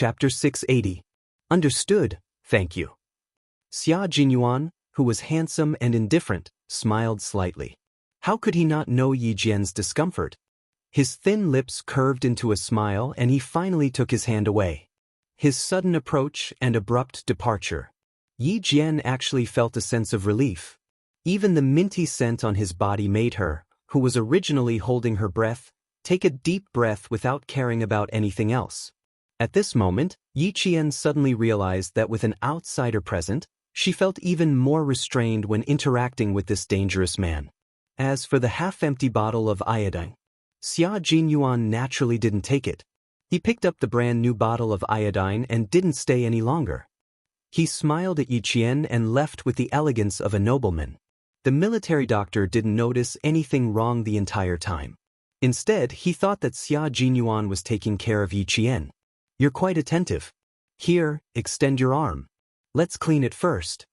Chapter 680. Understood, thank you. Xia Jinyuan, who was handsome and indifferent, smiled slightly. How could he not know Yi Jian's discomfort? His thin lips curved into a smile and he finally took his hand away. His sudden approach and abrupt departure. Yi Jian actually felt a sense of relief. Even the minty scent on his body made her, who was originally holding her breath, take a deep breath without caring about anything else. At this moment, Yi Qian suddenly realized that with an outsider present, she felt even more restrained when interacting with this dangerous man. As for the half-empty bottle of iodine, Xia Jinyuan naturally didn't take it. He picked up the brand new bottle of iodine and didn't stay any longer. He smiled at Yi Qian and left with the elegance of a nobleman. The military doctor didn't notice anything wrong the entire time. Instead, he thought that Xia Jinyuan was taking care of Yi Qian. You're quite attentive. Here, extend your arm. Let's clean it first.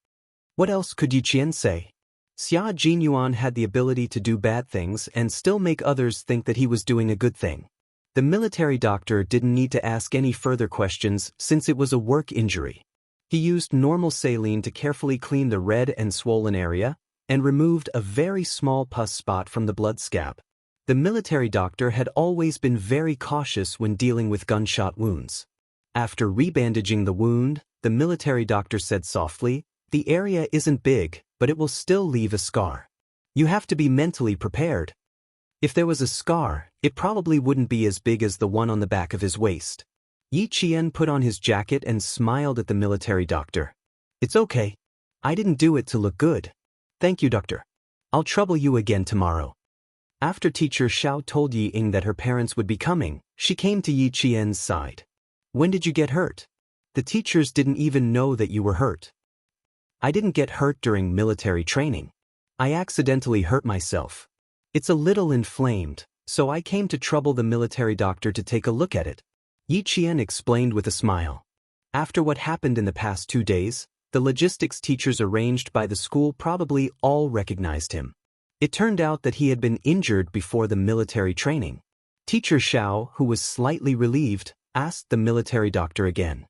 What else could Yi Qian say? Xia Jinyuan had the ability to do bad things and still make others think that he was doing a good thing. The military doctor didn't need to ask any further questions since it was a work injury. He used normal saline to carefully clean the red and swollen area and removed a very small pus spot from the blood scab. The military doctor had always been very cautious when dealing with gunshot wounds. After rebandaging the wound, the military doctor said softly, "The area isn't big, but it will still leave a scar. You have to be mentally prepared. If there was a scar, it probably wouldn't be as big as the one on the back of his waist." Yi Qian put on his jacket and smiled at the military doctor. "It's okay. I didn't do it to look good. Thank you, doctor. I'll trouble you again tomorrow." After teacher Xiao told Yi Ying that her parents would be coming, she came to Yi Qian's side. "When did you get hurt? The teachers didn't even know that you were hurt." "I didn't get hurt during military training. I accidentally hurt myself. It's a little inflamed, so I came to trouble the military doctor to take a look at it," Yi Qian explained with a smile. After what happened in the past 2 days, the logistics teachers arranged by the school probably all recognized him. It turned out that he had been injured before the military training. Teacher Xiao, who was slightly relieved, asked the military doctor again.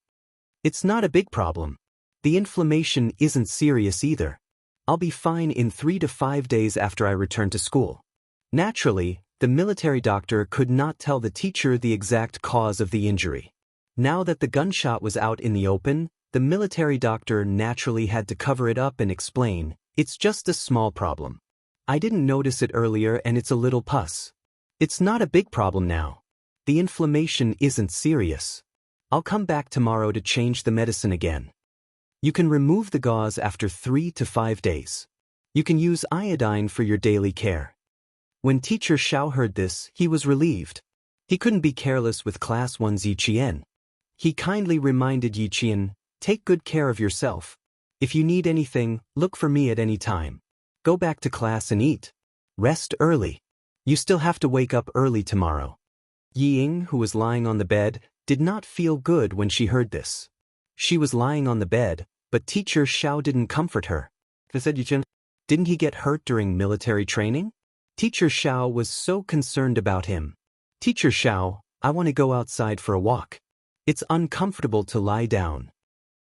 "It's not a big problem. The inflammation isn't serious either. I'll be fine in 3 to 5 days after I return to school." Naturally, the military doctor could not tell the teacher the exact cause of the injury. Now that the gunshot was out in the open, the military doctor naturally had to cover it up and explain, "It's just a small problem. I didn't notice it earlier and it's a little pus. It's not a big problem now. The inflammation isn't serious. I'll come back tomorrow to change the medicine again. You can remove the gauze after 3 to 5 days. You can use iodine for your daily care." When teacher Xiao heard this, he was relieved. He couldn't be careless with class 1's Yi Qian. He kindly reminded Yi Qian, "Take good care of yourself. If you need anything, look for me at any time. Go back to class and eat. Rest early. You still have to wake up early tomorrow." Yi Ying, who was lying on the bed, did not feel good when she heard this. She was lying on the bed, but teacher Xiao didn't comfort her. He said, "Didn't he get hurt during military training?" Teacher Xiao was so concerned about him. "Teacher Xiao, I want to go outside for a walk. It's uncomfortable to lie down."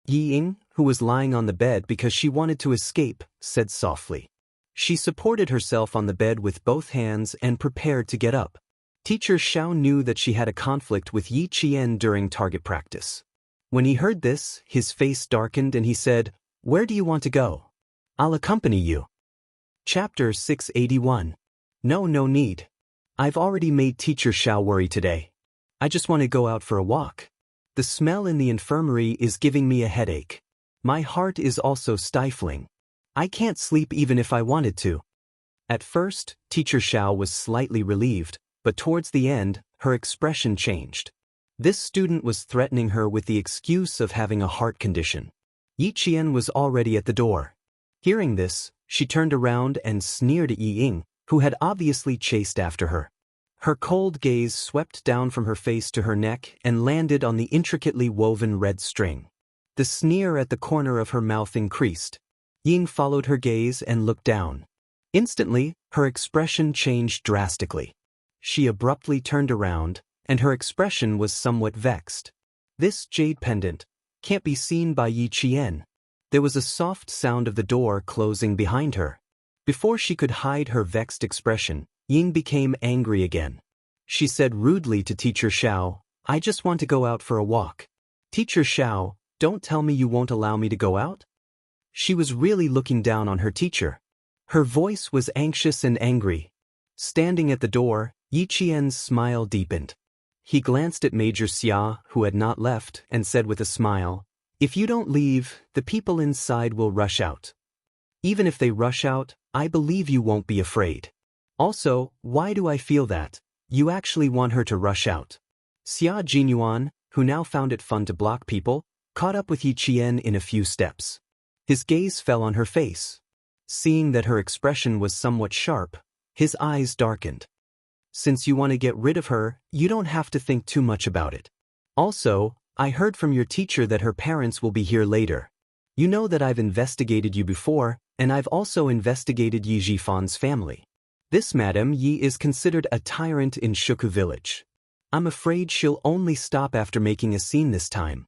Yi Ying, who was lying on the bed because she wanted to escape, said softly. She supported herself on the bed with both hands and prepared to get up. Teacher Xiao knew that she had a conflict with Yi Qian during target practice. When he heard this, his face darkened and he said, "Where do you want to go? I'll accompany you." Chapter 681. No need. I've already made teacher Xiao worry today. I just want to go out for a walk. The smell in the infirmary is giving me a headache. My heart is also stifling. I can't sleep even if I wanted to." At first, teacher Xiao was slightly relieved, but towards the end, her expression changed. This student was threatening her with the excuse of having a heart condition. Yi Qian was already at the door. Hearing this, she turned around and sneered at Yi Ying, who had obviously chased after her. Her cold gaze swept down from her face to her neck and landed on the intricately woven red string. The sneer at the corner of her mouth increased. Ying followed her gaze and looked down. Instantly, her expression changed drastically. She abruptly turned around, and her expression was somewhat vexed. This jade pendant can't be seen by Yi Qian. There was a soft sound of the door closing behind her. Before she could hide her vexed expression, Ying became angry again. She said rudely to Teacher Xiao, "I just want to go out for a walk." "Teacher Xiao, don't tell me you won't allow me to go out?" She was really looking down on her teacher. Her voice was anxious and angry. Standing at the door, Yi Qian's smile deepened. He glanced at Major Xia, who had not left, and said with a smile, "If you don't leave, the people inside will rush out. Even if they rush out, I believe you won't be afraid. Also, why do I feel that? You actually want her to rush out." Xia Jinyuan, who now found it fun to block people, caught up with Yi Qian in a few steps. His gaze fell on her face. Seeing that her expression was somewhat sharp, his eyes darkened. "Since you want to get rid of her, you don't have to think too much about it. Also, I heard from your teacher that her parents will be here later. You know that I've investigated you before, and I've also investigated Yi Jifan's family. This Madame Yi is considered a tyrant in Shuku village. I'm afraid she'll only stop after making a scene this time."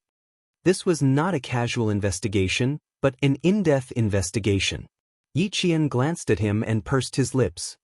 This was not a casual investigation, but an in-depth investigation. Yi Qian glanced at him and pursed his lips.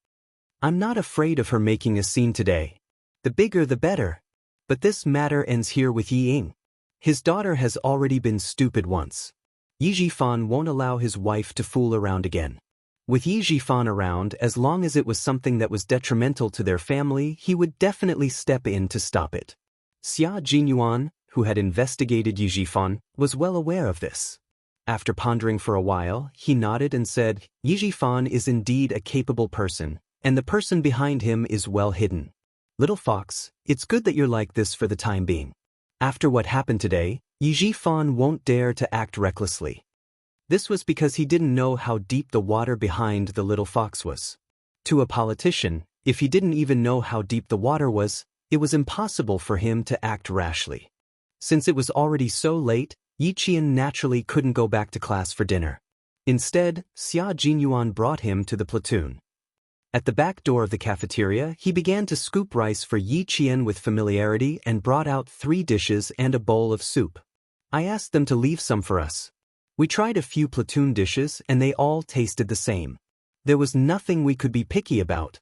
"I'm not afraid of her making a scene today. The bigger the better. But this matter ends here with Yi Ying. His daughter has already been stupid once. Yi Jifan won't allow his wife to fool around again. With Yi Jifan around, as long as it was something that was detrimental to their family, he would definitely step in to stop it." Xia Jinyuan, who had investigated Yi Jifan, was well aware of this. After pondering for a while, he nodded and said, "Yi Jifan is indeed a capable person, and the person behind him is well hidden. Little fox, it's good that you're like this for the time being. After what happened today, Yi Jifan won't dare to act recklessly." This was because he didn't know how deep the water behind the little fox was. To a politician, if he didn't even know how deep the water was, it was impossible for him to act rashly. Since it was already so late, Yi Qian naturally couldn't go back to class for dinner. Instead, Xia Jinyuan brought him to the platoon. At the back door of the cafeteria, he began to scoop rice for Yi Qian with familiarity and brought out 3 dishes and a bowl of soup. "I asked them to leave some for us. We tried a few platoon dishes and they all tasted the same. There was nothing we could be picky about.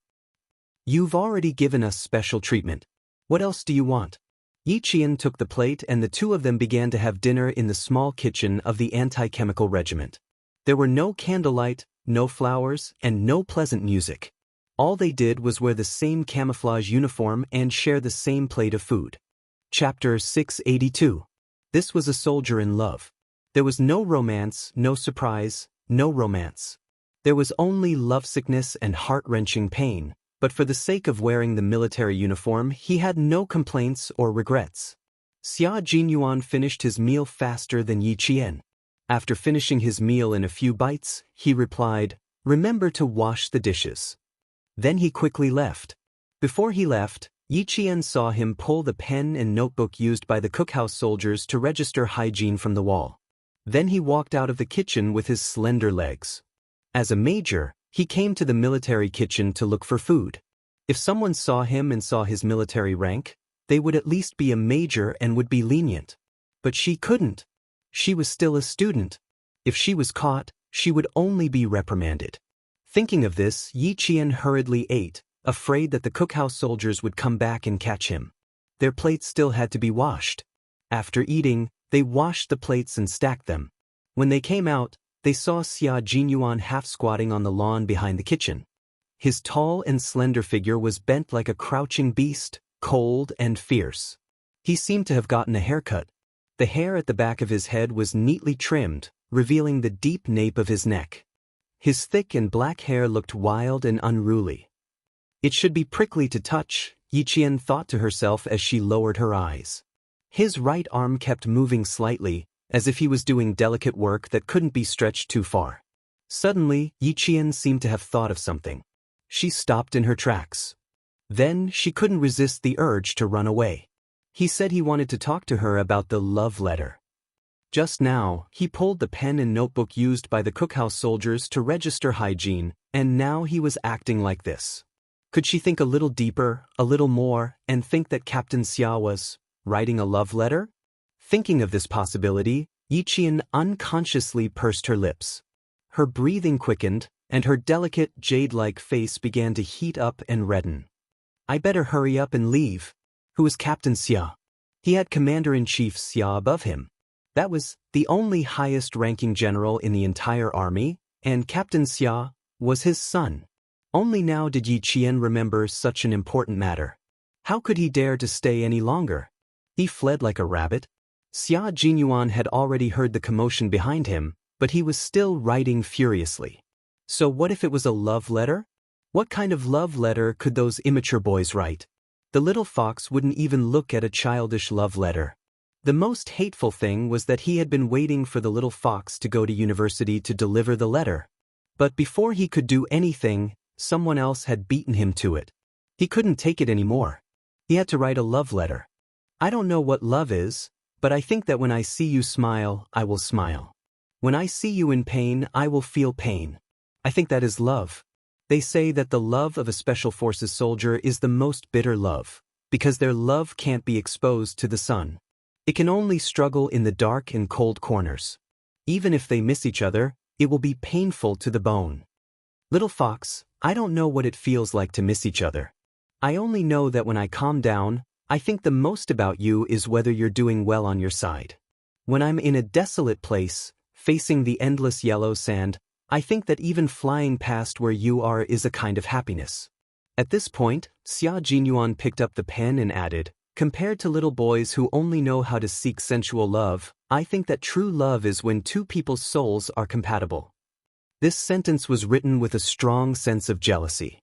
You've already given us special treatment. What else do you want?" Yi Qian took the plate and the two of them began to have dinner in the small kitchen of the anti-chemical regiment. There were no candlelight, no flowers, and no pleasant music. All they did was wear the same camouflage uniform and share the same plate of food. Chapter 682. This was a soldier in love. There was no romance, no surprise, no romance. There was only lovesickness and heart-wrenching pain, but for the sake of wearing the military uniform, he had no complaints or regrets. Xia Jinyuan finished his meal faster than Yi Qian. After finishing his meal in a few bites, he replied, "Remember to wash the dishes." Then he quickly left. Before he left, Yi Qian saw him pull the pen and notebook used by the cookhouse soldiers to register hygiene from the wall. Then he walked out of the kitchen with his slender legs. As a major, he came to the military kitchen to look for food. If someone saw him and saw his military rank, they would at least be a major and would be lenient. But she couldn't. She was still a student. If she was caught, she would only be reprimanded. Thinking of this, Yi Qian hurriedly ate, afraid that the cookhouse soldiers would come back and catch him. Their plates still had to be washed. After eating, they washed the plates and stacked them. When they came out, they saw Xia Jinyuan half-squatting on the lawn behind the kitchen. His tall and slender figure was bent like a crouching beast, cold and fierce. He seemed to have gotten a haircut. The hair at the back of his head was neatly trimmed, revealing the deep nape of his neck. His thick and black hair looked wild and unruly. It should be prickly to touch, Yi Qian thought to herself as she lowered her eyes. His right arm kept moving slightly, as if he was doing delicate work that couldn't be stretched too far. Suddenly, Yi Qian seemed to have thought of something. She stopped in her tracks. Then, she couldn't resist the urge to run away. He said he wanted to talk to her about the love letter. Just now, he pulled the pen and notebook used by the cookhouse soldiers to register hygiene, and now he was acting like this. Could she think a little deeper, a little more, and think that Captain Xia was writing a love letter? Thinking of this possibility, Yiqian unconsciously pursed her lips. Her breathing quickened, and her delicate, jade-like face began to heat up and redden. I better hurry up and leave. Who was Captain Xia? He had Commander-in-Chief Xia above him. That was the only highest-ranking general in the entire army, and Captain Xia was his son. Only now did Yiqian remember such an important matter. How could he dare to stay any longer? He fled like a rabbit. Xia Jinyuan had already heard the commotion behind him, but he was still writing furiously. So what if it was a love letter? What kind of love letter could those immature boys write? The little fox wouldn't even look at a childish love letter. The most hateful thing was that he had been waiting for the little fox to go to university to deliver the letter. But before he could do anything, someone else had beaten him to it. He couldn't take it anymore. He had to write a love letter. I don't know what love is, but I think that when I see you smile, I will smile. When I see you in pain, I will feel pain. I think that is love. They say that the love of a Special Forces soldier is the most bitter love, because their love can't be exposed to the sun. It can only struggle in the dark and cold corners. Even if they miss each other, it will be painful to the bone. Little fox, I don't know what it feels like to miss each other. I only know that when I calm down, I think the most about you is whether you're doing well on your side. When I'm in a desolate place, facing the endless yellow sand, I think that even flying past where you are is a kind of happiness. At this point, Xia Jinyuan picked up the pen and added, compared to little boys who only know how to seek sensual love, I think that true love is when two people's souls are compatible. This sentence was written with a strong sense of jealousy.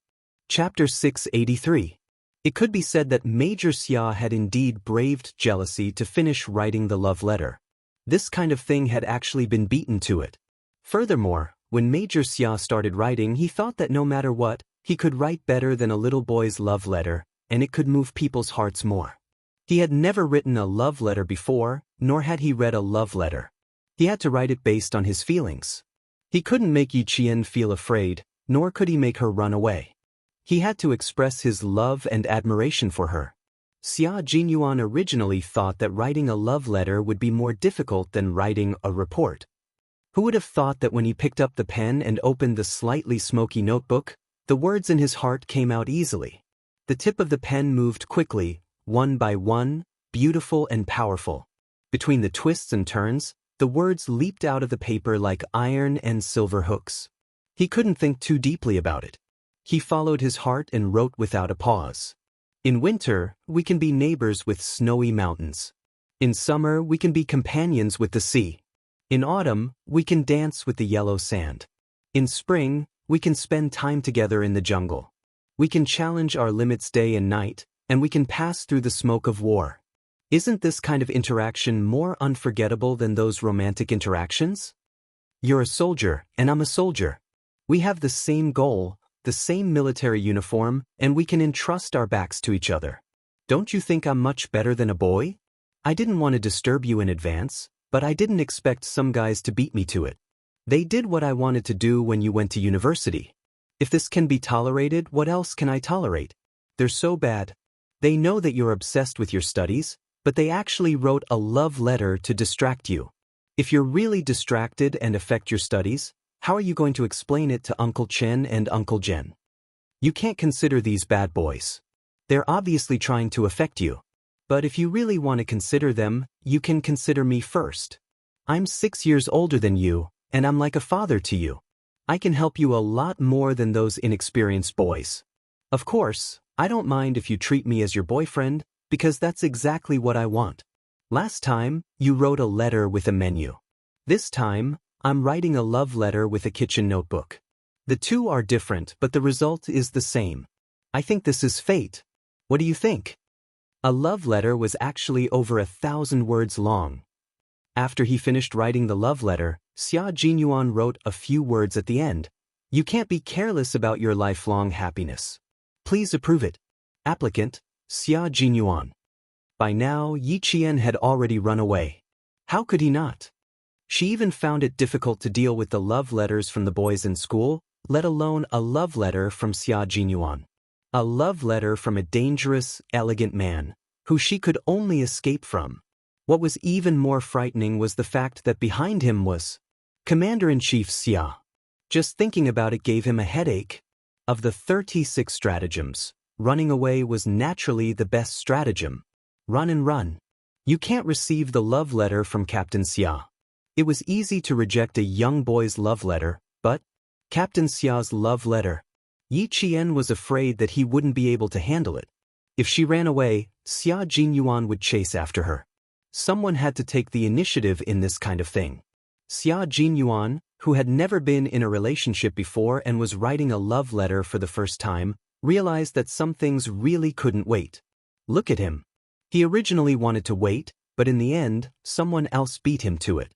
Chapter 683. It could be said that Major Xia had indeed braved jealousy to finish writing the love letter. This kind of thing had actually been beaten to it. Furthermore, when Major Xia started writing, he thought that no matter what, he could write better than a little boy's love letter, and it could move people's hearts more. He had never written a love letter before, nor had he read a love letter. He had to write it based on his feelings. He couldn't make Yiqian feel afraid, nor could he make her run away. He had to express his love and admiration for her. Xia Jinyuan originally thought that writing a love letter would be more difficult than writing a report. Who would have thought that when he picked up the pen and opened the slightly smoky notebook, the words in his heart came out easily. The tip of the pen moved quickly, one by one, beautiful and powerful. Between the twists and turns, the words leaped out of the paper like iron and silver hooks. He couldn't think too deeply about it. He followed his heart and wrote without a pause. In winter, we can be neighbors with snowy mountains. In summer, we can be companions with the sea. In autumn, we can dance with the yellow sand. In spring, we can spend time together in the jungle. We can challenge our limits day and night, and we can pass through the smoke of war. Isn't this kind of interaction more unforgettable than those romantic interactions? You're a soldier, and I'm a soldier. We have the same goal, the same military uniform, and we can entrust our backs to each other. Don't you think I'm much better than a boy? I didn't want to disturb you in advance, but I didn't expect some guys to beat me to it. They did what I wanted to do when you went to university. If this can be tolerated, what else can I tolerate? They're so bad. They know that you're obsessed with your studies, but they actually wrote a love letter to distract you. If you're really distracted and affect your studies, how are you going to explain it to Uncle Chen and Uncle Jen? You can't consider these bad boys. They're obviously trying to affect you. But if you really want to consider them, you can consider me first. I'm 6 years older than you, and I'm like a father to you. I can help you a lot more than those inexperienced boys. Of course, I don't mind if you treat me as your boyfriend, because that's exactly what I want. Last time, you wrote a letter with a menu. This time, I'm writing a love letter with a kitchen notebook. The two are different, but the result is the same. I think this is fate. What do you think? A love letter was actually over 1,000 words long. After he finished writing the love letter, Xia Jinyuan wrote a few words at the end. You can't be careless about your lifelong happiness. Please approve it. Applicant, Xia Jinyuan. By now, Yiqian had already run away. How could he not? She even found it difficult to deal with the love letters from the boys in school, let alone a love letter from Xia Jinyuan. A love letter from a dangerous, elegant man, who she could only escape from. What was even more frightening was the fact that behind him was Commander-in-Chief Xia. Just thinking about it gave him a headache. Of the 36 stratagems, running away was naturally the best stratagem. Run and run. You can't receive the love letter from Captain Xia. It was easy to reject a young boy's love letter, but Captain Xia's love letter. Yi Qian was afraid that he wouldn't be able to handle it. If she ran away, Xia Jinyuan would chase after her. Someone had to take the initiative in this kind of thing. Xia Jinyuan, who had never been in a relationship before and was writing a love letter for the first time, realized that some things really couldn't wait. Look at him. He originally wanted to wait, but in the end, someone else beat him to it.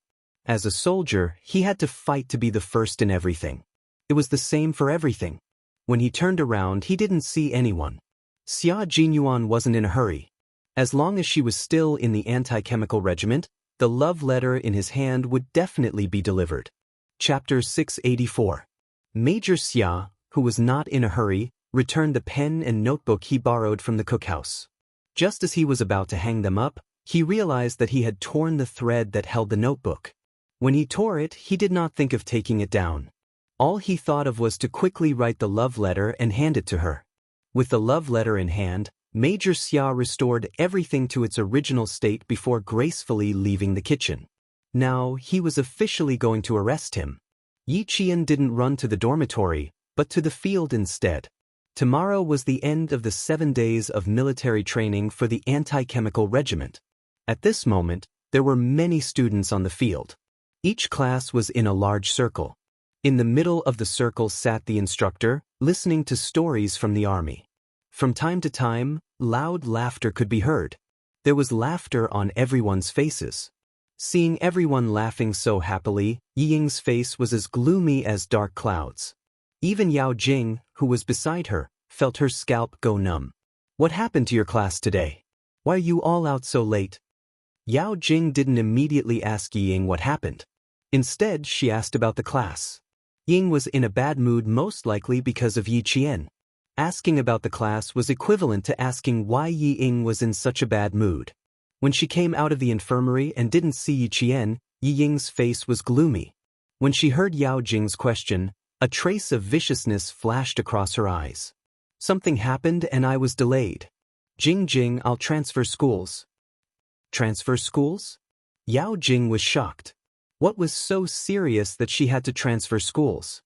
As a soldier, he had to fight to be the first in everything. It was the same for everything. When he turned around, he didn't see anyone. Xia Jinyuan wasn't in a hurry. As long as she was still in the anti-chemical regiment, the love letter in his hand would definitely be delivered. Chapter 684. Major Xia, who was not in a hurry, returned the pen and notebook he borrowed from the cookhouse. Just as he was about to hang them up, he realized that he had torn the thread that held the notebook. When he tore it, he did not think of taking it down. All he thought of was to quickly write the love letter and hand it to her. With the love letter in hand, Major Xia restored everything to its original state before gracefully leaving the kitchen. Now, he was officially going to arrest him. Yi Qian didn't run to the dormitory, but to the field instead. Tomorrow was the end of the 7 days of military training for the anti-chemical regiment. At this moment, there were many students on the field. Each class was in a large circle. In the middle of the circle sat the instructor, listening to stories from the army. From time to time, loud laughter could be heard. There was laughter on everyone's faces. Seeing everyone laughing so happily, Yi Ying's face was as gloomy as dark clouds. Even Yao Jing, who was beside her, felt her scalp go numb. What happened to your class today? Why are you all out so late? Yao Jing didn't immediately ask Yi Ying what happened. Instead, she asked about the class. Ying was in a bad mood, most likely because of Yi Qian. Asking about the class was equivalent to asking why Yi Ying was in such a bad mood. When she came out of the infirmary and didn't see Yi Qian, Yi Ying's face was gloomy. When she heard Yao Jing's question, a trace of viciousness flashed across her eyes. Something happened and I was delayed. Jing, I'll transfer schools. Transfer schools? Yao Jing was shocked. What was so serious that she had to transfer schools?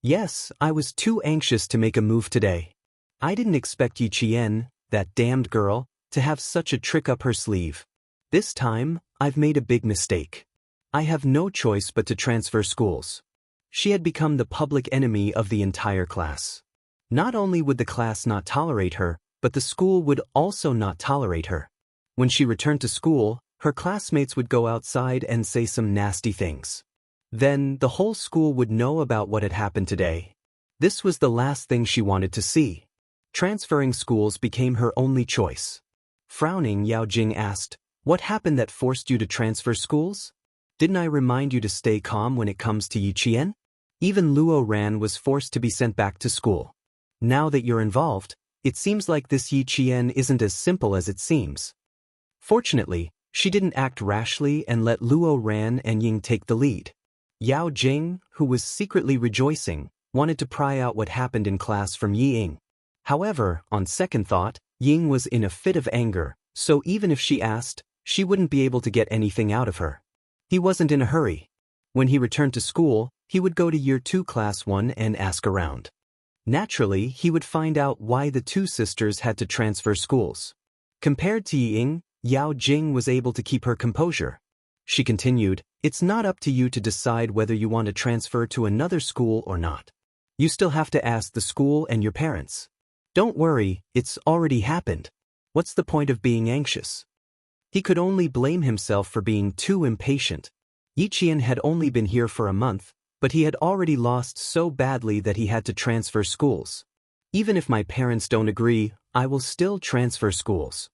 Yes, I was too anxious to make a move today. I didn't expect Yi Qian, that damned girl, to have such a trick up her sleeve. This time, I've made a big mistake. I have no choice but to transfer schools. She had become the public enemy of the entire class. Not only would the class not tolerate her, but the school would also not tolerate her. When she returned to school, her classmates would go outside and say some nasty things. Then, the whole school would know about what had happened today. This was the last thing she wanted to see. Transferring schools became her only choice. Frowning, Yao Jing asked, "What happened that forced you to transfer schools? Didn't I remind you to stay calm when it comes to Yi Qian? Even Luo Ran was forced to be sent back to school. Now that you're involved, it seems like this Yi Qian isn't as simple as it seems." Fortunately, she didn't act rashly and let Luo Ran and Ying take the lead. Yao Jing, who was secretly rejoicing, wanted to pry out what happened in class from Yi Ying. However, on second thought, Ying was in a fit of anger, so even if she asked, she wouldn't be able to get anything out of her. He wasn't in a hurry. When he returned to school, he would go to Year 2 Class 1 and ask around. Naturally, he would find out why the two sisters had to transfer schools. Compared to Yi Ying, Yao Jing was able to keep her composure. She continued, "It's not up to you to decide whether you want to transfer to another school or not. You still have to ask the school and your parents. Don't worry, it's already happened. What's the point of being anxious?" He could only blame himself for being too impatient. Yi Qian had only been here for a month, but he had already lost so badly that he had to transfer schools. "Even if my parents don't agree, I will still transfer schools."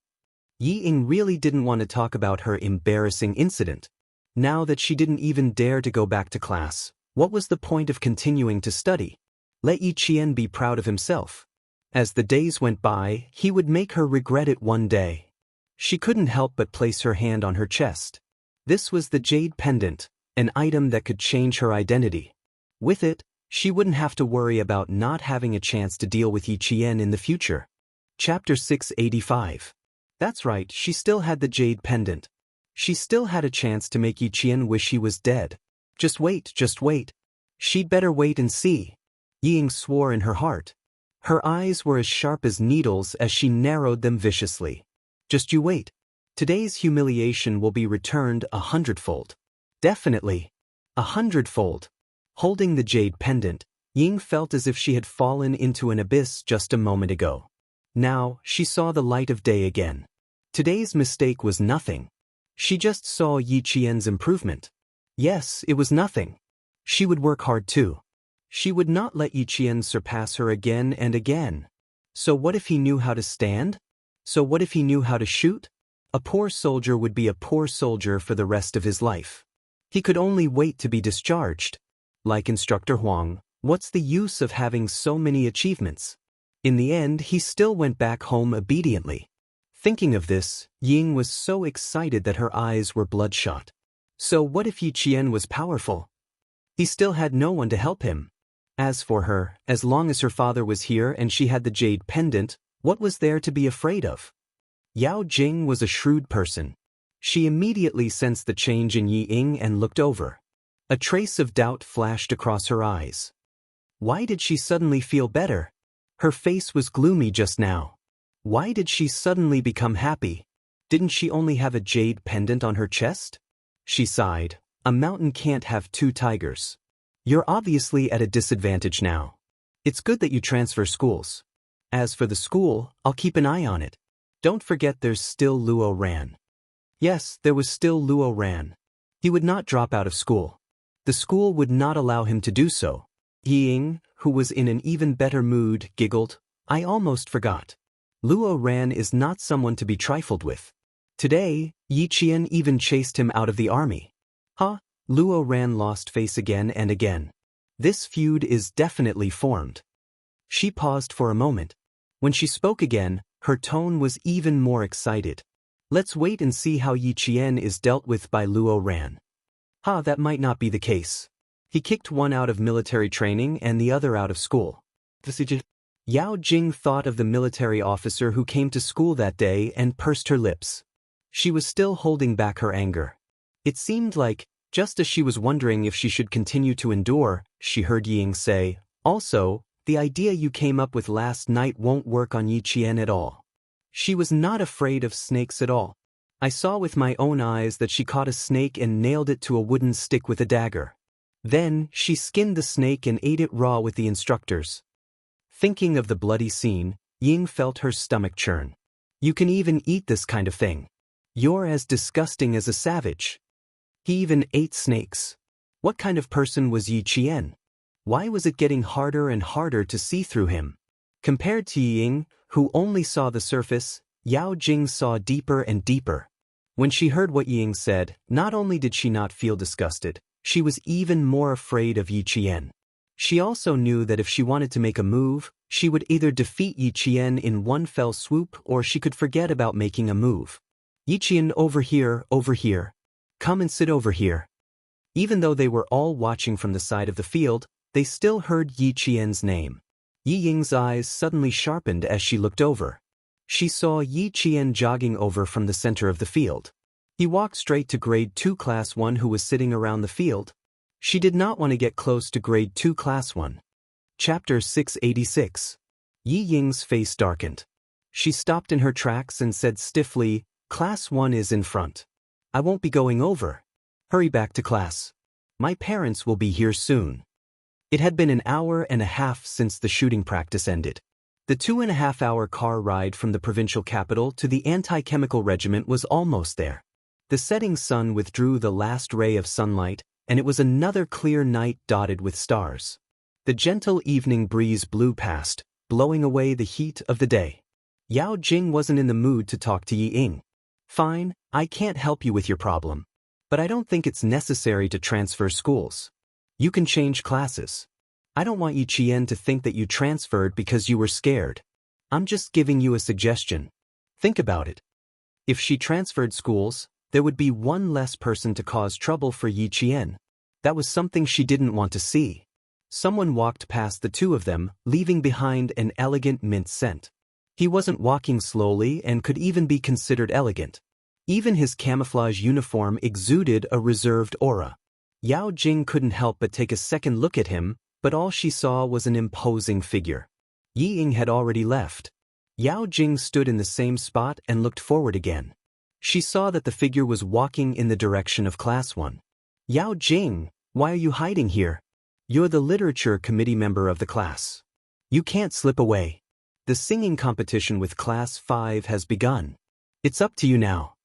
Yi Ying really didn't want to talk about her embarrassing incident. Now that she didn't even dare to go back to class, what was the point of continuing to study? Let Yi Qian be proud of himself. As the days went by, he would make her regret it one day. She couldn't help but place her hand on her chest. This was the jade pendant, an item that could change her identity. With it, she wouldn't have to worry about not having a chance to deal with Yi Qian in the future. Chapter 685. That's right, she still had the jade pendant. She still had a chance to make Yi Qian wish he was dead. Just wait, just wait. She'd better wait and see. Ying swore in her heart. Her eyes were as sharp as needles as she narrowed them viciously. Just you wait. Today's humiliation will be returned 100-fold. Definitely. 100-fold. Holding the jade pendant, Ying felt as if she had fallen into an abyss just a moment ago. Now, she saw the light of day again. Today's mistake was nothing. She just saw Yi Qian's improvement. Yes, it was nothing. She would work hard too. She would not let Yi Qian surpass her again and again. So what if he knew how to stand? So what if he knew how to shoot? A poor soldier would be a poor soldier for the rest of his life. He could only wait to be discharged. Like Instructor Huang, what's the use of having so many achievements? In the end, he still went back home obediently. Thinking of this, Ying was so excited that her eyes were bloodshot. So what if Yi Qian was powerful? He still had no one to help him. As for her, as long as her father was here and she had the jade pendant, what was there to be afraid of? Yao Jing was a shrewd person. She immediately sensed the change in Yi Ying and looked over. A trace of doubt flashed across her eyes. Why did she suddenly feel better? Her face was gloomy just now. Why did she suddenly become happy? Didn't she only have a jade pendant on her chest? She sighed. A mountain can't have two tigers. You're obviously at a disadvantage now. It's good that you transfer schools. As for the school, I'll keep an eye on it. Don't forget there's still Luo Ran. Yes, there was still Luo Ran. He would not drop out of school. The school would not allow him to do so. Ying, who was in an even better mood, giggled. I almost forgot. Luo Ran is not someone to be trifled with. Today, Yi Qian even chased him out of the army. Huh? Luo Ran lost face again and again. This feud is definitely formed. She paused for a moment. When she spoke again, her tone was even more excited. Let's wait and see how Yi Qian is dealt with by Luo Ran. That might not be the case. He kicked one out of military training and the other out of school. Yao Jing thought of the military officer who came to school that day and pursed her lips. She was still holding back her anger. It seemed like, just as she was wondering if she should continue to endure, she heard Ying say, also, the idea you came up with last night won't work on Yi Qian at all. She was not afraid of snakes at all. I saw with my own eyes that she caught a snake and nailed it to a wooden stick with a dagger. Then, she skinned the snake and ate it raw with the instructors. Thinking of the bloody scene, Ying felt her stomach churn. You can even eat this kind of thing. You're as disgusting as a savage. He even ate snakes. What kind of person was Yi Qian? Why was it getting harder and harder to see through him? Compared to Ying, who only saw the surface, Yao Jing saw deeper and deeper. When she heard what Ying said, not only did she not feel disgusted, she was even more afraid of Yi Qian. She also knew that if she wanted to make a move, she would either defeat Yi Qian in one fell swoop or she could forget about making a move. Yi Qian, over here, over here. Come and sit over here. Even though they were all watching from the side of the field, they still heard Yi Qian's name. Yi Ying's eyes suddenly sharpened as she looked over. She saw Yi Qian jogging over from the center of the field. He walked straight to Grade 2 Class 1 who was sitting around the field. She did not want to get close to Grade 2 Class 1. Chapter 686. Yi Ying's face darkened. She stopped in her tracks and said stiffly, Class 1 is in front. I won't be going over. Hurry back to class. My parents will be here soon. It had been an hour and a half since the shooting practice ended. The 2.5-hour car ride from the provincial capital to the anti-chemical regiment was almost there. The setting sun withdrew the last ray of sunlight, and it was another clear night dotted with stars. The gentle evening breeze blew past, blowing away the heat of the day. Yao Jing wasn't in the mood to talk to Yi Ying. Fine, I can't help you with your problem. But I don't think it's necessary to transfer schools. You can change classes. I don't want Yi Qian to think that you transferred because you were scared. I'm just giving you a suggestion. Think about it. If she transferred schools, there would be one less person to cause trouble for Yi Qian. That was something she didn't want to see. Someone walked past the two of them, leaving behind an elegant mint scent. He wasn't walking slowly and could even be considered elegant. Even his camouflage uniform exuded a reserved aura. Yao Jing couldn't help but take a second look at him, but all she saw was an imposing figure. Yi Ying had already left. Yao Jing stood in the same spot and looked forward again. She saw that the figure was walking in the direction of Class 1. Yao Jing, why are you hiding here? You're the literature committee member of the class. You can't slip away. The singing competition with Class 5 has begun. It's up to you now.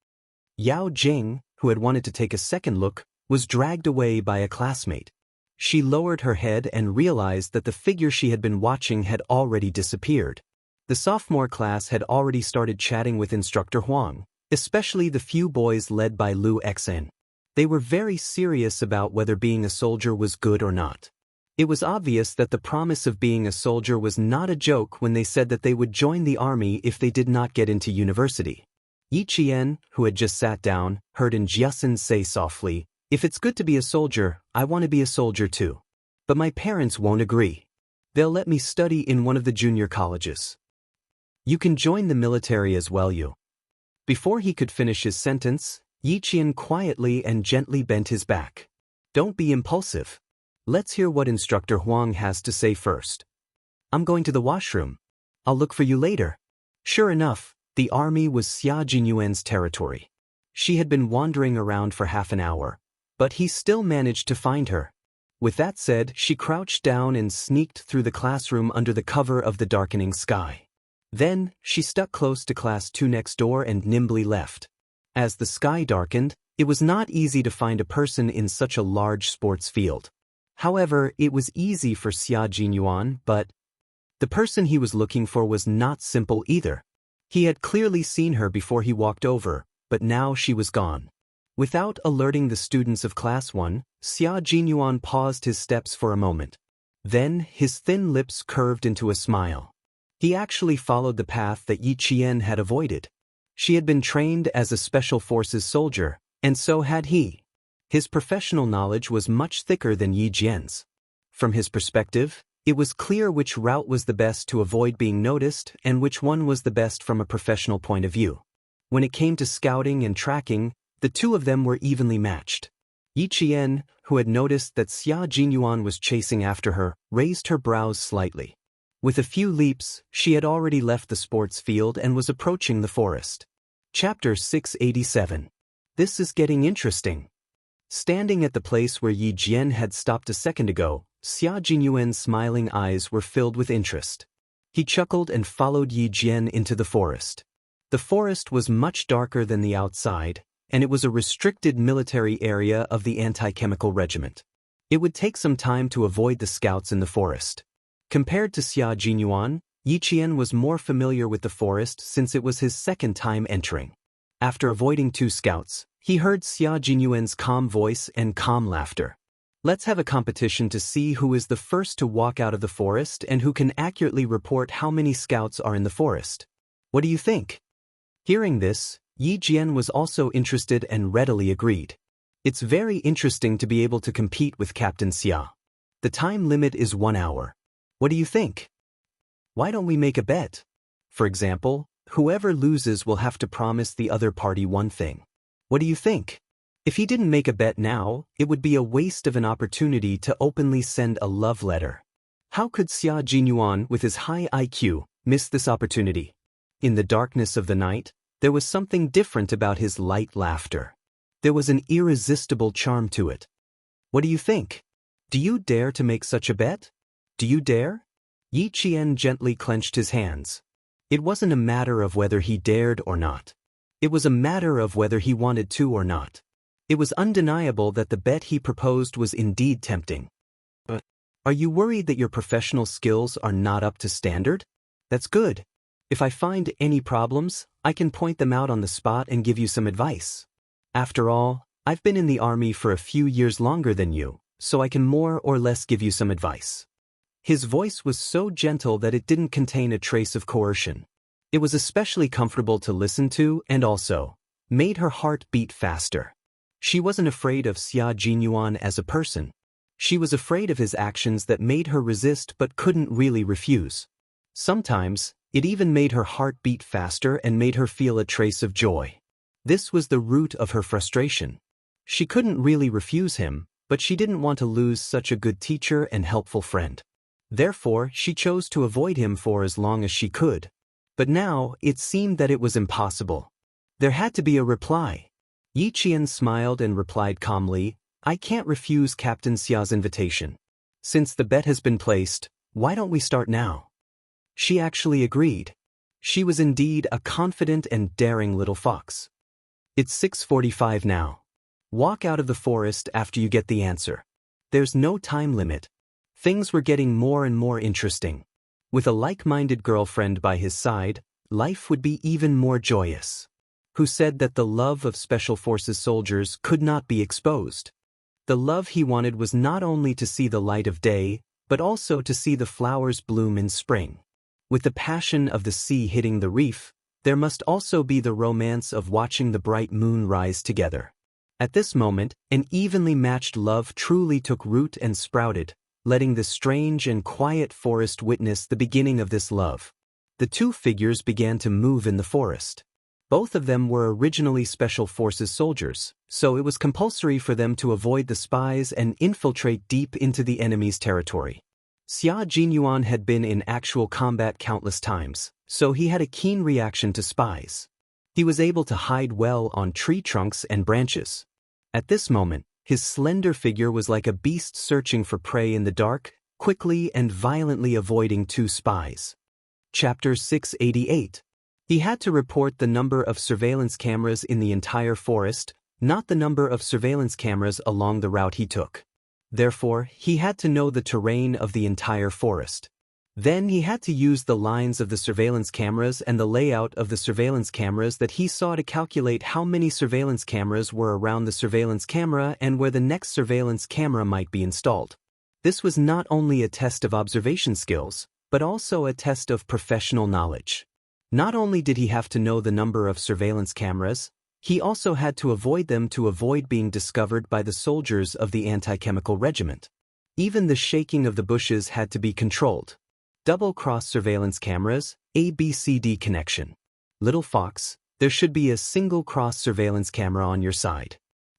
Yao Jing, who had wanted to take a second look, was dragged away by a classmate. She lowered her head and realized that the figure she had been watching had already disappeared. The sophomore class had already started chatting with Instructor Huang, especially the few boys led by Lu Xen. They were very serious about whether being a soldier was good or not. It was obvious that the promise of being a soldier was not a joke when they said that they would join the army if they did not get into university. Yi Qian, who had just sat down, heard Jiasen say softly, "If it's good to be a soldier, I want to be a soldier too. But my parents won't agree. They'll let me study in one of the junior colleges. You can join the military as well, you." Before he could finish his sentence, Yi Qian quietly and gently bent his back. "Don't be impulsive. Let's hear what Instructor Huang has to say first." "I'm going to the washroom. I'll look for you later." Sure enough, the army was Xia Jinyuan's territory. She had been wandering around for half an hour, but he still managed to find her. With that said, she crouched down and sneaked through the classroom under the cover of the darkening sky. Then, she stuck close to Class 2 next door and nimbly left. As the sky darkened, it was not easy to find a person in such a large sports field. However, it was easy for Xia Jinyuan, but the person he was looking for was not simple either. He had clearly seen her before he walked over, but now she was gone. Without alerting the students of Class 1, Xia Jinyuan paused his steps for a moment. Then, his thin lips curved into a smile. He actually followed the path that Yi Qian had avoided. She had been trained as a Special Forces soldier, and so had he. His professional knowledge was much thicker than Yi Jian's. From his perspective, it was clear which route was the best to avoid being noticed and which one was the best from a professional point of view. When it came to scouting and tracking, the two of them were evenly matched. Yi Qian, who had noticed that Xia Jinyuan was chasing after her, raised her brows slightly. With a few leaps, she had already left the sports field and was approaching the forest. Chapter 687. This is getting interesting. Standing at the place where Yi Jian had stopped a second ago, Xia Jinyuan's smiling eyes were filled with interest. He chuckled and followed Yi Jian into the forest. The forest was much darker than the outside, and it was a restricted military area of the anti-chemical regiment. It would take some time to avoid the scouts in the forest. Compared to Xia Jinyuan, Yi Qian was more familiar with the forest since it was his second time entering. After avoiding two scouts, he heard Xia Jinyuan's calm voice and calm laughter. "Let's have a competition to see who is the first to walk out of the forest and who can accurately report how many scouts are in the forest. What do you think?" Hearing this, Yi Jian was also interested and readily agreed. "It's very interesting to be able to compete with Captain Xia. The time limit is 1 hour. What do you think? Why don't we make a bet? For example, whoever loses will have to promise the other party one thing. What do you think?" If he didn't make a bet now, it would be a waste of an opportunity to openly send a love letter. How could Xia Jinyuan, with his high IQ, miss this opportunity? In the darkness of the night, there was something different about his light laughter. There was an irresistible charm to it. What do you think? Do you dare to make such a bet? Do you dare? Yi Qian gently clenched his hands. It wasn't a matter of whether he dared or not. It was a matter of whether he wanted to or not. It was undeniable that the bet he proposed was indeed tempting. But are you worried that your professional skills are not up to standard? That's good. If I find any problems, I can point them out on the spot and give you some advice. After all, I've been in the army for a few years longer than you, so I can more or less give you some advice. His voice was so gentle that it didn't contain a trace of coercion. It was especially comfortable to listen to and also made her heart beat faster. She wasn't afraid of Xia Jinyuan as a person. She was afraid of his actions that made her resist but couldn't really refuse. Sometimes, it even made her heart beat faster and made her feel a trace of joy. This was the root of her frustration. She couldn't really refuse him, but she didn't want to lose such a good teacher and helpful friend. Therefore, she chose to avoid him for as long as she could. But now, it seemed that it was impossible. There had to be a reply. Yi Qian smiled and replied calmly, "I can't refuse Captain Xia's invitation. Since the bet has been placed, why don't we start now?" She actually agreed. She was indeed a confident and daring little fox. It's 6:45 now. Walk out of the forest after you get the answer. There's no time limit. Things were getting more and more interesting. With a like-minded girlfriend by his side, life would be even more joyous. Who said that the love of Special Forces soldiers could not be exposed? The love he wanted was not only to see the light of day, but also to see the flowers bloom in spring. With the passion of the sea hitting the reef, there must also be the romance of watching the bright moon rise together. At this moment, an evenly matched love truly took root and sprouted, letting the strange and quiet forest witness the beginning of this love. The two figures began to move in the forest. Both of them were originally Special Forces soldiers, so it was compulsory for them to avoid the spies and infiltrate deep into the enemy's territory. Xia Jinyuan had been in actual combat countless times, so he had a keen reaction to spies. He was able to hide well on tree trunks and branches. At this moment, his slender figure was like a beast searching for prey in the dark, quickly and violently avoiding two spies. Chapter 688. He had to report the number of surveillance cameras in the entire forest, not the number of surveillance cameras along the route he took. Therefore, he had to know the terrain of the entire forest. Then he had to use the lines of the surveillance cameras and the layout of the surveillance cameras that he saw to calculate how many surveillance cameras were around the surveillance camera and where the next surveillance camera might be installed. This was not only a test of observation skills, but also a test of professional knowledge. Not only did he have to know the number of surveillance cameras, he also had to avoid them to avoid being discovered by the soldiers of the anti-chemical regiment. Even the shaking of the bushes had to be controlled. Double-cross surveillance cameras, ABCD connection. Little fox, there should be a single cross surveillance camera on your side.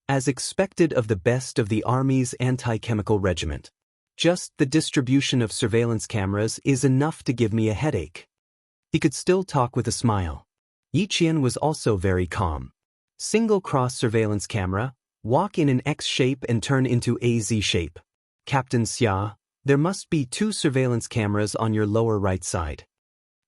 As expected of the best of the Army's anti-chemical regiment. Just the distribution of surveillance cameras is enough to give me a headache. He could still talk with a smile. Yi Qian was also very calm. Single cross surveillance camera, walk in an X shape and turn into a Z shape. Captain Xia, there must be two surveillance cameras on your lower right side.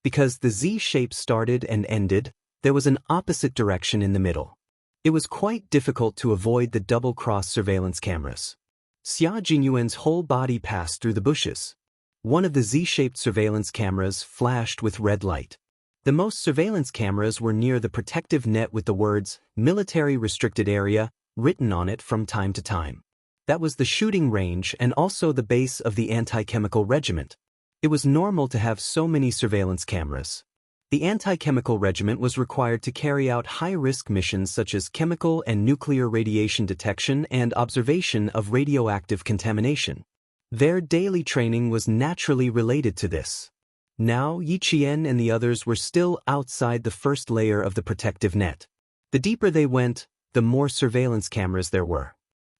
Because the Z shape started and ended, there was an opposite direction in the middle. It was quite difficult to avoid the double-cross surveillance cameras. Xia Jinyuan's whole body passed through the bushes. One of the Z-shaped surveillance cameras flashed with red light. The most surveillance cameras were near the protective net with the words, "Military Restricted Area," written on it from time to time. That was the shooting range and also the base of the anti-chemical regiment. It was normal to have so many surveillance cameras. The anti-chemical regiment was required to carry out high-risk missions such as chemical and nuclear radiation detection and observation of radioactive contamination. Their daily training was naturally related to this. Now, Yi Qian and the others were still outside the first layer of the protective net. The deeper they went, the more surveillance cameras there were.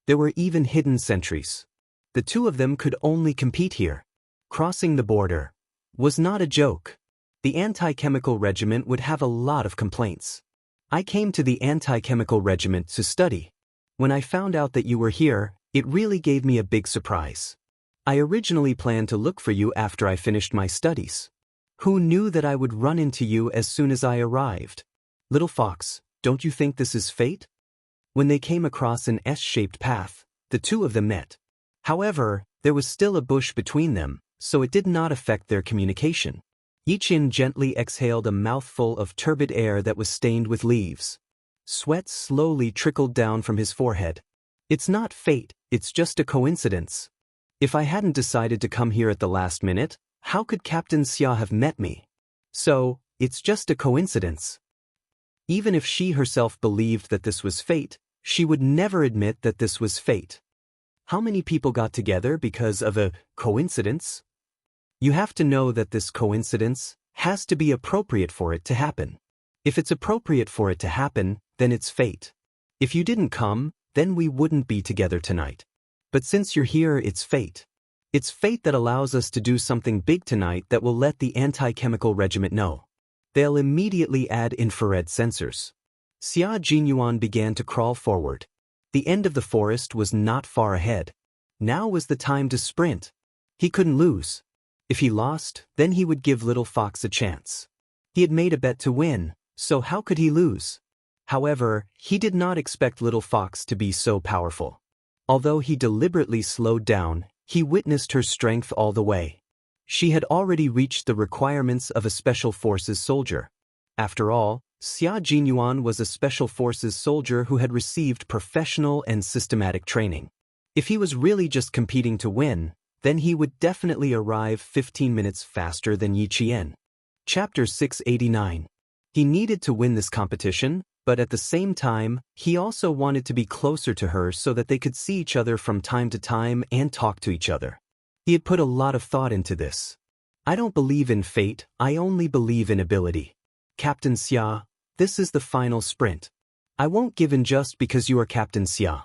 There were even hidden sentries. The two of them could only compete here. Crossing the border was not a joke. The anti-chemical regiment would have a lot of complaints. I came to the anti-chemical regiment to study. When I found out that you were here, it really gave me a big surprise. I originally planned to look for you after I finished my studies. Who knew that I would run into you as soon as I arrived? Little fox, don't you think this is fate? When they came across an S-shaped path, the two of them met. However, there was still a bush between them, so it did not affect their communication. Yi Qian gently exhaled a mouthful of turbid air that was stained with leaves. Sweat slowly trickled down from his forehead. It's not fate, it's just a coincidence. If I hadn't decided to come here at the last minute, how could Captain Xia have met me? So, it's just a coincidence. Even if she herself believed that this was fate, she would never admit that this was fate. How many people got together because of a coincidence? You have to know that this coincidence has to be appropriate for it to happen. If it's appropriate for it to happen, then it's fate. If you didn't come, then we wouldn't be together tonight. But since you're here, it's fate. It's fate that allows us to do something big tonight that will let the anti-chemical regiment know. They'll immediately add infrared sensors. Xia Jinyuan began to crawl forward. The end of the forest was not far ahead. Now was the time to sprint. He couldn't lose. If he lost, then he would give Little Fox a chance. He had made a bet to win, so how could he lose? However, he did not expect Little Fox to be so powerful. Although he deliberately slowed down, he witnessed her strength all the way. She had already reached the requirements of a Special Forces soldier. After all, Xia Jinyuan was a Special Forces soldier who had received professional and systematic training. If he was really just competing to win, then he would definitely arrive 15 minutes faster than Yi Qian. Chapter 689. He needed to win this competition, but at the same time, he also wanted to be closer to her so that they could see each other from time to time and talk to each other. He had put a lot of thought into this. I don't believe in fate, I only believe in ability. Captain Xia, this is the final sprint. I won't give in just because you are Captain Xia.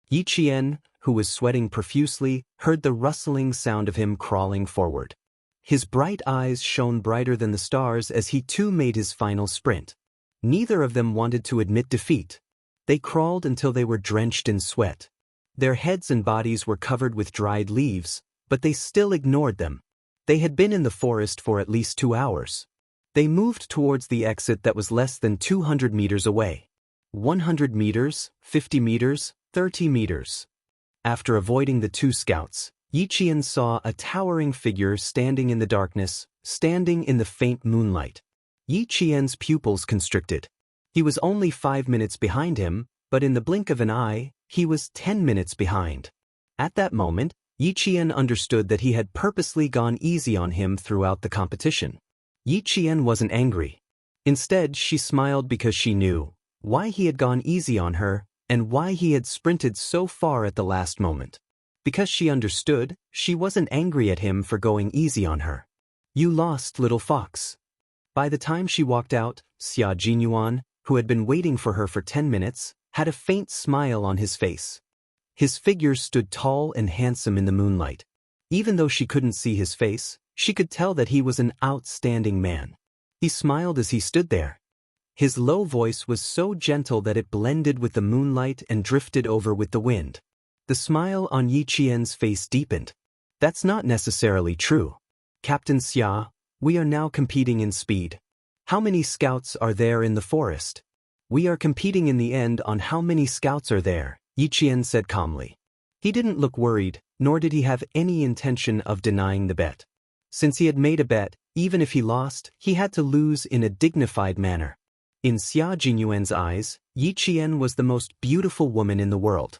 Yi Qian, who was sweating profusely, heard the rustling sound of him crawling forward. His bright eyes shone brighter than the stars as he too made his final sprint. Neither of them wanted to admit defeat. They crawled until they were drenched in sweat. Their heads and bodies were covered with dried leaves, but they still ignored them. They had been in the forest for at least 2 hours. They moved towards the exit that was less than 200 meters away. 100 meters, 50 meters, 30 meters. After avoiding the 2 scouts, Yi Qian saw a towering figure standing in the darkness, standing in the faint moonlight. Yi Qian's pupils constricted. He was only 5 minutes behind him, but in the blink of an eye, he was 10 minutes behind. At that moment, Yi Qian understood that he had purposely gone easy on him throughout the competition. Yi Qian wasn't angry. Instead, she smiled because she knew why he had gone easy on her and why he had sprinted so far at the last moment. Because she understood, she wasn't angry at him for going easy on her. You lost, Little Fox. By the time she walked out, Xia Jinyuan, who had been waiting for her for 10 minutes, had a faint smile on his face. His figure stood tall and handsome in the moonlight. Even though she couldn't see his face, she could tell that he was an outstanding man. He smiled as he stood there. His low voice was so gentle that it blended with the moonlight and drifted over with the wind. The smile on Yi Qian's face deepened. That's not necessarily true. Captain Xia, we are now competing in speed. How many scouts are there in the forest? We are competing in the end on how many scouts are there, Yi Qian said calmly. He didn't look worried, nor did he have any intention of denying the bet. Since he had made a bet, even if he lost, he had to lose in a dignified manner. In Xia Jinyuan's eyes, Yi Qian was the most beautiful woman in the world.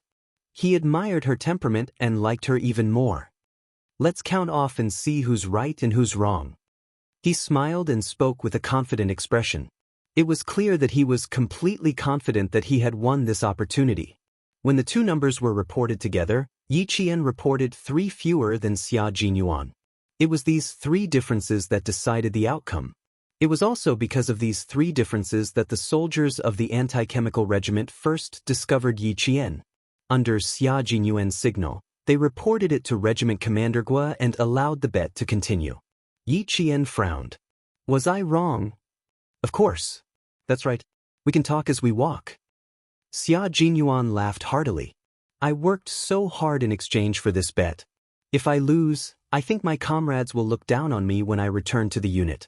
He admired her temperament and liked her even more. Let's count off and see who's right and who's wrong. He smiled and spoke with a confident expression. It was clear that he was completely confident that he had won this opportunity. When the 2 numbers were reported together, Yi Qian reported 3 fewer than Xia Jinyuan. It was these 3 differences that decided the outcome. It was also because of these 3 differences that the soldiers of the anti-chemical regiment first discovered Yi Qian. Under Xia Jinyuan's signal, they reported it to Regiment Commander Gua and allowed the bet to continue. Yi Qian frowned. Was I wrong? Of course. That's right. We can talk as we walk. Xia Jinyuan laughed heartily. I worked so hard in exchange for this bet. If I lose, I think my comrades will look down on me when I return to the unit.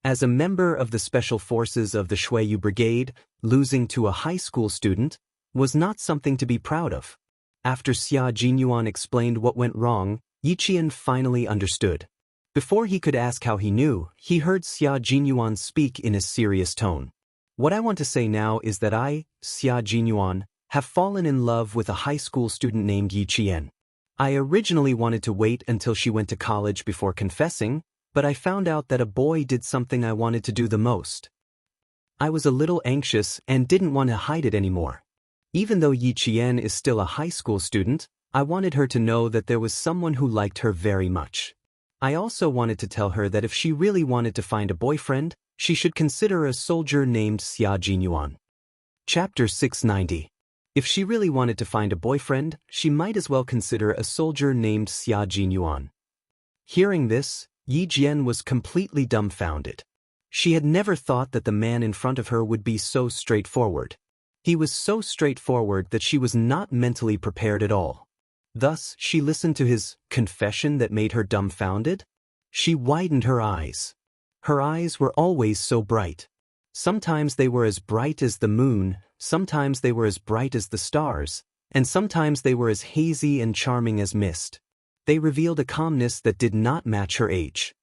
As a member of the Special Forces of the Shuiyu Brigade, losing to a high school student was not something to be proud of. After Xia Jinyuan explained what went wrong, Yi Qian finally understood. Before he could ask how he knew, he heard Xia Jinyuan speak in a serious tone. What I want to say now is that I, Xia Jinyuan, have fallen in love with a high school student named Yi Qian. I originally wanted to wait until she went to college before confessing, but I found out that a boy did something I wanted to do the most. I was a little anxious and didn't want to hide it anymore. Even though Yi Qian is still a high school student, I wanted her to know that there was someone who liked her very much. I also wanted to tell her that if she really wanted to find a boyfriend, she should consider a soldier named Xia Jinyuan. Chapter 690. If she really wanted to find a boyfriend, she might as well consider a soldier named Xia Jinyuan. Hearing this, Yi Jian was completely dumbfounded. She had never thought that the man in front of her would be so straightforward. He was so straightforward that she was not mentally prepared at all. Thus, she listened to his confession that made her dumbfounded. She widened her eyes. Her eyes were always so bright. Sometimes they were as bright as the moon, sometimes they were as bright as the stars, and sometimes they were as hazy and charming as mist. They revealed a calmness that did not match her age.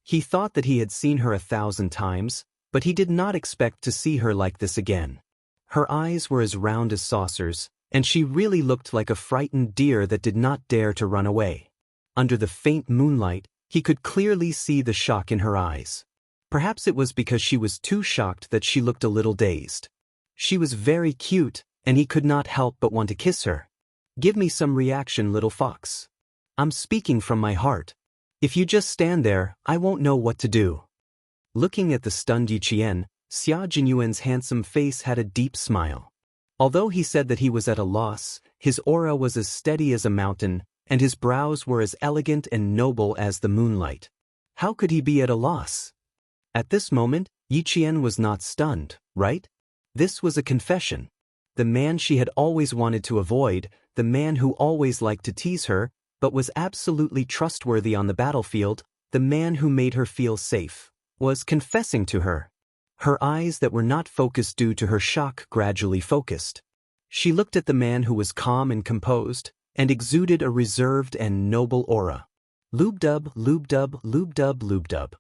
He thought that he had seen her 1,000 times, but he did not expect to see her like this again. Her eyes were as round as saucers, and she really looked like a frightened deer that did not dare to run away. Under the faint moonlight, he could clearly see the shock in her eyes. Perhaps it was because she was too shocked that she looked a little dazed. She was very cute, and he could not help but want to kiss her. "Give me some reaction, little fox. I'm speaking from my heart. If you just stand there, I won't know what to do." Looking at the stunned Yi Qian, Xia Jinyuan's handsome face had a deep smile. Although he said that he was at a loss, his aura was as steady as a mountain, and his brows were as elegant and noble as the moonlight. How could he be at a loss? At this moment, Yi Qian was not stunned, right? This was a confession. The man she had always wanted to avoid, the man who always liked to tease her, but was absolutely trustworthy on the battlefield, the man who made her feel safe, was confessing to her. Her eyes that were not focused due to her shock gradually focused. She looked at the man who was calm and composed, and exuded a reserved and noble aura. Lube-dub, lube-dub, lube-dub, lube-dub.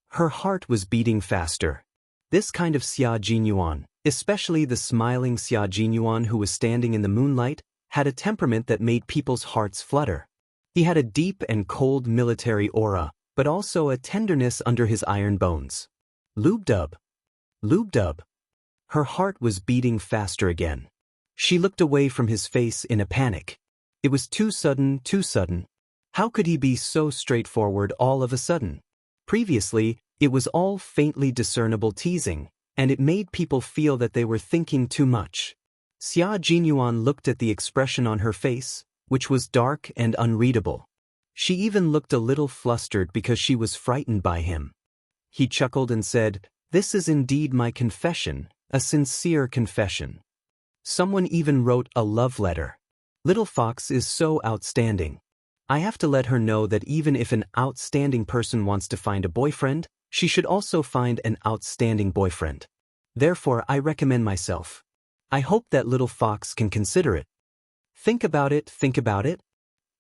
Her heart was beating faster. This kind of Xia Jinyuan, especially the smiling Xia Jinyuan who was standing in the moonlight, had a temperament that made people's hearts flutter. He had a deep and cold military aura, but also a tenderness under his iron bones. Lube-dub. Lube-dub. Her heart was beating faster again. She looked away from his face in a panic. It was too sudden, too sudden. How could he be so straightforward all of a sudden? Previously, it was all faintly discernible teasing, and it made people feel that they were thinking too much. Xia Jinyuan looked at the expression on her face, which was dark and unreadable. She even looked a little flustered because she was frightened by him. He chuckled and said, "This is indeed my confession, a sincere confession." Someone even wrote a love letter. Little Fox is so outstanding. I have to let her know that even if an outstanding person wants to find a boyfriend, she should also find an outstanding boyfriend. Therefore, I recommend myself. I hope that little Fox can consider it. Think about it, think about it.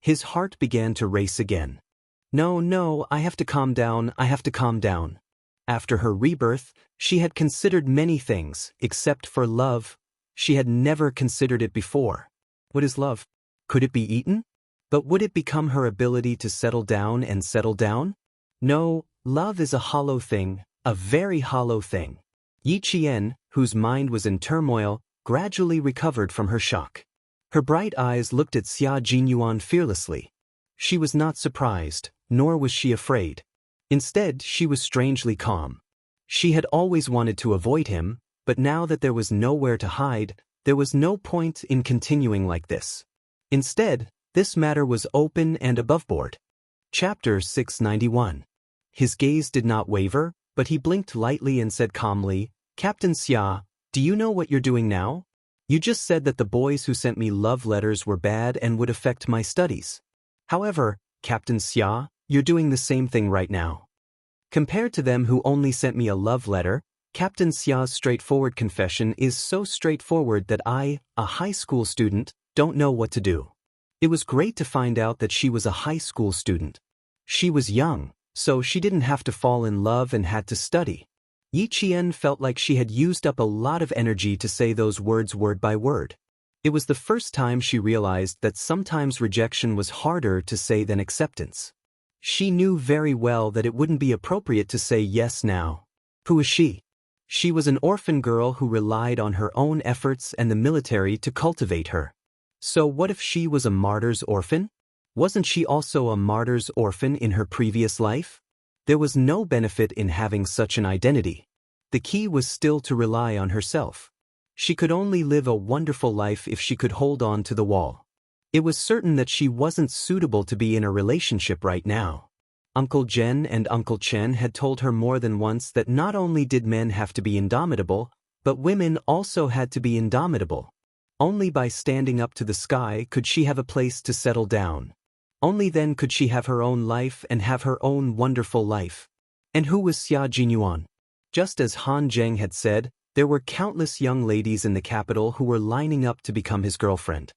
His heart began to race again. No, I have to calm down, I have to calm down. After her rebirth, she had considered many things, except for love. She had never considered it before. What is love? Could it be eaten? But would it become her ability to settle down and settle down? No, love is a hollow thing, a very hollow thing. Yi Qian, whose mind was in turmoil, gradually recovered from her shock. Her bright eyes looked at Xia Jinyuan fearlessly. She was not surprised, nor was she afraid. Instead, she was strangely calm. She had always wanted to avoid him, but now that there was nowhere to hide, there was no point in continuing like this. Instead, this matter was open and aboveboard. Chapter 691. His gaze did not waver, but he blinked lightly and said calmly, "Captain Xia, do you know what you're doing now? You just said that the boys who sent me love letters were bad and would affect my studies. However, Captain Xia, you're doing the same thing right now. Compared to them who only sent me a love letter, Captain Xia's straightforward confession is so straightforward that I, a high school student, don't know what to do." It was great to find out that she was a high school student. She was young, so she didn't have to fall in love and had to study. Yi Qian felt like she had used up a lot of energy to say those words word by word. It was the first time she realized that sometimes rejection was harder to say than acceptance. She knew very well that it wouldn't be appropriate to say yes now. Who was she? She was an orphan girl who relied on her own efforts and the military to cultivate her. So what if she was a martyr's orphan? Wasn't she also a martyr's orphan in her previous life? There was no benefit in having such an identity. The key was still to rely on herself. She could only live a wonderful life if she could hold on to the wall. It was certain that she wasn't suitable to be in a relationship right now. Uncle Jen and Uncle Chen had told her more than once that not only did men have to be indomitable, but women also had to be indomitable. Only by standing up to the sky could she have a place to settle down. Only then could she have her own life and have her own wonderful life. And who was Xia Jinyuan? Just as Han Zheng had said, there were countless young ladies in the capital who were lining up to become his girlfriend.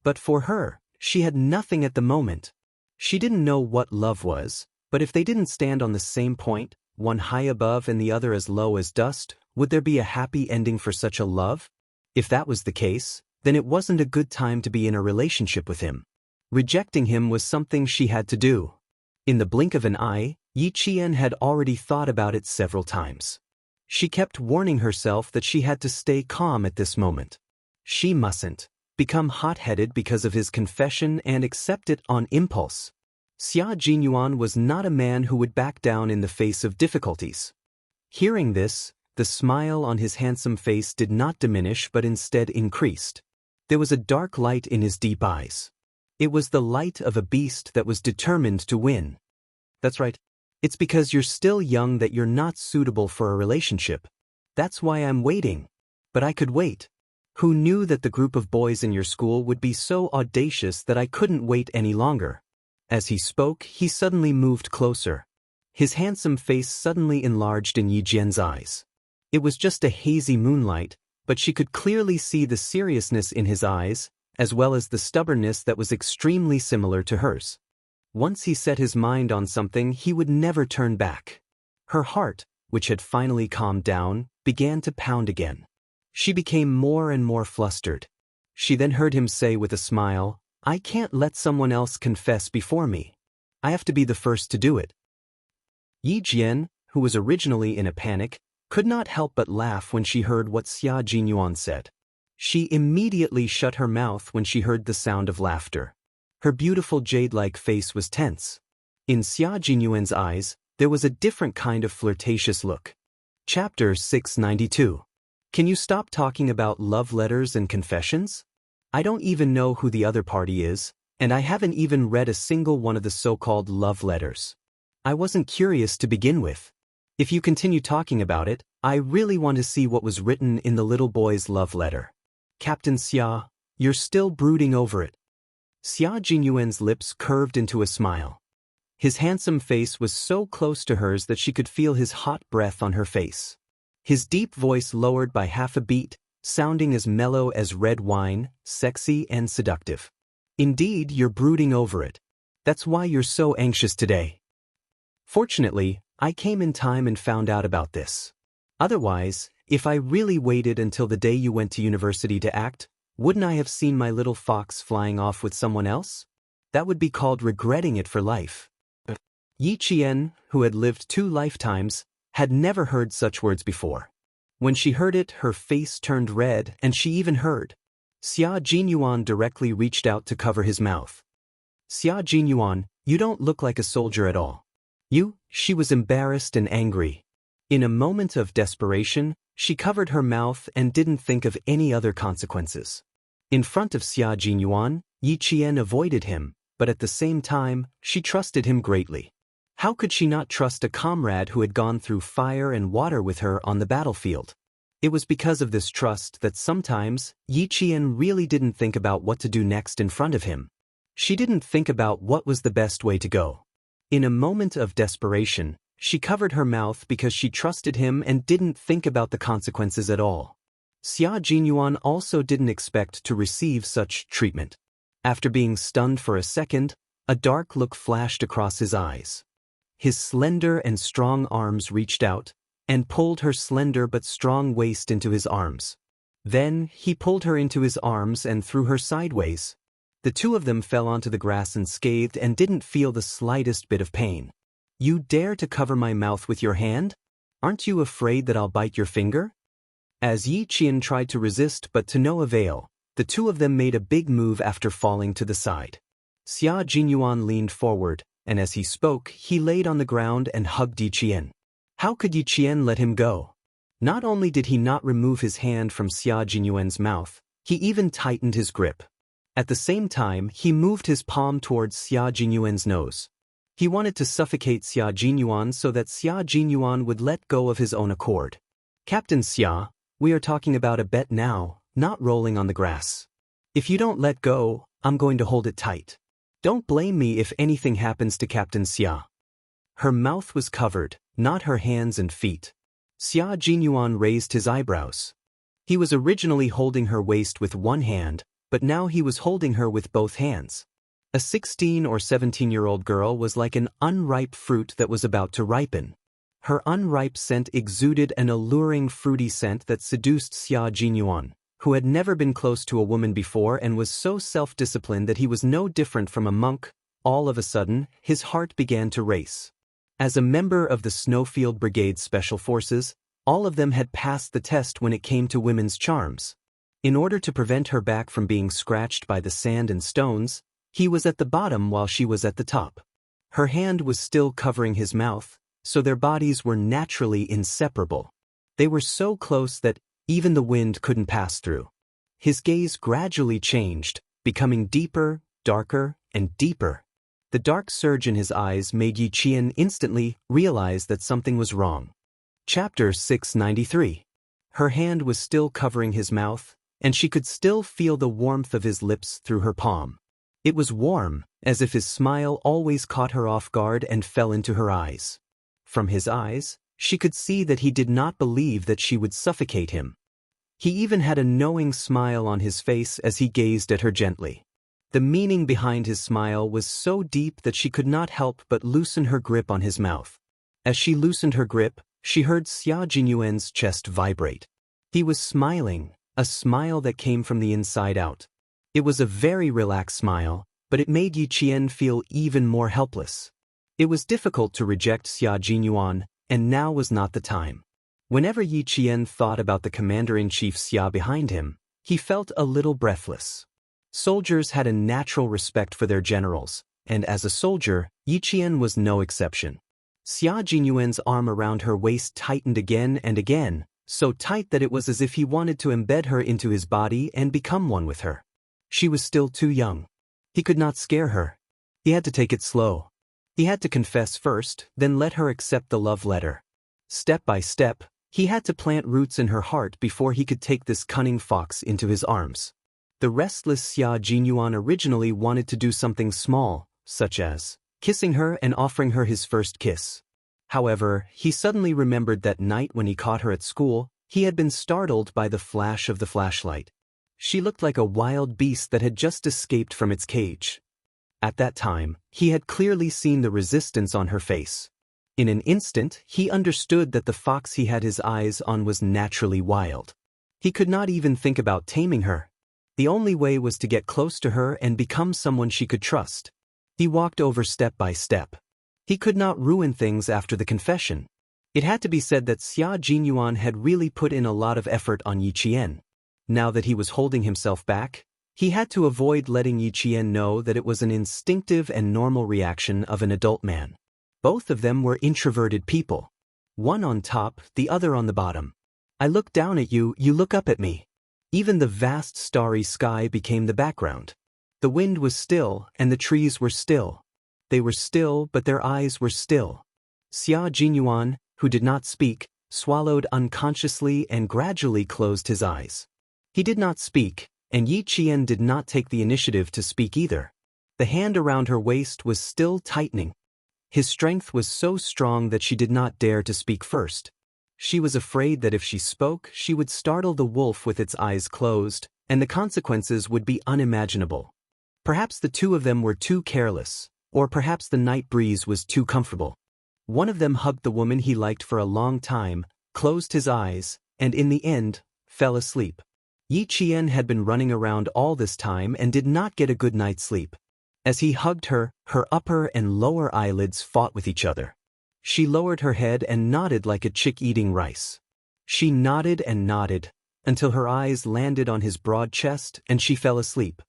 But for her, she had nothing at the moment. She didn't know what love was, but if they didn't stand on the same point, one high above and the other as low as dust, would there be a happy ending for such a love? If that was the case, then it wasn't a good time to be in a relationship with him. Rejecting him was something she had to do. In the blink of an eye, Yi Qian had already thought about it several times. She kept warning herself that she had to stay calm at this moment. She mustn't become hot-headed because of his confession and accept it on impulse. Xia Jinyuan was not a man who would back down in the face of difficulties. Hearing this, the smile on his handsome face did not diminish but instead increased. There was a dark light in his deep eyes. It was the light of a beast that was determined to win. That's right. It's because you're still young that you're not suitable for a relationship. That's why I'm waiting. But I could wait. Who knew that the group of boys in your school would be so audacious that I couldn't wait any longer? As he spoke, he suddenly moved closer. His handsome face suddenly enlarged in Yi Jian's eyes. It was just a hazy moonlight, but she could clearly see the seriousness in his eyes, as well as the stubbornness that was extremely similar to hers. Once he set his mind on something, he would never turn back. Her heart, which had finally calmed down, began to pound again. She became more and more flustered. She then heard him say with a smile, "I can't let someone else confess before me. I have to be the first to do it." Yi Jian, who was originally in a panic, could not help but laugh when she heard what Xia Jinyuan said. She immediately shut her mouth when she heard the sound of laughter. Her beautiful jade-like face was tense. In Xia Jinyuan's eyes, there was a different kind of flirtatious look. Chapter 692. Can you stop talking about love letters and confessions? I don't even know who the other party is, and I haven't even read a single one of the so-called love letters. I wasn't curious to begin with. If you continue talking about it, I really want to see what was written in the little boy's love letter. Captain Xia, you're still brooding over it. Xia Jinyuan's lips curved into a smile. His handsome face was so close to hers that she could feel his hot breath on her face. His deep voice lowered by half a beat, sounding as mellow as red wine, sexy and seductive. Indeed, you're brooding over it. That's why you're so anxious today. Fortunately, I came in time and found out about this. Otherwise, if I really waited until the day you went to university to act, wouldn't I have seen my little fox flying off with someone else? That would be called regretting it for life. Yi Qian, who had lived 2 lifetimes, had never heard such words before. When she heard it, her face turned red, and she even heard. Xia Jinyuan directly reached out to cover his mouth. Xia Jinyuan, you don't look like a soldier at all. She was embarrassed and angry. In a moment of desperation, she covered her mouth and didn't think of any other consequences. In front of Xia Jinyuan, Yi Qian avoided him, but at the same time, she trusted him greatly. How could she not trust a comrade who had gone through fire and water with her on the battlefield? It was because of this trust that sometimes Yi Qian really didn't think about what to do next in front of him. She didn't think about what was the best way to go. In a moment of desperation, she covered her mouth because she trusted him and didn't think about the consequences at all. Xia Jinyuan also didn't expect to receive such treatment. After being stunned for a second, a dark look flashed across his eyes. His slender and strong arms reached out and pulled her slender but strong waist into his arms. Then he pulled her into his arms and threw her sideways. The two of them fell onto the grass unscathed and didn't feel the slightest bit of pain. You dare to cover my mouth with your hand? Aren't you afraid that I'll bite your finger? As Yi Qian tried to resist but to no avail, the two of them made a big move after falling to the side. Xia Jinyuan leaned forward, and as he spoke, he laid on the ground and hugged Yi Qian. How could Yi Qian let him go? Not only did he not remove his hand from Xia Jinyuan's mouth, he even tightened his grip. At the same time, he moved his palm towards Xia Jinyuan's nose. He wanted to suffocate Xia Jinyuan so that Xia Jinyuan would let go of his own accord. Captain Xia, we are talking about a bet now, not rolling on the grass. If you don't let go, I'm going to hold it tight. Don't blame me if anything happens to Captain Xia. Her mouth was covered, not her hands and feet. Xia Jinyuan raised his eyebrows. He was originally holding her waist with one hand, but now he was holding her with both hands. A 16 or 17-year-old girl was like an unripe fruit that was about to ripen. Her unripe scent exuded an alluring fruity scent that seduced Xia Jinyuan, who had never been close to a woman before and was so self-disciplined that he was no different from a monk. All of a sudden, his heart began to race. As a member of the Snowfield Brigade's Special Forces, all of them had passed the test when it came to women's charms. In order to prevent her back from being scratched by the sand and stones, he was at the bottom while she was at the top. Her hand was still covering his mouth, so their bodies were naturally inseparable. They were so close that even the wind couldn't pass through. His gaze gradually changed, becoming deeper, darker, and deeper. The dark surge in his eyes made Yi Qian instantly realize that something was wrong. Chapter 693. Her hand was still covering his mouth, and she could still feel the warmth of his lips through her palm. It was warm, as if his smile always caught her off guard and fell into her eyes. From his eyes, she could see that he did not believe that she would suffocate him. He even had a knowing smile on his face as he gazed at her gently. The meaning behind his smile was so deep that she could not help but loosen her grip on his mouth. As she loosened her grip, she heard Xia Jinyuan's chest vibrate. He was smiling, a smile that came from the inside out. It was a very relaxed smile, but it made Yi Qian feel even more helpless. It was difficult to reject Xia Jinyuan, and now was not the time. Whenever Yi Qian thought about the commander-in-chief Xia behind him, he felt a little breathless. Soldiers had a natural respect for their generals, and as a soldier, Yi Qian was no exception. Xia Jinyuan's arm around her waist tightened again and again, so tight that it was as if he wanted to embed her into his body and become one with her. She was still too young. He could not scare her. He had to take it slow. He had to confess first, then let her accept the love letter. Step by step, he had to plant roots in her heart before he could take this cunning fox into his arms. The restless Xia Jinyuan originally wanted to do something small, such as kissing her and offering her his first kiss. However, he suddenly remembered that night when he caught her at school, he had been startled by the flash of the flashlight. She looked like a wild beast that had just escaped from its cage. At that time, he had clearly seen the resistance on her face. In an instant, he understood that the fox he had his eyes on was naturally wild. He could not even think about taming her. The only way was to get close to her and become someone she could trust. He walked over step by step. He could not ruin things after the confession. It had to be said that Xia Jinyuan had really put in a lot of effort on Yi Qian. Now that he was holding himself back, he had to avoid letting Yi Qian know that it was an instinctive and normal reaction of an adult man. Both of them were introverted people. One on top, the other on the bottom. I look down at you, you look up at me. Even the vast starry sky became the background. The wind was still, and the trees were still. They were still, but their eyes were still. Xia Jinyuan, who did not speak, swallowed unconsciously and gradually closed his eyes. He did not speak, and Yi Qian did not take the initiative to speak either. The hand around her waist was still tightening. His strength was so strong that she did not dare to speak first. She was afraid that if she spoke, she would startle the wolf with its eyes closed, and the consequences would be unimaginable. Perhaps the two of them were too careless, or perhaps the night breeze was too comfortable. One of them hugged the woman he liked for a long time, closed his eyes, and in the end, fell asleep. Yi Qian had been running around all this time and did not get a good night's sleep. As he hugged her, her upper and lower eyelids fought with each other. She lowered her head and nodded like a chick eating rice. She nodded and nodded, until her eyes landed on his broad chest and she fell asleep.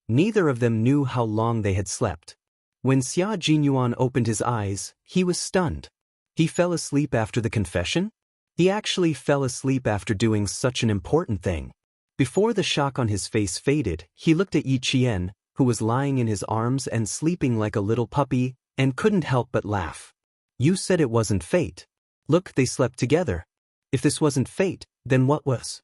Neither of them knew how long they had slept. When Xia Jinyuan opened his eyes, he was stunned. He fell asleep after the confession? He actually fell asleep after doing such an important thing. Before the shock on his face faded, he looked at Yi Qian, who was lying in his arms and sleeping like a little puppy, and couldn't help but laugh. You said it wasn't fate. Look, they slept together. If this wasn't fate, then what was?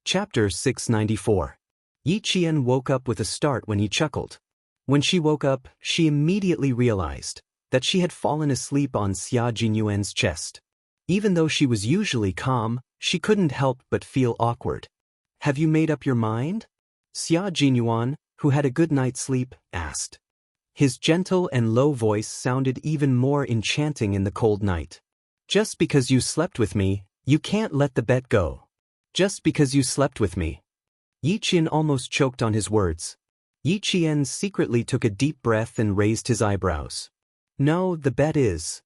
Chapter 694. Yi Qian woke up with a start when he chuckled. When she woke up, she immediately realized that she had fallen asleep on Xia Jinyuan's chest. Even though she was usually calm, she couldn't help but feel awkward. Have you made up your mind? Xia Jinyuan, who had a good night's sleep, asked. His gentle and low voice sounded even more enchanting in the cold night. Just because you slept with me, you can't let the bet go. Just because you slept with me. Yi Qian almost choked on his words. Yi Qian secretly took a deep breath and raised his eyebrows. No, the bet is.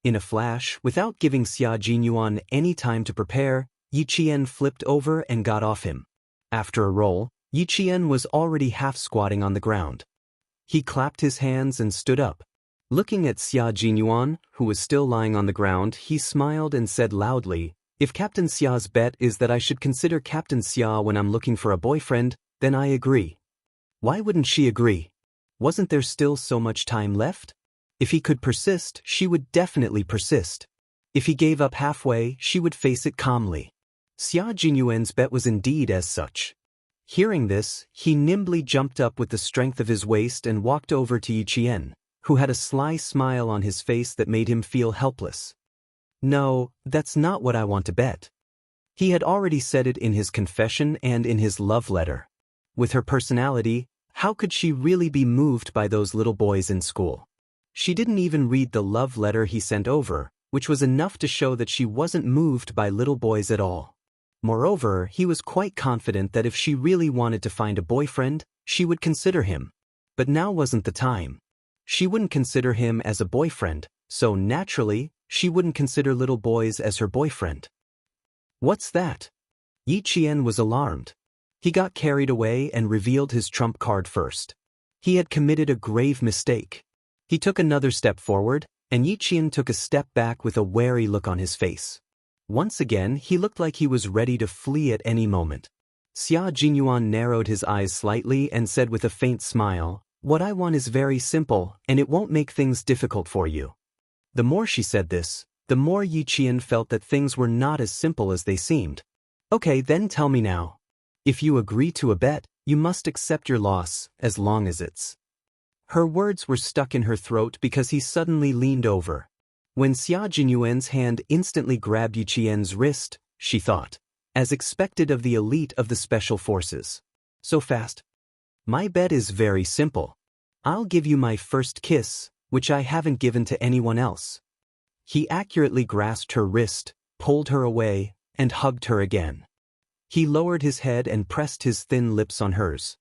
In a flash, without giving Xia Jinyuan any time to prepare, Yi Qian flipped over and got off him. After a roll, Yi Qian was already half-squatting on the ground. He clapped his hands and stood up. Looking at Xia Jinyuan, who was still lying on the ground, he smiled and said loudly, If Captain Xia's bet is that I should consider Captain Xia when I'm looking for a boyfriend, then I agree. Why wouldn't she agree? Wasn't there still so much time left? If he could persist, she would definitely persist. If he gave up halfway, she would face it calmly. Xia Jinyuan's bet was indeed as such. Hearing this, he nimbly jumped up with the strength of his waist and walked over to Yi Qian, who had a sly smile on his face that made him feel helpless. No, that's not what I want to bet. He had already said it in his confession and in his love letter. With her personality, how could she really be moved by those little boys in school? She didn't even read the love letter he sent over, which was enough to show that she wasn't moved by little boys at all. Moreover, he was quite confident that if she really wanted to find a boyfriend, she would consider him. But now wasn't the time. She wouldn't consider him as a boyfriend, so naturally, she wouldn't consider little boys as her boyfriend. What's that? Yi Qian was alarmed. He got carried away and revealed his trump card first. He had committed a grave mistake. He took another step forward, and Yi Qian took a step back with a wary look on his face. Once again, he looked like he was ready to flee at any moment. Xia Jinyuan narrowed his eyes slightly and said with a faint smile, What I want is very simple, and it won't make things difficult for you. The more she said this, the more Yi Qian felt that things were not as simple as they seemed. Okay, then tell me now. If you agree to a bet, you must accept your loss, as long as it's. Her words were stuck in her throat because he suddenly leaned over. When Xia Jinyuan's hand instantly grabbed Yi Qian's wrist, she thought, as expected of the elite of the special forces. So fast. My bet is very simple. I'll give you my first kiss, which I haven't given to anyone else. He accurately grasped her wrist, pulled her away, and hugged her again. He lowered his head and pressed his thin lips on hers.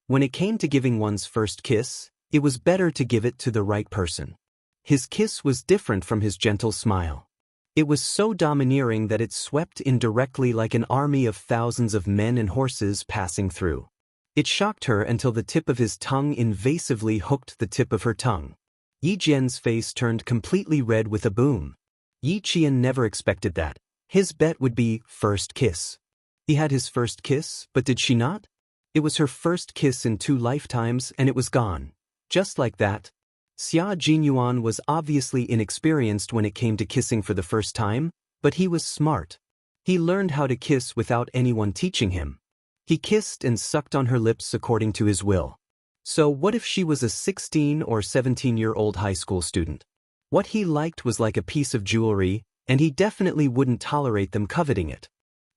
When it came to giving one's first kiss, it was better to give it to the right person. His kiss was different from his gentle smile. It was so domineering that it swept in directly like an army of thousands of men and horses passing through. It shocked her until the tip of his tongue invasively hooked the tip of her tongue. Yi Jian's face turned completely red with a boom. Yi Qian never expected that. His bet would be first kiss. He had his first kiss, but did she not? It was her first kiss in 2 lifetimes and it was gone. Just like that. Xia Jinyuan was obviously inexperienced when it came to kissing for the first time, but he was smart. He learned how to kiss without anyone teaching him. He kissed and sucked on her lips according to his will. So what if she was a 16 or 17-year-old high school student? What he liked was like a piece of jewelry, and he definitely wouldn't tolerate them coveting it.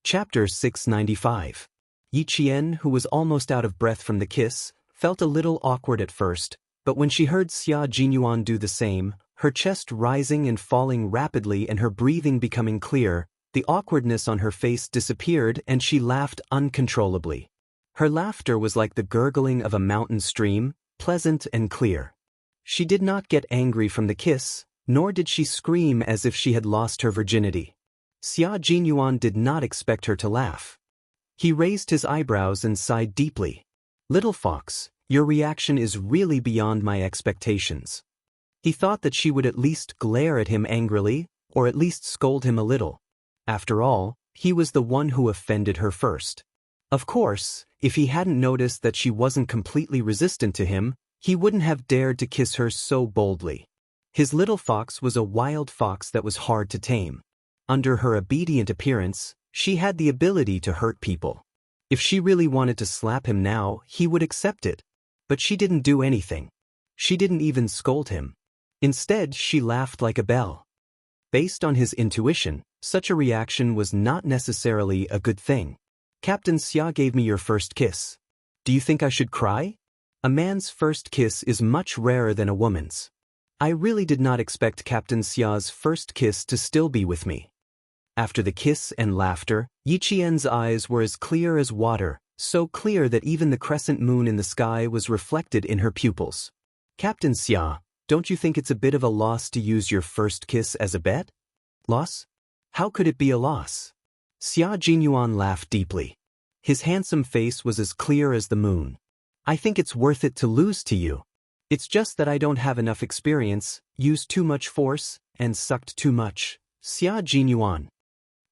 Chapter 695. Yi Qian, who was almost out of breath from the kiss, felt a little awkward at first, but when she heard Xia Jinyuan do the same, her chest rising and falling rapidly and her breathing becoming clear, The awkwardness on her face disappeared and she laughed uncontrollably. Her laughter was like the gurgling of a mountain stream, pleasant and clear. She did not get angry from the kiss, nor did she scream as if she had lost her virginity. Xia Jinyuan did not expect her to laugh. He raised his eyebrows and sighed deeply. "Little fox, your reaction is really beyond my expectations." He thought that she would at least glare at him angrily, or at least scold him a little. After all, he was the one who offended her first. Of course, if he hadn't noticed that she wasn't completely resistant to him, he wouldn't have dared to kiss her so boldly. His little fox was a wild fox that was hard to tame. Under her obedient appearance, she had the ability to hurt people. If she really wanted to slap him now, he would accept it. But she didn't do anything. She didn't even scold him. Instead, she laughed like a bell. Based on his intuition, such a reaction was not necessarily a good thing. "Captain Xia gave me your first kiss. Do you think I should cry? A man's first kiss is much rarer than a woman's. I really did not expect Captain Xia's first kiss to still be with me." After the kiss and laughter, Yiqian's eyes were as clear as water, so clear that even the crescent moon in the sky was reflected in her pupils. "Captain Xia, don't you think it's a bit of a loss to use your first kiss as a bet?" "Loss? How could it be a loss?" Xia Jinyuan laughed deeply. His handsome face was as clear as the moon. "I think it's worth it to lose to you. It's just that I don't have enough experience, used too much force, and sucked too much." Xia Jinyuan.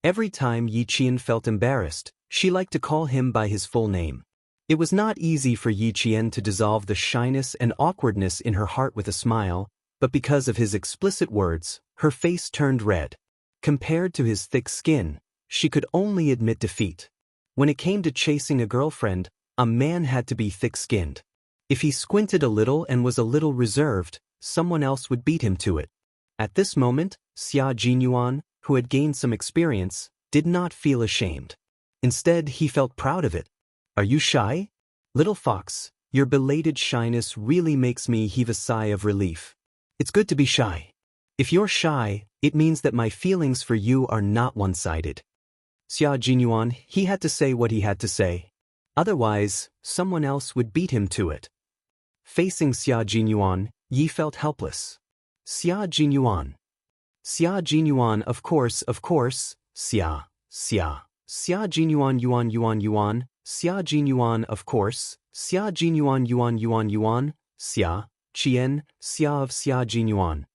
Every time Yiqian felt embarrassed, she liked to call him by his full name. It was not easy for Yiqian to dissolve the shyness and awkwardness in her heart with a smile, but because of his explicit words, her face turned red. Compared to his thick skin, she could only admit defeat. When it came to chasing a girlfriend, a man had to be thick-skinned. If he squinted a little and was a little reserved, someone else would beat him to it. At this moment, Xia Jinyuan, who had gained some experience, did not feel ashamed. Instead, he felt proud of it. "Are you shy? Little fox, your belated shyness really makes me heave a sigh of relief. It's good to be shy. If you're shy, it means that my feelings for you are not one-sided." Xia Jinyuan, he had to say what he had to say. Otherwise, someone else would beat him to it. Facing Xia Jinyuan, Yi felt helpless. "Xia Jinyuan. Xia Jinyuan, of course, Xia, Xia Jinyuan yuan, Xia Jinyuan, of course, Xia Jinyuan yuan, Xia, Qian, Xia of Xia Jinyuan.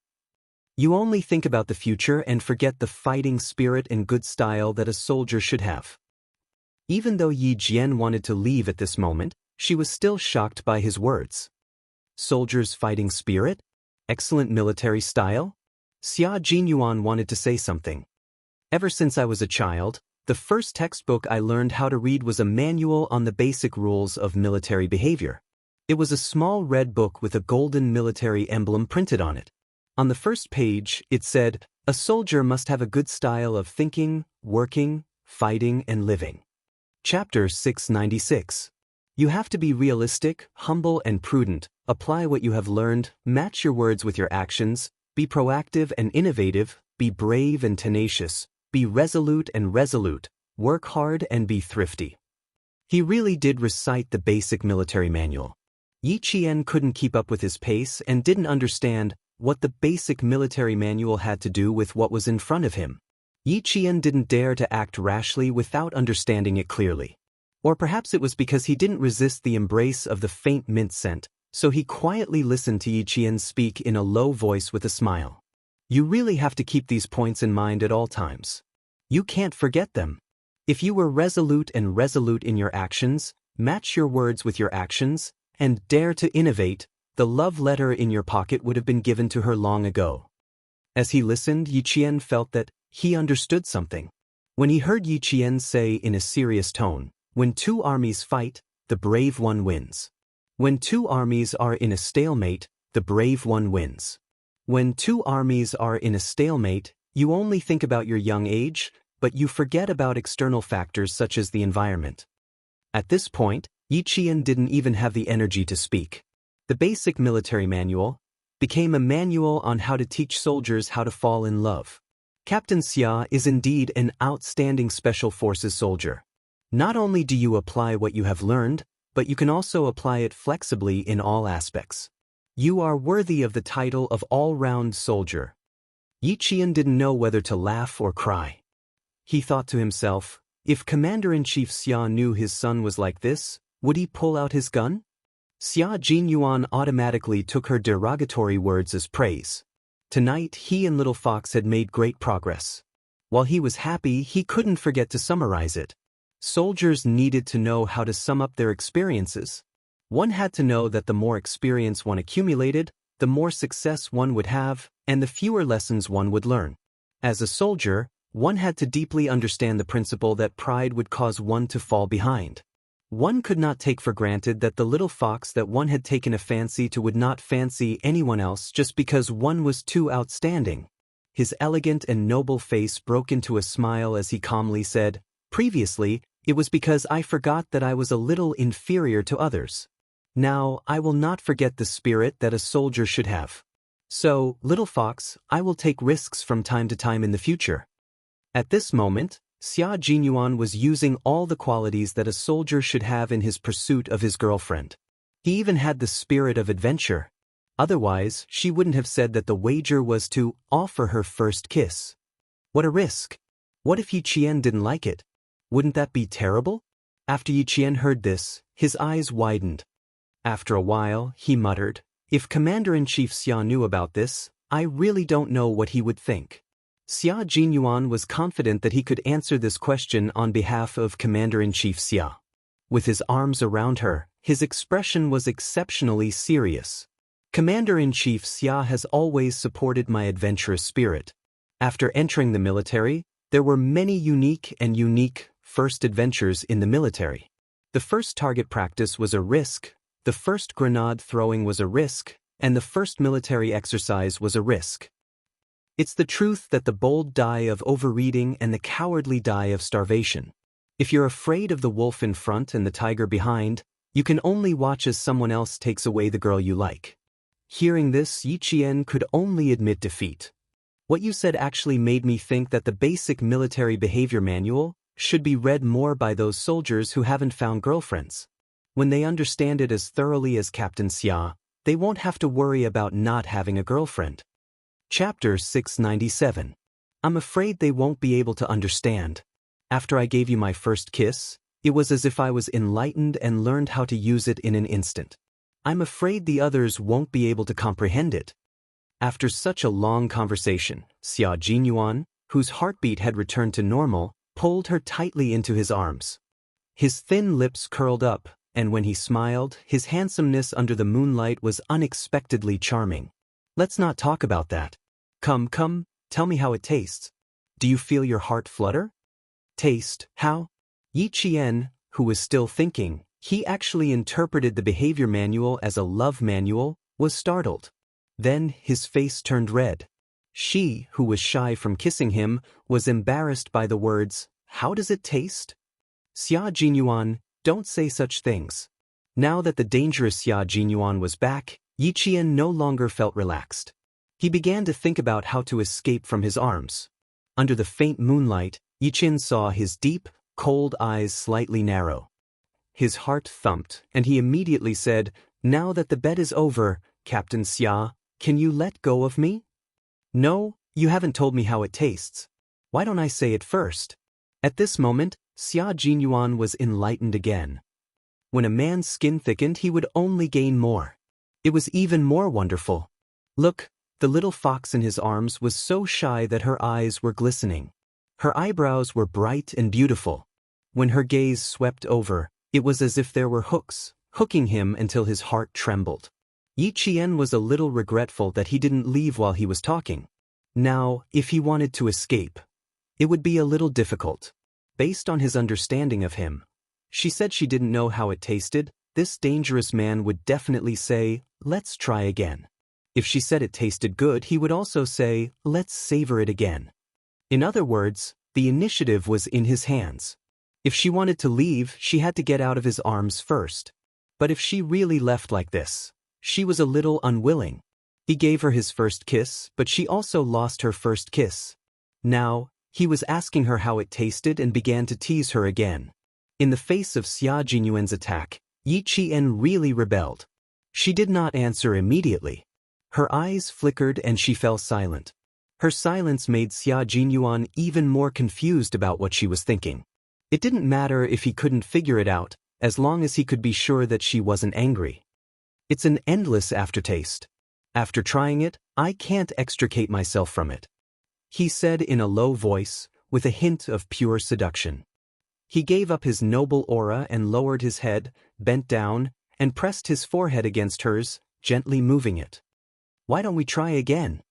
You only think about the future and forget the fighting spirit and good style that a soldier should have." Even though Yi Jian wanted to leave at this moment, she was still shocked by his words. Soldier's fighting spirit? Excellent military style? Xia Jinyuan wanted to say something. "Ever since I was a child, the first textbook I learned how to read was a manual on the basic rules of military behavior. It was a small red book with a golden military emblem printed on it. On the first page, it said, a soldier must have a good style of thinking, working, fighting, and living. Chapter 696. You have to be realistic, humble, and prudent, apply what you have learned, match your words with your actions, be proactive and innovative, be brave and tenacious, be resolute and resolute, work hard and be thrifty." He really did recite the basic military manual. Yi Qian couldn't keep up with his pace and didn't understand what the basic military manual had to do with what was in front of him. Yi Qian didn't dare to act rashly without understanding it clearly. Or perhaps it was because he didn't resist the embrace of the faint mint scent, so he quietly listened to Yi Qian speak in a low voice with a smile. "You really have to keep these points in mind at all times. You can't forget them. If you were resolute in your actions, match your words with your actions, and dare to innovate, the love letter in your pocket would have been given to her long ago." As he listened, Yi Qian felt that he understood something. When he heard Yi Qian say in a serious tone, "When two armies fight, the brave one wins. When two armies are in a stalemate, the brave one wins. When two armies are in a stalemate, you only think about your young age, but you forget about external factors such as the environment." At this point, Yi Qian didn't even have the energy to speak. The basic military manual became a manual on how to teach soldiers how to fall in love. Captain Xia is indeed an outstanding Special Forces soldier. Not only do you apply what you have learned, but you can also apply it flexibly in all aspects. You are worthy of the title of all-round soldier. Yi Qian didn't know whether to laugh or cry. He thought to himself, if Commander-in-Chief Xia knew his son was like this, would he pull out his gun? Xia Jinyuan automatically took her derogatory words as praise. Tonight he and Little Fox had made great progress. While he was happy, he couldn't forget to summarize it. Soldiers needed to know how to sum up their experiences. One had to know that the more experience one accumulated, the more success one would have, and the fewer lessons one would learn. As a soldier, one had to deeply understand the principle that pride would cause one to fall behind. One could not take for granted that the little fox that one had taken a fancy to would not fancy anyone else just because one was too outstanding. His elegant and noble face broke into a smile as he calmly said, "Previously, it was because I forgot that I was a little inferior to others. Now, I will not forget the spirit that a soldier should have. So, little fox, I will take risks from time to time in the future." At this moment, Xia Jinyuan was using all the qualities that a soldier should have in his pursuit of his girlfriend. He even had the spirit of adventure. Otherwise, she wouldn't have said that the wager was to offer her first kiss. What a risk! What if Yi Qian didn't like it? Wouldn't that be terrible? After Yi Qian heard this, his eyes widened. After a while, he muttered, "If Commander-in-Chief Xia knew about this, I really don't know what he would think." Xia Jinyuan was confident that he could answer this question on behalf of Commander-in-Chief Xia. With his arms around her, his expression was exceptionally serious. "Commander-in-Chief Xia has always supported my adventurous spirit. After entering the military, there were many unique first adventures in the military. The first target practice was a risk, the first grenade throwing was a risk, and the first military exercise was a risk. It's the truth that the bold die of overeating and the cowardly die of starvation. If you're afraid of the wolf in front and the tiger behind, you can only watch as someone else takes away the girl you like." Hearing this, Yi Qian could only admit defeat. "What you said actually made me think that the basic military behavior manual should be read more by those soldiers who haven't found girlfriends. When they understand it as thoroughly as Captain Xia, they won't have to worry about not having a girlfriend." Chapter 697. I'm afraid they won't be able to understand. After I gave you my first kiss, it was as if I was enlightened and learned how to use it in an instant. I'm afraid the others won't be able to comprehend it. After such a long conversation, Xia Jinyuan, whose heartbeat had returned to normal, pulled her tightly into his arms. His thin lips curled up, and when he smiled, his handsomeness under the moonlight was unexpectedly charming. "Let's not talk about that. Come, tell me how it tastes. Do you feel your heart flutter?" "Taste, how?" Yi Qian, who was still thinking, he actually interpreted the behavior manual as a love manual, was startled. Then his face turned red. She, who was shy from kissing him, was embarrassed by the words, "How does it taste?" "Xia Jinyuan, don't say such things." Now that the dangerous Xia Jinyuan was back, Yi Qian no longer felt relaxed. He began to think about how to escape from his arms. Under the faint moonlight, Yi Qian saw his deep, cold eyes slightly narrow. His heart thumped, and he immediately said, "Now that the bet is over, Captain Xia, can you let go of me?" "No, you haven't told me how it tastes. Why don't I say it first?" At this moment, Xia Jinyuan was enlightened again. When a man's skin thickened, he would only gain more. It was even more wonderful. Look, the little fox in his arms was so shy that her eyes were glistening. Her eyebrows were bright and beautiful. When her gaze swept over, it was as if there were hooks, hooking him until his heart trembled. Yi Qian was a little regretful that he didn't leave while he was talking. Now, if he wanted to escape, it would be a little difficult. Based on his understanding of him, she said she didn't know how it tasted. This dangerous man would definitely say, "Let's try again." If she said it tasted good, he would also say, "Let's savor it again." In other words, the initiative was in his hands. If she wanted to leave, she had to get out of his arms first. But if she really left like this, she was a little unwilling. He gave her his first kiss, but she also lost her first kiss. Now, he was asking her how it tasted and began to tease her again. In the face of Xia Jinyuan's attack, Yi Qian really rebelled. She did not answer immediately. Her eyes flickered and she fell silent. Her silence made Xia Jinyuan even more confused about what she was thinking. It didn't matter if he couldn't figure it out, as long as he could be sure that she wasn't angry. It's an endless aftertaste. After trying it, I can't extricate myself from it, he said in a low voice, with a hint of pure seduction. He gave up his noble aura and lowered his head, bent down, and pressed his forehead against hers, gently moving it. Why don't we try again?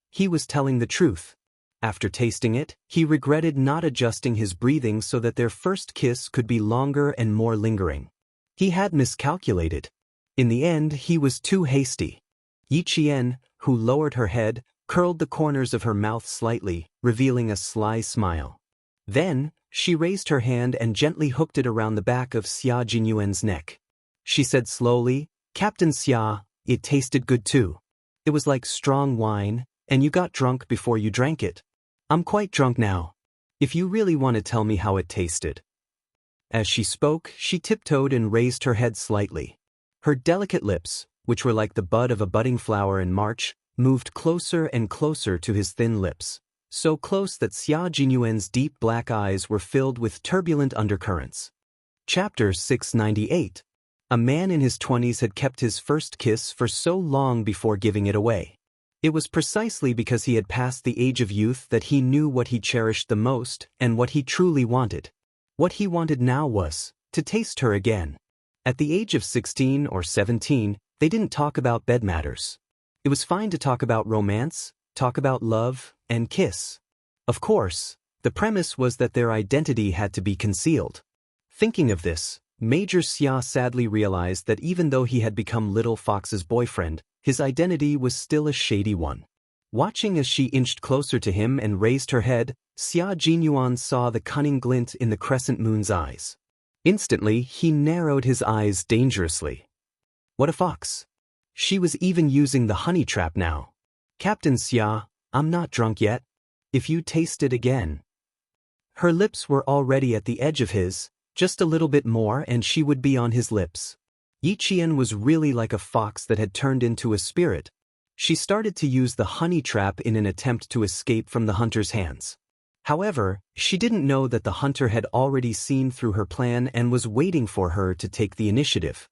He was telling the truth. After tasting it, he regretted not adjusting his breathing so that their first kiss could be longer and more lingering. He had miscalculated. In the end, he was too hasty. Yi Qian, who lowered her head, curled the corners of her mouth slightly, revealing a sly smile. Then, she raised her hand and gently hooked it around the back of Xia Jinyuan's neck. She said slowly, "Captain Xia, it tasted good too. It was like strong wine, and you got drunk before you drank it. I'm quite drunk now. If you really want to tell me how it tasted." As she spoke, she tiptoed and raised her head slightly. Her delicate lips, which were like the bud of a budding flower in March, moved closer and closer to his thin lips, so close that Xia Jinyuan's deep black eyes were filled with turbulent undercurrents. Chapter 698. A man in his 20s had kept his first kiss for so long before giving it away. It was precisely because he had passed the age of youth that he knew what he cherished the most and what he truly wanted. What he wanted now was to taste her again. At the age of 16 or 17, they didn't talk about bed matters. It was fine to talk about romance, talk about love, and kiss. Of course, the premise was that their identity had to be concealed. Thinking of this, Major Xia sadly realized that even though he had become Little Fox's boyfriend, his identity was still a shady one. Watching as she inched closer to him and raised her head, Xia Jinyuan saw the cunning glint in the crescent moon's eyes. Instantly, he narrowed his eyes dangerously. What a fox! She was even using the honey trap now. "Captain Xia, I'm not drunk yet. If you taste it again." Her lips were already at the edge of his, just a little bit more and she would be on his lips. Yi Qian was really like a fox that had turned into a spirit. She started to use the honey trap in an attempt to escape from the hunter's hands. However, she didn't know that the hunter had already seen through her plan and was waiting for her to take the initiative.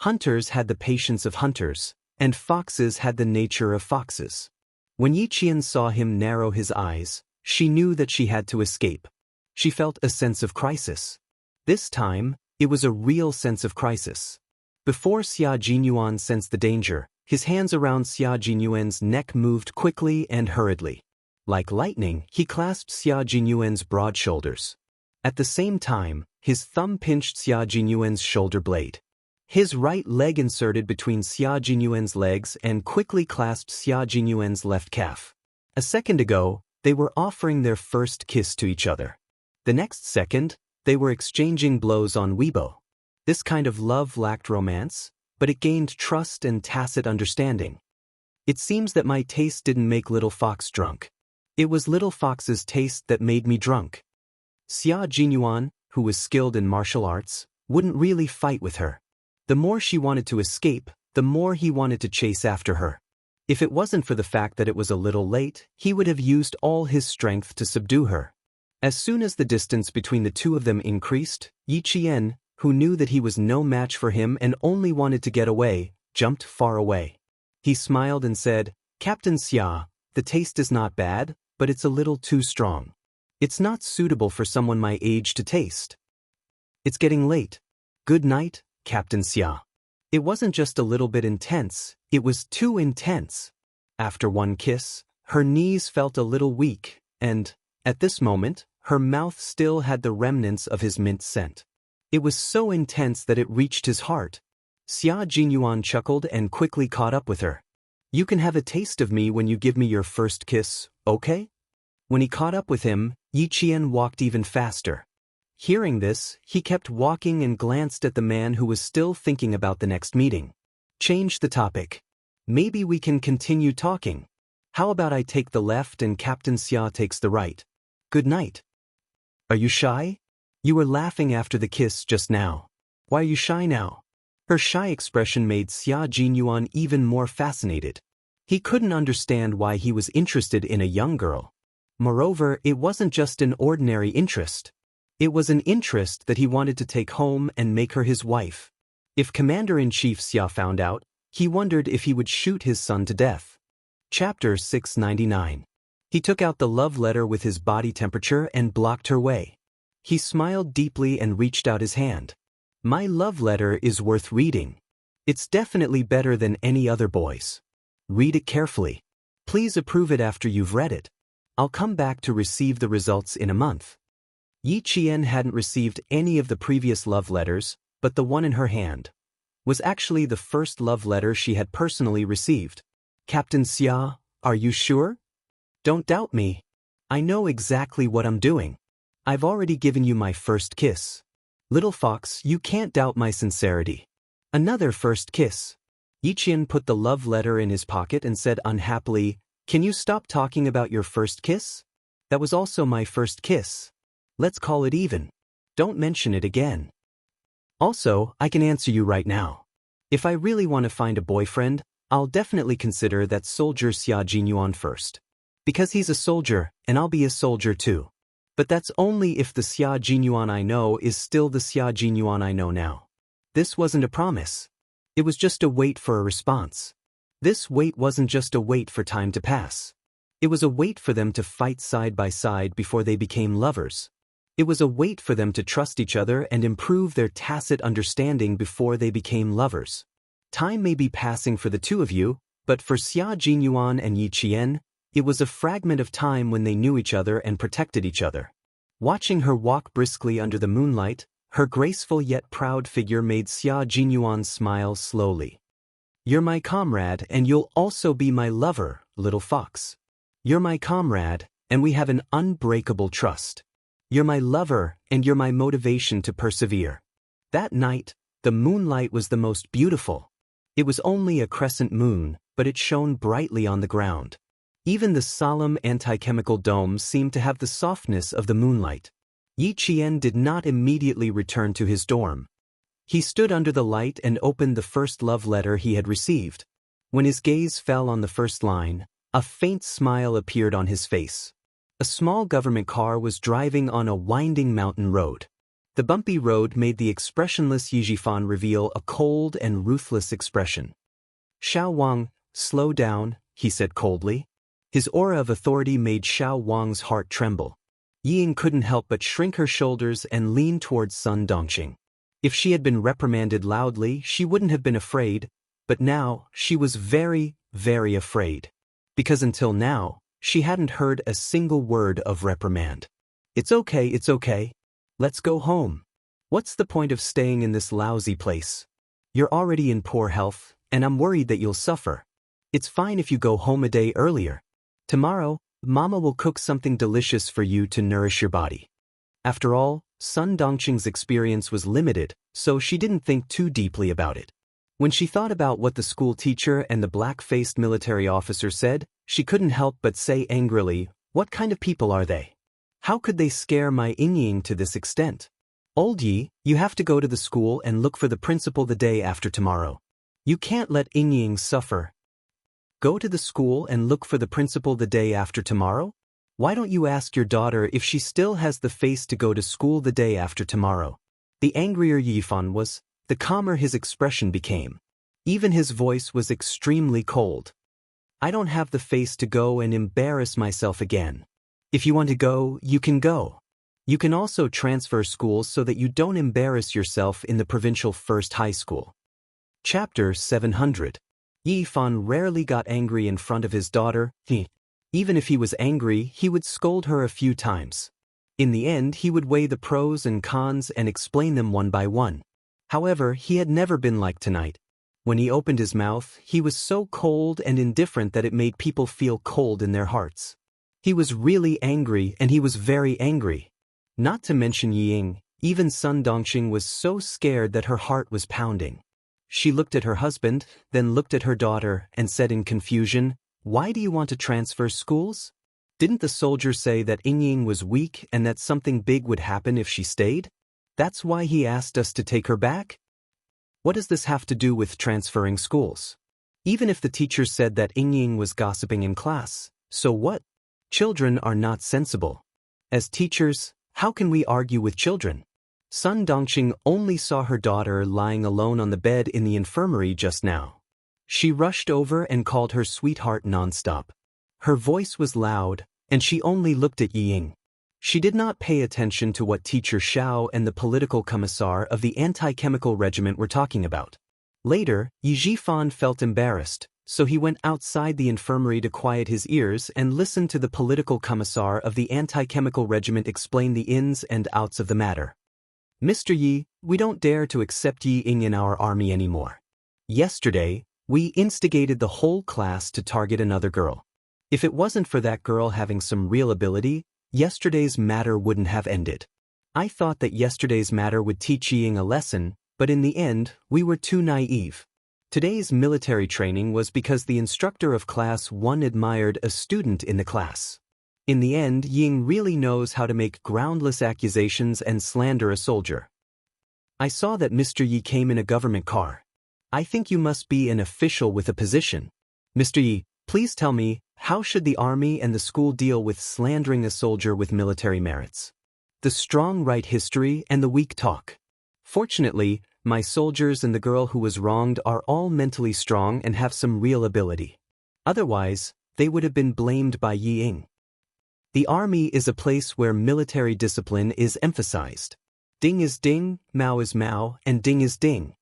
Hunters had the patience of hunters, and foxes had the nature of foxes. When Yi Qian saw him narrow his eyes, she knew that she had to escape. She felt a sense of crisis. This time, it was a real sense of crisis. Before Xia Jinyuan sensed the danger, his hands around Xia Jinyuan's neck moved quickly and hurriedly. Like lightning, he clasped Xia Jinyuan's broad shoulders. At the same time, his thumb pinched Xia Jinyuan's shoulder blade. His right leg inserted between Xia Jinyuan's legs and quickly clasped Xia Jinyuan's left calf. A second ago, they were offering their first kiss to each other. The next second, they were exchanging blows on Weibo. This kind of love lacked romance, but it gained trust and tacit understanding. It seems that my taste didn't make Little Fox drunk. It was Little Fox's taste that made me drunk. Xia Jinyuan, who was skilled in martial arts, wouldn't really fight with her. The more she wanted to escape, the more he wanted to chase after her. If it wasn't for the fact that it was a little late, he would have used all his strength to subdue her. As soon as the distance between the two of them increased, Yi Qian, who knew that he was no match for him and only wanted to get away, jumped far away. He smiled and said, "Captain Xia, the taste is not bad, but it's a little too strong. It's not suitable for someone my age to taste. It's getting late. Good night, Captain Xia." It wasn't just a little bit intense, it was too intense. After one kiss, her knees felt a little weak, and, at this moment, her mouth still had the remnants of his mint scent. It was so intense that it reached his heart. Xia Jinyuan chuckled and quickly caught up with her. "You can have a taste of me when you give me your first kiss, okay?" When he caught up with him, Yi Qian walked even faster. Hearing this, he kept walking and glanced at the man who was still thinking about the next meeting. "Change the topic. Maybe we can continue talking. How about I take the left and Captain Xia takes the right? Good night. Are you shy? You were laughing after the kiss just now. Why are you shy now? Her shy expression made Xia Jinyuan even more fascinated. He couldn't understand why he was interested in a young girl. Moreover, it wasn't just an ordinary interest. It was an interest that he wanted to take home and make her his wife. If Commander-in-Chief Xia found out, he wondered if he would shoot his son to death. Chapter 699. He took out the love letter with his body temperature and blocked her way. He smiled deeply and reached out his hand. My love letter is worth reading. It's definitely better than any other boy's. Read it carefully. Please approve it after you've read it. I'll come back to receive the results in a month. Yi Qian hadn't received any of the previous love letters, but the one in her hand was actually the first love letter she had personally received. Captain Xia, are you sure? Don't doubt me. I know exactly what I'm doing. I've already given you my first kiss. Little fox, you can't doubt my sincerity. Another first kiss. Yi Qian put the love letter in his pocket and said unhappily, Can you stop talking about your first kiss? That was also my first kiss. Let's call it even. Don't mention it again. Also, I can answer you right now. If I really want to find a boyfriend, I'll definitely consider that soldier Xia Jinyuan first. Because he's a soldier, and I'll be a soldier too. But that's only if the Xia Jinyuan I know is still the Xia Jinyuan I know now. This wasn't a promise. It was just a wait for a response. This wait wasn't just a wait for time to pass. It was a wait for them to fight side by side before they became lovers. It was a wait for them to trust each other and improve their tacit understanding before they became lovers. Time may be passing for the two of you, but for Xia Jinyuan and Yi Qian, it was a fragment of time when they knew each other and protected each other. Watching her walk briskly under the moonlight, her graceful yet proud figure made Xia Jinyuan smile slowly. You're my comrade and you'll also be my lover, little fox. You're my comrade, and we have an unbreakable trust. You're my lover, and you're my motivation to persevere. That night, the moonlight was the most beautiful. It was only a crescent moon, but it shone brightly on the ground. Even the solemn anti-chemical dome seemed to have the softness of the moonlight. Yi Qian did not immediately return to his dorm. He stood under the light and opened the first love letter he had received. When his gaze fell on the first line, a faint smile appeared on his face. A small government car was driving on a winding mountain road. The bumpy road made the expressionless Yi Jifan reveal a cold and ruthless expression. Xiao Wang, slow down, he said coldly. His aura of authority made Xiao Wang's heart tremble. Yi Ying couldn't help but shrink her shoulders and lean towards Sun Dongqing. If she had been reprimanded loudly, she wouldn't have been afraid, but now she was very, very afraid. Because until now, she hadn't heard a single word of reprimand. It's okay. Let's go home. What's the point of staying in this lousy place? You're already in poor health, and I'm worried that you'll suffer. It's fine if you go home a day earlier. Tomorrow, Mama will cook something delicious for you to nourish your body. After all, Sun Dongqing's experience was limited, so she didn't think too deeply about it. When she thought about what the school teacher and the black-faced military officer said, she couldn't help but say angrily, what kind of people are they? How could they scare my Ying to this extent? Old Yi, you have to go to the school and look for the principal the day after tomorrow. You can't let Ying suffer. Go to the school and look for the principal the day after tomorrow? Why don't you ask your daughter if she still has the face to go to school the day after tomorrow? The angrier Yifan was, the calmer his expression became. Even his voice was extremely cold. I don't have the face to go and embarrass myself again. If you want to go, you can go. You can also transfer schools so that you don't embarrass yourself in the provincial first high school. Chapter 700. Yifan rarely got angry in front of his daughter. Even if he was angry, he would scold her a few times. In the end, he would weigh the pros and cons and explain them one by one. However, he had never been like tonight. When he opened his mouth, he was so cold and indifferent that it made people feel cold in their hearts. He was really angry, and he was very angry. Not to mention Yi Ying, even Sun Dongqing was so scared that her heart was pounding. She looked at her husband, then looked at her daughter, and said in confusion, Why do you want to transfer schools? Didn't the soldier say that Ying was weak and that something big would happen if she stayed? That's why he asked us to take her back? What does this have to do with transferring schools? Even if the teacher said that Ying was gossiping in class, so what? Children are not sensible. As teachers, how can we argue with children? Sun Dongqing only saw her daughter lying alone on the bed in the infirmary just now. She rushed over and called her sweetheart nonstop. Her voice was loud, and she only looked at Ying. She did not pay attention to what Teacher Xiao and the political commissar of the anti-chemical regiment were talking about. Later, Yi Zhifan felt embarrassed, so he went outside the infirmary to quiet his ears and listen to the political commissar of the anti-chemical regiment explain the ins and outs of the matter. Mr. Yi, we don't dare to accept Ying in our army anymore. Yesterday, we instigated the whole class to target another girl. If it wasn't for that girl having some real ability, yesterday's matter wouldn't have ended. I thought that yesterday's matter would teach Ying a lesson, but in the end, we were too naive. Today's military training was because the instructor of Class 1 admired a student in the class. In the end, Ying really knows how to make groundless accusations and slander a soldier. I saw that Mr. Yi came in a government car. I think you must be an official with a position. Mr. Yi, please tell me, how should the army and the school deal with slandering a soldier with military merits? The strong write history and the weak talk. Fortunately, my soldiers and the girl who was wronged are all mentally strong and have some real ability. Otherwise, they would have been blamed by Ying. The army is a place where military discipline is emphasized. Ding is ding, Mao is Mao, and ding is ding.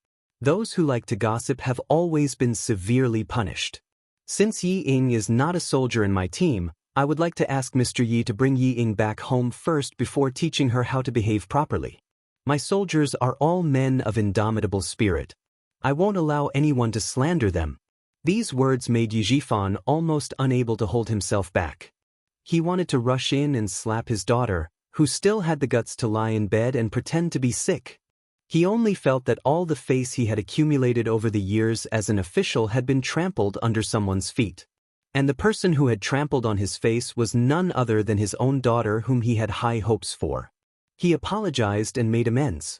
Those who like to gossip have always been severely punished. Since Ying is not a soldier in my team, I would like to ask Mr. Yi to bring Ying back home first before teaching her how to behave properly. My soldiers are all men of indomitable spirit. I won't allow anyone to slander them. These words made Yi Zhifan almost unable to hold himself back. He wanted to rush in and slap his daughter, who still had the guts to lie in bed and pretend to be sick. He only felt that all the face he had accumulated over the years as an official had been trampled under someone's feet. And the person who had trampled on his face was none other than his own daughter whom he had high hopes for. He apologized and made amends.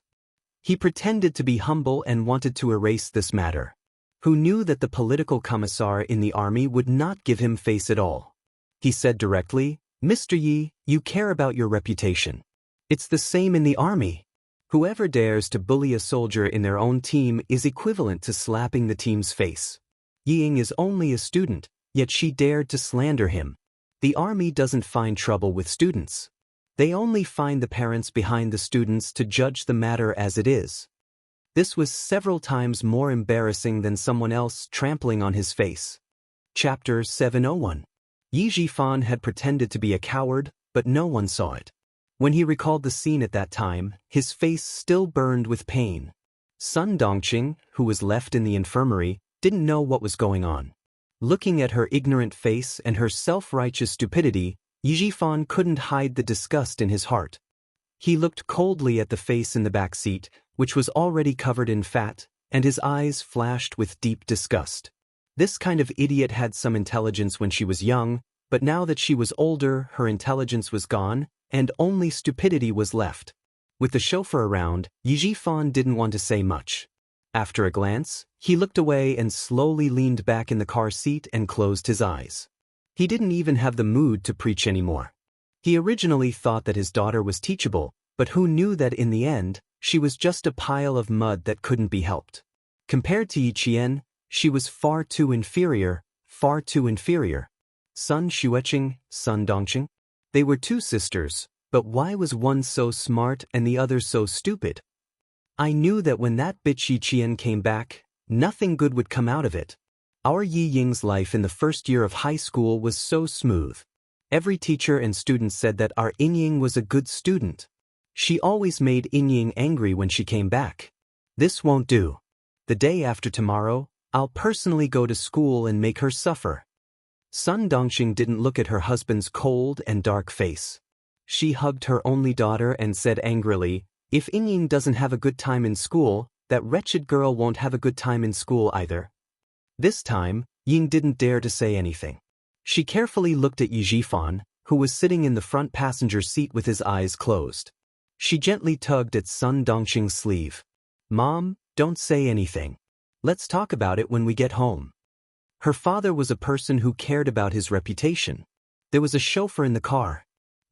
He pretended to be humble and wanted to erase this matter. Who knew that the political commissar in the army would not give him face at all? He said directly, Mr. Yi, you care about your reputation. It's the same in the army. Whoever dares to bully a soldier in their own team is equivalent to slapping the team's face. Ying is only a student, yet she dared to slander him. The army doesn't find trouble with students. They only find the parents behind the students to judge the matter as it is. This was several times more embarrassing than someone else trampling on his face. Chapter 701. Yi Zhifan had pretended to be a coward, but no one saw it. When he recalled the scene at that time, his face still burned with pain. Sun Dongqing, who was left in the infirmary, didn't know what was going on. Looking at her ignorant face and her self-righteous stupidity, Yi Zhifan couldn't hide the disgust in his heart. He looked coldly at the face in the back seat, which was already covered in fat, and his eyes flashed with deep disgust. This kind of idiot had some intelligence when she was young, but now that she was older, her intelligence was gone, and only stupidity was left. With the chauffeur around, Yi Zhifan didn't want to say much. After a glance, he looked away and slowly leaned back in the car seat and closed his eyes. He didn't even have the mood to preach anymore. He originally thought that his daughter was teachable, but who knew that in the end, she was just a pile of mud that couldn't be helped. Compared to Yi Qian, she was far too inferior, far too inferior. Sun Xueqing, Sun Dongqing. They were two sisters, but why was one so smart and the other so stupid? I knew that when that bitch Yi Qian came back, nothing good would come out of it. Our Yi Ying's life in the first year of high school was so smooth. Every teacher and student said that our Ying was a good student. She always made Ying angry when she came back. This won't do. The day after tomorrow, I'll personally go to school and make her suffer. Sun Dongqing didn't look at her husband's cold and dark face. She hugged her only daughter and said angrily, if Ying doesn't have a good time in school, that wretched girl won't have a good time in school either. This time, Ying didn't dare to say anything. She carefully looked at Yi Zhifan, who was sitting in the front passenger seat with his eyes closed. She gently tugged at Sun Dongxing's sleeve. "Mom, don't say anything. Let's talk about it when we get home." Her father was a person who cared about his reputation. There was a chauffeur in the car.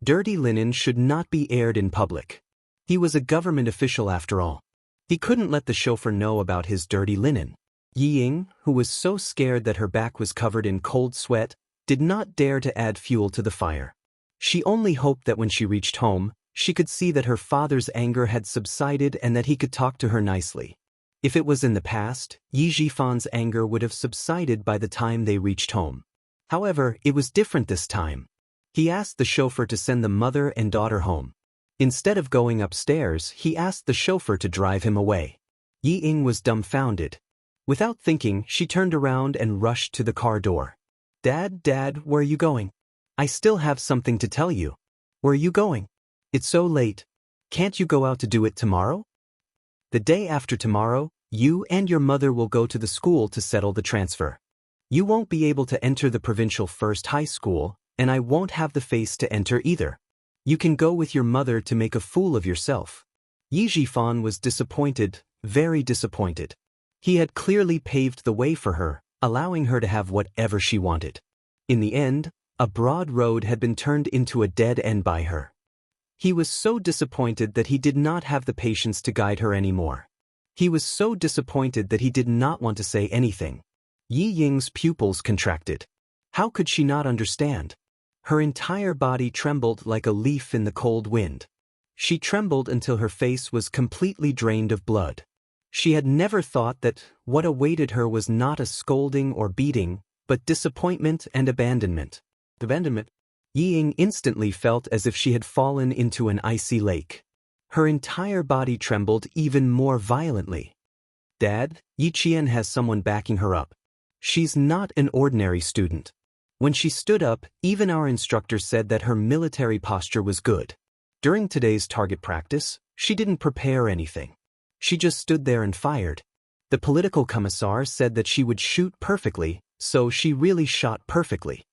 Dirty linen should not be aired in public. He was a government official after all. He couldn't let the chauffeur know about his dirty linen. Yi Ying, who was so scared that her back was covered in cold sweat, did not dare to add fuel to the fire. She only hoped that when she reached home, she could see that her father's anger had subsided and that he could talk to her nicely. If it was in the past, Yi Zhifan's anger would have subsided by the time they reached home. However, it was different this time. He asked the chauffeur to send the mother and daughter home. Instead of going upstairs, he asked the chauffeur to drive him away. Yi Ying was dumbfounded. Without thinking, she turned around and rushed to the car door. Dad, where are you going? I still have something to tell you." "Where are you going? It's so late. Can't you go out to do it tomorrow?" "The day after tomorrow, you and your mother will go to the school to settle the transfer. You won't be able to enter the provincial first high school, and I won't have the face to enter either. You can go with your mother to make a fool of yourself." Yi Zhifan was disappointed, very disappointed. He had clearly paved the way for her, allowing her to have whatever she wanted. In the end, a broad road had been turned into a dead end by her. He was so disappointed that he did not have the patience to guide her anymore. He was so disappointed that he did not want to say anything. Yi Ying's pupils contracted. How could she not understand? Her entire body trembled like a leaf in the cold wind. She trembled until her face was completely drained of blood. She had never thought that what awaited her was not a scolding or beating, but disappointment and abandonment. Yi Ying instantly felt as if she had fallen into an icy lake. Her entire body trembled even more violently. "Dad, Yi Qian has someone backing her up. She's not an ordinary student." When she stood up, even our instructor said that her military posture was good. During today's target practice, she didn't prepare anything. She just stood there and fired. The political commissar said that she would shoot perfectly, so she really shot perfectly.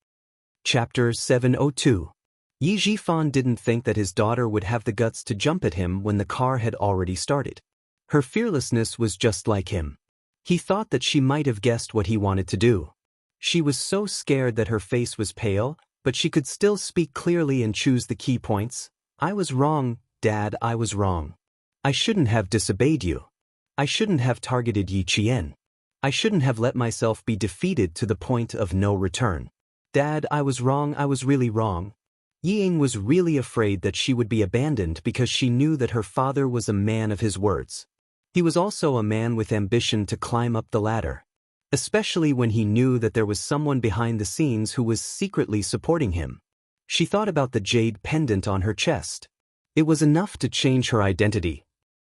Chapter 702. Yi Zhifan didn't think that his daughter would have the guts to jump at him when the car had already started. Her fearlessness was just like him. He thought that she might have guessed what he wanted to do. She was so scared that her face was pale, but she could still speak clearly and choose the key points. "I was wrong, Dad, I was wrong. I shouldn't have disobeyed you. I shouldn't have targeted Yi Qian. I shouldn't have let myself be defeated to the point of no return. Dad, I was wrong, I was really wrong." Yi Ying was really afraid that she would be abandoned because she knew that her father was a man of his words. He was also a man with ambition to climb up the ladder. Especially when he knew that there was someone behind the scenes who was secretly supporting him. She thought about the jade pendant on her chest. It was enough to change her identity.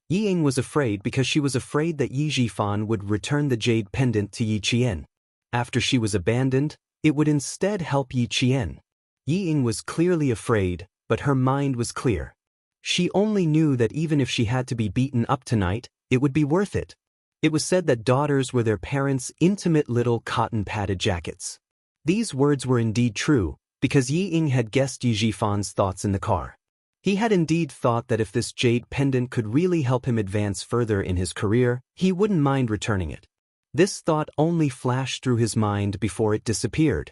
Yi Ying was afraid because she was afraid that Yi Zhifan would return the jade pendant to Yi Qian. After she was abandoned, it would instead help Yi Qian. Yi Ying was clearly afraid, but her mind was clear. She only knew that even if she had to be beaten up tonight, it would be worth it. It was said that daughters were their parents' intimate little cotton-padded jackets. These words were indeed true, because Yi Ying had guessed Yi Zhifan's thoughts in the car. He had indeed thought that if this jade pendant could really help him advance further in his career, he wouldn't mind returning it. This thought only flashed through his mind before it disappeared.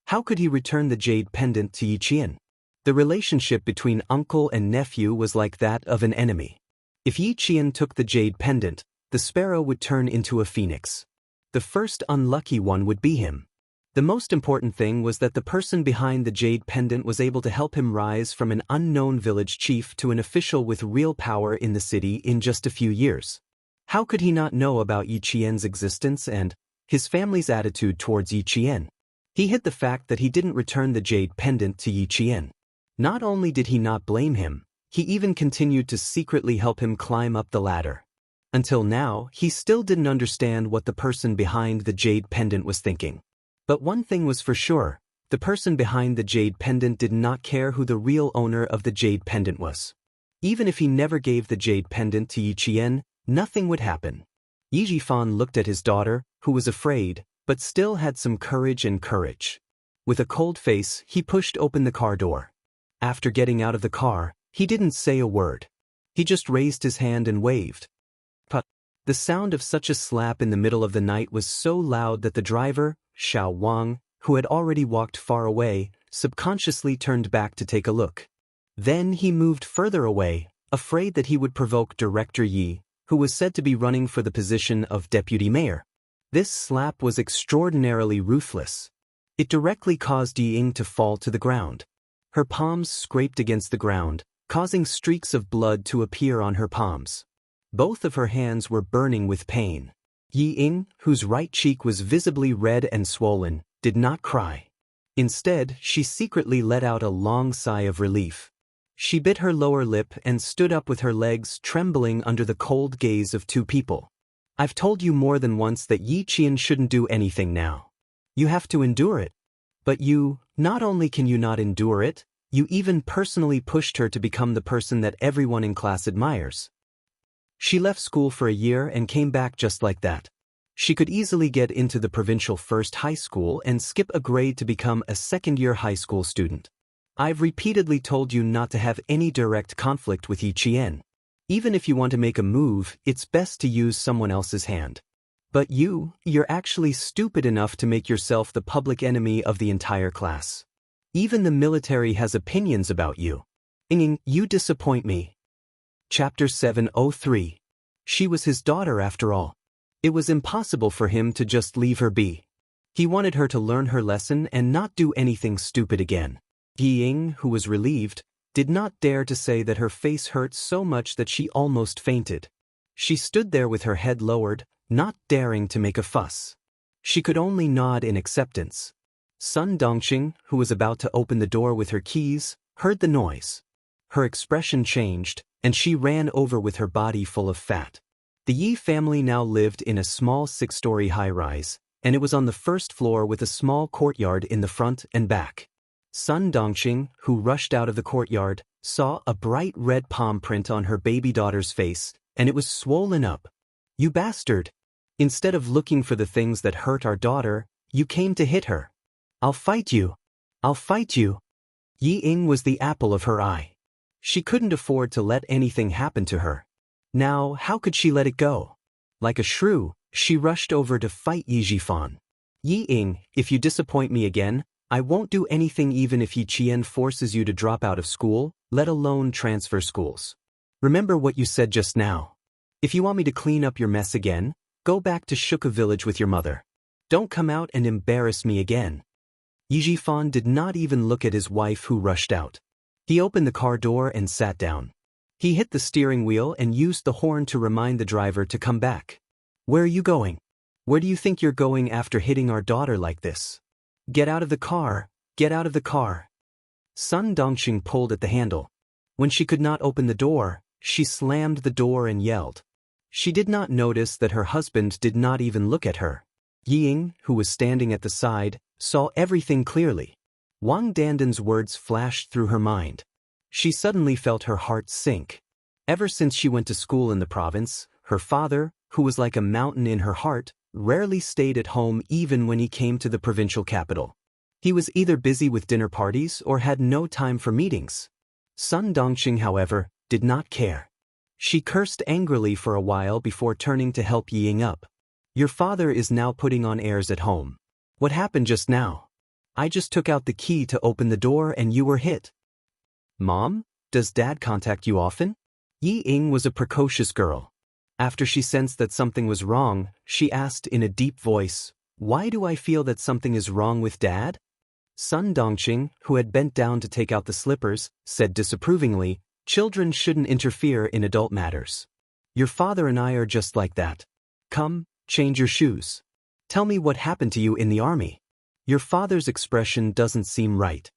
How could he return the jade pendant to Yi Qian? The relationship between uncle and nephew was like that of an enemy. If Yi Qian took the jade pendant, the sparrow would turn into a phoenix. The first unlucky one would be him. The most important thing was that the person behind the jade pendant was able to help him rise from an unknown village chief to an official with real power in the city in just a few years. How could he not know about Yi Qian's existence and his family's attitude towards Yi Qian? He hid the fact that he didn't return the jade pendant to Yi Qian. Not only did he not blame him, he even continued to secretly help him climb up the ladder. Until now, he still didn't understand what the person behind the jade pendant was thinking. But one thing was for sure, the person behind the jade pendant did not care who the real owner of the jade pendant was. Even if he never gave the jade pendant to Yi Qian, nothing would happen. Yi Zhifan looked at his daughter, who was afraid, but still had some courage. With a cold face, he pushed open the car door. After getting out of the car, he didn't say a word. He just raised his hand and waved. But the sound of such a slap in the middle of the night was so loud that the driver, Xiao Wang, who had already walked far away, subconsciously turned back to take a look. Then he moved further away, afraid that he would provoke Director Yi, who was said to be running for the position of deputy mayor. This slap was extraordinarily ruthless. It directly caused Yi Ying to fall to the ground. Her palms scraped against the ground, causing streaks of blood to appear on her palms. Both of her hands were burning with pain. Yi Ying, whose right cheek was visibly red and swollen, did not cry. Instead, she secretly let out a long sigh of relief. She bit her lower lip and stood up with her legs trembling under the cold gaze of two people. I've told you more than once that Yi Qian shouldn't do anything now. You have to endure it. But you, not only can you not endure it, you even personally pushed her to become the person that everyone in class admires. She left school for a year and came back just like that. She could easily get into the provincial first high school and skip a grade to become a second-year high school student. I've repeatedly told you not to have any direct conflict with Yi Qian. Even if you want to make a move, it's best to use someone else's hand. But you're actually stupid enough to make yourself the public enemy of the entire class. Even the military has opinions about you. Ying, you disappoint me. Chapter 703. She was his daughter after all. It was impossible for him to just leave her be. He wanted her to learn her lesson and not do anything stupid again. Yi Ying, who was relieved, did not dare to say that her face hurt so much that she almost fainted. She stood there with her head lowered, not daring to make a fuss. She could only nod in acceptance. Sun Dongqing, who was about to open the door with her keys, heard the noise. Her expression changed, and she ran over with her body full of fat. The Yi family now lived in a small 6-story high-rise, and it was on the first floor with a small courtyard in the front and back. Sun Dongqing, who rushed out of the courtyard, saw a bright red palm print on her baby daughter's face, and it was swollen up. You bastard! Instead of looking for the things that hurt our daughter, you came to hit her. I'll fight you. I'll fight you. Yi Ying was the apple of her eye. She couldn't afford to let anything happen to her. Now, how could she let it go? Like a shrew, she rushed over to fight Yi Zhifan. Yi Ying, if you disappoint me again, I won't do anything even if Yi Qian forces you to drop out of school, let alone transfer schools. Remember what you said just now. If you want me to clean up your mess again, go back to Shuka village with your mother. Don't come out and embarrass me again. Yi Zhifan did not even look at his wife who rushed out. He opened the car door and sat down. He hit the steering wheel and used the horn to remind the driver to come back. Where are you going? Where do you think you're going after hitting our daughter like this? Get out of the car, get out of the car. Sun Dongqing pulled at the handle. When she could not open the door, she slammed the door and yelled. She did not notice that her husband did not even look at her. Yi Ying, who was standing at the side, saw everything clearly. Wang Danden's words flashed through her mind. She suddenly felt her heart sink. Ever since she went to school in the province, her father, who was like a mountain in her heart, rarely stayed at home even when he came to the provincial capital. He was either busy with dinner parties or had no time for meetings. Sun Dongqing, however, did not care. She cursed angrily for a while before turning to help Yi Ying up. Your father is now putting on airs at home. What happened just now? I just took out the key to open the door and you were hit. Mom, does Dad contact you often? Yi Ying was a precocious girl. After she sensed that something was wrong, she asked in a deep voice, why do I feel that something is wrong with Dad? Sun Dongqing, who had bent down to take out the slippers, said disapprovingly, children shouldn't interfere in adult matters. Your father and I are just like that. Come, change your shoes. Tell me what happened to you in the army. Your father's expression doesn't seem right.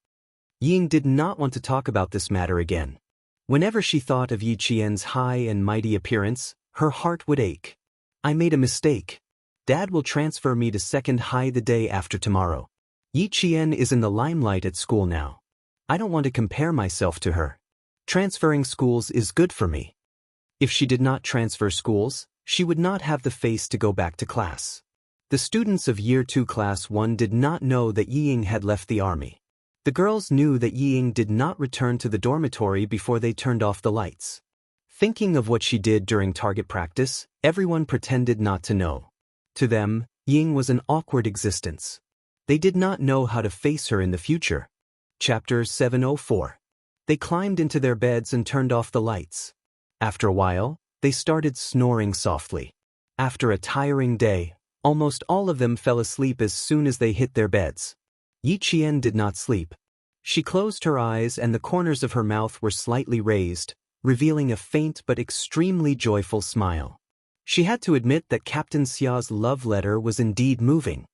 Ying did not want to talk about this matter again. Whenever she thought of Yi Qian's high and mighty appearance, her heart would ache. I made a mistake. Dad will transfer me to second high the day after tomorrow. Yi Qian is in the limelight at school now. I don't want to compare myself to her. Transferring schools is good for me. If she did not transfer schools, she would not have the face to go back to class. The students of Year 2 Class 1 did not know that Yiying had left the army. The girls knew that Yiying did not return to the dormitory before they turned off the lights. Thinking of what she did during target practice, everyone pretended not to know. To them, Yiying was an awkward existence. They did not know how to face her in the future. Chapter 704. They climbed into their beds and turned off the lights. After a while, they started snoring softly. After a tiring day, almost all of them fell asleep as soon as they hit their beds. Yi Qian did not sleep. She closed her eyes and the corners of her mouth were slightly raised, revealing a faint but extremely joyful smile. She had to admit that Captain Xia's love letter was indeed moving.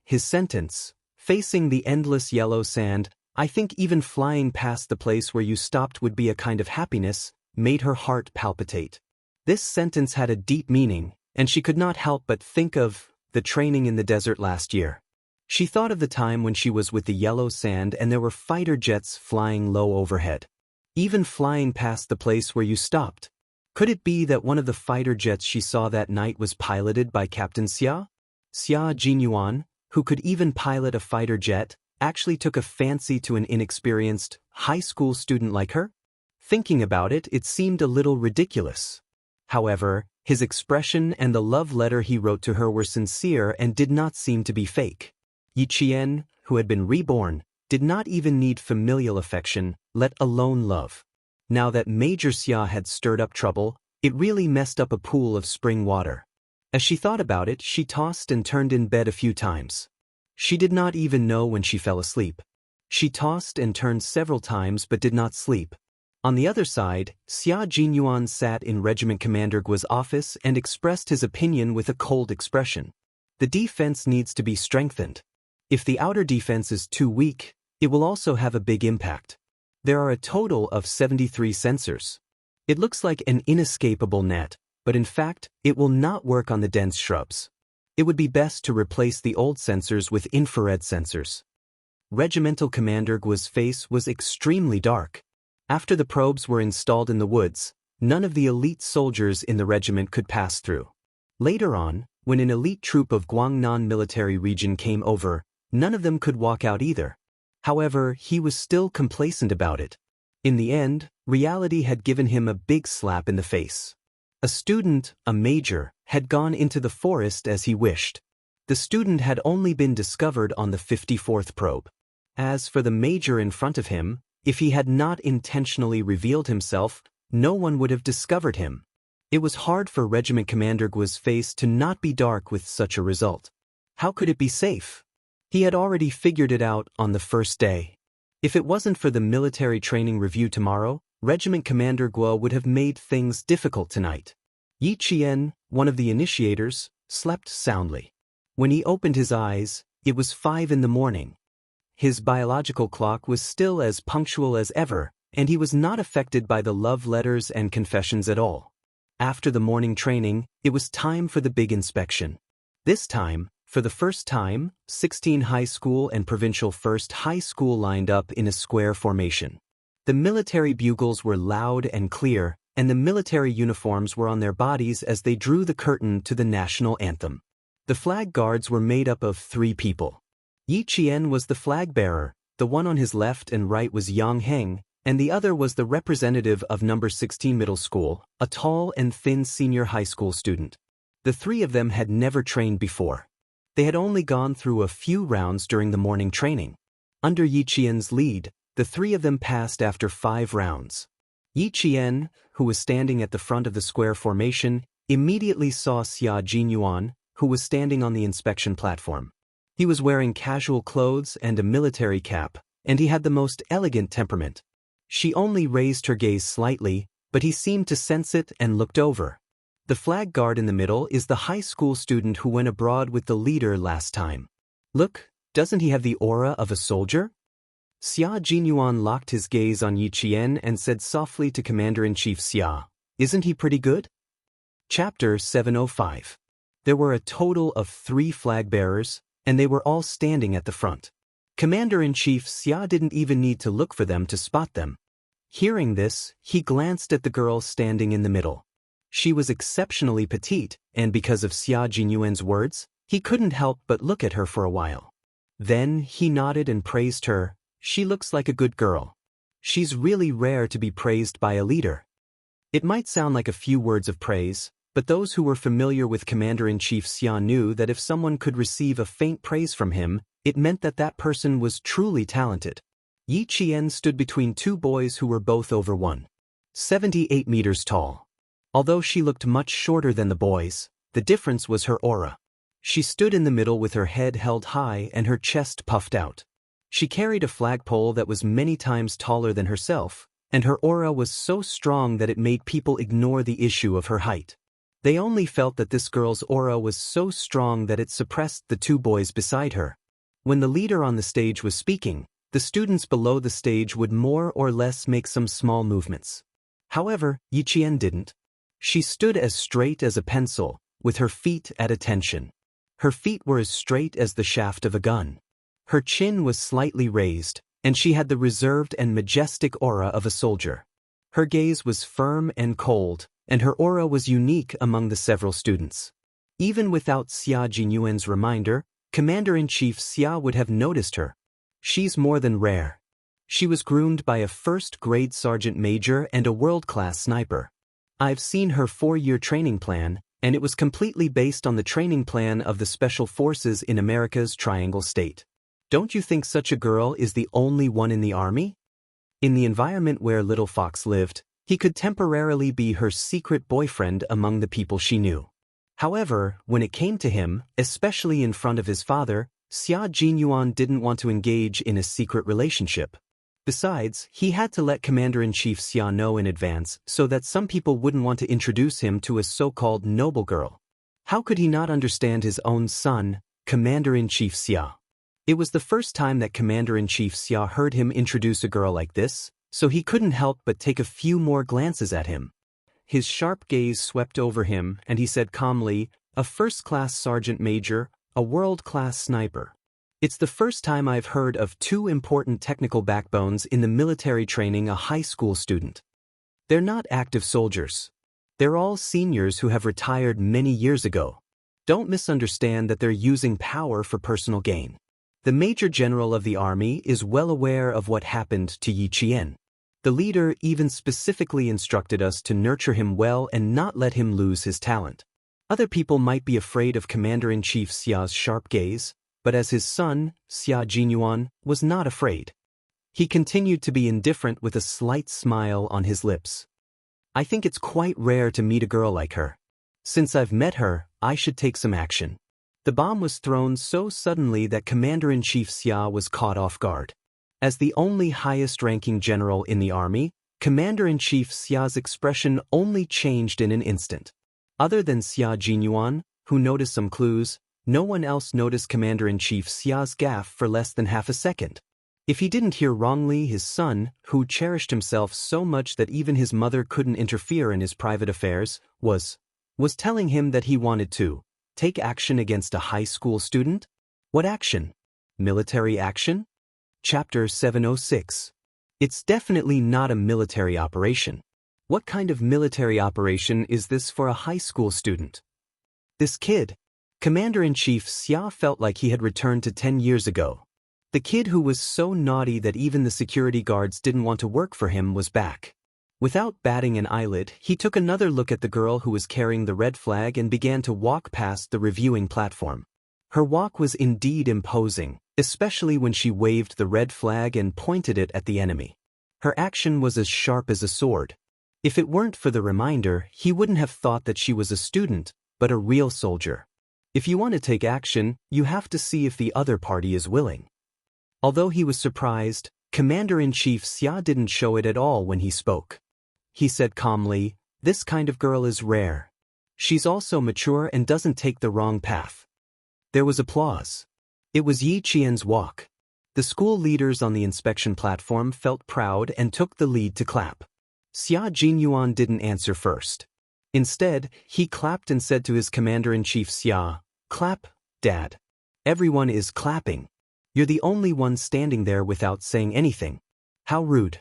His sentence, "Facing the endless yellow sand, I think even flying past the place where you stopped would be a kind of happiness," made her heart palpitate. This sentence had a deep meaning, and she could not help but think of the training in the desert last year. She thought of the time when she was with the yellow sand and there were fighter jets flying low overhead. Even flying past the place where you stopped. Could it be that one of the fighter jets she saw that night was piloted by Captain Xia? Xia Jinyuan, who could even pilot a fighter jet, actually took a fancy to an inexperienced, high school student like her? Thinking about it, it seemed a little ridiculous. However, his expression and the love letter he wrote to her were sincere and did not seem to be fake. Yi Qian, who had been reborn, did not even need familial affection, let alone love. Now that Major Xia had stirred up trouble, it really messed up a pool of spring water. As she thought about it, she tossed and turned in bed a few times. She did not even know when she fell asleep. She tossed and turned several times but did not sleep. On the other side, Xia Jinyuan sat in Regiment Commander Guo's office and expressed his opinion with a cold expression. The defense needs to be strengthened. If the outer defense is too weak, it will also have a big impact. There are a total of 73 sensors. It looks like an inescapable net, but in fact, it will not work on the dense shrubs. It would be best to replace the old sensors with infrared sensors. Regimental Commander Guo's face was extremely dark. After the probes were installed in the woods, none of the elite soldiers in the regiment could pass through. Later on, when an elite troop of Guangnan military region came over, none of them could walk out either. However, he was still complacent about it. In the end, reality had given him a big slap in the face. A student, a major, had gone into the forest as he wished. The student had only been discovered on the 54th probe. As for the major in front of him, if he had not intentionally revealed himself, no one would have discovered him. It was hard for Regiment Commander Guo's face to not be dark with such a result. How could it be safe? He had already figured it out on the first day. If it wasn't for the military training review tomorrow, Regiment Commander Guo would have made things difficult tonight. Yi Qian, one of the initiators, slept soundly. When he opened his eyes, it was 5 in the morning. His biological clock was still as punctual as ever, and he was not affected by the love letters and confessions at all. After the morning training, it was time for the big inspection. This time, for the first time, 16 high school and provincial first high school lined up in a square formation. The military bugles were loud and clear, and the military uniforms were on their bodies as they drew the curtain to the national anthem. The flag guards were made up of 3 people. Yi Qian was the flag bearer, the one on his left and right was Yang Heng, and the other was the representative of number 16 middle school, a tall and thin senior high school student. The 3 of them had never trained before. They had only gone through a few rounds during the morning training. Under Yi Qian's lead, the 3 of them passed after 5 rounds. Yi Qian, who was standing at the front of the square formation, immediately saw Xia Jinyuan, who was standing on the inspection platform. He was wearing casual clothes and a military cap, and he had the most elegant temperament. She only raised her gaze slightly, but he seemed to sense it and looked over. The flag guard in the middle is the high school student who went abroad with the leader last time. Look, doesn't he have the aura of a soldier? Xia Jinyuan locked his gaze on Yi Qian and said softly to Commander-in-Chief Xia, "Isn't he pretty good?" Chapter 705. There were a total of 3 flag bearers, and they were all standing at the front. Commander-in-Chief Xia didn't even need to look for them to spot them. Hearing this, he glanced at the girl standing in the middle. She was exceptionally petite, and because of Xia Jinyuan's words, He couldn't help but look at her for a while. Then he nodded and praised her. She looks like a good girl. She's really rare to be praised by a leader. It might sound like a few words of praise, but those who were familiar with Commander-in-Chief Xia knew that if someone could receive a faint praise from him, it meant that that person was truly talented. Yi Qian stood between two boys who were both over 178 meters tall. Although she looked much shorter than the boys, the difference was her aura. She stood in the middle with her head held high and her chest puffed out. She carried a flagpole that was many times taller than herself, and her aura was so strong that it made people ignore the issue of her height. They only felt that this girl's aura was so strong that it suppressed the two boys beside her. When the leader on the stage was speaking, the students below the stage would more or less make some small movements. However, Yi Qian didn't. She stood as straight as a pencil, with her feet at attention. Her feet were as straight as the shaft of a gun. Her chin was slightly raised, and she had the reserved and majestic aura of a soldier. Her gaze was firm and cold, and her aura was unique among the several students. Even without Xia Jinyuan's reminder, Commander-in-Chief Xia would have noticed her. She's more than rare. She was groomed by a first-grade sergeant major and a world-class sniper. I've seen her 4-year training plan, and it was completely based on the training plan of the Special Forces in America's Triangle State. Don't you think such a girl is the only one in the army? In the environment where Little Fox lived, he could temporarily be her secret boyfriend among the people she knew. However, when it came to him, especially in front of his father, Xia Jinyuan didn't want to engage in a secret relationship. Besides, he had to let Commander-in-Chief Xia know in advance so that some people wouldn't want to introduce him to a so-called noble girl. How could he not understand his own son, Commander-in-Chief Xia? It was the first time that Commander-in-Chief Xia heard him introduce a girl like this, so he couldn't help but take a few more glances at him. His sharp gaze swept over him, and he said calmly, "A first-class sergeant major, a world-class sniper. It's the first time I've heard of two important technical backbones in the military training a high school student. They're not active soldiers. They're all seniors who have retired many years ago. Don't misunderstand that they're using power for personal gain. The Major General of the Army is well aware of what happened to Yi Qian. The leader even specifically instructed us to nurture him well and not let him lose his talent." Other people might be afraid of Commander-in-Chief Xia's sharp gaze, but as his son, Xia Jinyuan, was not afraid. He continued to be indifferent with a slight smile on his lips. "I think it's quite rare to meet a girl like her. Since I've met her, I should take some action." The bomb was thrown so suddenly that Commander-in-Chief Xia was caught off guard. As the only highest-ranking general in the army, Commander-in-Chief Xia's expression only changed in an instant. Other than Xia Jinyuan, who noticed some clues, no one else noticed Commander-in-Chief Xia's gaffe for less than half a second. If he didn't hear wrongly, his son, who cherished himself so much that even his mother couldn't interfere in his private affairs, was telling him that he wanted to take action against a high school student? What action? Military action? Chapter 706. It's definitely not a military operation. What kind of military operation is this for a high school student? This kid. Commander-in-Chief Xia felt like he had returned to 10 years ago. The kid who was so naughty that even the security guards didn't want to work for him was back. Without batting an eyelid, he took another look at the girl who was carrying the red flag and began to walk past the reviewing platform. Her walk was indeed imposing, especially when she waved the red flag and pointed it at the enemy. Her action was as sharp as a sword. If it weren't for the reminder, he wouldn't have thought that she was a student, but a real soldier. If you want to take action, you have to see if the other party is willing. Although he was surprised, Commander-in-Chief Xia didn't show it at all when he spoke. He said calmly, "This kind of girl is rare. She's also mature and doesn't take the wrong path." There was applause. It was Yi Qian's walk. The school leaders on the inspection platform felt proud and took the lead to clap. Xia Jinyuan didn't answer first. Instead, he clapped and said to his Commander-in-Chief Xia, "Clap, Dad. Everyone is clapping. You're the only one standing there without saying anything. How rude.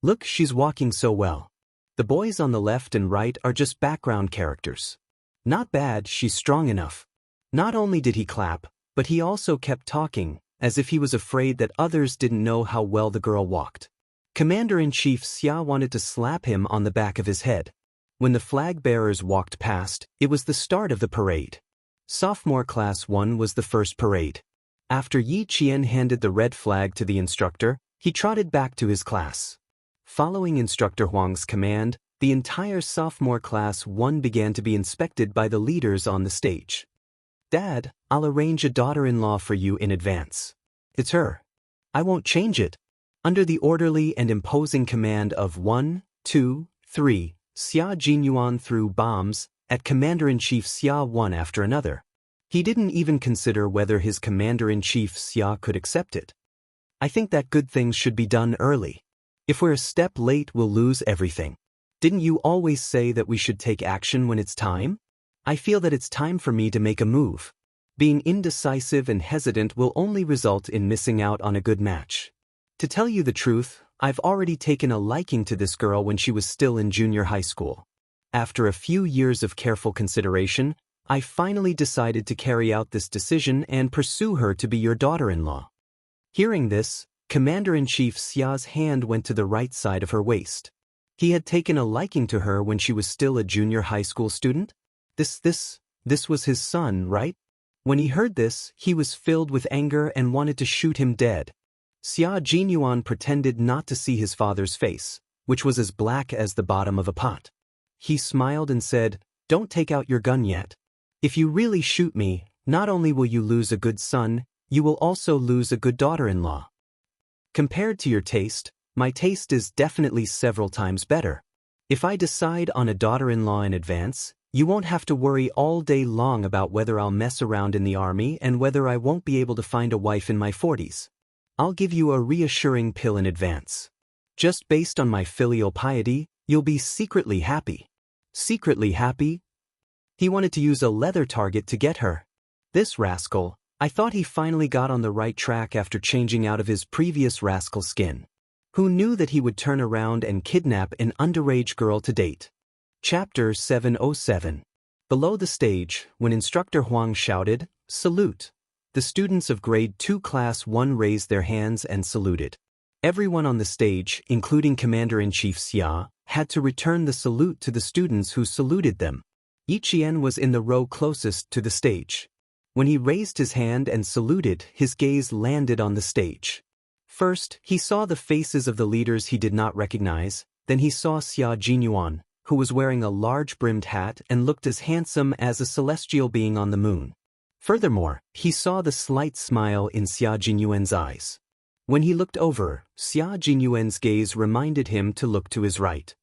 Look, she's walking so well. The boys on the left and right are just background characters. Not bad, she's strong enough." Not only did he clap, but he also kept talking, as if he was afraid that others didn't know how well the girl walked. Commander-in-Chief Xia wanted to slap him on the back of his head. When the flag bearers walked past, it was the start of the parade. Sophomore Class 1 was the first parade. After Yi Qian handed the red flag to the instructor, he trotted back to his class. Following Instructor Huang's command, the entire Sophomore Class 1 began to be inspected by the leaders on the stage. "Dad, I'll arrange a daughter-in-law for you in advance. It's her. I won't change it." Under the orderly and imposing command of 1, 2, 3, Xia Jinyuan threw bombs at Commander-in-Chief Xia one after another. He didn't even consider whether his Commander-in-Chief Xia could accept it. "I think that good things should be done early. If we're a step late, we'll lose everything. Didn't you always say that we should take action when it's time? I feel that it's time for me to make a move. Being indecisive and hesitant will only result in missing out on a good match. To tell you the truth, I've already taken a liking to this girl when she was still in junior high school. After a few years of careful consideration, I finally decided to carry out this decision and pursue her to be your daughter-in-law." Hearing this, Commander-in-Chief Xia's hand went to the right side of her waist. He had taken a liking to her when she was still a junior high school student? This was his son, right? When he heard this, he was filled with anger and wanted to shoot him dead. Xia Jinyuan pretended not to see his father's face, which was as black as the bottom of a pot. He smiled and said, "Don't take out your gun yet. If you really shoot me, not only will you lose a good son, you will also lose a good daughter-in-law. Compared to your taste, my taste is definitely several times better. If I decide on a daughter-in-law in advance, you won't have to worry all day long about whether I'll mess around in the army and whether I won't be able to find a wife in my 40s. I'll give you a reassuring pill in advance. Just based on my filial piety, you'll be secretly happy." Secretly happy? He wanted to use a leather target to get her. This rascal, I thought he finally got on the right track after changing out of his previous rascal skin. Who knew that he would turn around and kidnap an underage girl to date? Chapter 707. Below the stage, when Instructor Huang shouted, "Salute!" the students of Grade 2 Class 1 raised their hands and saluted. Everyone on the stage, including Commander-in-Chief Xia, had to return the salute to the students who saluted them. Yi Qian was in the row closest to the stage. When he raised his hand and saluted, his gaze landed on the stage. First, he saw the faces of the leaders he did not recognize, then he saw Xia Jinyuan, who was wearing a large-brimmed hat and looked as handsome as a celestial being on the moon. Furthermore, he saw the slight smile in Xia Jinyuan's eyes. When he looked over, Xia Jinyuan's gaze reminded him to look to his right.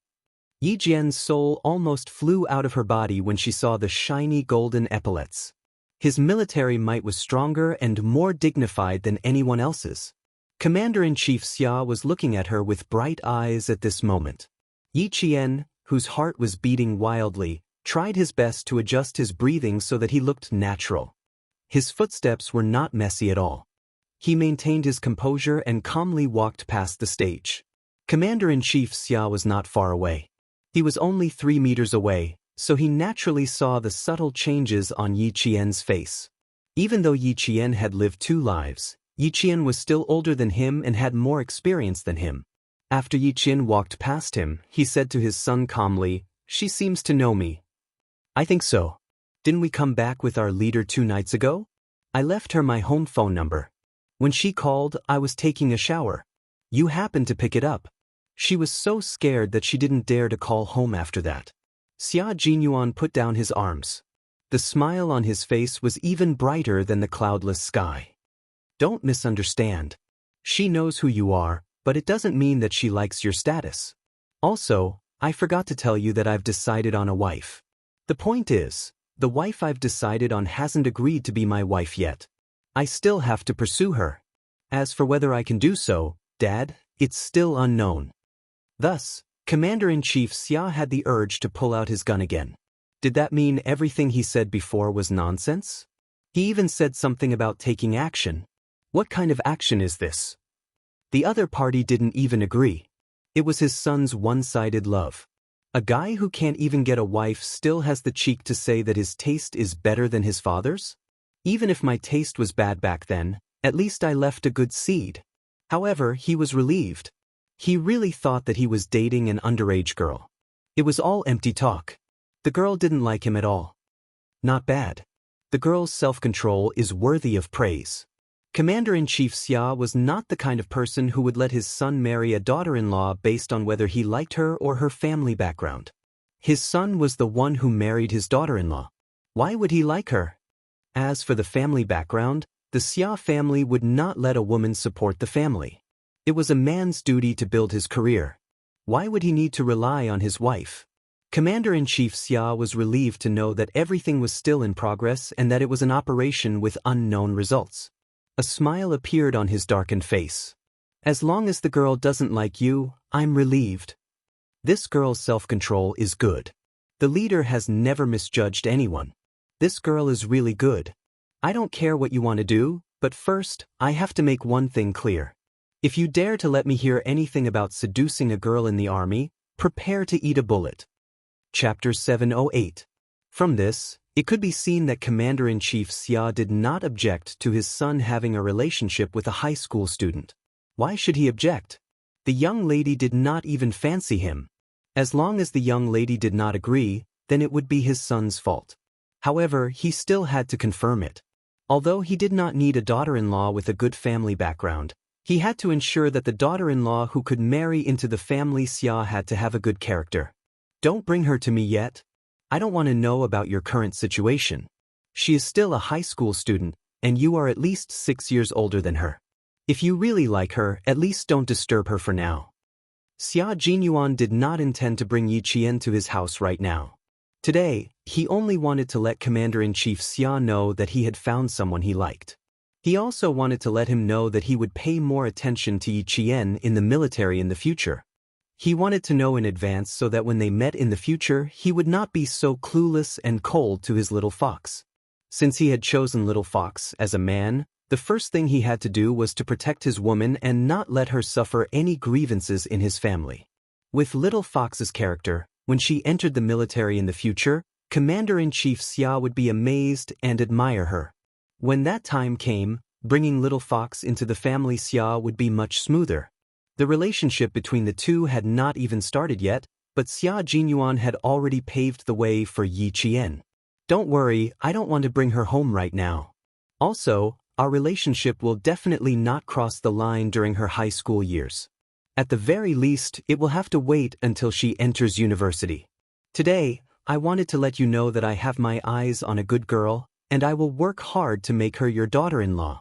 Yi Jian's soul almost flew out of her body when she saw the shiny golden epaulets. His military might was stronger and more dignified than anyone else's. Commander-in-Chief Xia was looking at her with bright eyes at this moment. Yi Qian, whose heart was beating wildly, tried his best to adjust his breathing so that he looked natural. His footsteps were not messy at all. He maintained his composure and calmly walked past the stage. Commander-in-Chief Xia was not far away. He was only 3 meters away, so he naturally saw the subtle changes on Yi Qian's face. Even though Yi Qian had lived 2 lives, Yi Qian was still older than him and had more experience than him. After Yi Qian walked past him, he said to his son calmly, "She seems to know me." "I think so. Didn't we come back with our leader 2 nights ago? I left her my home phone number. When she called, I was taking a shower. You happened to pick it up." She was so scared that she didn't dare to call home after that. Xia Jinyuan put down his arms. The smile on his face was even brighter than the cloudless sky. "Don't misunderstand. She knows who you are, but it doesn't mean that she likes your status. Also, I forgot to tell you that I've decided on a wife. The point is, the wife I've decided on hasn't agreed to be my wife yet. I still have to pursue her. As for whether I can do so, Dad, it's still unknown." Thus, Commander-in-Chief Xia had the urge to pull out his gun again. Did that mean everything he said before was nonsense? He even said something about taking action. What kind of action is this? The other party didn't even agree. It was his son's one-sided love. A guy who can't even get a wife still has the cheek to say that his taste is better than his father's? Even if my taste was bad back then, at least I left a good seed. However, he was relieved. He really thought that he was dating an underage girl. It was all empty talk. The girl didn't like him at all. Not bad. The girl's self-control is worthy of praise. Commander-in-Chief Xia was not the kind of person who would let his son marry a daughter-in-law based on whether he liked her or her family background. His son was the one who married his daughter-in-law. Why would he like her? As for the family background, the Xia family would not let a woman support the family. It was a man's duty to build his career. Why would he need to rely on his wife? Commander-in-Chief Xia was relieved to know that everything was still in progress and that it was an operation with unknown results. A smile appeared on his darkened face. As long as the girl doesn't like you, I'm relieved. This girl's self-control is good. The leader has never misjudged anyone. This girl is really good. I don't care what you want to do, but first, I have to make one thing clear. If you dare to let me hear anything about seducing a girl in the army, prepare to eat a bullet. Chapter 708. From this, it could be seen that Commander-in-Chief Xia did not object to his son having a relationship with a high school student. Why should he object? The young lady did not even fancy him. As long as the young lady did not agree, then it would be his son's fault. However, he still had to confirm it. Although he did not need a daughter-in-law with a good family background, he had to ensure that the daughter-in-law who could marry into the family Xia had to have a good character. Don't bring her to me yet. I don't want to know about your current situation. She is still a high school student, and you are at least 6 years older than her. If you really like her, at least don't disturb her for now. Xia Jinyuan did not intend to bring Yi Qian to his house right now. Today, he only wanted to let Commander-in-Chief Xia know that he had found someone he liked. He also wanted to let him know that he would pay more attention to Yi Qian in the military in the future. He wanted to know in advance so that when they met in the future, he would not be so clueless and cold to his little fox. Since he had chosen little fox as a man, the first thing he had to do was to protect his woman and not let her suffer any grievances in his family. With little fox's character, when she entered the military in the future, Commander-in-Chief Xia would be amazed and admire her. When that time came, bringing little fox into the family Xia would be much smoother. The relationship between the two had not even started yet, but Xia Jinyuan had already paved the way for Yi Qian. Don't worry, I don't want to bring her home right now. Also, our relationship will definitely not cross the line during her high school years. At the very least, it will have to wait until she enters university. Today, I wanted to let you know that I have my eyes on a good girl, and I will work hard to make her your daughter-in-law.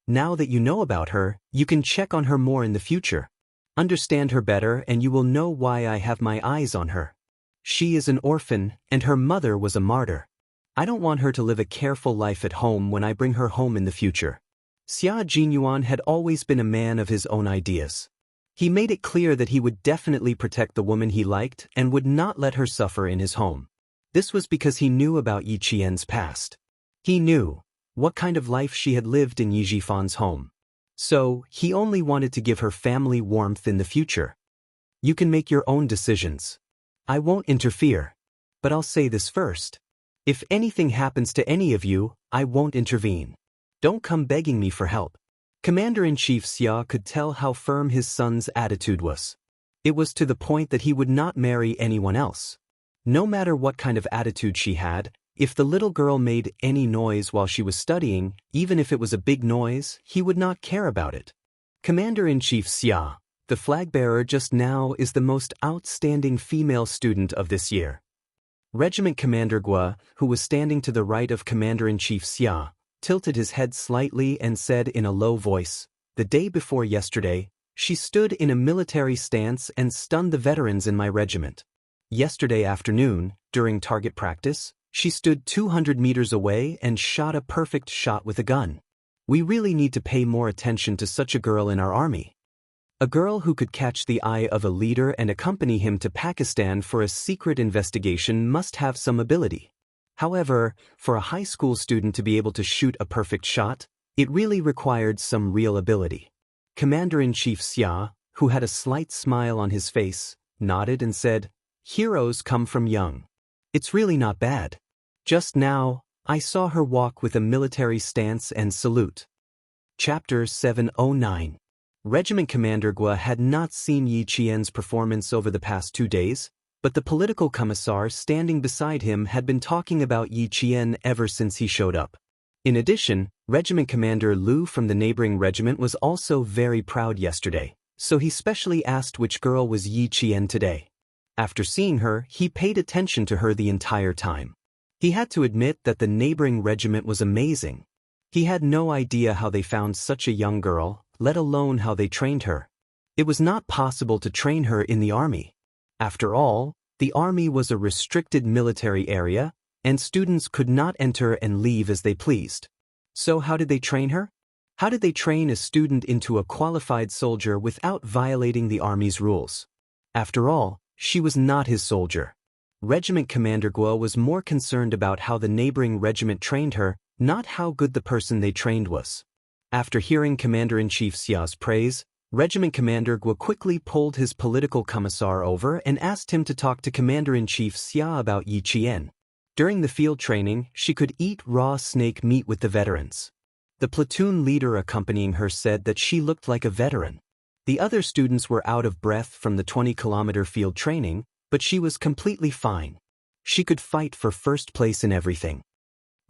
Now that you know about her, you can check on her more in the future. Understand her better and you will know why I have my eyes on her. She is an orphan, and her mother was a martyr. I don't want her to live a careful life at home when I bring her home in the future. Xia Jinyuan had always been a man of his own ideas. He made it clear that he would definitely protect the woman he liked and would not let her suffer in his home. This was because he knew about Yi Qian's past. He knew what kind of life she had lived in Yi Jifan's home. So, he only wanted to give her family warmth in the future. You can make your own decisions. I won't interfere. But I'll say this first. If anything happens to any of you, I won't intervene. Don't come begging me for help. Commander-in-Chief Xia could tell how firm his son's attitude was. It was to the point that he would not marry anyone else. No matter what kind of attitude she had, if the little girl made any noise while she was studying, even if it was a big noise, he would not care about it. Commander-in-Chief Xia, the flag-bearer just now, is the most outstanding female student of this year. Regiment Commander Gua, who was standing to the right of Commander-in-Chief Xia, tilted his head slightly and said in a low voice, "The day before yesterday, she stood in a military stance and stunned the veterans in my regiment. Yesterday afternoon, during target practice, she stood 200 meters away and shot a perfect shot with a gun. We really need to pay more attention to such a girl in our army. A girl who could catch the eye of a leader and accompany him to Pakistan for a secret investigation must have some ability. However, for a high school student to be able to shoot a perfect shot, it really required some real ability." Commander-in-Chief Xia, who had a slight smile on his face, nodded and said, "Heroes come from young. It's really not bad. Just now, I saw her walk with a military stance and salute. Chapter 709. Regiment Commander Gua had not seen Yi Qian's performance over the past 2 days, but the political commissar standing beside him had been talking about Yi Qian ever since he showed up. In addition, Regiment Commander Lu from the neighboring regiment was also very proud yesterday, so he specially asked which girl was Yi Qian today. After seeing her, he paid attention to her the entire time. He had to admit that the neighboring regiment was amazing. He had no idea how they found such a young girl, let alone how they trained her. It was not possible to train her in the army. After all, the army was a restricted military area, and students could not enter and leave as they pleased. So how did they train her? How did they train a student into a qualified soldier without violating the army's rules? After all, she was not his soldier. Regiment Commander Guo was more concerned about how the neighboring regiment trained her, not how good the person they trained was. After hearing Commander-in-Chief Xia's praise, Regiment Commander Guo quickly pulled his political commissar over and asked him to talk to Commander-in-Chief Xia about Yi Qian. During the field training, she could eat raw snake meat with the veterans. The platoon leader accompanying her said that she looked like a veteran. The other students were out of breath from the 20-kilometer field training, but she was completely fine. She could fight for first place in everything.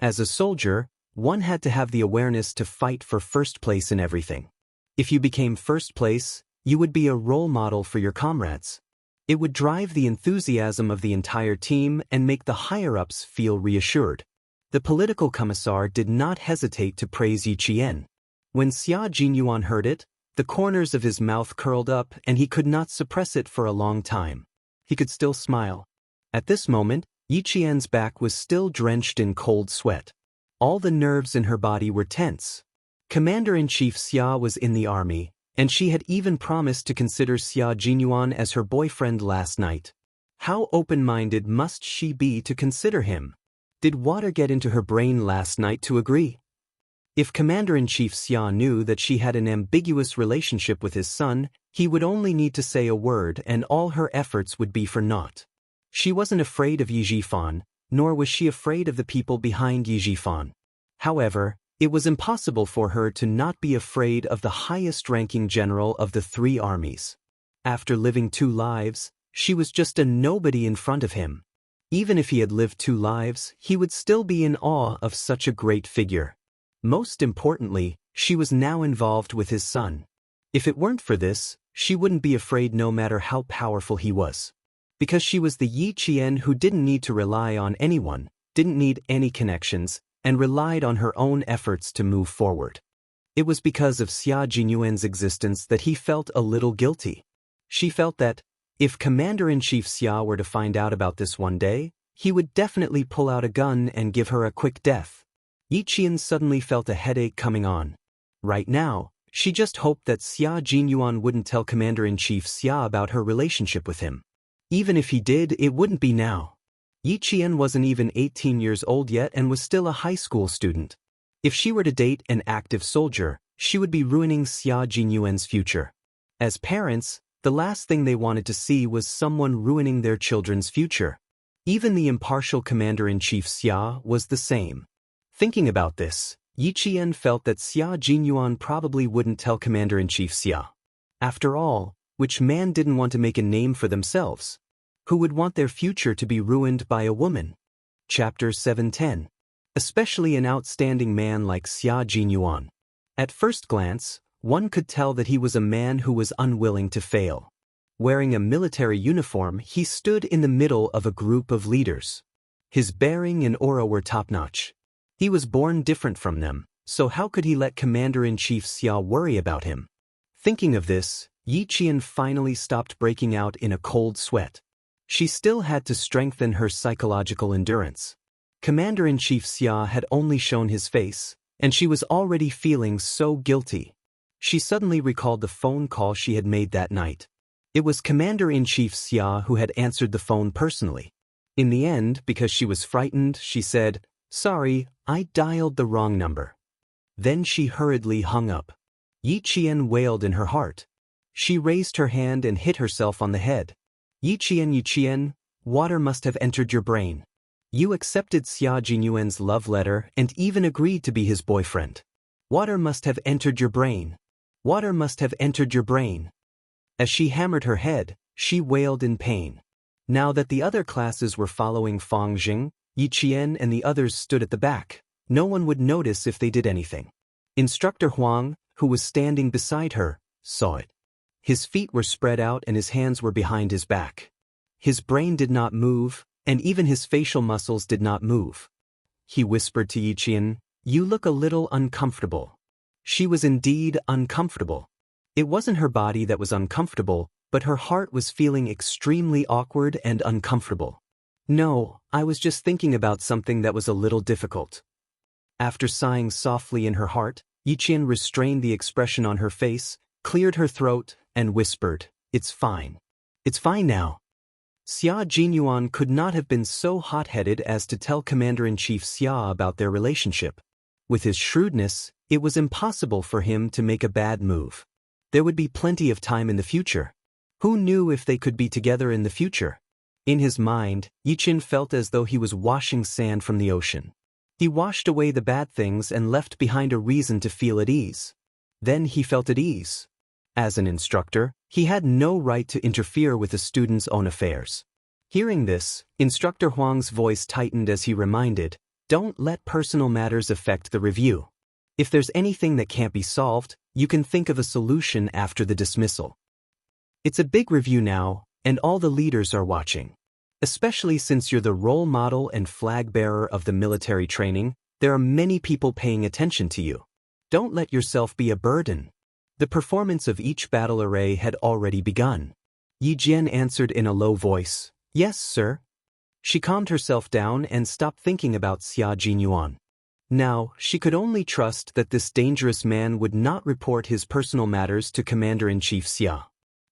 As a soldier, one had to have the awareness to fight for first place in everything. If you became first place, you would be a role model for your comrades. It would drive the enthusiasm of the entire team and make the higher-ups feel reassured. The political commissar did not hesitate to praise Yi Qian. When Xia Jinyuan heard it, the corners of his mouth curled up and he could not suppress it for a long time. He could still smile. At this moment, Yi Qian's back was still drenched in cold sweat. All the nerves in her body were tense. Commander-in-Chief Xia was in the army, and she had even promised to consider Xia Jinyuan as her boyfriend last night. How open-minded must she be to consider him? Did water get into her brain last night to agree? If Commander-in-Chief Xia knew that she had an ambiguous relationship with his son, he would only need to say a word and all her efforts would be for naught. She wasn't afraid of Yi Zhifan, nor was she afraid of the people behind Yi Zhifan. However, it was impossible for her to not be afraid of the highest-ranking general of the 3 armies. After living 2 lives, she was just a nobody in front of him. Even if he had lived 2 lives, he would still be in awe of such a great figure. Most importantly, she was now involved with his son. If it weren't for this, she wouldn't be afraid no matter how powerful he was. Because she was the Yi Qian who didn't need to rely on anyone, didn't need any connections, and relied on her own efforts to move forward. It was because of Xia Jinyuan's existence that he felt a little guilty. She felt that, if Commander-in-Chief Xia were to find out about this one day, he would definitely pull out a gun and give her a quick death. Yi Qian suddenly felt a headache coming on. Right now, she just hoped that Xia Jinyuan wouldn't tell Commander-in-Chief Xia about her relationship with him. Even if he did, it wouldn't be now. Yi Qian wasn't even 18 years old yet and was still a high school student. If she were to date an active soldier, she would be ruining Xia Jinyuan's future. As parents, the last thing they wanted to see was someone ruining their children's future. Even the impartial Commander-in-Chief Xia was the same. Thinking about this, Yi Qian felt that Xia Jinyuan probably wouldn't tell Commander-in-Chief Xia. After all, which man didn't want to make a name for themselves? Who would want their future to be ruined by a woman? Chapter 710. Especially an outstanding man like Xia Jinyuan. At first glance, one could tell that he was a man who was unwilling to fail. Wearing a military uniform, he stood in the middle of a group of leaders. His bearing and aura were top-notch. He was born different from them, so how could he let Commander-in-Chief Xia worry about him? Thinking of this, Yi Qian finally stopped breaking out in a cold sweat. She still had to strengthen her psychological endurance. Commander-in-Chief Xia had only shown his face, and she was already feeling so guilty. She suddenly recalled the phone call she had made that night. It was Commander-in-Chief Xia who had answered the phone personally. In the end, because she was frightened, she said, "Sorry, I dialed the wrong number." Then she hurriedly hung up. Yi Qian wailed in her heart. She raised her hand and hit herself on the head. Yi Qian, water must have entered your brain. You accepted Xia Jinyuan's love letter and even agreed to be his boyfriend. Water must have entered your brain. Water must have entered your brain. As she hammered her head, she wailed in pain. Now that the other classes were following Fang Jing, Yi Qian and the others stood at the back, no one would notice if they did anything. Instructor Huang, who was standing beside her, saw it. His feet were spread out and his hands were behind his back. His brain did not move, and even his facial muscles did not move. He whispered to Yi Qian, "You look a little uncomfortable." She was indeed uncomfortable. It wasn't her body that was uncomfortable, but her heart was feeling extremely awkward and uncomfortable. "No, I was just thinking about something that was a little difficult." After sighing softly in her heart, Yi Qian restrained the expression on her face, cleared her throat, and whispered, "It's fine. It's fine now." Xia Jinyuan could not have been so hot-headed as to tell Commander-in-Chief Xia about their relationship. With his shrewdness, it was impossible for him to make a bad move. There would be plenty of time in the future. Who knew if they could be together in the future? In his mind, Yi Qian felt as though he was washing sand from the ocean. He washed away the bad things and left behind a reason to feel at ease. Then he felt at ease. As an instructor, he had no right to interfere with a student's own affairs. Hearing this, Instructor Huang's voice tightened as he reminded, "Don't let personal matters affect the review. If there's anything that can't be solved, you can think of a solution after the dismissal. It's a big review now, and all the leaders are watching. Especially since you're the role model and flag bearer of the military training, there are many people paying attention to you. Don't let yourself be a burden." The performance of each battle array had already begun. Yi Jian answered in a low voice, "Yes, sir." She calmed herself down and stopped thinking about Xia Jinyuan. Now, she could only trust that this dangerous man would not report his personal matters to Commander-in-Chief Xia.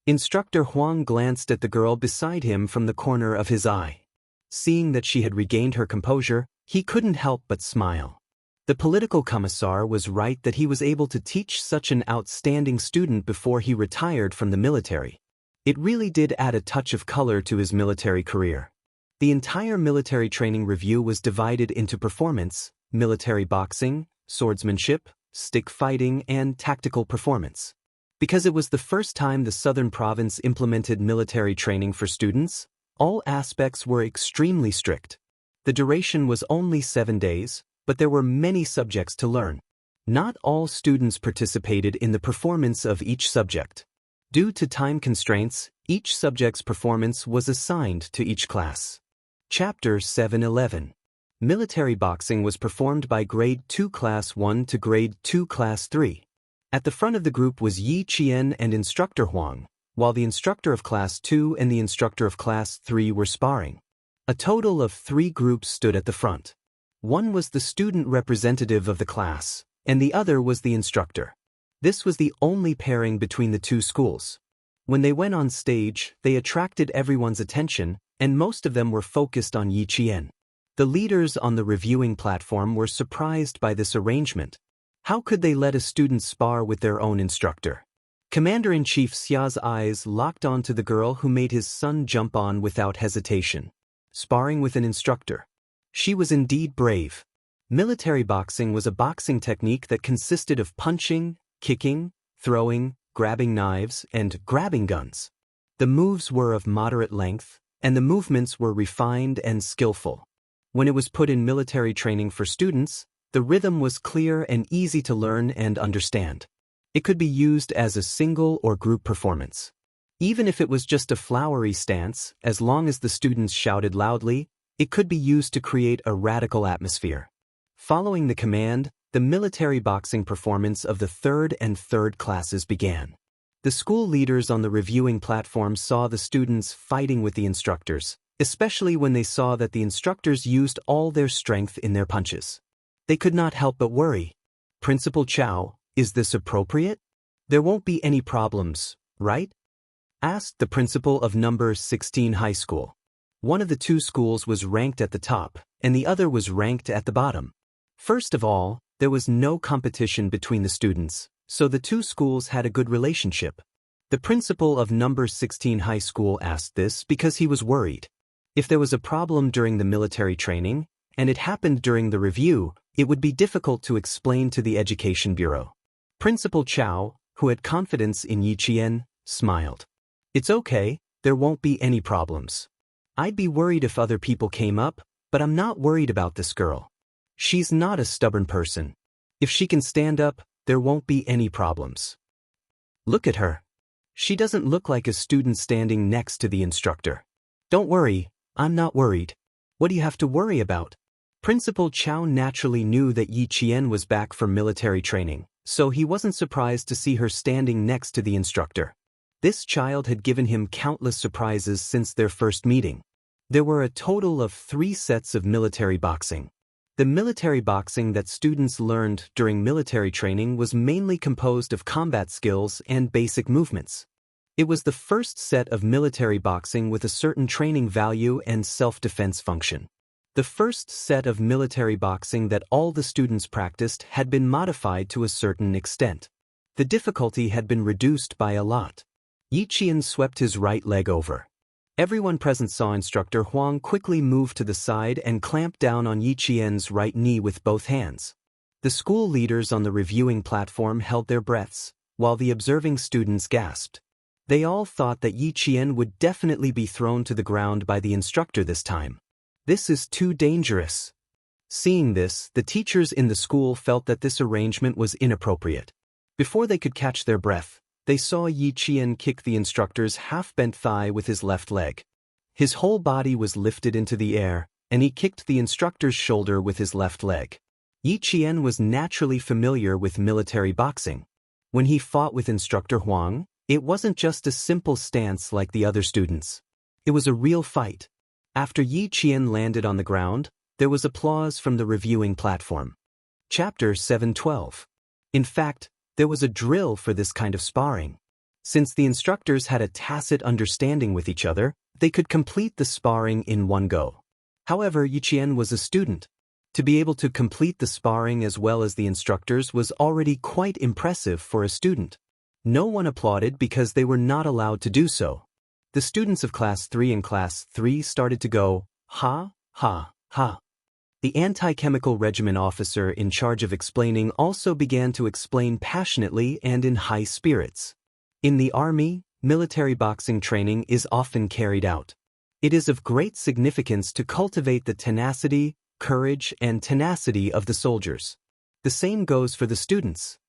Instructor Huang glanced at the girl beside him from the corner of his eye. Seeing that she had regained her composure, he couldn't help but smile. The political commissar was right that he was able to teach such an outstanding student before he retired from the military. It really did add a touch of color to his military career. The entire military training review was divided into performance, military boxing, swordsmanship, stick fighting, and tactical performance. Because it was the first time the Southern Province implemented military training for students, all aspects were extremely strict. The duration was only 7 days, but there were many subjects to learn. Not all students participated in the performance of each subject. Due to time constraints, each subject's performance was assigned to each class. Chapter 711. Military boxing was performed by Grade 2 Class 1 to Grade 2 Class 3. At the front of the group was Yi Qian and Instructor Huang, while the instructor of Class 2 and the instructor of Class 3 were sparring. A total of 3 groups stood at the front. One was the student representative of the class, and the other was the instructor. This was the only pairing between the two schools. When they went on stage, they attracted everyone's attention, and most of them were focused on Yi Qian. The leaders on the reviewing platform were surprised by this arrangement. How could they let a student spar with their own instructor? Commander-in-Chief Xia's eyes locked onto the girl who made his son jump on without hesitation. Sparring with an instructor. She was indeed brave. Military boxing was a boxing technique that consisted of punching, kicking, throwing, grabbing knives, and grabbing guns. The moves were of moderate length, and the movements were refined and skillful. When it was put in military training for students, the rhythm was clear and easy to learn and understand. It could be used as a single or group performance. Even if it was just a flowery stance, as long as the students shouted loudly, it could be used to create a radical atmosphere. Following the command, the military boxing performance of the 3rd and 3rd classes began. The school leaders on the reviewing platform saw the students fighting with the instructors, especially when they saw that the instructors used all their strength in their punches. They could not help but worry. "Principal Chow, is this appropriate? There won't be any problems, right?" asked the principal of number 16 high school. One of the two schools was ranked at the top, and the other was ranked at the bottom. First of all, there was no competition between the students, so the two schools had a good relationship. The principal of number 16 high school asked this because he was worried. If there was a problem during the military training, and it happened during the review, it would be difficult to explain to the Education Bureau. Principal Chow, who had confidence in Yiqian, smiled. It's okay, there won't be any problems. I'd be worried if other people came up, but I'm not worried about this girl. She's not a stubborn person. If she can stand up, there won't be any problems. Look at her. She doesn't look like a student standing next to the instructor. Don't worry, I'm not worried. What do you have to worry about? Principal Chow naturally knew that Yi Qian was back from military training, so he wasn't surprised to see her standing next to the instructor. This child had given him countless surprises since their first meeting. There were a total of 3 sets of military boxing. The military boxing that students learned during military training was mainly composed of combat skills and basic movements. It was the first set of military boxing with a certain training value and self-defense function. The first set of military boxing that all the students practiced had been modified to a certain extent. The difficulty had been reduced by a lot. Yi Qian swept his right leg over. Everyone present saw Instructor Huang quickly move to the side and clamp down on Yi Qian's right knee with both hands. The school leaders on the reviewing platform held their breaths, while the observing students gasped. They all thought that Yi Qian would definitely be thrown to the ground by the instructor this time. This is too dangerous. Seeing this, the teachers in the school felt that this arrangement was inappropriate. Before they could catch their breath, they saw Yi Qian kick the instructor's half-bent thigh with his left leg. His whole body was lifted into the air, and he kicked the instructor's shoulder with his left leg. Yi Qian was naturally familiar with military boxing. When he fought with Instructor Huang, it wasn't just a simple stance like the other students. It was a real fight. After Yi Qian landed on the ground, there was applause from the reviewing platform. Chapter 712. In fact, there was a drill for this kind of sparring. Since the instructors had a tacit understanding with each other, they could complete the sparring in one go. However, Yi Qian was a student. To be able to complete the sparring as well as the instructors was already quite impressive for a student. No one applauded because they were not allowed to do so. The students of Class 3 and Class 3 started to go, ha, ha, ha. The anti-chemical regimen officer in charge of explaining also began to explain passionately and in high spirits. In the army, military boxing training is often carried out. It is of great significance to cultivate the tenacity, courage, and tenacity of the soldiers. The same goes for the students.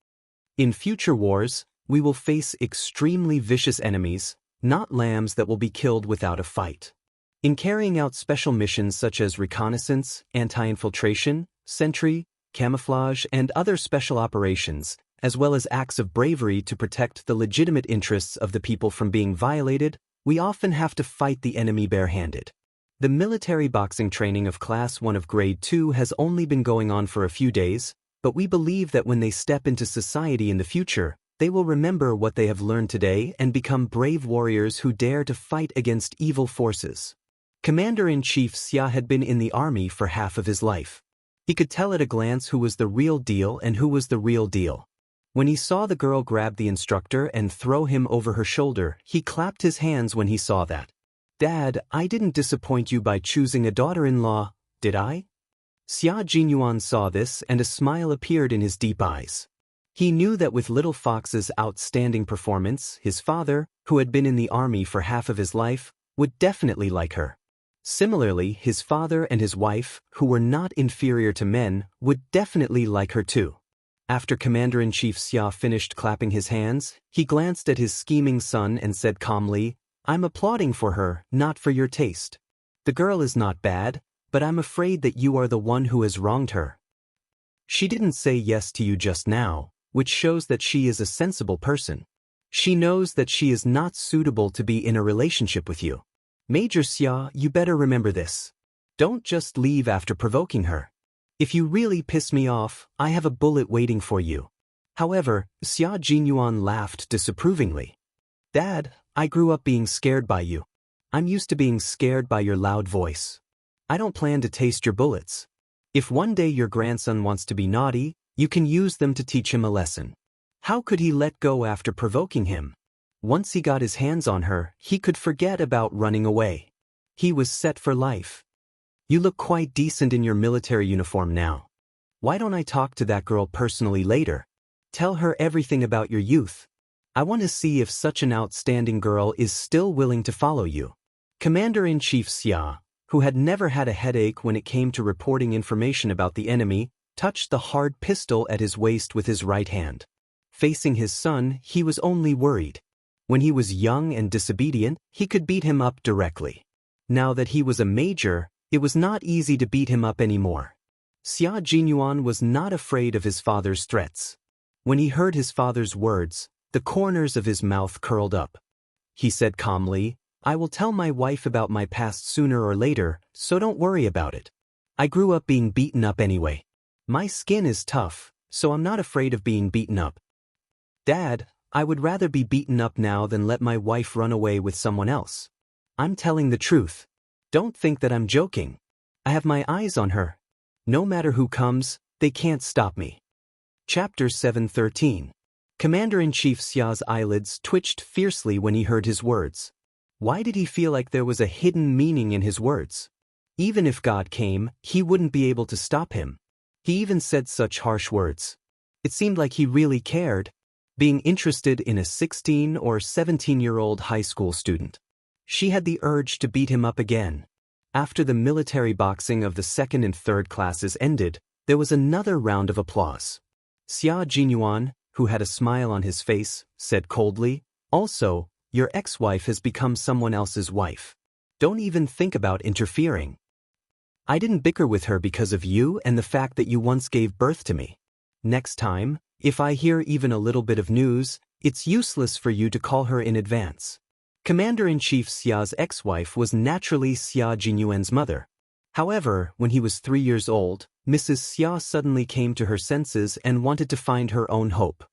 In future wars, we will face extremely vicious enemies, not lambs that will be killed without a fight. In carrying out special missions such as reconnaissance, anti-infiltration, sentry, camouflage, and other special operations, as well as acts of bravery to protect the legitimate interests of the people from being violated, we often have to fight the enemy barehanded. The military boxing training of Class 1 of Grade 2 has only been going on for a few days, but we believe that when they step into society in the future, they will remember what they have learned today and become brave warriors who dare to fight against evil forces. Commander-in-Chief Xia had been in the army for half of his life. He could tell at a glance who was the real deal and who was the real deal. When he saw the girl grab the instructor and throw him over her shoulder, he clapped his hands when he saw that. "Dad, I didn't disappoint you by choosing a daughter-in-law, did I?" Xia Jinyuan saw this and a smile appeared in his deep eyes. He knew that with Little Fox's outstanding performance, his father, who had been in the army for half of his life, would definitely like her. Similarly, his father and his wife, who were not inferior to men, would definitely like her too. After Commander-in-Chief Xia finished clapping his hands, he glanced at his scheming son and said calmly, "I'm applauding for her, not for your taste. The girl is not bad, but I'm afraid that you are the one who has wronged her. She didn't say yes to you just now, which shows that she is a sensible person. She knows that she is not suitable to be in a relationship with you. Major Xia, you better remember this. Don't just leave after provoking her. If you really piss me off, I have a bullet waiting for you." However, Xia Jinyuan laughed disapprovingly. "Dad, I grew up being scared by you. I'm used to being scared by your loud voice. I don't plan to taste your bullets. If one day your grandson wants to be naughty, you can use them to teach him a lesson." How could he let go after provoking him? Once he got his hands on her, he could forget about running away. He was set for life. You look quite decent in your military uniform now. Why don't I talk to that girl personally later? Tell her everything about your youth. I want to see if such an outstanding girl is still willing to follow you. Commander-in-Chief Xia, who had never had a headache when it came to reporting information about the enemy, touched the hard pistol at his waist with his right hand. Facing his son, he was only worried. When he was young and disobedient, he could beat him up directly. Now that he was a major, it was not easy to beat him up anymore. Xia Jinyuan was not afraid of his father's threats. When he heard his father's words, the corners of his mouth curled up. He said calmly, I will tell my wife about my past sooner or later, so don't worry about it. I grew up being beaten up anyway. My skin is tough, so I'm not afraid of being beaten up. Dad, I would rather be beaten up now than let my wife run away with someone else. I'm telling the truth. Don't think that I'm joking. I have my eyes on her. No matter who comes, they can't stop me. Chapter 713. Commander-in-Chief Xia's eyelids twitched fiercely when he heard his words. Why did he feel like there was a hidden meaning in his words? Even if God came, he wouldn't be able to stop him. He even said such harsh words. It seemed like he really cared, being interested in a 16 or 17-year-old high school student. She had the urge to beat him up again. After the military boxing of the second and third classes ended, there was another round of applause. Xia Jinyuan, who had a smile on his face, said coldly, Also, your ex-wife has become someone else's wife. Don't even think about interfering. I didn't bicker with her because of you and the fact that you once gave birth to me. Next time, if I hear even a little bit of news, it's useless for you to call her in advance. Commander-in-Chief Xia's ex-wife was naturally Xia Jinyuan's mother. However, when he was 3 years old, Mrs. Xia suddenly came to her senses and wanted to find her own hope.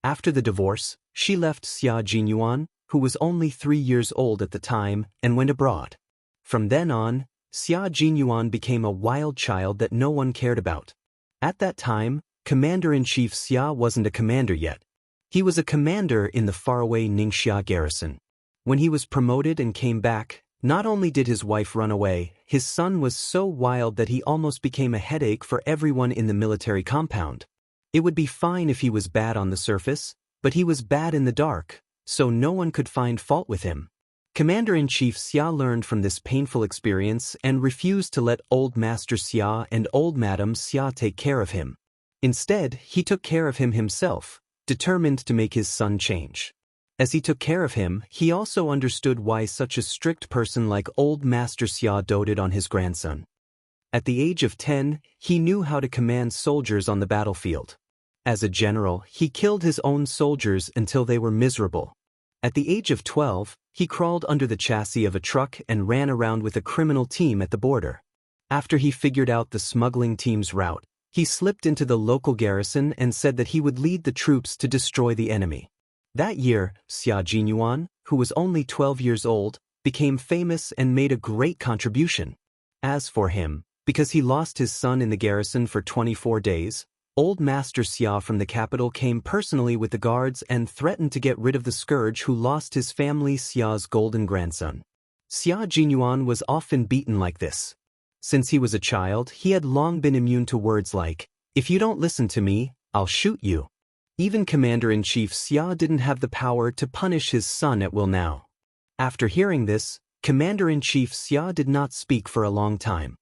After the divorce, she left Xia Jinyuan, who was only 3 years old at the time, and went abroad. From then on, Xia Jinyuan became a wild child that no one cared about. At that time, Commander-in-Chief Xia wasn't a commander yet. He was a commander in the faraway Ningxia garrison. When he was promoted and came back, not only did his wife run away, his son was so wild that he almost became a headache for everyone in the military compound. It would be fine if he was bad on the surface, but he was bad in the dark, so no one could find fault with him. Commander-in-Chief Xia learned from this painful experience and refused to let Old Master Xia and Old Madam Xia take care of him. Instead, he took care of him himself, determined to make his son change. As he took care of him, he also understood why such a strict person like Old Master Xia doted on his grandson. At the age of 10, he knew how to command soldiers on the battlefield. As a general, he killed his own soldiers until they were miserable. At the age of 12, he crawled under the chassis of a truck and ran around with a criminal team at the border. After he figured out the smuggling team's route, he slipped into the local garrison and said that he would lead the troops to destroy the enemy. That year, Xia Jinyuan, who was only 12 years old, became famous and made a great contribution. As for him, because he lost his son in the garrison for 24 days, Old Master Xia from the capital came personally with the guards and threatened to get rid of the scourge who lost his family Xia's golden grandson. Xia Jinyuan was often beaten like this. Since he was a child, he had long been immune to words like, "If you don't listen to me, I'll shoot you." Even Commander-in-Chief Xia didn't have the power to punish his son at will now. After hearing this, Commander-in-Chief Xia did not speak for a long time.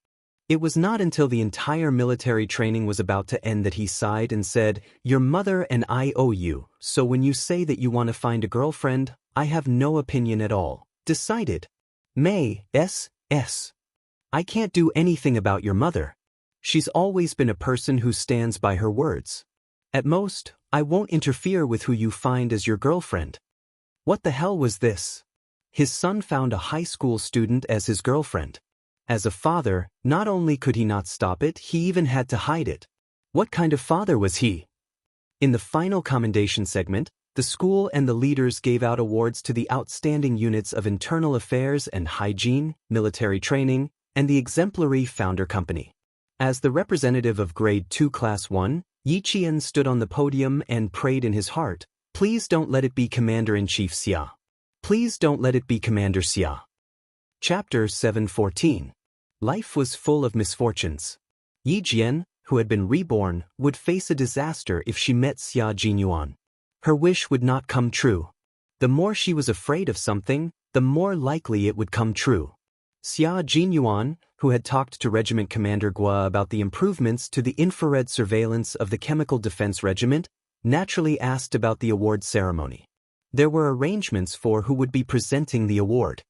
It was not until the entire military training was about to end that he sighed and said, "Your mother and I owe you, so when you say that you want to find a girlfriend, I have no opinion at all. Decided. May, S. I can't do anything about your mother. She's always been a person who stands by her words. At most, I won't interfere with who you find as your girlfriend." What the hell was this? His son found a high school student as his girlfriend. As a father, not only could he not stop it, he even had to hide it. What kind of father was he? In the final commendation segment, the school and the leaders gave out awards to the outstanding units of internal affairs and hygiene, military training, and the exemplary founder company. As the representative of Grade 2 Class 1, Yi Qian stood on the podium and prayed in his heart, "Please don't let it be Commander-in-Chief Xia. Please don't let it be Commander Xia." Chapter 714. Life was full of misfortunes. Yi Jian, who had been reborn, would face a disaster if she met Xia Jinyuan. Her wish would not come true. The more she was afraid of something, the more likely it would come true. Xia Jinyuan, who had talked to Regiment Commander Gua about the improvements to the infrared surveillance of the Chemical Defense Regiment, naturally asked about the award ceremony. There were arrangements for who would be presenting the award.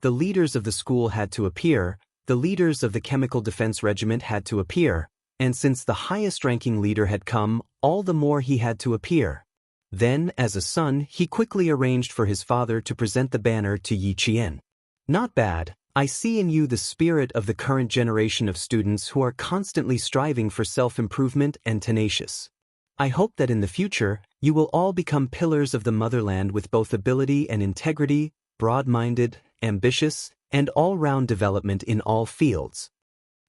The leaders of the school had to appear, the leaders of the Chemical Defense Regiment had to appear, and since the highest-ranking leader had come, all the more he had to appear. Then, as a son, he quickly arranged for his father to present the banner to Yi Qian. Not bad. I see in you the spirit of the current generation of students who are constantly striving for self-improvement and tenacious. I hope that in the future, you will all become pillars of the motherland with both ability and integrity, broad-minded, ambitious, and all-round development in all fields.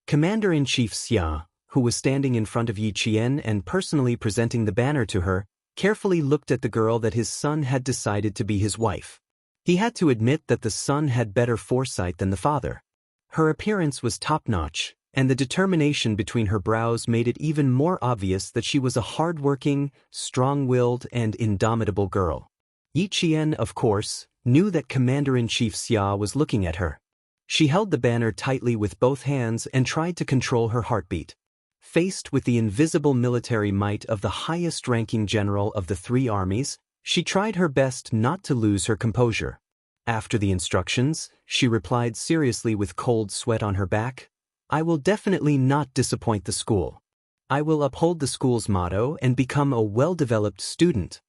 Commander-in-Chief Xia, who was standing in front of Yi Qian and personally presenting the banner to her, carefully looked at the girl that his son had decided to be his wife. He had to admit that the son had better foresight than the father. Her appearance was top-notch, and the determination between her brows made it even more obvious that she was a hard-working, strong-willed, and indomitable girl. Yi Qian, of course, knew that Commander-in-Chief Xia was looking at her. She held the banner tightly with both hands and tried to control her heartbeat. Faced with the invisible military might of the highest-ranking general of the three armies, she tried her best not to lose her composure. After the instructions, she replied seriously with cold sweat on her back, "I will definitely not disappoint the school. I will uphold the school's motto and become a well-developed student."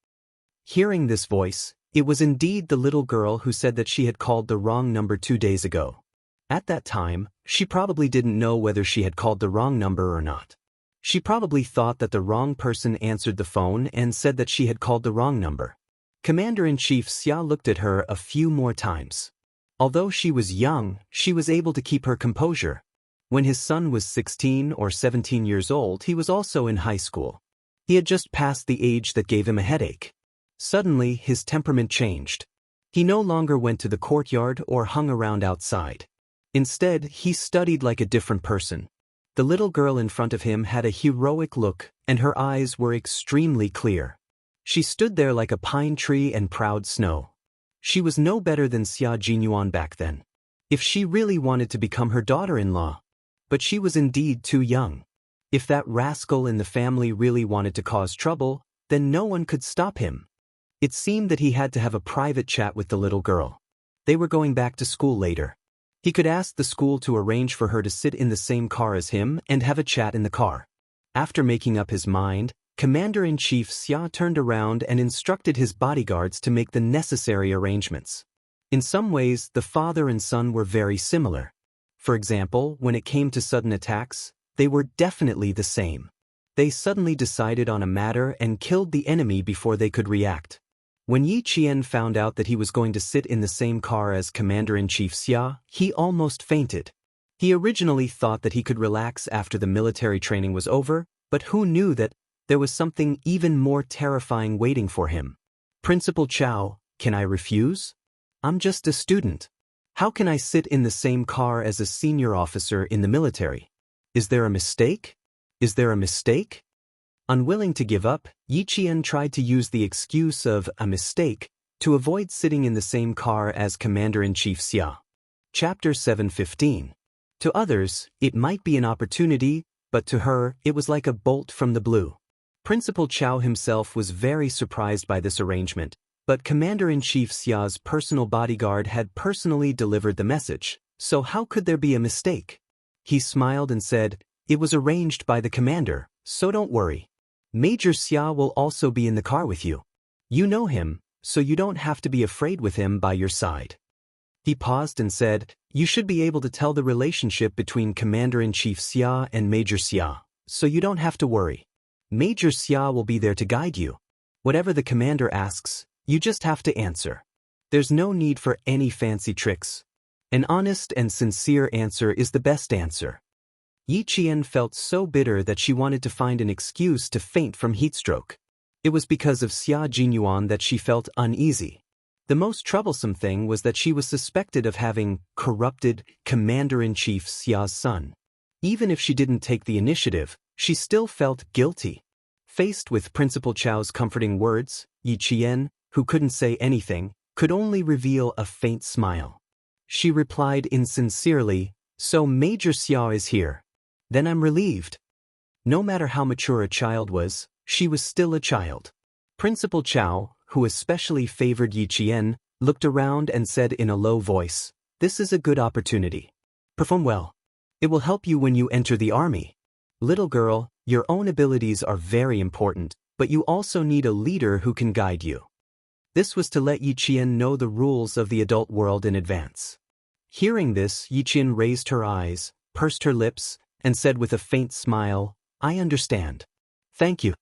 Hearing this voice, it was indeed the little girl who said that she had called the wrong number 2 days ago. At that time, she probably didn't know whether she had called the wrong number or not. She probably thought that the wrong person answered the phone and said that she had called the wrong number. Commander-in-Chief Xia looked at her a few more times. Although she was young, she was able to keep her composure. When his son was 16 or 17 years old, he was also in high school. He had just passed the age that gave him a headache. Suddenly, his temperament changed. He no longer went to the courtyard or hung around outside. Instead, he studied like a different person. The little girl in front of him had a heroic look, and her eyes were extremely clear. She stood there like a pine tree and proud snow. She was no better than Xia Jinyuan back then. If she really wanted to become her daughter-in-law. But she was indeed too young. If that rascal in the family really wanted to cause trouble, then no one could stop him. It seemed that he had to have a private chat with the little girl. They were going back to school later. He could ask the school to arrange for her to sit in the same car as him and have a chat in the car. After making up his mind, Commander-in-Chief Xia turned around and instructed his bodyguards to make the necessary arrangements. In some ways, the father and son were very similar. For example, when it came to sudden attacks, they were definitely the same. They suddenly decided on a matter and killed the enemy before they could react. When Yi Qian found out that he was going to sit in the same car as Commander-in-Chief Xia, he almost fainted. He originally thought that he could relax after the military training was over, but who knew that there was something even more terrifying waiting for him. "Principal Chow, can I refuse? I'm just a student. How can I sit in the same car as a senior officer in the military? Is there a mistake? Is there a mistake?" Unwilling to give up, Yi Qian tried to use the excuse of a mistake to avoid sitting in the same car as Commander-in-Chief Xia. Chapter 715. To others, it might be an opportunity, but to her, it was like a bolt from the blue. Principal Chow himself was very surprised by this arrangement, but Commander-in-Chief Xia's personal bodyguard had personally delivered the message, so how could there be a mistake? He smiled and said, "It was arranged by the commander, so don't worry. Major Xia will also be in the car with you. You know him, so you don't have to be afraid with him by your side." He paused and said, "You should be able to tell the relationship between Commander-in-Chief Xia and Major Xia, so you don't have to worry. Major Xia will be there to guide you. Whatever the commander asks, you just have to answer. There's no need for any fancy tricks. An honest and sincere answer is the best answer." Yi Qian felt so bitter that she wanted to find an excuse to faint from heatstroke. It was because of Xia Jinyuan that she felt uneasy. The most troublesome thing was that she was suspected of having corrupted Commander-in-Chief Xia's son. Even if she didn't take the initiative, she still felt guilty. Faced with Principal Chao's comforting words, Yi Qian, who couldn't say anything, could only reveal a faint smile. She replied insincerely, "So Major Xia is here. Then I'm relieved." No matter how mature a child was, she was still a child. Principal Chao, who especially favored Yi Qian, looked around and said in a low voice, "This is a good opportunity. Perform well. It will help you when you enter the army. Little girl, your own abilities are very important, but you also need a leader who can guide you." This was to let Yi Qian know the rules of the adult world in advance. Hearing this, Yi Qian raised her eyes, pursed her lips, and said with a faint smile, "I understand. Thank you."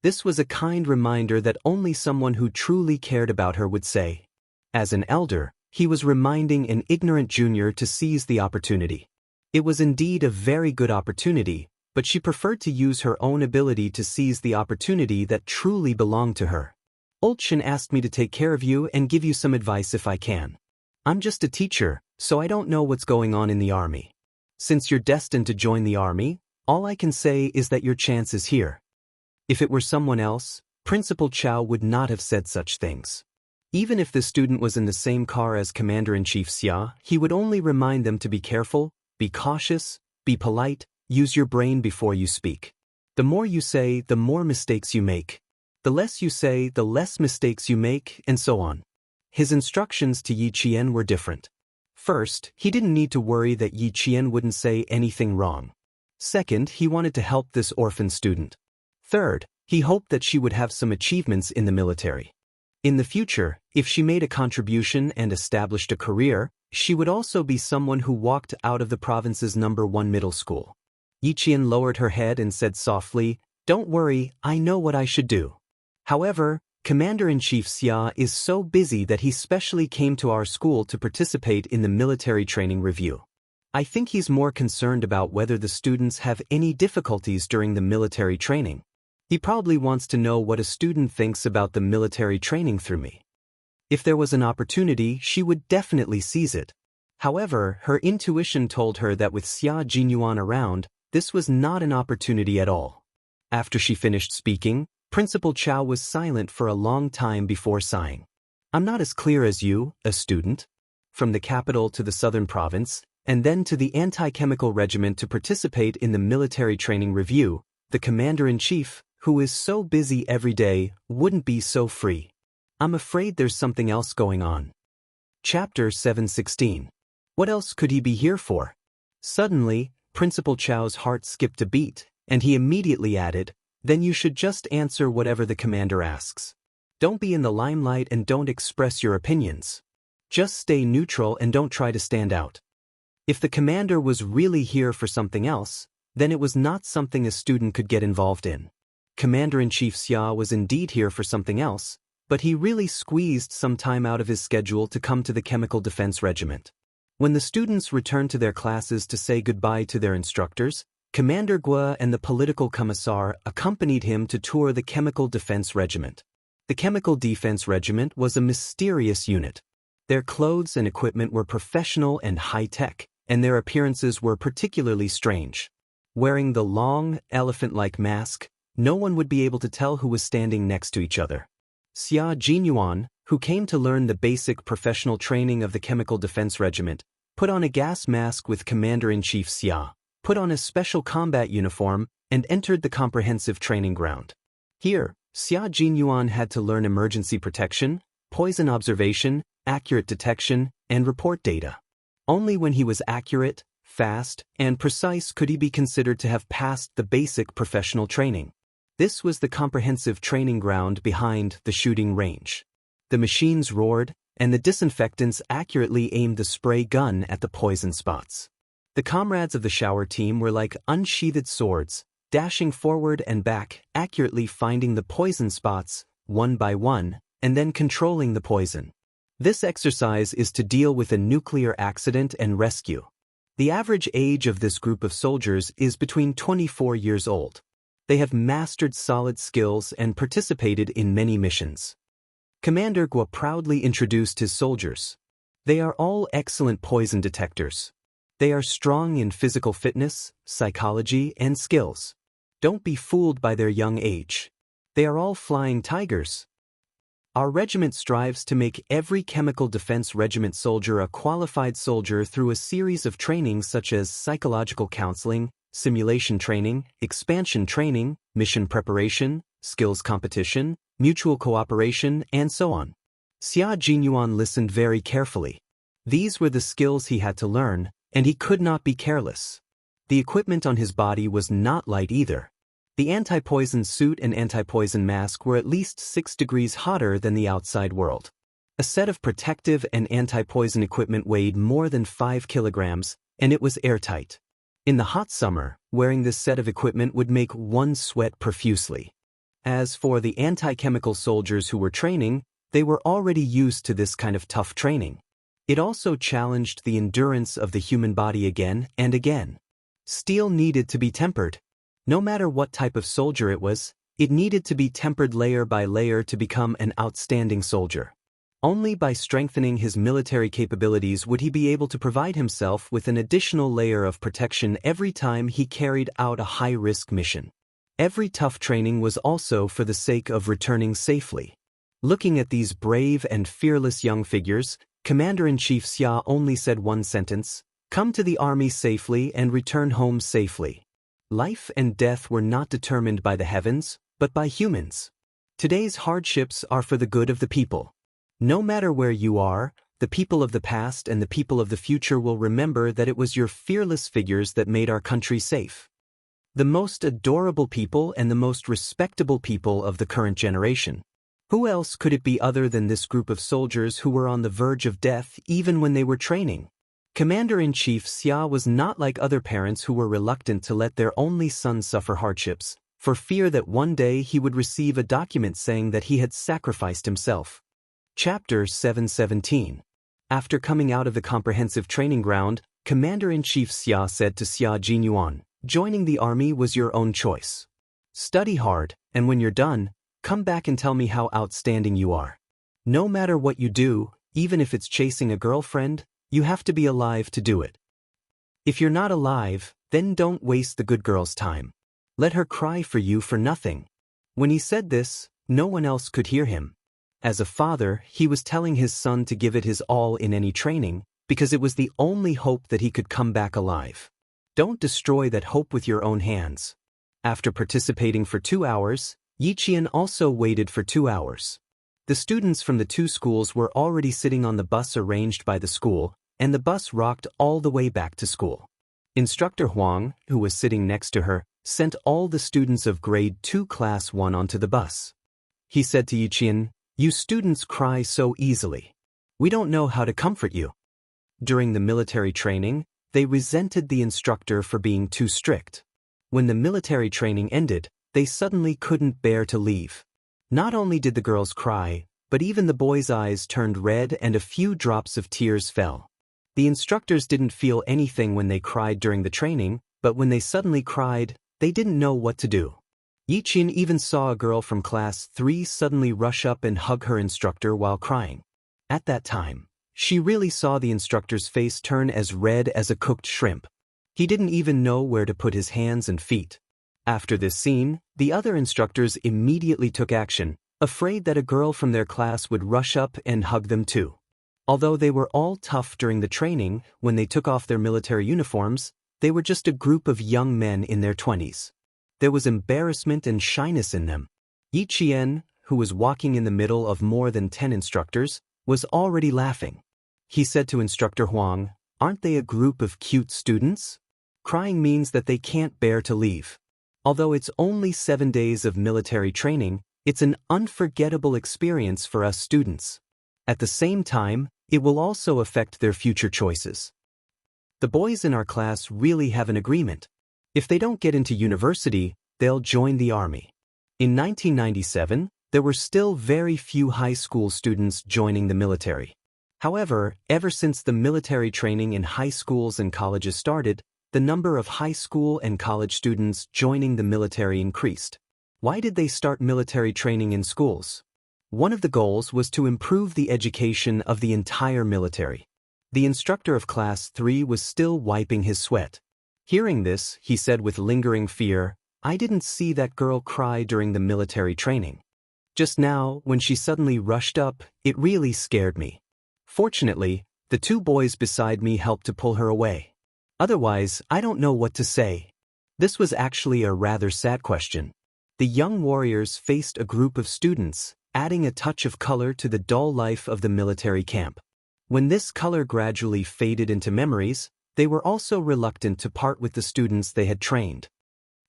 This was a kind reminder that only someone who truly cared about her would say. As an elder, he was reminding an ignorant junior to seize the opportunity. It was indeed a very good opportunity, but she preferred to use her own ability to seize the opportunity that truly belonged to her. "Old Shen asked me to take care of you and give you some advice if I can. I'm just a teacher, so I don't know what's going on in the army. Since you're destined to join the army, all I can say is that your chance is here." If it were someone else, Principal Chao would not have said such things. Even if the student was in the same car as Commander-in-Chief Xia, he would only remind them to be careful, be cautious, be polite, use your brain before you speak. The more you say, the more mistakes you make. The less you say, the less mistakes you make, and so on. His instructions to Yi Qian were different. First, he didn't need to worry that Yi Qian wouldn't say anything wrong. Second, he wanted to help this orphan student. Third, he hoped that she would have some achievements in the military. In the future, if she made a contribution and established a career, she would also be someone who walked out of the province's #1 middle school. Yi Qian lowered her head and said softly, "Don't worry, I know what I should do. However, Commander-in-Chief Xia is so busy that he specially came to our school to participate in the military training review. I think he's more concerned about whether the students have any difficulties during the military training. He probably wants to know what a student thinks about the military training through me. If there was an opportunity, she would definitely seize it." However, her intuition told her that with Xia Jinyuan around, this was not an opportunity at all. After she finished speaking, Principal Chao was silent for a long time before sighing. "I'm not as clear as you, a student. From the capital to the southern province, and then to the anti-chemical regiment to participate in the military training review, the commander-in-chief, who is so busy every day, wouldn't be so free. I'm afraid there's something else going on." Chapter 716. What else could he be here for? Suddenly, Principal Chao's heart skipped a beat, and he immediately added, "Then you should just answer whatever the commander asks. Don't be in the limelight and don't express your opinions. Just stay neutral and don't try to stand out." If the commander was really here for something else, then it was not something a student could get involved in. Commander-in-Chief Xia was indeed here for something else, but he really squeezed some time out of his schedule to come to the Chemical Defense Regiment. When the students returned to their classes to say goodbye to their instructors, Commander Guo and the political commissar accompanied him to tour the Chemical Defense Regiment. The Chemical Defense Regiment was a mysterious unit. Their clothes and equipment were professional and high-tech, and their appearances were particularly strange. Wearing the long, elephant-like mask, no one would be able to tell who was standing next to each other. Xia Jinyuan, who came to learn the basic professional training of the Chemical Defense Regiment, put on a gas mask with Commander-in-Chief Xia, put on a special combat uniform, and entered the comprehensive training ground. Here, Xia Jinyuan had to learn emergency protection, poison observation, accurate detection, and report data. Only when he was accurate, fast, and precise could he be considered to have passed the basic professional training. This was the comprehensive training ground behind the shooting range. The machines roared, and the disinfectants accurately aimed the spray gun at the poison spots. The comrades of the shower team were like unsheathed swords, dashing forward and back, accurately finding the poison spots, one by one, and then controlling the poison. This exercise is to deal with a nuclear accident and rescue. The average age of this group of soldiers is between 24 years old. They have mastered solid skills and participated in many missions. Commander Guo proudly introduced his soldiers. They are all excellent poison detectors. They are strong in physical fitness, psychology, and skills. Don't be fooled by their young age. They are all flying tigers. Our regiment strives to make every chemical defense regiment soldier a qualified soldier through a series of trainings such as psychological counseling, simulation training, expansion training, mission preparation, skills competition, mutual cooperation, and so on. Xia Jinyuan listened very carefully. These were the skills he had to learn, and he could not be careless. The equipment on his body was not light either. The anti-poison suit and anti-poison mask were at least 6 degrees hotter than the outside world. A set of protective and anti-poison equipment weighed more than 5 kilograms, and it was airtight. In the hot summer, wearing this set of equipment would make one sweat profusely. As for the anti-chemical soldiers who were training, they were already used to this kind of tough training. It also challenged the endurance of the human body again and again. Steel needed to be tempered. No matter what type of soldier it was, it needed to be tempered layer by layer to become an outstanding soldier. Only by strengthening his military capabilities would he be able to provide himself with an additional layer of protection every time he carried out a high-risk mission. Every tough training was also for the sake of returning safely. Looking at these brave and fearless young figures, Commander-in-Chief Xia only said one sentence: "Come to the army safely and return home safely." Life and death were not determined by the heavens, but by humans. Today's hardships are for the good of the people. No matter where you are, the people of the past and the people of the future will remember that it was your fearless figures that made our country safe. The most adorable people and the most respectable people of the current generation. Who else could it be other than this group of soldiers who were on the verge of death even when they were training? Commander-in-Chief Xia was not like other parents who were reluctant to let their only son suffer hardships, for fear that one day he would receive a document saying that he had sacrificed himself. Chapter 717. After coming out of the comprehensive training ground, Commander-in-Chief Xia said to Xia Jinyuan, "Joining the army was your own choice. Study hard, and when you're done, come back and tell me how outstanding you are. No matter what you do, even if it's chasing a girlfriend, you have to be alive to do it. If you're not alive, then don't waste the good girl's time. Let her cry for you for nothing." When he said this, no one else could hear him. As a father, he was telling his son to give it his all in any training, because it was the only hope that he could come back alive. Don't destroy that hope with your own hands. After participating for 2 hours, Yiqian also waited for 2 hours. The students from the 2 schools were already sitting on the bus arranged by the school, and the bus rocked all the way back to school. Instructor Huang, who was sitting next to her, sent all the students of Grade 2 Class 1 onto the bus. He said to Yiqian, "You students cry so easily. We don't know how to comfort you." During the military training, they resented the instructor for being too strict. When the military training ended, they suddenly couldn't bear to leave. Not only did the girls cry, but even the boys' eyes turned red and a few drops of tears fell. The instructors didn't feel anything when they cried during the training, but when they suddenly cried, they didn't know what to do. Yiqian even saw a girl from Class 3 suddenly rush up and hug her instructor while crying. At that time, she really saw the instructor's face turn as red as a cooked shrimp. He didn't even know where to put his hands and feet. After this scene, the other instructors immediately took action, afraid that a girl from their class would rush up and hug them too. Although they were all tough during the training, when they took off their military uniforms, they were just a group of young men in their 20s. There was embarrassment and shyness in them. Yiqian, who was walking in the middle of more than 10 instructors, was already laughing. He said to Instructor Huang, "Aren't they a group of cute students? Crying means that they can't bear to leave. Although it's only 7 days of military training, it's an unforgettable experience for us students. At the same time, it will also affect their future choices. The boys in our class really have an agreement. If they don't get into university, they'll join the army." In 1997, there were still very few high school students joining the military. However, ever since the military training in high schools and colleges started, the number of high school and college students joining the military increased. Why did they start military training in schools? One of the goals was to improve the education of the entire military. The instructor of Class 3 was still wiping his sweat. Hearing this, he said with lingering fear, "I didn't see that girl cry during the military training. Just now, when she suddenly rushed up, it really scared me. Fortunately, the two boys beside me helped to pull her away. Otherwise, I don't know what to say." This was actually a rather sad question. The young warriors faced a group of students, adding a touch of color to the dull life of the military camp. When this color gradually faded into memories, they were also reluctant to part with the students they had trained.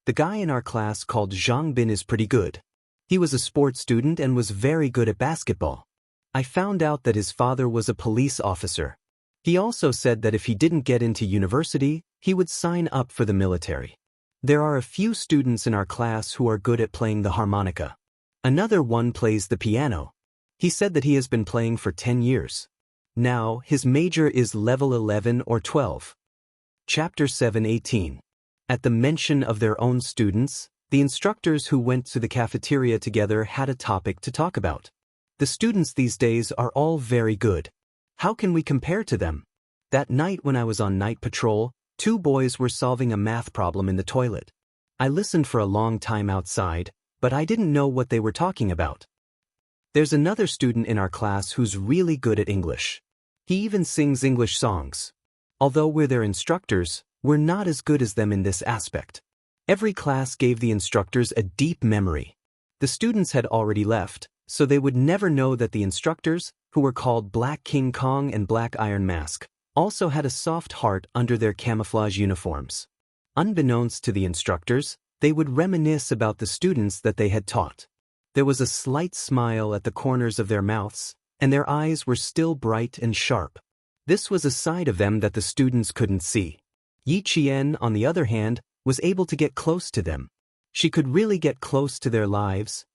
The guy in our class called Zhang Bin is pretty good. He was a sports student and was very good at basketball. I found out that his father was a police officer. He also said that if he didn't get into university, he would sign up for the military. There are a few students in our class who are good at playing the harmonica. Another one plays the piano. He said that he has been playing for 10 years. Now, his major is level 11 or 12. Chapter 7:18. At the mention of their own students, the instructors who went to the cafeteria together had a topic to talk about. The students these days are all very good. How can we compare to them? That night when I was on night patrol, two boys were solving a math problem in the toilet. I listened for a long time outside, but I didn't know what they were talking about. There's another student in our class who's really good at English. He even sings English songs. Although we're their instructors, we're not as good as them in this aspect. Every class gave the instructors a deep memory. The students had already left, so they would never know that the instructors, who were called Black King Kong and Black Iron Mask, also had a soft heart under their camouflage uniforms. Unbeknownst to the instructors, they would reminisce about the students that they had taught. There was a slight smile at the corners of their mouths, and their eyes were still bright and sharp. This was a side of them that the students couldn't see. Yi Qian, on the other hand, was able to get close to them. She could really get close to their lives,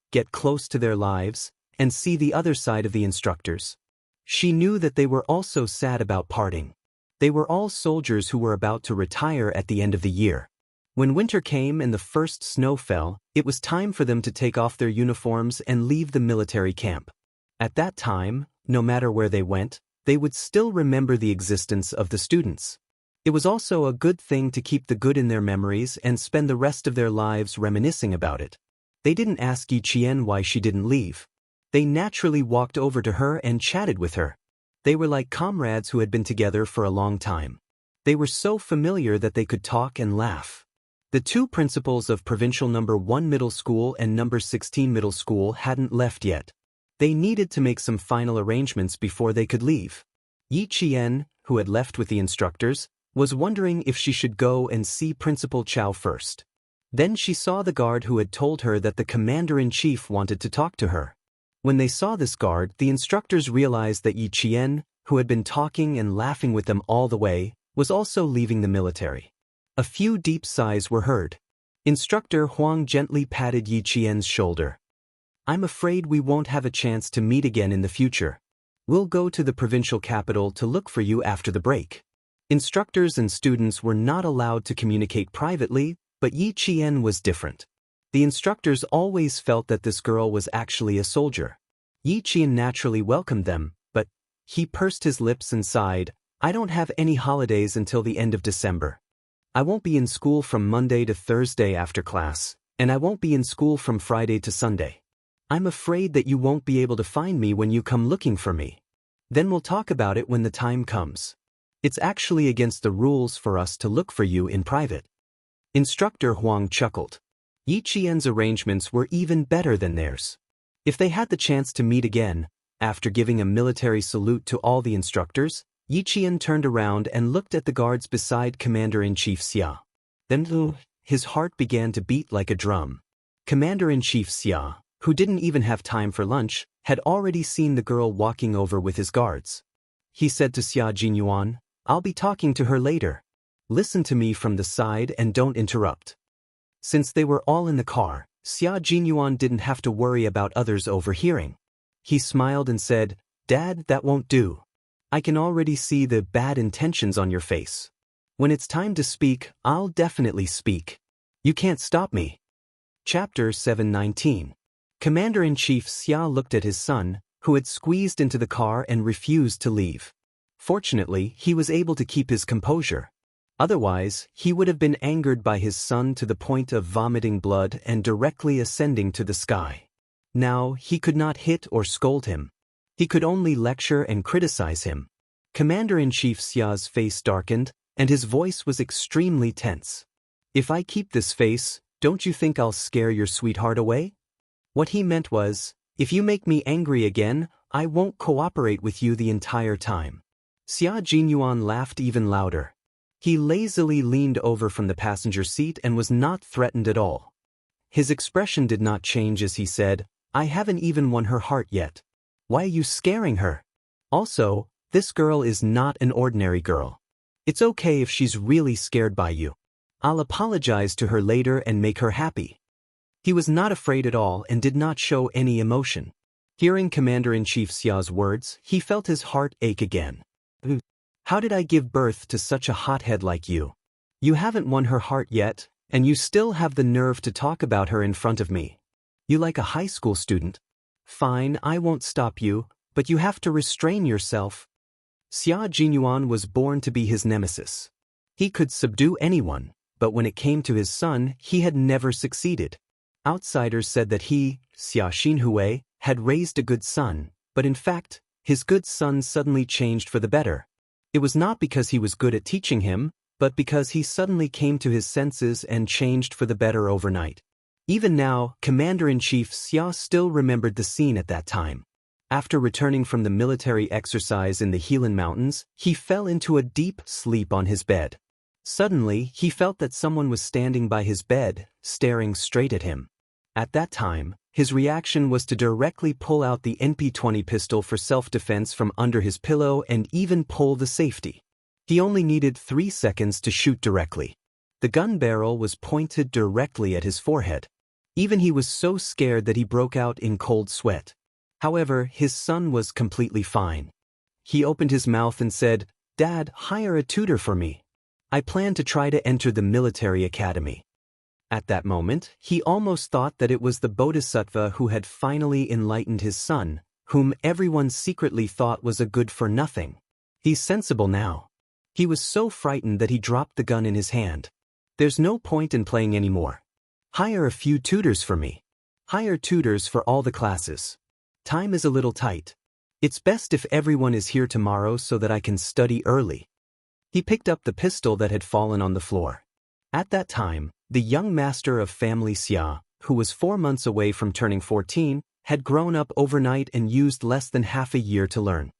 and see the other side of the instructors. She knew that they were also sad about parting. They were all soldiers who were about to retire at the end of the year. When winter came and the first snow fell, it was time for them to take off their uniforms and leave the military camp. At that time, no matter where they went, they would still remember the existence of the students. It was also a good thing to keep the good in their memories and spend the rest of their lives reminiscing about it. They didn't ask Yi Qian why she didn't leave. They naturally walked over to her and chatted with her. They were like comrades who had been together for a long time. They were so familiar that they could talk and laugh. The two principals of Provincial No. 1 Middle School and No. 16 Middle School hadn't left yet. They needed to make some final arrangements before they could leave. Yi Qian, who had left with the instructors, was wondering if she should go and see Principal Chow first. Then she saw the guard who had told her that the commander-in-chief wanted to talk to her. When they saw this guard, the instructors realized that Yi Qian, who had been talking and laughing with them all the way, was also leaving the military. A few deep sighs were heard. Instructor Huang gently patted Yi Qian's shoulder. "I'm afraid we won't have a chance to meet again in the future. We'll go to the provincial capital to look for you after the break." Instructors and students were not allowed to communicate privately, but Yi Qian was different. The instructors always felt that this girl was actually a soldier. Yi Qian naturally welcomed them, but he pursed his lips and sighed, "I don't have any holidays until the end of December. I won't be in school from Monday to Thursday after class, and I won't be in school from Friday to Sunday. I'm afraid that you won't be able to find me when you come looking for me. Then we'll talk about it when the time comes. It's actually against the rules for us to look for you in private." Instructor Huang chuckled. Yi Qian's arrangements were even better than theirs. If they had the chance to meet again, after giving a military salute to all the instructors, Yi Qian turned around and looked at the guards beside Commander-in-Chief Xia. Then, his heart began to beat like a drum. Commander-in-Chief Xia, who didn't even have time for lunch, had already seen the girl walking over with his guards. He said to Xia Jinyuan, "I'll be talking to her later. Listen to me from the side and don't interrupt." Since they were all in the car, Xia Jinyuan didn't have to worry about others overhearing. He smiled and said, "Dad, that won't do. I can already see the bad intentions on your face. When it's time to speak, I'll definitely speak. You can't stop me." Chapter 7:19. Commander-in-Chief Xia looked at his son, who had squeezed into the car and refused to leave. Fortunately, he was able to keep his composure. Otherwise, he would have been angered by his son to the point of vomiting blood and directly ascending to the sky. Now, he could not hit or scold him. He could only lecture and criticize him. Commander-in-Chief Xia's face darkened, and his voice was extremely tense. "If I keep this face, don't you think I'll scare your sweetheart away?" What he meant was, if you make me angry again, I won't cooperate with you the entire time. Xia Jinyuan laughed even louder. He lazily leaned over from the passenger seat and was not threatened at all. His expression did not change as he said, "I haven't even won her heart yet. Why are you scaring her? Also, this girl is not an ordinary girl. It's okay if she's really scared by you. I'll apologize to her later and make her happy." He was not afraid at all and did not show any emotion. Hearing Commander-in-Chief Xia's words, he felt his heart ache again. "How did I give birth to such a hothead like you? You haven't won her heart yet, and you still have the nerve to talk about her in front of me. You like a high school student. Fine, I won't stop you, but you have to restrain yourself." Xia Jinyuan was born to be his nemesis. He could subdue anyone, but when it came to his son, he had never succeeded. Outsiders said that he, Xia Xinhui, had raised a good son, but in fact, his good son suddenly changed for the better. It was not because he was good at teaching him, but because he suddenly came to his senses and changed for the better overnight. Even now, Commander-in-Chief Xia still remembered the scene at that time. After returning from the military exercise in the Helan Mountains, he fell into a deep sleep on his bed. Suddenly, he felt that someone was standing by his bed, staring straight at him. At that time, his reaction was to directly pull out the NP-20 pistol for self-defense from under his pillow and even pull the safety. He only needed 3 seconds to shoot directly. The gun barrel was pointed directly at his forehead. Even he was so scared that he broke out in cold sweat. However, his son was completely fine. He opened his mouth and said, "Dad, hire a tutor for me. I plan to try to enter the military academy." At that moment, he almost thought that it was the Bodhisattva who had finally enlightened his son, whom everyone secretly thought was a good-for-nothing. He's sensible now. He was so frightened that he dropped the gun in his hand. "There's no point in playing anymore. Hire a few tutors for me. Hire tutors for all the classes. Time is a little tight. It's best if everyone is here tomorrow so that I can study early." He picked up the pistol that had fallen on the floor. At that time, the young master of family Xia, who was 4 months away from turning 14, had grown up overnight and used less than half a year to learn.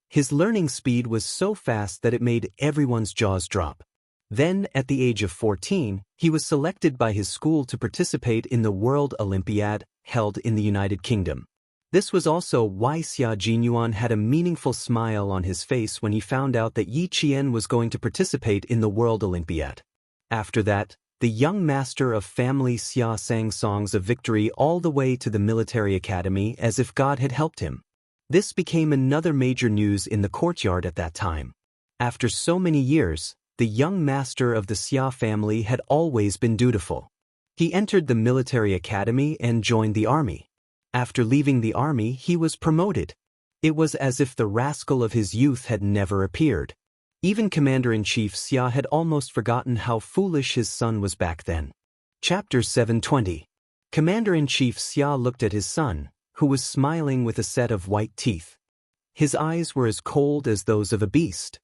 His learning speed was so fast that it made everyone's jaws drop. Then, at the age of 14, he was selected by his school to participate in the World Olympiad, held in the United Kingdom. This was also why Xia Jinyuan had a meaningful smile on his face when he found out that Yi Qian was going to participate in the World Olympiad. After that, the young master of family Xia sang songs of victory all the way to the military academy as if God had helped him. This became another major news in the courtyard at that time. After so many years, the young master of the Xia family had always been dutiful. He entered the military academy and joined the army. After leaving the army, he was promoted. It was as if the rascal of his youth had never appeared. Even Commander-in-Chief Xia had almost forgotten how foolish his son was back then. Chapter 720. Commander-in-Chief Xia looked at his son, who was smiling with a set of white teeth. His eyes were as cold as those of a beast.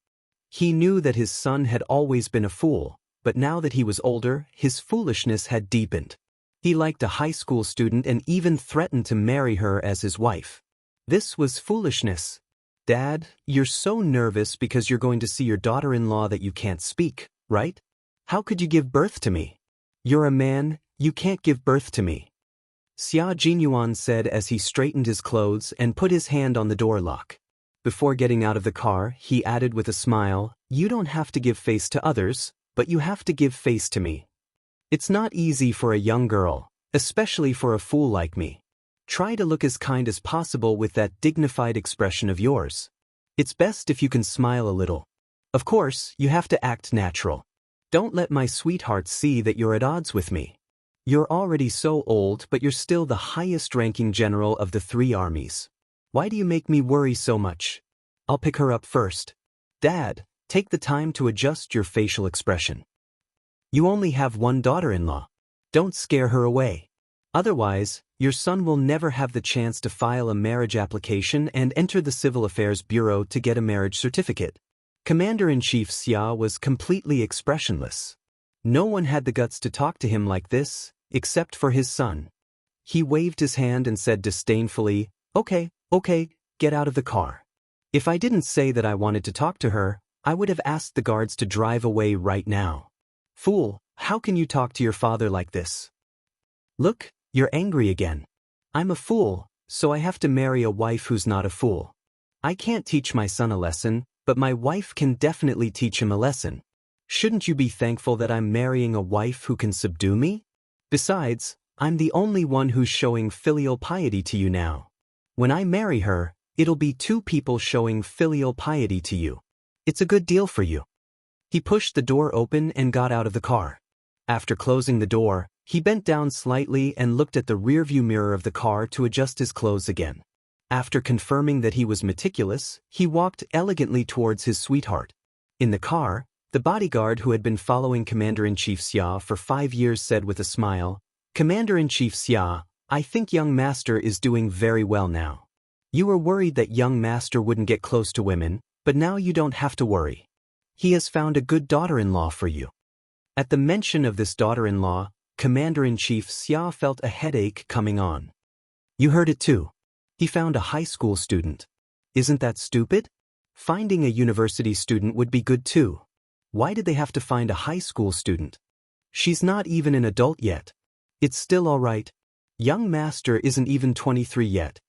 He knew that his son had always been a fool, but now that he was older, his foolishness had deepened. He liked a high school student and even threatened to marry her as his wife. This was foolishness. "Dad, you're so nervous because you're going to see your daughter-in-law that you can't speak, right? How could you give birth to me? You're a man, you can't give birth to me." Xia Jinyuan said as he straightened his clothes and put his hand on the door lock. Before getting out of the car, he added with a smile, "You don't have to give face to others, but you have to give face to me. It's not easy for a young girl, especially for a fool like me. Try to look as kind as possible with that dignified expression of yours. It's best if you can smile a little. Of course, you have to act natural. Don't let my sweetheart see that you're at odds with me. You're already so old, but you're still the highest-ranking general of the 3 armies. Why do you make me worry so much? I'll pick her up first. Dad, take the time to adjust your facial expression. You only have one daughter-in-law. Don't scare her away. Otherwise, your son will never have the chance to file a marriage application and enter the Civil Affairs Bureau to get a marriage certificate. Commander-in-Chief Xia was completely expressionless. No one had the guts to talk to him like this, except for his son. He waved his hand and said disdainfully, Okay, get out of the car. If I didn't say that I wanted to talk to her, I would have asked the guards to drive away right now. Fool, how can you talk to your father like this? Look, you're angry again. I'm a fool, so I have to marry a wife who's not a fool. I can't teach my son a lesson, but my wife can definitely teach him a lesson. Shouldn't you be thankful that I'm marrying a wife who can subdue me? Besides, I'm the only one who's showing filial piety to you now. When I marry her, it'll be 2 people showing filial piety to you. It's a good deal for you. He pushed the door open and got out of the car. After closing the door, he bent down slightly and looked at the rearview mirror of the car to adjust his clothes again. After confirming that he was meticulous, he walked elegantly towards his sweetheart. In the car, the bodyguard who had been following Commander-in-Chief Xia for 5 years said with a smile, Commander-in-Chief Xia, I think young master is doing very well now. You were worried that young master wouldn't get close to women, but now you don't have to worry. He has found a good daughter-in-law for you. At the mention of this daughter-in-law, Commander-in-Chief Xia felt a headache coming on. You heard it too. He found a high school student. Isn't that stupid? Finding a university student would be good too. Why did they have to find a high school student? She's not even an adult yet. It's still all right. Young master isn't even 23 yet.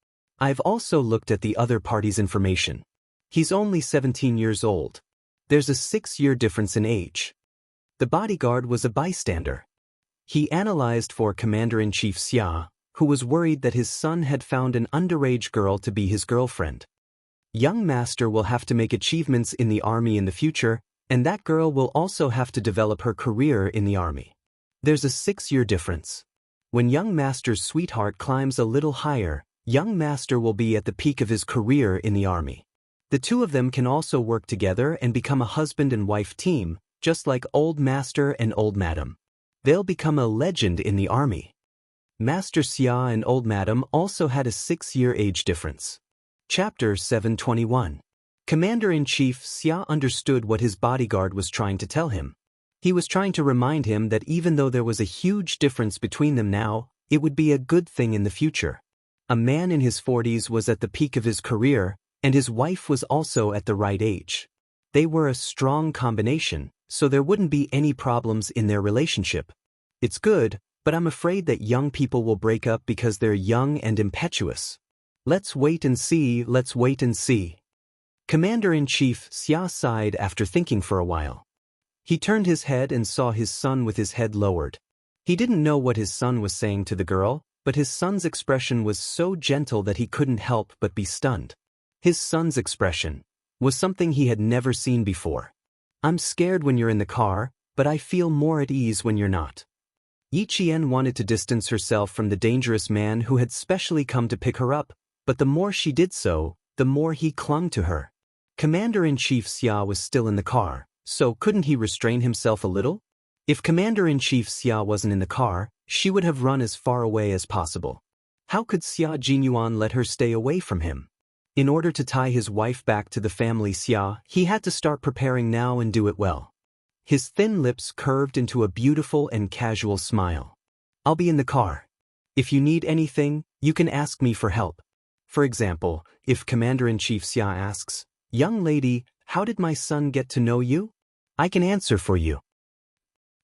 I've also looked at the other party's information. He's only 17 years old. There's a 6-year difference in age. The bodyguard was a bystander. He analyzed for Commander-in-Chief Xia, who was worried that his son had found an underage girl to be his girlfriend. Young master will have to make achievements in the army in the future, and that girl will also have to develop her career in the army. There's a 6-year difference. When young master's sweetheart climbs a little higher, young master will be at the peak of his career in the army. The 2 of them can also work together and become a husband and wife team, just like old master and old madam. They'll become a legend in the army. Master Xia and old madam also had a 6-year age difference. Chapter 721. Commander-in-Chief Xia understood what his bodyguard was trying to tell him. He was trying to remind him that even though there was a huge difference between them now, it would be a good thing in the future. A man in his 40s was at the peak of his career, and his wife was also at the right age. They were a strong combination, so there wouldn't be any problems in their relationship. It's good, but I'm afraid that young people will break up because they're young and impetuous. Let's wait and see. Commander-in-Chief Xia sighed after thinking for a while. He turned his head and saw his son with his head lowered. He didn't know what his son was saying to the girl, but his son's expression was so gentle that he couldn't help but be stunned. His son's expression was something he had never seen before. I'm scared when you're in the car, but I feel more at ease when you're not. Yi Qian wanted to distance herself from the dangerous man who had specially come to pick her up, but the more she did so, the more he clung to her. Commander-in-Chief Xia was still in the car, so couldn't he restrain himself a little? If Commander-in-Chief Xia wasn't in the car, she would have run as far away as possible. How could Xia Jinyuan let her stay away from him? In order to tie his wife back to the family Xia, he had to start preparing now and do it well. His thin lips curved into a beautiful and casual smile. I'll be in the car. If you need anything, you can ask me for help. For example, if Commander-in-Chief Xia asks, Young lady, how did my son get to know you? I can answer for you.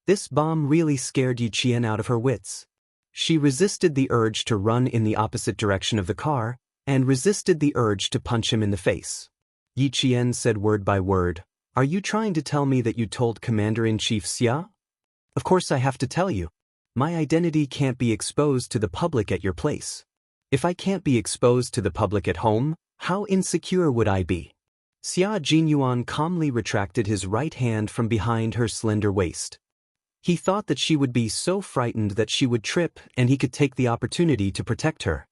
This bomb really scared Yi Qian out of her wits. She resisted the urge to run in the opposite direction of the car, and resisted the urge to punch him in the face. Yi Qian said word by word, Are you trying to tell me that you told Commander-in-Chief Xia? Of course I have to tell you. My identity can't be exposed to the public at your place. If I can't be exposed to the public at home, how insecure would I be? Xia Jinyuan calmly retracted his right hand from behind her slender waist. He thought that she would be so frightened that she would trip and he could take the opportunity to protect her.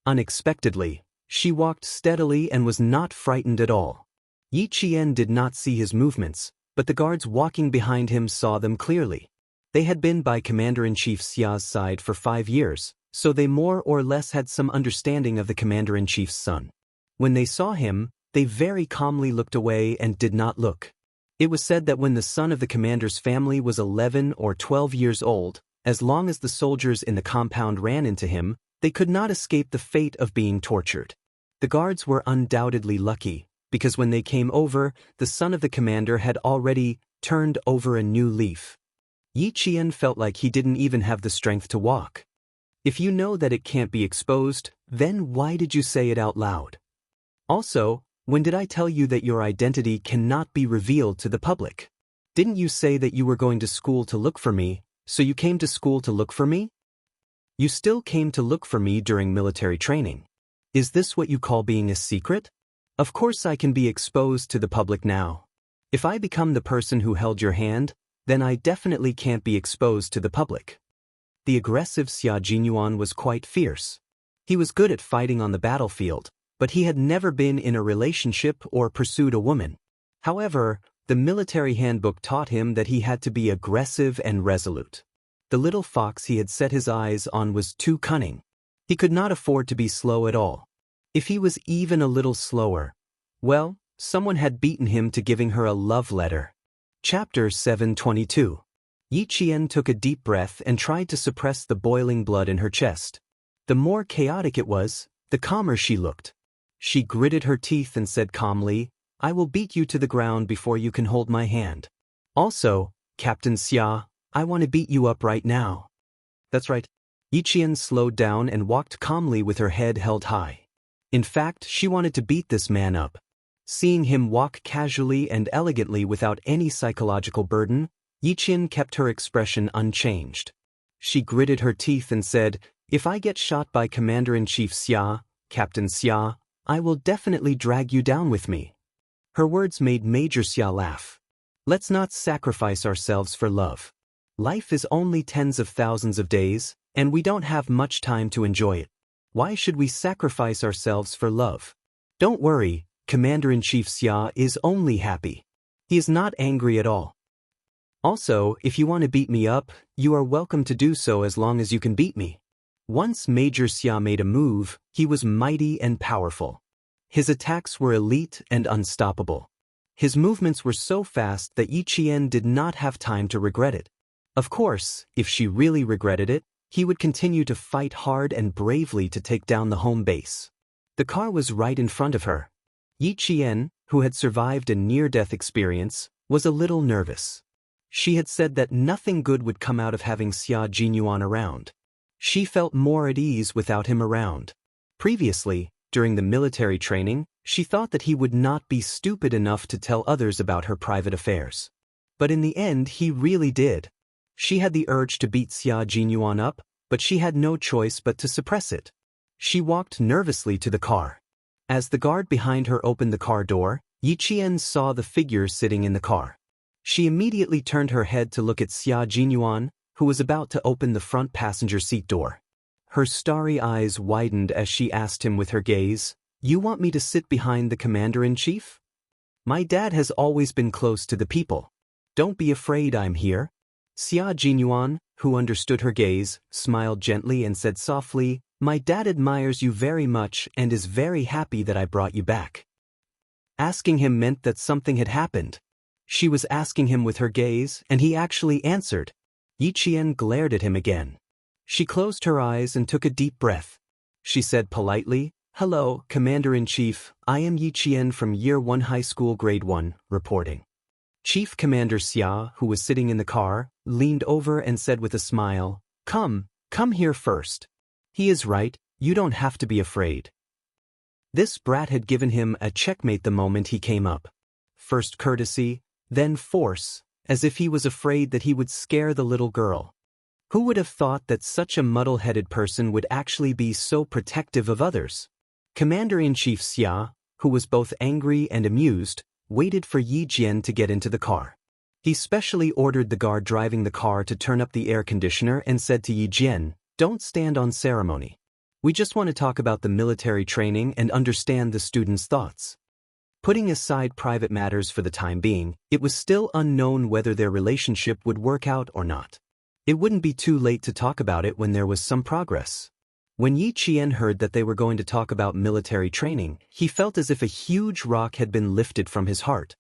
Unexpectedly, she walked steadily and was not frightened at all. Yi Qian did not see his movements, but the guards walking behind him saw them clearly. They had been by Commander-in-Chief Xia's side for 5 years, so they more or less had some understanding of the Commander-in-Chief's son. When they saw him, they very calmly looked away and did not look. It was said that when the son of the commander's family was 11 or 12 years old, as long as the soldiers in the compound ran into him, they could not escape the fate of being tortured. The guards were undoubtedly lucky, because when they came over, the son of the commander had already turned over a new leaf. Yi Qian felt like he didn't even have the strength to walk. If you know that it can't be exposed, then why did you say it out loud? Also, when did I tell you that your identity cannot be revealed to the public? Didn't you say that you were going to school to look for me, so you came to school to look for me? You still came to look for me during military training. Is this what you call being a secret? Of course I can be exposed to the public now. If I become the person who held your hand, then I definitely can't be exposed to the public. The aggressive Xia Jinyuan was quite fierce. He was good at fighting on the battlefield, but he had never been in a relationship or pursued a woman. However, the military handbook taught him that he had to be aggressive and resolute. The little fox he had set his eyes on was too cunning. He could not afford to be slow at all. If he was even a little slower, well, someone had beaten him to giving her a love letter. Chapter 722. Yi Qian took a deep breath and tried to suppress the boiling blood in her chest. The more chaotic it was, the calmer she looked. She gritted her teeth and said calmly, I will beat you to the ground before you can hold my hand. Also, Captain Xia, I want to beat you up right now. That's right. Yi Qian slowed down and walked calmly with her head held high. In fact, she wanted to beat this man up. Seeing him walk casually and elegantly without any psychological burden, Yi Qian kept her expression unchanged. She gritted her teeth and said, If I get shot by Commander-in-Chief Xia, Captain Xia, I will definitely drag you down with me. Her words made Major Xia laugh. Let's not sacrifice ourselves for love. Life is only tens of thousands of days, and we don't have much time to enjoy it. Why should we sacrifice ourselves for love? Don't worry, Commander-in-Chief Xia is only happy. He is not angry at all. Also, if you want to beat me up, you are welcome to do so as long as you can beat me. Once Major Xia made a move, he was mighty and powerful. His attacks were elite and unstoppable. His movements were so fast that Yi Qian did not have time to regret it. Of course, if she really regretted it, he would continue to fight hard and bravely to take down the home base. The car was right in front of her. Yi Qian, who had survived a near-death experience, was a little nervous. She had said that nothing good would come out of having Xia Jinyuan around. She felt more at ease without him around. Previously, during the military training, she thought that he would not be stupid enough to tell others about her private affairs. But in the end, he really did. She had the urge to beat Xia Jinyuan up, but she had no choice but to suppress it. She walked nervously to the car. As the guard behind her opened the car door, Yi Qian saw the figure sitting in the car. She immediately turned her head to look at Xia Jinyuan, who was about to open the front passenger seat door. Her starry eyes widened as she asked him with her gaze, You want me to sit behind the Commander-in-Chief? My dad has always been close to the people. Don't be afraid, I'm here. Xia Jinyuan, who understood her gaze, smiled gently and said softly, My dad admires you very much and is very happy that I brought you back. Asking him meant that something had happened. She was asking him with her gaze, and he actually answered. Yi Qian glared at him again. She closed her eyes and took a deep breath. She said politely, Hello, Commander-in-Chief, I am Yi Qian from Year 1 High School Grade 1, reporting. Chief Commander Xia, who was sitting in the car, leaned over and said with a smile, Come here first. He is right, you don't have to be afraid. This brat had given him a checkmate the moment he came up. First courtesy, then force, as if he was afraid that he would scare the little girl. Who would have thought that such a muddle-headed person would actually be so protective of others? Commander-in-Chief Xia, who was both angry and amused, waited for Yi Jian to get into the car. He specially ordered the guard driving the car to turn up the air conditioner and said to Yi Jian, "Don't stand on ceremony. We just want to talk about the military training and understand the students' thoughts." Putting aside private matters for the time being, it was still unknown whether their relationship would work out or not. It wouldn't be too late to talk about it when there was some progress. When Yi Qian heard that they were going to talk about military training, he felt as if a huge rock had been lifted from his heart.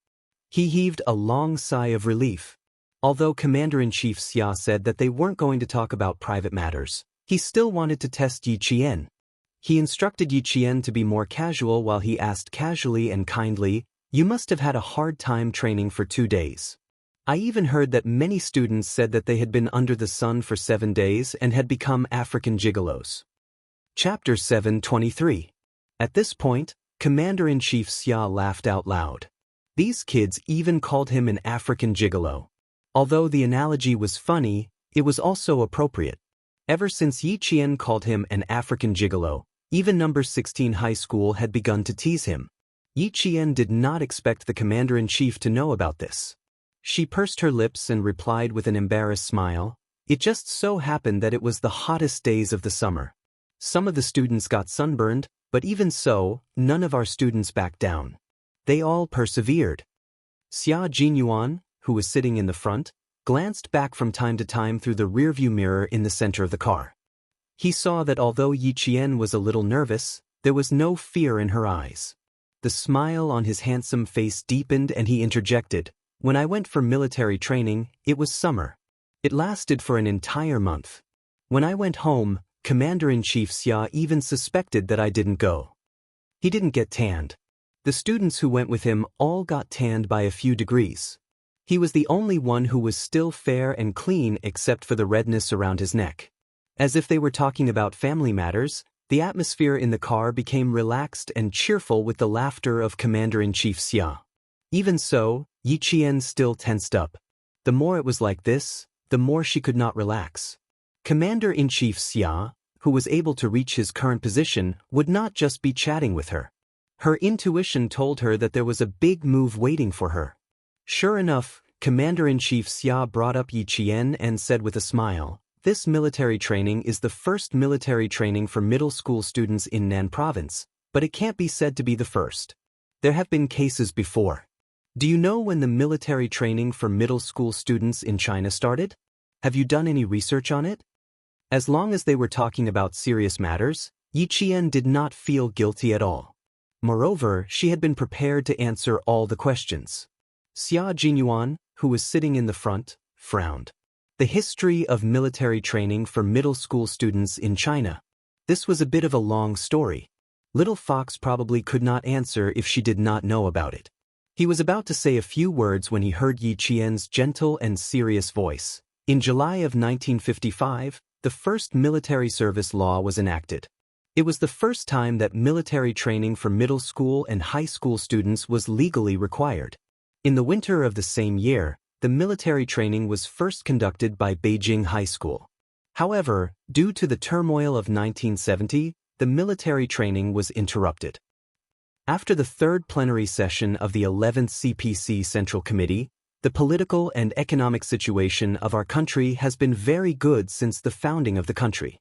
He heaved a long sigh of relief. Although Commander-in-Chief Xia said that they weren't going to talk about private matters, he still wanted to test Yi Qian. He instructed Yi Qian to be more casual while he asked casually and kindly, "You must have had a hard time training for 2 days. I even heard that many students said that they had been under the sun for 7 days and had become African gigolos." Chapter 723. At this point, Commander-in-Chief Xia laughed out loud. These kids even called him an African gigolo. Although the analogy was funny, it was also appropriate. Ever since Yi Qian called him an African gigolo, even number 16 high school had begun to tease him. Yi Qian did not expect the commander-in-chief to know about this. She pursed her lips and replied with an embarrassed smile, "It just so happened that it was the hottest days of the summer. Some of the students got sunburned, but even so, none of our students backed down. They all persevered." Xia Jinyuan, who was sitting in the front, glanced back from time to time through the rearview mirror in the center of the car. He saw that although Yi Qian was a little nervous, there was no fear in her eyes. The smile on his handsome face deepened and he interjected, "When I went for military training, it was summer. It lasted for an entire month. When I went home, Commander-in-Chief Xia even suspected that I didn't go. He didn't get tanned. The students who went with him all got tanned by a few degrees. He was the only one who was still fair and clean except for the redness around his neck." As if they were talking about family matters, the atmosphere in the car became relaxed and cheerful with the laughter of Commander-in-Chief Xia. Even so, Yi Qian still tensed up. The more it was like this, the more she could not relax. Commander-in-Chief Xia, who was able to reach his current position, would not just be chatting with her. Her intuition told her that there was a big move waiting for her. Sure enough, Commander-in-Chief Xia brought up Yi Qian and said with a smile, "This military training is the first military training for middle school students in Nan Province, but it can't be said to be the first. There have been cases before. Do you know when the military training for middle school students in China started? Have you done any research on it?" As long as they were talking about serious matters, Yi Qian did not feel guilty at all. Moreover, she had been prepared to answer all the questions. Xia Jinyuan, who was sitting in the front, frowned. The history of military training for middle school students in China. This was a bit of a long story. Little Fox probably could not answer if she did not know about it. He was about to say a few words when he heard Yi Qian's gentle and serious voice. In July of 1955, the first military service law was enacted. It was the first time that military training for middle school and high school students was legally required. In the winter of the same year, the military training was first conducted by Beijing High School. However, due to the turmoil of 1970, the military training was interrupted. After the third plenary session of the 11th CPC Central Committee, the political and economic situation of our country has been very good since the founding of the country.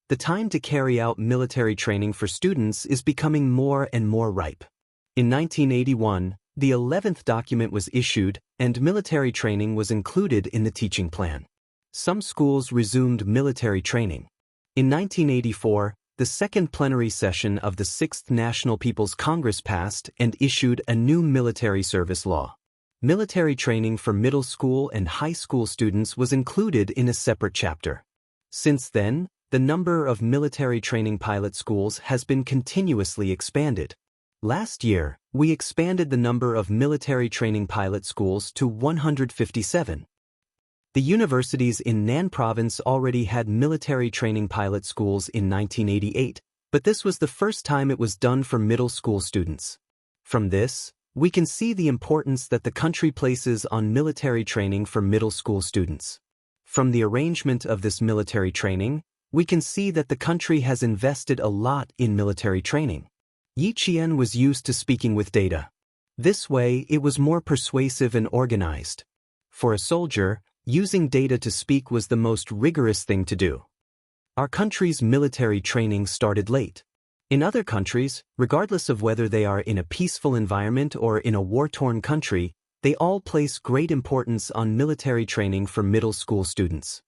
The time to carry out military training for students is becoming more and more ripe. In 1981, the 11th document was issued, and military training was included in the teaching plan. Some schools resumed military training. In 1984, the second plenary session of the 6th National People's Congress passed and issued a new military service law. Military training for middle school and high school students was included in a separate chapter. Since then, the number of military training pilot schools has been continuously expanded. Last year, we expanded the number of military training pilot schools to 157. The universities in Nan Province already had military training pilot schools in 1988, but this was the first time it was done for middle school students. From this, we can see the importance that the country places on military training for middle school students. From the arrangement of this military training, we can see that the country has invested a lot in military training. Yi Qian was used to speaking with data. This way, it was more persuasive and organized. For a soldier, using data to speak was the most rigorous thing to do. Our country's military training started late. In other countries, regardless of whether they are in a peaceful environment or in a war-torn country, they all place great importance on military training for middle school students.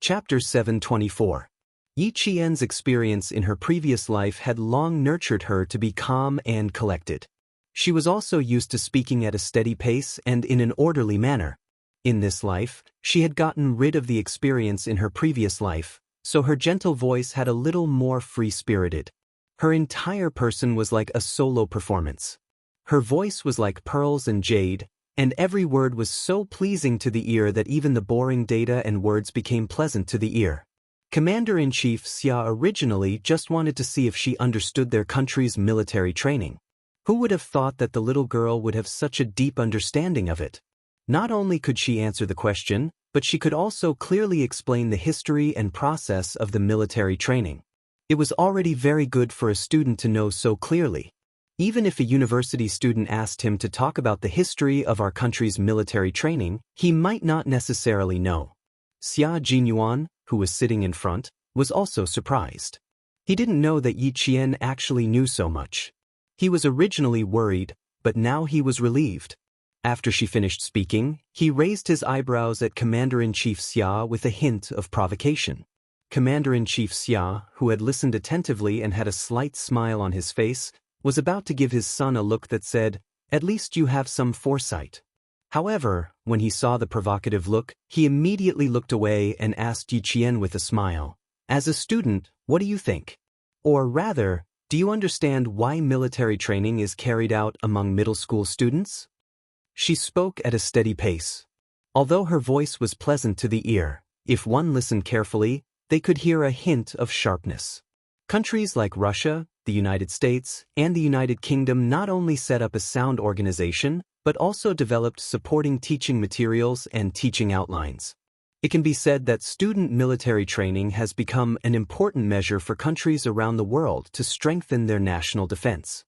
Chapter 724. Yi Qian's experience in her previous life had long nurtured her to be calm and collected. She was also used to speaking at a steady pace and in an orderly manner. In this life, she had gotten rid of the experience in her previous life, so her gentle voice had a little more free-spirited. Her entire person was like a solo performance. Her voice was like pearls and jade, and every word was so pleasing to the ear that even the boring data and words became pleasant to the ear. Commander-in-Chief Xia originally just wanted to see if she understood their country's military training. Who would have thought that the little girl would have such a deep understanding of it? Not only could she answer the question, but she could also clearly explain the history and process of the military training. It was already very good for a student to know so clearly. Even if a university student asked him to talk about the history of our country's military training, he might not necessarily know. Xia Jinyuan, who was sitting in front, was also surprised. He didn't know that Yi Qian actually knew so much. He was originally worried, but now he was relieved. After she finished speaking, he raised his eyebrows at Commander-in-Chief Xia with a hint of provocation. Commander-in-Chief Xia, who had listened attentively and had a slight smile on his face, was about to give his son a look that said, "At least you have some foresight." However, when he saw the provocative look, he immediately looked away and asked Yi Qian with a smile, "As a student, what do you think? Or rather, do you understand why military training is carried out among middle school students?" She spoke at a steady pace. Although her voice was pleasant to the ear, if one listened carefully, they could hear a hint of sharpness. Countries like Russia, the United States, and the United Kingdom not only set up a sound organization, but also developed supporting teaching materials and teaching outlines. It can be said that student military training has become an important measure for countries around the world to strengthen their national defense.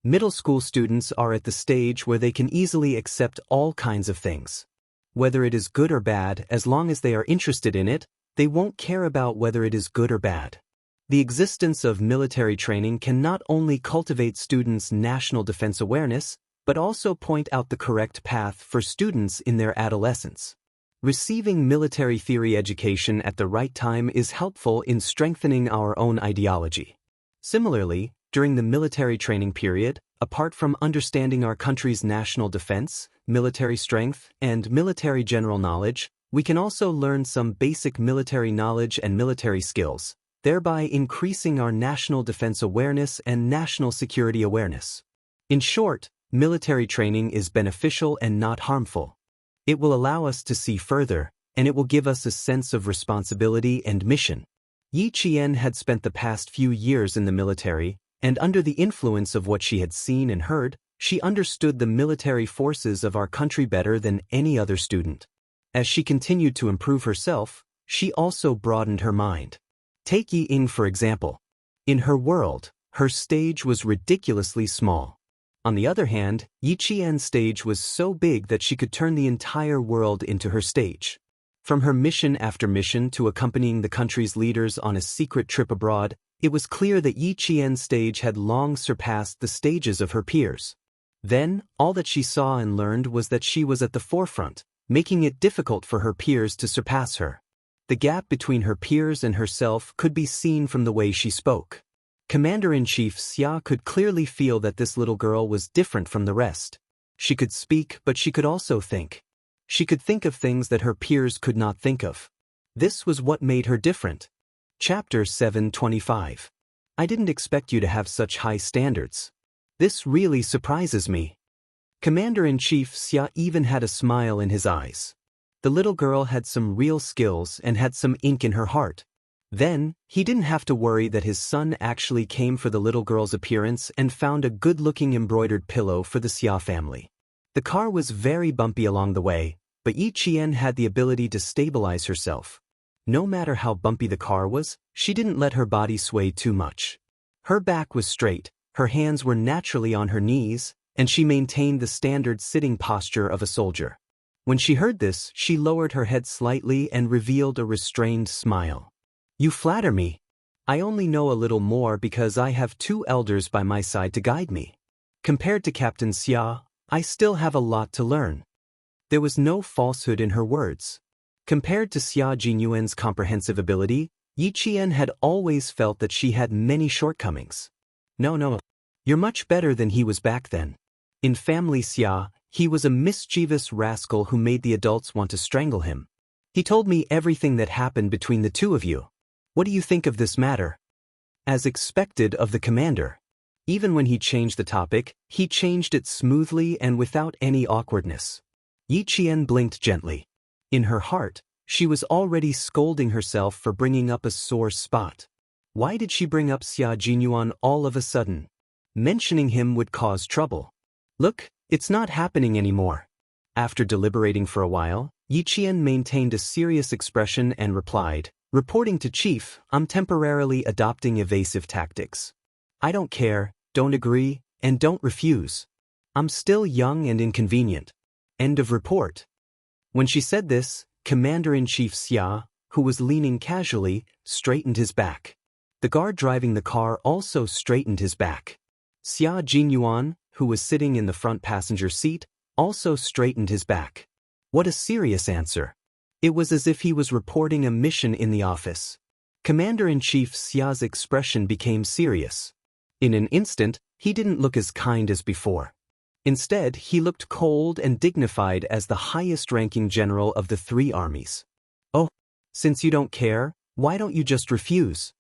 Middle school students are at the stage where they can easily accept all kinds of things. Whether it is good or bad, as long as they are interested in it, they won't care about whether it is good or bad. The existence of military training can not only cultivate students' national defense awareness, but also point out the correct path for students in their adolescence. Receiving military theory education at the right time is helpful in strengthening our own ideology. Similarly, during the military training period, apart from understanding our country's national defense, military strength, and military general knowledge, we can also learn some basic military knowledge and military skills, thereby increasing our national defense awareness and national security awareness. In short, military training is beneficial and not harmful. It will allow us to see further, and it will give us a sense of responsibility and mission. Yi Qian had spent the past few years in the military, and under the influence of what she had seen and heard, she understood the military forces of our country better than any other student. As she continued to improve herself, she also broadened her mind. Take Yi Ying for example. In her world, her stage was ridiculously small. On the other hand, Yi Qian's stage was so big that she could turn the entire world into her stage. From her mission after mission to accompanying the country's leaders on a secret trip abroad, it was clear that Yi Qian's stage had long surpassed the stages of her peers. Then, all that she saw and learned was that she was at the forefront, making it difficult for her peers to surpass her. The gap between her peers and herself could be seen from the way she spoke. Commander-in-Chief Xia could clearly feel that this little girl was different from the rest. She could speak, but she could also think. She could think of things that her peers could not think of. This was what made her different. Chapter 725. I didn't expect you to have such high standards. This really surprises me. Commander-in-Chief Xia even had a smile in his eyes. The little girl had some real skills and had some ink in her heart. Then, he didn't have to worry that his son actually came for the little girl's appearance and found a good-looking embroidered pillow for the Xia family. The car was very bumpy along the way, but Yi Qian had the ability to stabilize herself. No matter how bumpy the car was, she didn't let her body sway too much. Her back was straight, her hands were naturally on her knees, and she maintained the standard sitting posture of a soldier. When she heard this, she lowered her head slightly and revealed a restrained smile. You flatter me. I only know a little more because I have 2 elders by my side to guide me. Compared to Captain Xia, I still have a lot to learn. There was no falsehood in her words. Compared to Xia Jinyuan's comprehensive ability, Yi Qian had always felt that she had many shortcomings. No. You're much better than he was back then. In family Xia, he was a mischievous rascal who made the adults want to strangle him. He told me everything that happened between the 2 of you. What do you think of this matter? As expected of the commander. Even when he changed the topic, he changed it smoothly and without any awkwardness. Yi Qian blinked gently. In her heart, she was already scolding herself for bringing up a sore spot. Why did she bring up Xia Jinyuan all of a sudden? Mentioning him would cause trouble. Look, it's not happening anymore. After deliberating for a while, Yi Qian maintained a serious expression and replied, reporting to Chief, I'm temporarily adopting evasive tactics. I don't care, don't agree, and don't refuse. I'm still young and inconvenient. End of report. When she said this, Commander-in-Chief Xia, who was leaning casually, straightened his back. The guard driving the car also straightened his back. Xia Jinyuan, who was sitting in the front passenger seat, also straightened his back. What a serious answer. It was as if he was reporting a mission in the office. Commander-in-Chief Xia's expression became serious. In an instant, he didn't look as kind as before. Instead, he looked cold and dignified as the highest-ranking general of the 3 armies. Oh, since you don't care, why don't you just refuse?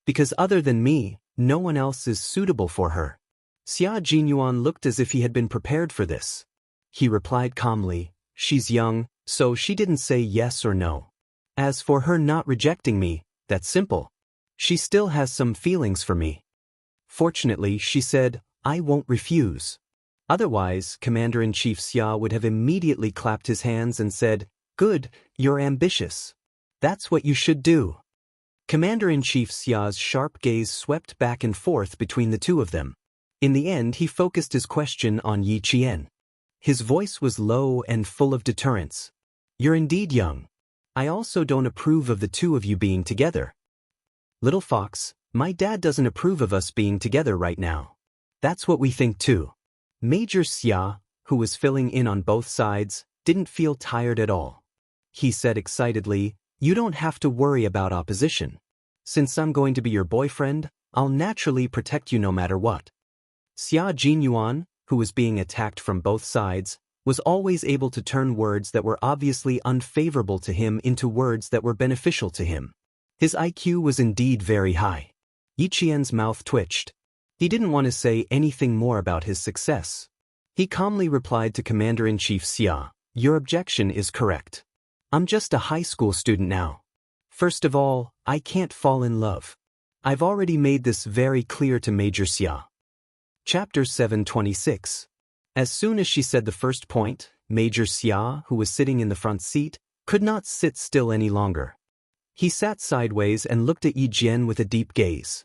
Because other than me, no one else is suitable for her. Xia Jinyuan looked as if he had been prepared for this. He replied calmly, she's young, so she didn't say yes or no. As for her not rejecting me, that's simple. She still has some feelings for me. Fortunately, she said, I won't refuse. Otherwise, Commander-in-Chief Xia would have immediately clapped his hands and said, good, you're ambitious. That's what you should do. Commander-in-Chief Xia's sharp gaze swept back and forth between the 2 of them. In the end, he focused his question on Yi Qian. His voice was low and full of deterrence. You're indeed young. I also don't approve of the 2 of you being together. Little Fox, my dad doesn't approve of us being together right now. That's what we think too. Major Xia, who was filling in on both sides, didn't feel tired at all. He said excitedly, you don't have to worry about opposition. Since I'm going to be your boyfriend, I'll naturally protect you no matter what. Xia Jinyuan, who was being attacked from both sides, was always able to turn words that were obviously unfavorable to him into words that were beneficial to him. His IQ was indeed very high. Yi Qian's mouth twitched. He didn't want to say anything more about his success. He calmly replied to Commander-in-Chief Xia, your objection is correct. I'm just a high school student now. First of all, I can't fall in love. I've already made this very clear to Major Xia. Chapter 726. As soon as she said the first point, Major Xia, who was sitting in the front seat, could not sit still any longer. He sat sideways and looked at Yi Jian with a deep gaze.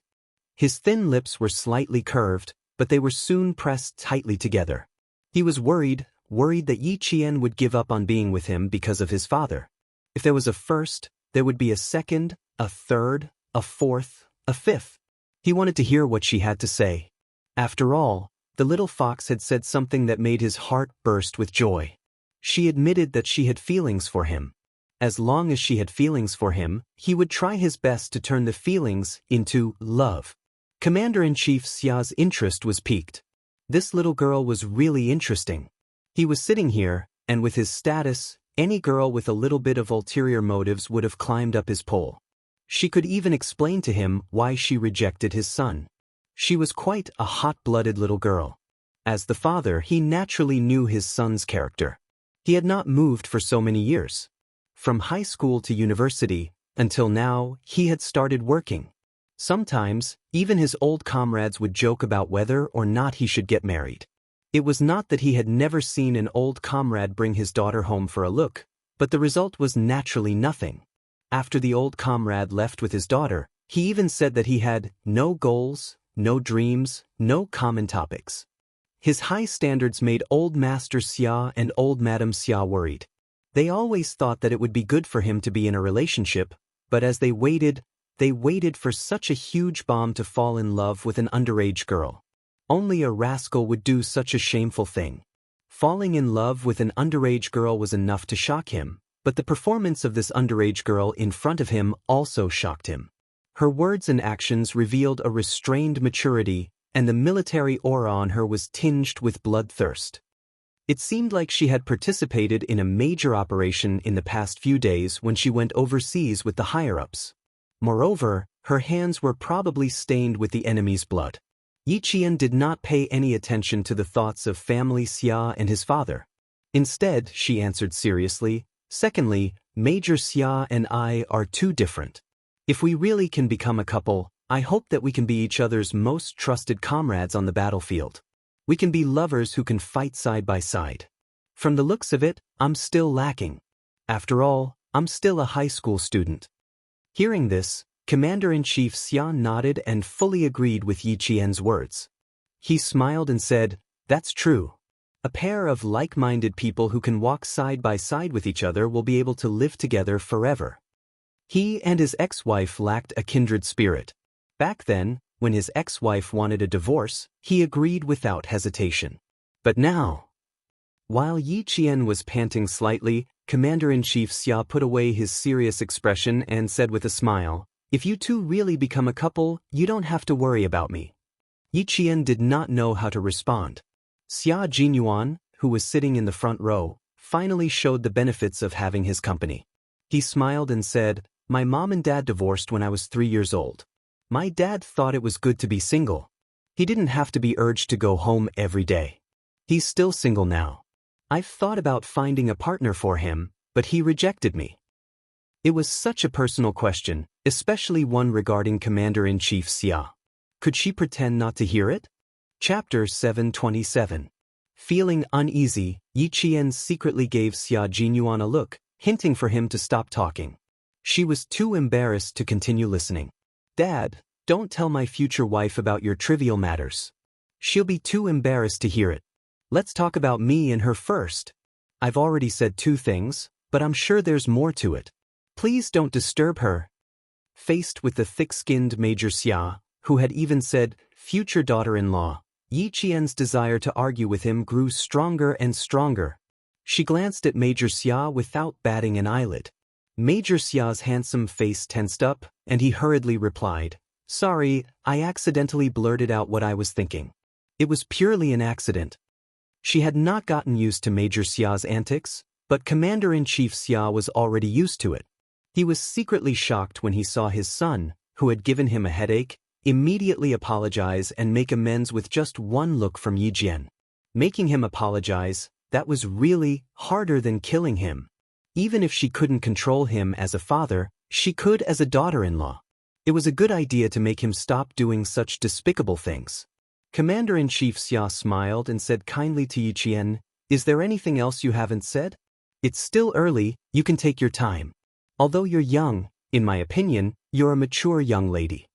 His thin lips were slightly curved, but they were soon pressed tightly together. He was worried that Yi Qian would give up on being with him because of his father. If there was a first, there would be a second, a third, a fourth, a fifth. He wanted to hear what she had to say. After all, the little fox had said something that made his heart burst with joy. She admitted that she had feelings for him. As long as she had feelings for him, he would try his best to turn the feelings into love. Commander-in-Chief Xia's interest was piqued. This little girl was really interesting. He was sitting here, and with his status, any girl with a little bit of ulterior motives would have climbed up his pole. She could even explain to him why she rejected his son. She was quite a hot-blooded little girl. As the father, he naturally knew his son's character. He had not moved for so many years. From high school to university, until now, he had started working. Sometimes, even his old comrades would joke about whether or not he should get married. It was not that he had never seen an old comrade bring his daughter home for a look, but the result was naturally nothing. After the old comrade left with his daughter, he even said that he had no goals, no dreams, no common topics. His high standards made Old Master Xia and Old Madam Xia worried. They always thought that it would be good for him to be in a relationship, but as they waited for such a huge bomb to fall in love with an underage girl. Only a rascal would do such a shameful thing. Falling in love with an underage girl was enough to shock him, but the performance of this underage girl in front of him also shocked him. Her words and actions revealed a restrained maturity, and the military aura on her was tinged with bloodthirst. It seemed like she had participated in a major operation in the past few days when she went overseas with the higher-ups. Moreover, her hands were probably stained with the enemy's blood. Yiqian did not pay any attention to the thoughts of family Xia and his father. Instead, she answered seriously, "Secondly, Major Xia and I are too different. If we really can become a couple, I hope that we can be each other's most trusted comrades on the battlefield. We can be lovers who can fight side by side. From the looks of it, I'm still lacking. After all, I'm still a high school student." Hearing this, Commander-in-Chief Xia nodded and fully agreed with Yi Qian's words. He smiled and said, "That's true. A pair of like-minded people who can walk side by side with each other will be able to live together forever." He and his ex-wife lacked a kindred spirit. Back then, when his ex-wife wanted a divorce, he agreed without hesitation. But now, while Yi Qian was panting slightly, Commander-in-Chief Xia put away his serious expression and said with a smile, "If you two really become a couple, you don't have to worry about me." Yi Qian did not know how to respond. Xia Jinyuan, who was sitting in the front row, finally showed the benefits of having his company. He smiled and said, "My mom and dad divorced when I was 3 years old. My dad thought it was good to be single. He didn't have to be urged to go home every day. He's still single now. I've thought about finding a partner for him, but he rejected me." It was such a personal question, especially one regarding Commander-in-Chief Xia. Could she pretend not to hear it? Chapter 727. Feeling uneasy, Yi Qian secretly gave Xia Jinyuan a look, hinting for him to stop talking. She was too embarrassed to continue listening. "Dad, don't tell my future wife about your trivial matters. She'll be too embarrassed to hear it. Let's talk about me and her first. I've already said 2 things, but I'm sure there's more to it. Please don't disturb her." Faced with the thick-skinned Major Xia, who had even said, "future daughter-in-law," Yi Qian's desire to argue with him grew stronger and stronger. She glanced at Major Xia without batting an eyelid. Major Xia's handsome face tensed up, and he hurriedly replied, "Sorry, I accidentally blurted out what I was thinking. It was purely an accident." She had not gotten used to Major Xia's antics, but Commander-in-Chief Xia was already used to it. He was secretly shocked when he saw his son, who had given him a headache, immediately apologize and make amends with just one look from Yi Jian. Making him apologize, that was really harder than killing him. Even if she couldn't control him as a father, she could as a daughter-in-law. It was a good idea to make him stop doing such despicable things. Commander-in-Chief Xia smiled and said kindly to Yi Qian, "Is there anything else you haven't said? It's still early, you can take your time. Although you're young, in my opinion, you're a mature young lady.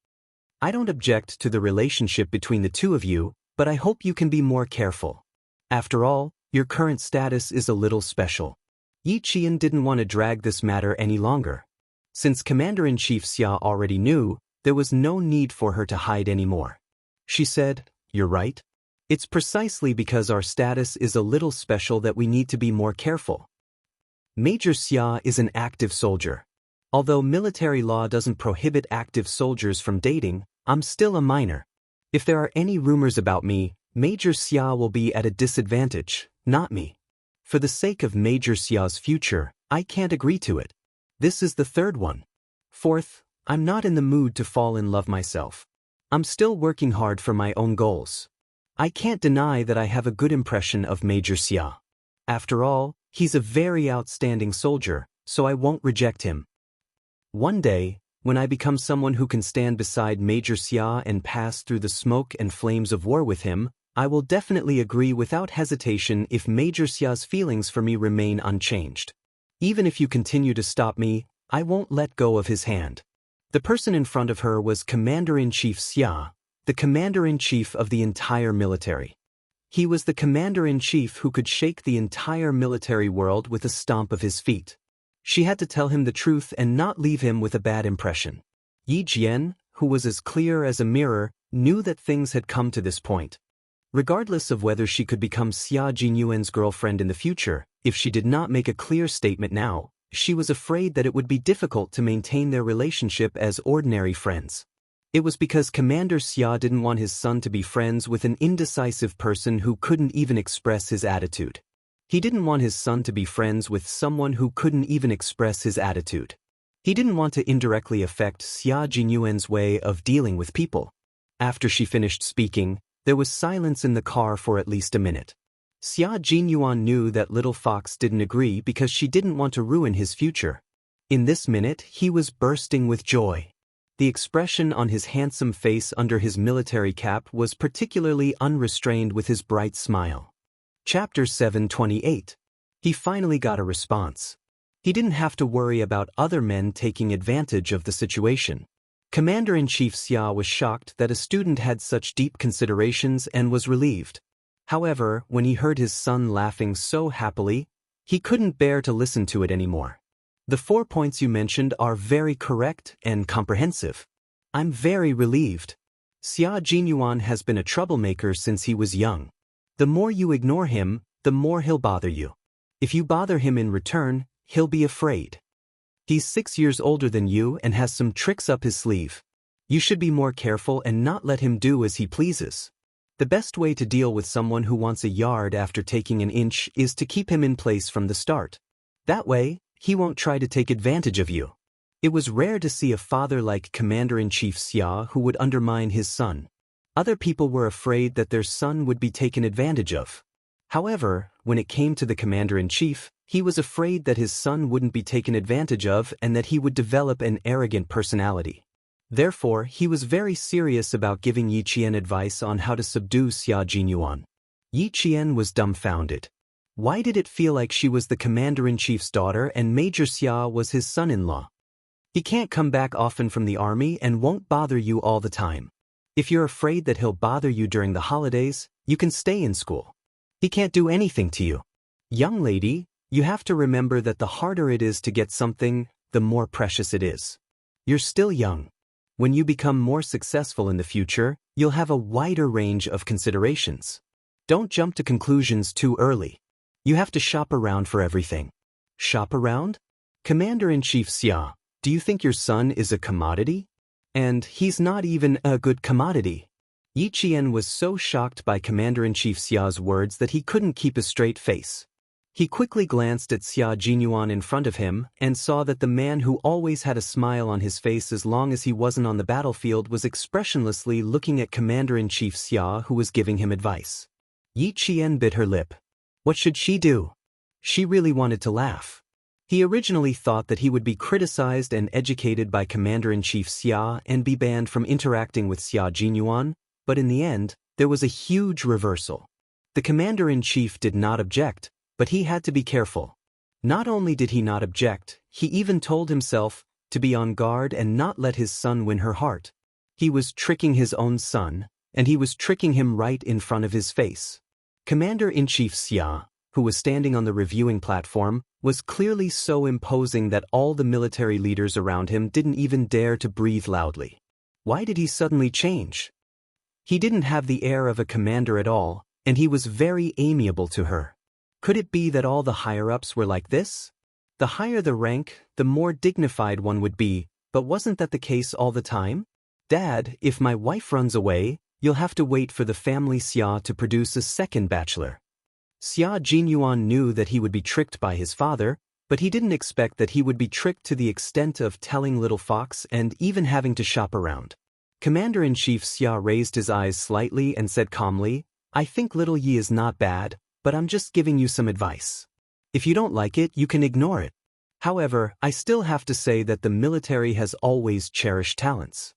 I don't object to the relationship between the two of you, but I hope you can be more careful. After all, your current status is a little special." Yi Qian didn't want to drag this matter any longer. Since Commander-in-Chief Xia already knew, there was no need for her to hide anymore. She said, "You're right. It's precisely because our status is a little special that we need to be more careful. Major Xia is an active soldier. Although military law doesn't prohibit active soldiers from dating, I'm still a minor. If there are any rumors about me, Major Xia will be at a disadvantage, not me. For the sake of Major Xia's future, I can't agree to it. This is the 3rd one. 4th, I'm not in the mood to fall in love myself. I'm still working hard for my own goals. I can't deny that I have a good impression of Major Xia. After all, he's a very outstanding soldier, so I won't reject him. One day, when I become someone who can stand beside Major Xia and pass through the smoke and flames of war with him, I will definitely agree without hesitation if Major Xia's feelings for me remain unchanged. Even if you continue to stop me, I won't let go of his hand." The person in front of her was Commander-in-Chief Xia, the Commander-in-Chief of the entire military. He was the commander-in-chief who could shake the entire military world with a stomp of his feet. She had to tell him the truth and not leave him with a bad impression. Yi Jian, who was as clear as a mirror, knew that things had come to this point. Regardless of whether she could become Xia Jinyuan's girlfriend in the future, if she did not make a clear statement now, she was afraid that it would be difficult to maintain their relationship as ordinary friends. It was because Commander Xia didn't want his son to be friends with an indecisive person who couldn't even express his attitude. He didn't want his son to be friends with someone who couldn't even express his attitude. He didn't want to indirectly affect Xia Jinyuan's way of dealing with people. After she finished speaking, there was silence in the car for at least a minute. Xia Jinyuan knew that little fox didn't agree because she didn't want to ruin his future. In this minute, he was bursting with joy. The expression on his handsome face under his military cap was particularly unrestrained with his bright smile. Chapter 728. He finally got a response. He didn't have to worry about other men taking advantage of the situation. Commander-in-Chief Xia was shocked that a student had such deep considerations and was relieved. However, when he heard his son laughing so happily, he couldn't bear to listen to it anymore. The 4 points you mentioned are very correct and comprehensive. I'm very relieved. Xia Jinyuan has been a troublemaker since he was young. The more you ignore him, the more he'll bother you. If you bother him in return, he'll be afraid. He's 6 years older than you and has some tricks up his sleeve. You should be more careful and not let him do as he pleases. The best way to deal with someone who wants a yard after taking an inch is to keep him in place from the start. That way, he won't try to take advantage of you. It was rare to see a father like Commander-in-Chief Xia who would undermine his son. Other people were afraid that their son would be taken advantage of. However, when it came to the Commander-in-Chief, he was afraid that his son wouldn't be taken advantage of and that he would develop an arrogant personality. Therefore, he was very serious about giving Yi Qian advice on how to subdue Xia Jinyuan. Yi Qian was dumbfounded. Why did it feel like she was the Commander-in-Chief's daughter and Major Xia was his son-in-law? He can't come back often from the army and won't bother you all the time. If you're afraid that he'll bother you during the holidays, you can stay in school. He can't do anything to you. Young lady, you have to remember that the harder it is to get something, the more precious it is. You're still young. When you become more successful in the future, you'll have a wider range of considerations. Don't jump to conclusions too early. You have to shop around for everything. Shop around? Commander-in-Chief Xia, do you think your son is a commodity? And he's not even a good commodity. Yi Qian was so shocked by Commander-in-Chief Xia's words that he couldn't keep a straight face. He quickly glanced at Xia Jinyuan in front of him and saw that the man who always had a smile on his face as long as he wasn't on the battlefield was expressionlessly looking at Commander-in-Chief Xia, who was giving him advice. Yi Qian bit her lip. What should she do? She really wanted to laugh. He originally thought that he would be criticized and educated by Commander-in-Chief Xia and be banned from interacting with Xia Jinyuan, but in the end, there was a huge reversal. The Commander-in-Chief did not object, but he had to be careful. Not only did he not object, he even told himself to be on guard and not let his son win her heart. He was tricking his own son, and he was tricking him right in front of his face. Commander-in-Chief Xia, who was standing on the reviewing platform, was clearly so imposing that all the military leaders around him didn't even dare to breathe loudly. Why did he suddenly change? He didn't have the air of a commander at all, and he was very amiable to her. Could it be that all the higher-ups were like this? The higher the rank, the more dignified one would be, but wasn't that the case all the time? Dad, if my wife runs away, you'll have to wait for the family Xia to produce a second bachelor. Xia Jinyuan knew that he would be tricked by his father, but he didn't expect that he would be tricked to the extent of telling Little Fox and even having to shop around. Commander-in-Chief Xia raised his eyes slightly and said calmly, I think Little Yi is not bad, but I'm just giving you some advice. If you don't like it, you can ignore it. However, I still have to say that the military has always cherished talents.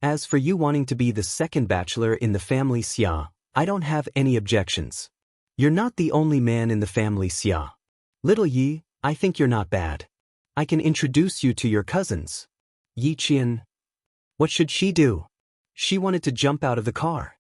As for you wanting to be the second bachelor in the family Xia, I don't have any objections. You're not the only man in the family Xia. Little Yi, I think you're not bad. I can introduce you to your cousins. Yi Qian. What should she do? She wanted to jump out of the car.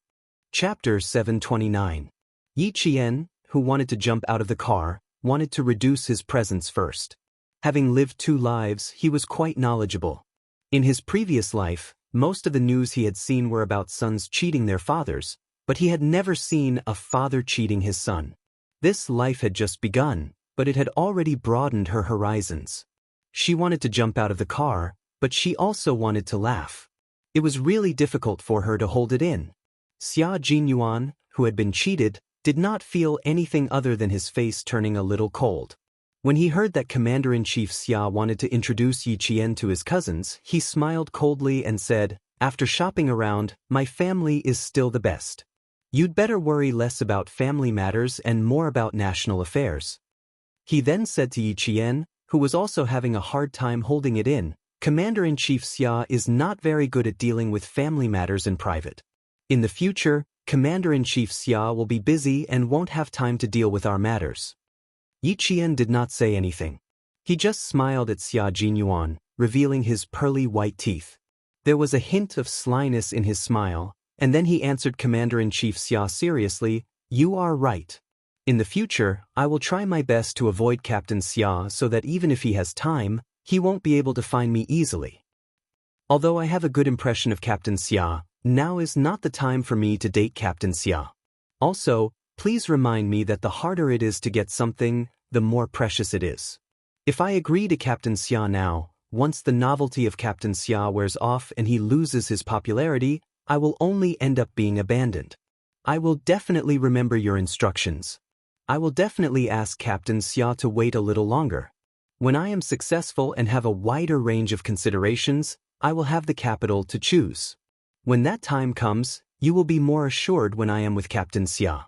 Chapter 729. Yi Qian, who wanted to jump out of the car, wanted to reduce his presence first. Having lived 2 lives, he was quite knowledgeable. In his previous life, most of the news he had seen were about sons cheating their fathers, but he had never seen a father cheating his son. This life had just begun, but it had already broadened her horizons. She wanted to jump out of the car, but she also wanted to laugh. It was really difficult for her to hold it in. Xia Jinyuan, who had been cheated, did not feel anything other than his face turning a little cold. When he heard that Commander-in-Chief Xia wanted to introduce Yi Qian to his cousins, he smiled coldly and said, "After shopping around, my family is still the best. You'd better worry less about family matters and more about national affairs." He then said to Yi Qian, who was also having a hard time holding it in, "Commander-in-Chief Xia is not very good at dealing with family matters in private. In the future, Commander-in-Chief Xia will be busy and won't have time to deal with our matters." Yi Qian did not say anything. He just smiled at Xia Jinyuan, revealing his pearly white teeth. There was a hint of slyness in his smile, and then he answered Commander-in-Chief Xia seriously, "You are right. In the future, I will try my best to avoid Captain Xia so that even if he has time, he won't be able to find me easily. Although I have a good impression of Captain Xia, now is not the time for me to date Captain Xia. Also, please remind me that the harder it is to get something, the more precious it is. If I agree to Captain Xia now, once the novelty of Captain Xia wears off and he loses his popularity, I will only end up being abandoned. I will definitely remember your instructions. I will definitely ask Captain Xia to wait a little longer. When I am successful and have a wider range of considerations, I will have the capital to choose. When that time comes, you will be more assured when I am with Captain Xia."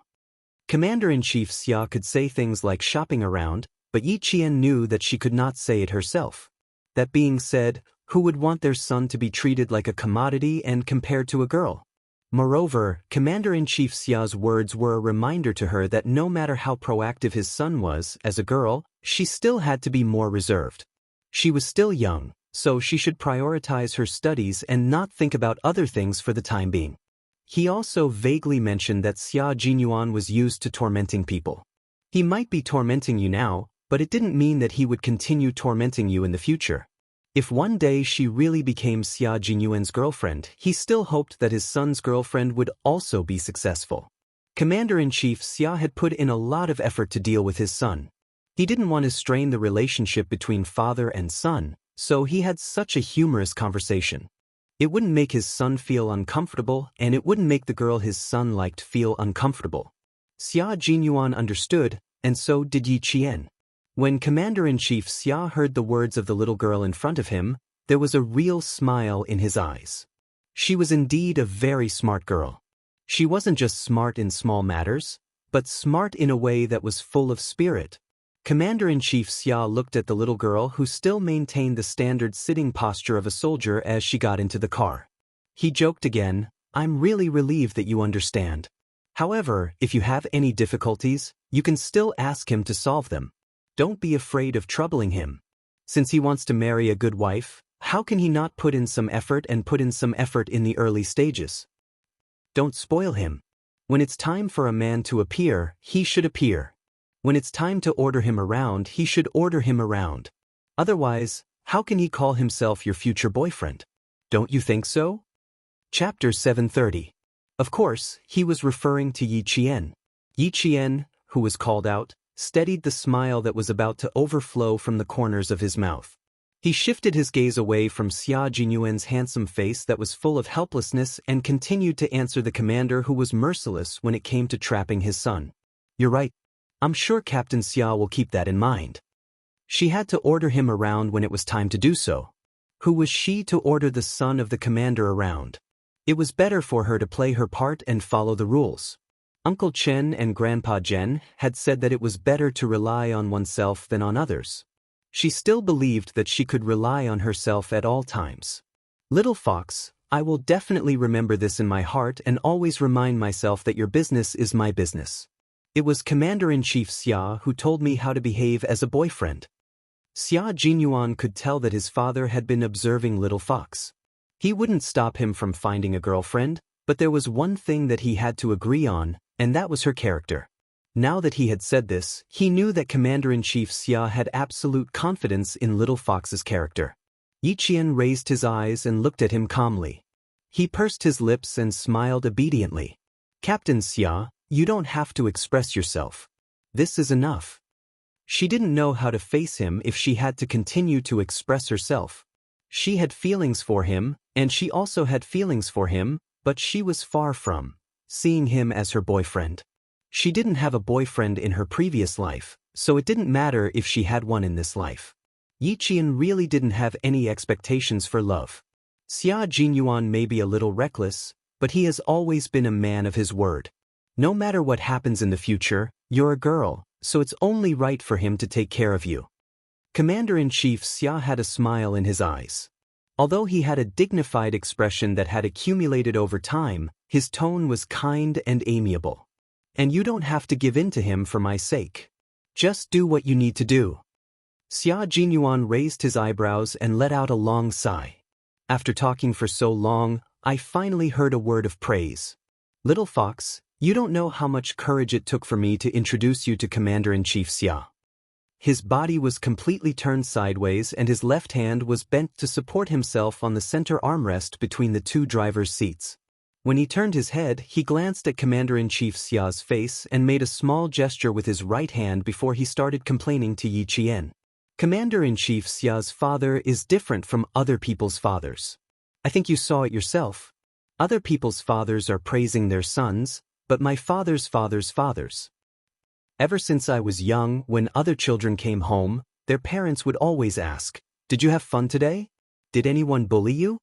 Commander-in-Chief Xia could say things like shopping around, but Yi Qian knew that she could not say it herself. That being said, who would want their son to be treated like a commodity and compared to a girl? Moreover, Commander-in-Chief Xia's words were a reminder to her that no matter how proactive his son was, as a girl, she still had to be more reserved. She was still young, so she should prioritize her studies and not think about other things for the time being. He also vaguely mentioned that Xia Jinyuan was used to tormenting people. He might be tormenting you now, but it didn't mean that he would continue tormenting you in the future. If one day she really became Xia Jinyuan's girlfriend, he still hoped that his son's girlfriend would also be successful. Commander-in-Chief Xia had put in a lot of effort to deal with his son. He didn't want to strain the relationship between father and son, so he had such a humorous conversation. It wouldn't make his son feel uncomfortable, and it wouldn't make the girl his son liked feel uncomfortable. Xia Jinyuan understood, and so did Yi Qian. When Commander-in-Chief Xia heard the words of the little girl in front of him, there was a real smile in his eyes. She was indeed a very smart girl. She wasn't just smart in small matters, but smart in a way that was full of spirit. Commander-in-Chief Xia looked at the little girl who still maintained the standard sitting posture of a soldier as she got into the car. He joked again, "I'm really relieved that you understand. However, if you have any difficulties, you can still ask him to solve them. Don't be afraid of troubling him. Since he wants to marry a good wife, how can he not put in some effort in the early stages? Don't spoil him. When it's time for a man to appear, he should appear. When it's time to order him around, he should order him around. Otherwise, how can he call himself your future boyfriend? Don't you think so?" Chapter 730. Of course, he was referring to Yi Qian. Yi Qian, who was called out, steadied the smile that was about to overflow from the corners of his mouth. He shifted his gaze away from Xia Jinyuan's handsome face that was full of helplessness and continued to answer the commander who was merciless when it came to trapping his son. "You're right. I'm sure Captain Xia will keep that in mind." She had to order him around when it was time to do so. Who was she to order the son of the commander around? It was better for her to play her part and follow the rules. Uncle Chen and Grandpa Zhen had said that it was better to rely on oneself than on others. She still believed that she could rely on herself at all times. "Little fox, I will definitely remember this in my heart and always remind myself that your business is my business. It was Commander-in-Chief Xia who told me how to behave as a boyfriend." Xia Jinyuan could tell that his father had been observing Little Fox. He wouldn't stop him from finding a girlfriend, but there was one thing that he had to agree on, and that was her character. Now that he had said this, he knew that Commander-in-Chief Xia had absolute confidence in Little Fox's character. Yi Qian raised his eyes and looked at him calmly. He pursed his lips and smiled obediently. Captain Xia, you don't have to express yourself. This is enough. She didn't know how to face him if she had to continue to express herself. She had feelings for him, and she also had feelings for him, but she was far from seeing him as her boyfriend. She didn't have a boyfriend in her previous life, so it didn't matter if she had one in this life. Yi Qian really didn't have any expectations for love. Xia Jinyuan may be a little reckless, but he has always been a man of his word. No matter what happens in the future, you're a girl, so it's only right for him to take care of you. Commander-in-Chief Xia had a smile in his eyes. Although he had a dignified expression that had accumulated over time, his tone was kind and amiable. And you don't have to give in to him for my sake. Just do what you need to do. Xia Jinyuan raised his eyebrows and let out a long sigh. After talking for so long, I finally heard a word of praise. Little Fox, you don't know how much courage it took for me to introduce you to Commander-in-Chief Xia. His body was completely turned sideways and his left hand was bent to support himself on the center armrest between the two driver's seats. When he turned his head, he glanced at Commander-in-Chief Xia's face and made a small gesture with his right hand before he started complaining to Yi Qian. Commander-in-Chief Xia's father is different from other people's fathers. I think you saw it yourself. Other people's fathers are praising their sons, but my father's fathers. Ever since I was young, when other children came home, their parents would always ask, "Did you have fun today? Did anyone bully you?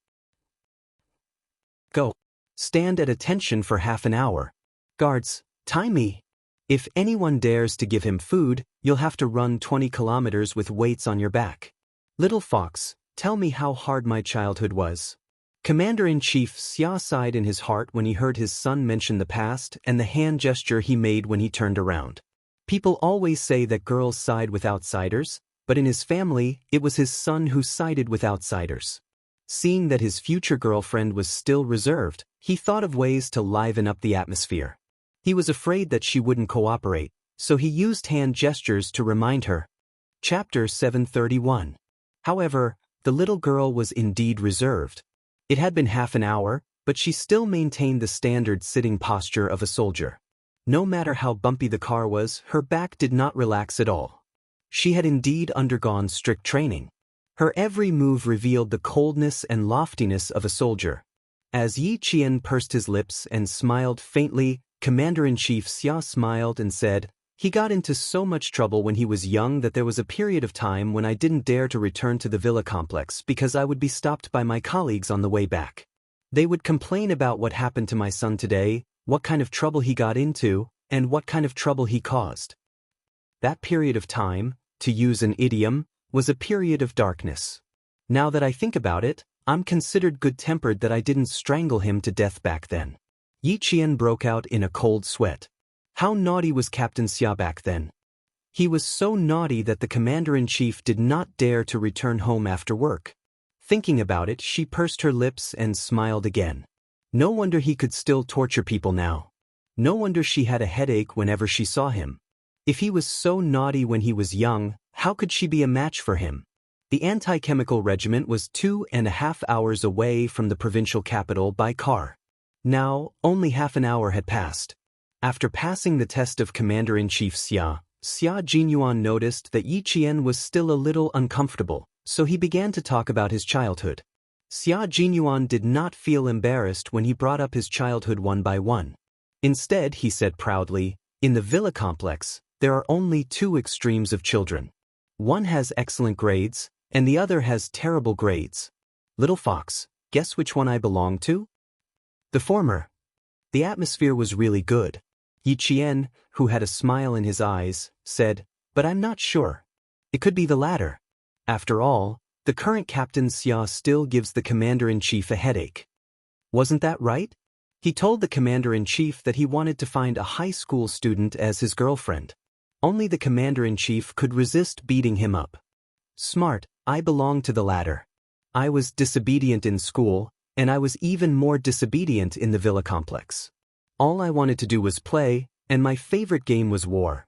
Go. Stand at attention for half an hour. Guards, tie me. If anyone dares to give him food, you'll have to run 20 kilometers with weights on your back. Little Fox, tell me how hard my childhood was." Commander-in-Chief Xia sighed in his heart when he heard his son mention the past and the hand gesture he made when he turned around. People always say that girls side with outsiders, but in his family, it was his son who sided with outsiders. Seeing that his future girlfriend was still reserved, he thought of ways to liven up the atmosphere. He was afraid that she wouldn't cooperate, so he used hand gestures to remind her. Chapter 731. However, the little girl was indeed reserved. It had been half an hour, but she still maintained the standard sitting posture of a soldier. No matter how bumpy the car was, her back did not relax at all. She had indeed undergone strict training. Her every move revealed the coldness and loftiness of a soldier. As Yi Qian pursed his lips and smiled faintly, Commander-in-Chief Xia smiled and said, "He got into so much trouble when he was young that there was a period of time when I didn't dare to return to the villa complex because I would be stopped by my colleagues on the way back. They would complain about what happened to my son today, what kind of trouble he got into, and what kind of trouble he caused. That period of time, to use an idiom, was a period of darkness. Now that I think about it, I'm considered good-tempered that I didn't strangle him to death back then." Yi Qian broke out in a cold sweat. How naughty was Captain Xia back then? He was so naughty that the Commander-in-Chief did not dare to return home after work. Thinking about it, she pursed her lips and smiled again. No wonder he could still torture people now. No wonder she had a headache whenever she saw him. If he was so naughty when he was young, how could she be a match for him? The anti-chemical regiment was 2.5 hours away from the provincial capital by car. Now, only half an hour had passed. After passing the test of Commander-in-Chief Xia, Xia Jinyuan noticed that Yi Qian was still a little uncomfortable, so he began to talk about his childhood. Xia Jinyuan did not feel embarrassed when he brought up his childhood one by one. Instead, he said proudly, "In the villa complex, there are only two extremes of children. One has excellent grades, and the other has terrible grades. Little Fox, guess which one I belong to?" "The former." The atmosphere was really good. Yi Qian, who had a smile in his eyes, said, "But I'm not sure. It could be the latter. After all, the current Captain Xia still gives the Commander-in-Chief a headache." Wasn't that right? He told the Commander-in-Chief that he wanted to find a high school student as his girlfriend. Only the Commander-in-Chief could resist beating him up. Smart, I belong to the latter. I was disobedient in school, and I was even more disobedient in the villa complex. All I wanted to do was play, and my favorite game was war.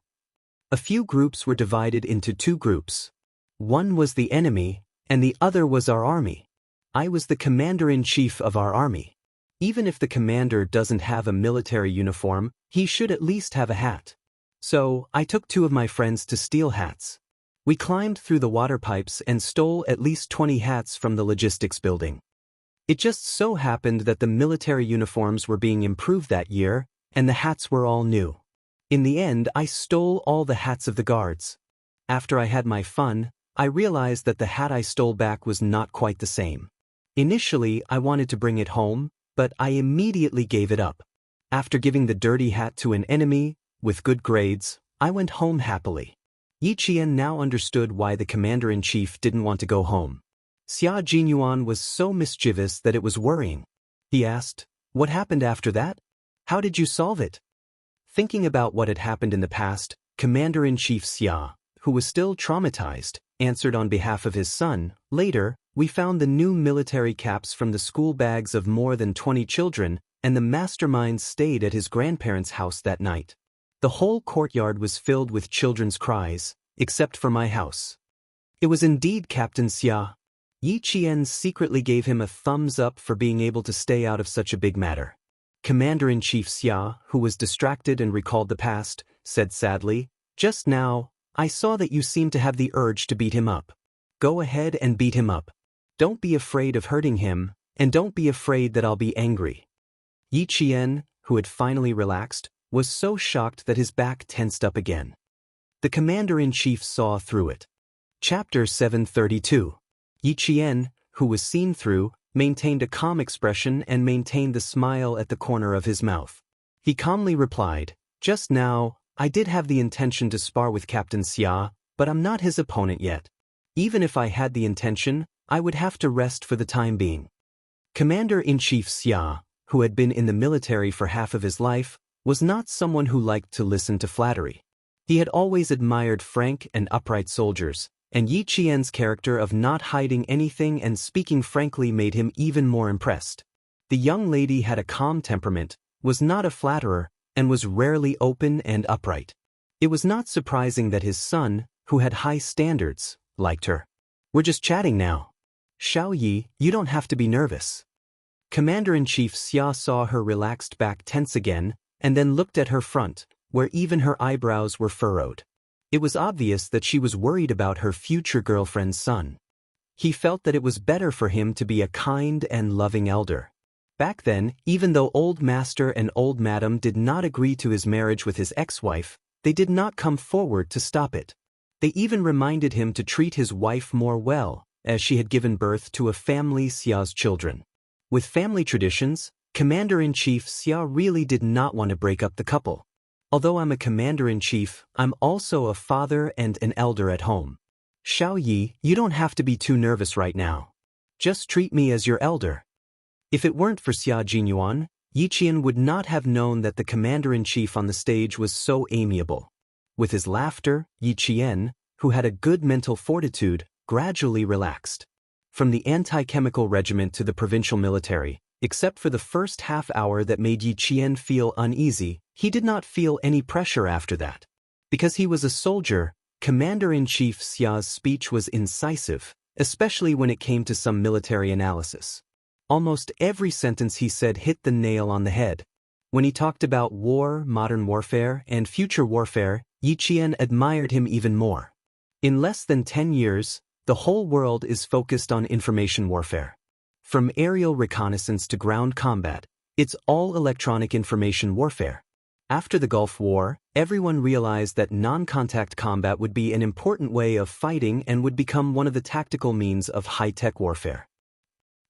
A few groups were divided into two groups. One was the enemy, and the other was our army. I was the commander-in-chief of our army. Even if the commander doesn't have a military uniform, he should at least have a hat. So, I took two of my friends to steal hats. We climbed through the water pipes and stole at least 20 hats from the logistics building. It just so happened that the military uniforms were being improved that year, and the hats were all new. In the end, I stole all the hats of the guards. After I had my fun, I realized that the hat I stole back was not quite the same. Initially, I wanted to bring it home, but I immediately gave it up. After giving the dirty hat to an enemy, with good grades, I went home happily. Yiqian now understood why the commander-in-chief didn't want to go home. Xia Jinyuan was so mischievous that it was worrying. He asked, "What happened after that? How did you solve it?" Thinking about what had happened in the past, Commander-in-Chief Xia, who was still traumatized, answered on behalf of his son, "Later, we found the new military caps from the school bags of more than 20 children, and the mastermind stayed at his grandparents' house that night. The whole courtyard was filled with children's cries, except for my house." It was indeed Captain Xia. Yi Qian secretly gave him a thumbs up for being able to stay out of such a big matter. Commander-in-Chief Xia, who was distracted and recalled the past, said sadly, "Just now, I saw that you seemed to have the urge to beat him up. Go ahead and beat him up. Don't be afraid of hurting him, and don't be afraid that I'll be angry." Yi Qian, who had finally relaxed, was so shocked that his back tensed up again. The commander-in-chief saw through it. Chapter 732. Yi Qian, who was seen through, maintained a calm expression and maintained the smile at the corner of his mouth. He calmly replied, "Just now, I did have the intention to spar with Captain Xia, but I'm not his opponent yet. Even if I had the intention, I would have to rest for the time being." Commander-in-Chief Xia, who had been in the military for half of his life, was not someone who liked to listen to flattery. He had always admired frank and upright soldiers, and Yi Qian's character of not hiding anything and speaking frankly made him even more impressed. The young lady had a calm temperament, was not a flatterer, and was rarely open and upright. It was not surprising that his son, who had high standards, liked her. "We're just chatting now. Xiao Yi, you don't have to be nervous." Commander-in-Chief Xia saw her relaxed back tense again, and then looked at her front, where even her eyebrows were furrowed. It was obvious that she was worried about her future girlfriend's son. He felt that it was better for him to be a kind and loving elder. Back then, even though Old Master and Old Madam did not agree to his marriage with his ex-wife, they did not come forward to stop it. They even reminded him to treat his wife more well, as she had given birth to a family Xia's children. With family traditions, Commander-in-Chief Xia really did not want to break up the couple. "Although I'm a commander-in-chief, I'm also a father and an elder at home. Xiao Yi, you don't have to be too nervous right now. Just treat me as your elder." If it weren't for Xia Jinyuan, Yi Qian would not have known that the commander-in-chief on the stage was so amiable. With his laughter, Yi Qian, who had a good mental fortitude, gradually relaxed. From the anti-chemical regiment to the provincial military, except for the first half hour that made Yi Qian feel uneasy, he did not feel any pressure after that. Because he was a soldier, Commander-in-Chief Xia's speech was incisive, especially when it came to some military analysis. Almost every sentence he said hit the nail on the head. When he talked about war, modern warfare, and future warfare, Yi Qian admired him even more. In less than 10 years, the whole world is focused on information warfare. From aerial reconnaissance to ground combat, it's all electronic information warfare. After the Gulf War, everyone realized that non-contact combat would be an important way of fighting and would become one of the tactical means of high-tech warfare.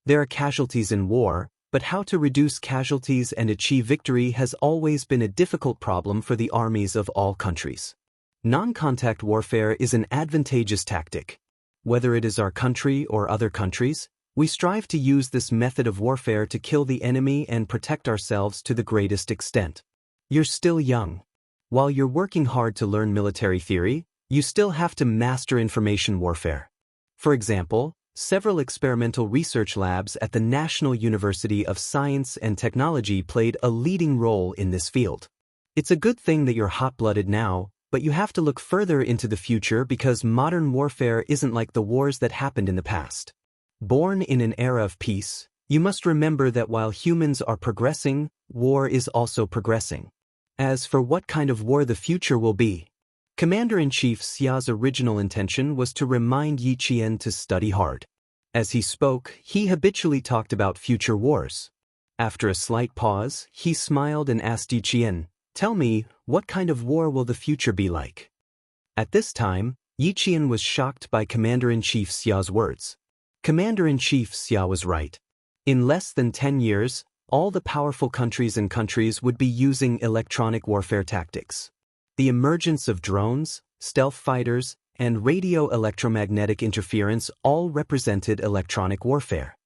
There are casualties in war, but how to reduce casualties and achieve victory has always been a difficult problem for the armies of all countries. Non-contact warfare is an advantageous tactic. Whether it is our country or other countries, we strive to use this method of warfare to kill the enemy and protect ourselves to the greatest extent. You're still young. While you're working hard to learn military theory, you still have to master information warfare. For example, several experimental research labs at the National University of Science and Technology played a leading role in this field. It's a good thing that you're hot-blooded now, but you have to look further into the future because modern warfare isn't like the wars that happened in the past. Born in an era of peace, you must remember that while humans are progressing, war is also progressing. As for what kind of war the future will be, Commander-in-Chief Xia's original intention was to remind Yi Qian to study hard. As he spoke, he habitually talked about future wars. After a slight pause, he smiled and asked Yi Qian, "Tell me, what kind of war will the future be like?" At this time, Yi Qian was shocked by Commander-in-Chief Xia's words. Commander-in-Chief Xia was right. In less than 10 years, all the powerful countries would be using electronic warfare tactics. The emergence of drones, stealth fighters, and radio electromagnetic interference all represented electronic warfare.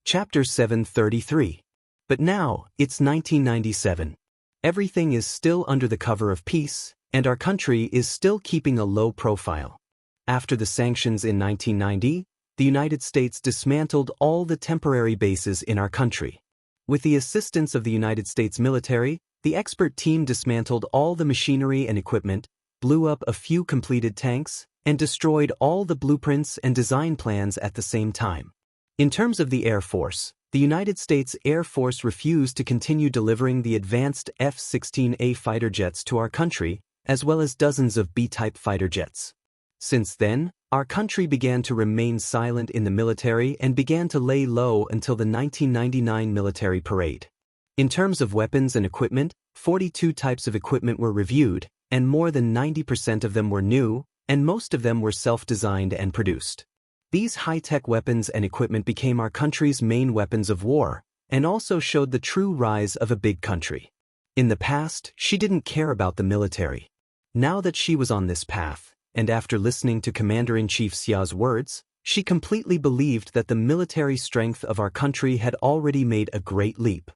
Chapter 733. But now, it's 1997. Everything is still under the cover of peace, and our country is still keeping a low profile. After the sanctions in 1990, the United States dismantled all the temporary bases in our country. With the assistance of the United States military, the expert team dismantled all the machinery and equipment, blew up a few completed tanks, and destroyed all the blueprints and design plans at the same time. In terms of the Air Force, the United States Air Force refused to continue delivering the advanced F-16A fighter jets to our country, as well as dozens of B-type fighter jets. Since then, our country began to remain silent in the military and began to lay low until the 1999 military parade. In terms of weapons and equipment, 42 types of equipment were reviewed, and more than 90% of them were new, and most of them were self-designed and produced. These high-tech weapons and equipment became our country's main weapons of war, and also showed the true rise of a big country. In the past, she didn't care about the military. Now that she was on this path, and after listening to Commander-in-Chief Xia's words, she completely believed that the military strength of our country had already made a great leap.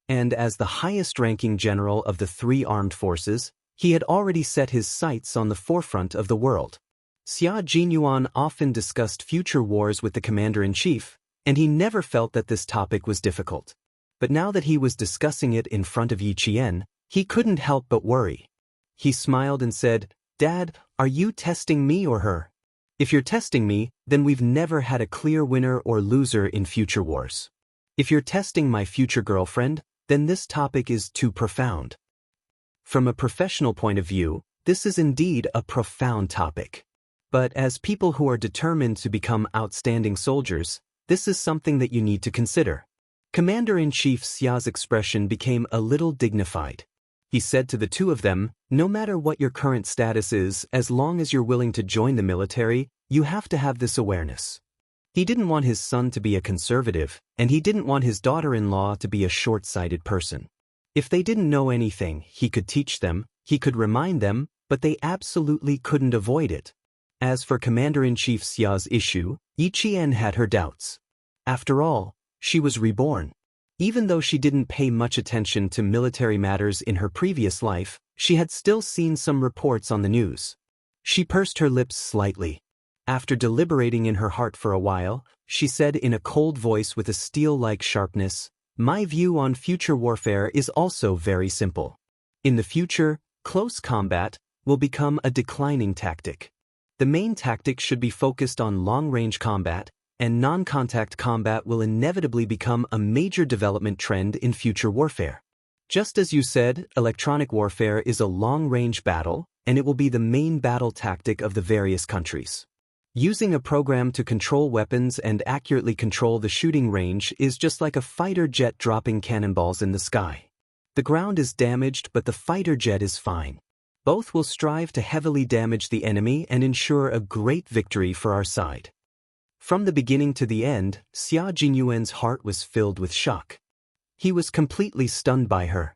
And as the highest-ranking general of the three armed forces, he had already set his sights on the forefront of the world. Xia Jinyuan often discussed future wars with the commander-in-chief, and he never felt that this topic was difficult. But now that he was discussing it in front of Yi Qian, he couldn't help but worry. He smiled and said, "Dad, are you testing me or her? If you're testing me, then we've never had a clear winner or loser in future wars. If you're testing my future girlfriend, then this topic is too profound." From a professional point of view, this is indeed a profound topic. But as people who are determined to become outstanding soldiers, this is something that you need to consider. Commander-in-Chief Xia's expression became a little dignified. He said to the two of them, "No matter what your current status is, as long as you're willing to join the military, you have to have this awareness." He didn't want his son to be a conservative, and he didn't want his daughter-in-law to be a short-sighted person. If they didn't know anything, he could teach them, he could remind them, but they absolutely couldn't avoid it. As for Commander-in-Chief Xia's issue, Yi Qian had her doubts. After all, she was reborn. Even though she didn't pay much attention to military matters in her previous life, she had still seen some reports on the news. She pursed her lips slightly. After deliberating in her heart for a while, she said in a cold voice with a steel-like sharpness, "My view on future warfare is also very simple. In the future, close combat will become a declining tactic. The main tactic should be focused on long-range combat, and non-contact combat will inevitably become a major development trend in future warfare. Just as you said, electronic warfare is a long-range battle, and it will be the main battle tactic of the various countries. Using a program to control weapons and accurately control the shooting range is just like a fighter jet dropping cannonballs in the sky. The ground is damaged, but the fighter jet is fine. Both will strive to heavily damage the enemy and ensure a great victory for our side." From the beginning to the end, Xia Jinyuan's heart was filled with shock. He was completely stunned by her.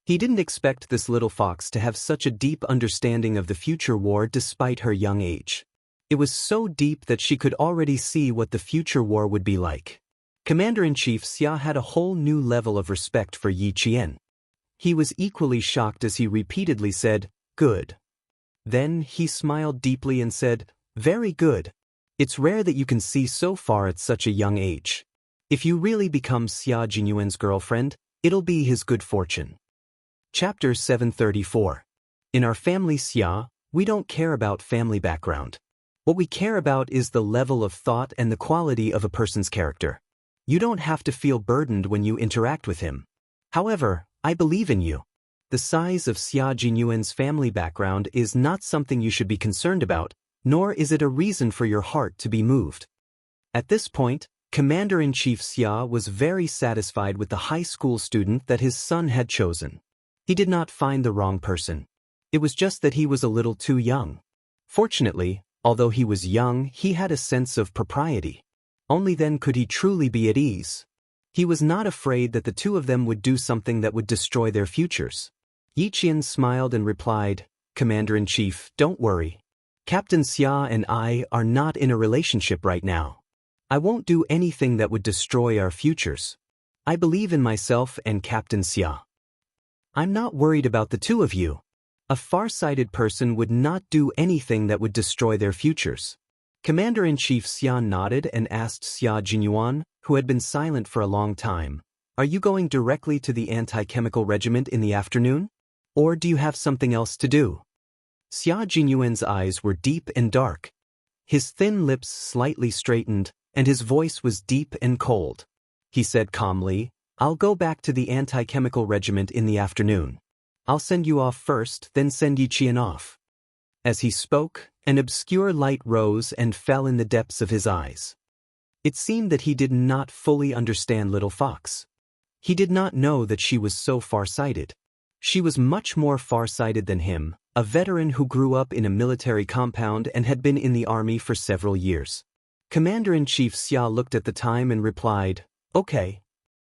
He didn't expect this little fox to have such a deep understanding of the future war despite her young age. It was so deep that she could already see what the future war would be like. Commander-in-Chief Xia had a whole new level of respect for Yi Qian. He was equally shocked as he repeatedly said, "Good." Then he smiled deeply and said, "Very good. It's rare that you can see so far at such a young age. If you really become Xia Jinyuan's girlfriend, it'll be his good fortune." Chapter 734. In our family Xia, we don't care about family background. What we care about is the level of thought and the quality of a person's character. You don't have to feel burdened when you interact with him. However, I believe in you. The size of Xia Jinyuan's family background is not something you should be concerned about, nor is it a reason for your heart to be moved. At this point, Commander-in-Chief Xia was very satisfied with the high school student that his son had chosen. He did not find the wrong person. It was just that he was a little too young. Fortunately, although he was young, he had a sense of propriety. Only then could he truly be at ease. He was not afraid that the two of them would do something that would destroy their futures. Yi Qian smiled and replied, "Commander-in-Chief, don't worry. Captain Xia and I are not in a relationship right now. I won't do anything that would destroy our futures. I believe in myself and Captain Xia. I'm not worried about the two of you. A far-sighted person would not do anything that would destroy their futures." Commander-in-Chief Xia nodded and asked Xia Jinyuan, who had been silent for a long time, "Are you going directly to the anti-chemical regiment in the afternoon? Or do you have something else to do?" Xia Jinyuan's eyes were deep and dark. His thin lips slightly straightened, and his voice was deep and cold. He said calmly, "I'll go back to the anti-chemical regiment in the afternoon. I'll send you off first, then send Yi Qian off." As he spoke, an obscure light rose and fell in the depths of his eyes. It seemed that he did not fully understand Little Fox. He did not know that she was so far-sighted. She was much more far-sighted than him, a veteran who grew up in a military compound and had been in the army for several years. Commander-in-Chief Xia looked at the time and replied, "Okay."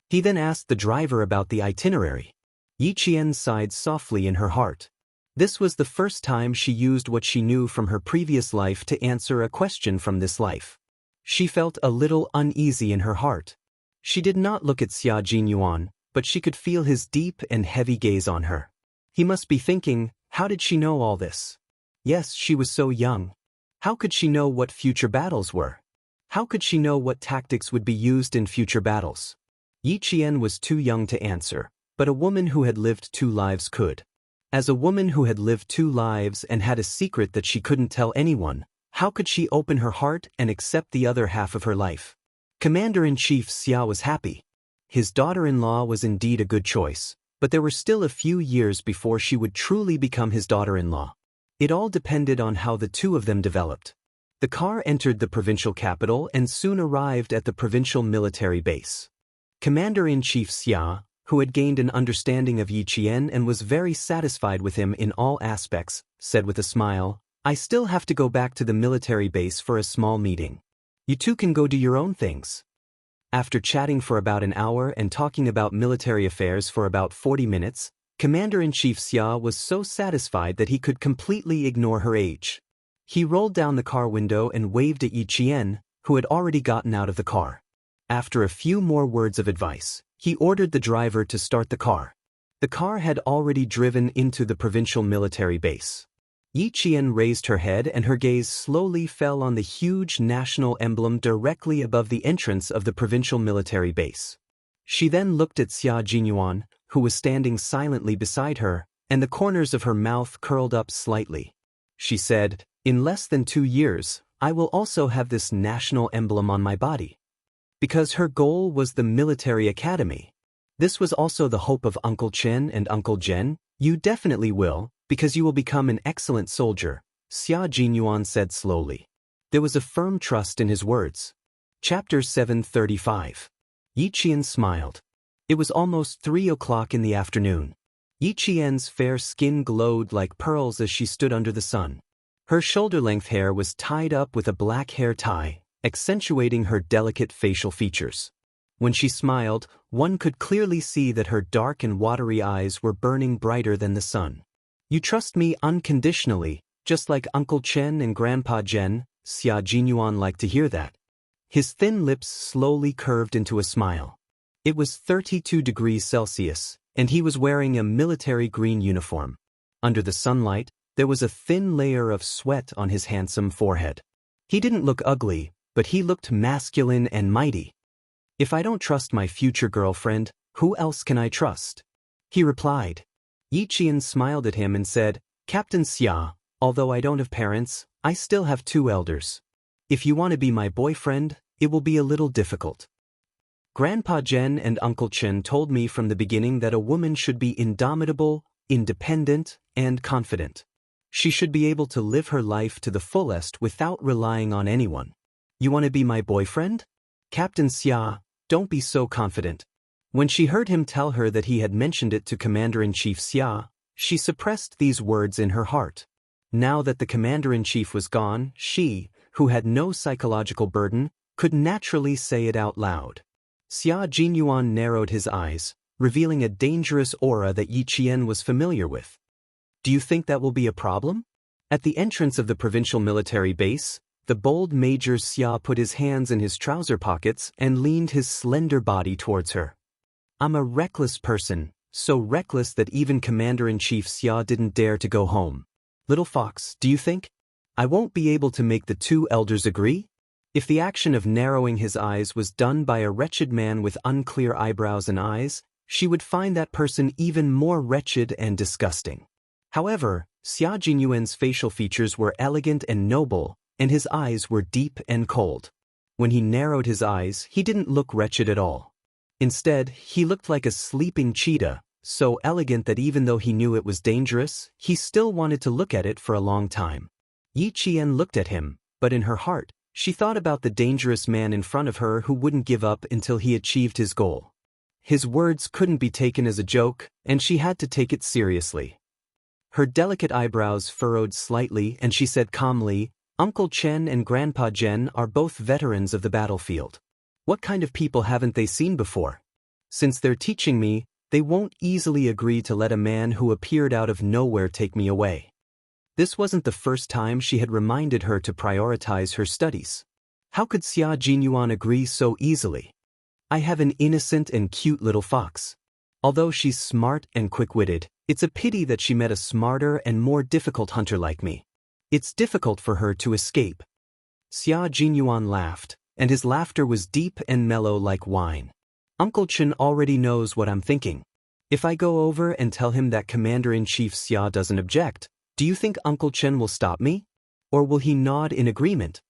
He then asked the driver about the itinerary. Yi Qian sighed softly in her heart. This was the first time she used what she knew from her previous life to answer a question from this life. She felt a little uneasy in her heart. She did not look at Xia Jinyuan, but she could feel his deep and heavy gaze on her. He must be thinking, how did she know all this? Yes, she was so young. How could she know what future battles were? How could she know what tactics would be used in future battles? Yi Qian was too young to answer, but a woman who had lived 2 lives could. As a woman who had lived 2 lives and had a secret that she couldn't tell anyone, how could she open her heart and accept the other half of her life? Commander-in-Chief Xia was happy. His daughter-in-law was indeed a good choice, but there were still a few years before she would truly become his daughter-in-law. It all depended on how the two of them developed. The car entered the provincial capital and soon arrived at the provincial military base. Commander-in-Chief Xia, who had gained an understanding of Yi Qian and was very satisfied with him in all aspects, said with a smile, "I still have to go back to the military base for a small meeting. You two can go do your own things." After chatting for about an hour and talking about military affairs for about 40 minutes, Commander-in-Chief Xia was so satisfied that he could completely ignore her age. He rolled down the car window and waved at Yi Qian, who had already gotten out of the car. After a few more words of advice, he ordered the driver to start the car. The car had already driven into the provincial military base. Yi Qian raised her head and her gaze slowly fell on the huge national emblem directly above the entrance of the provincial military base. She then looked at Xia Jinyuan, who was standing silently beside her, and the corners of her mouth curled up slightly. She said, "In less than 2 years, I will also have this national emblem on my body." Because her goal was the military academy. This was also the hope of Uncle Chen and Uncle Zhen. "You definitely will, because you will become an excellent soldier," Xia Jinyuan said slowly. There was a firm trust in his words. Chapter 735. Yi Qian smiled. It was almost 3 o'clock in the afternoon. Yi Qian's fair skin glowed like pearls as she stood under the sun. Her shoulder-length hair was tied up with a black hair tie, accentuating her delicate facial features. When she smiled, one could clearly see that her dark and watery eyes were burning brighter than the sun. "You trust me unconditionally, just like Uncle Chen and Grandpa Zhen," Xia Jinyuan liked to hear that. His thin lips slowly curved into a smile. It was 32 degrees Celsius, and he was wearing a military green uniform. Under the sunlight, there was a thin layer of sweat on his handsome forehead. He didn't look ugly, but he looked masculine and mighty. "If I don't trust my future girlfriend, who else can I trust?" he replied. Yi Qian smiled at him and said, Captain Xia, although I don't have parents, I still have 2 elders. If you want to be my boyfriend, it will be a little difficult. Grandpa Zhen and Uncle Chen told me from the beginning that a woman should be indomitable, independent, and confident. She should be able to live her life to the fullest without relying on anyone. You want to be my boyfriend? Captain Xia, don't be so confident. When she heard him tell her that he had mentioned it to Commander-in-Chief Xia, she suppressed these words in her heart. Now that the Commander-in-Chief was gone, she, who had no psychological burden, could naturally say it out loud. Xia Jinyuan narrowed his eyes, revealing a dangerous aura that Yi Qian was familiar with. Do you think that will be a problem? At the entrance of the provincial military base, the bold Major Xia put his hands in his trouser pockets and leaned his slender body towards her. I'm a reckless person, so reckless that even Commander-in-Chief Xia didn't dare to go home. Little fox, do you think I won't be able to make the 2 elders agree? If the action of narrowing his eyes was done by a wretched man with unclear eyebrows and eyes, she would find that person even more wretched and disgusting. However, Xia Jinyuan's facial features were elegant and noble, and his eyes were deep and cold. When he narrowed his eyes, he didn't look wretched at all. Instead, he looked like a sleeping cheetah, so elegant that even though he knew it was dangerous, he still wanted to look at it for a long time. Yi Qian looked at him, but in her heart, she thought about the dangerous man in front of her who wouldn't give up until he achieved his goal. His words couldn't be taken as a joke, and she had to take it seriously. Her delicate eyebrows furrowed slightly and she said calmly, Uncle Chen and Grandpa Zhen are both veterans of the battlefield. What kind of people haven't they seen before? Since they're teaching me, they won't easily agree to let a man who appeared out of nowhere take me away. This wasn't the first time she had reminded her to prioritize her studies. How could Xia Jinyuan agree so easily? I have an innocent and cute little fox. Although she's smart and quick-witted, it's a pity that she met a smarter and more difficult hunter like me. It's difficult for her to escape. Xia Jinyuan laughed, and his laughter was deep and mellow like wine. Uncle Chen already knows what I'm thinking. If I go over and tell him that Commander-in-Chief Xia doesn't object, do you think Uncle Chen will stop me? Or will he nod in agreement?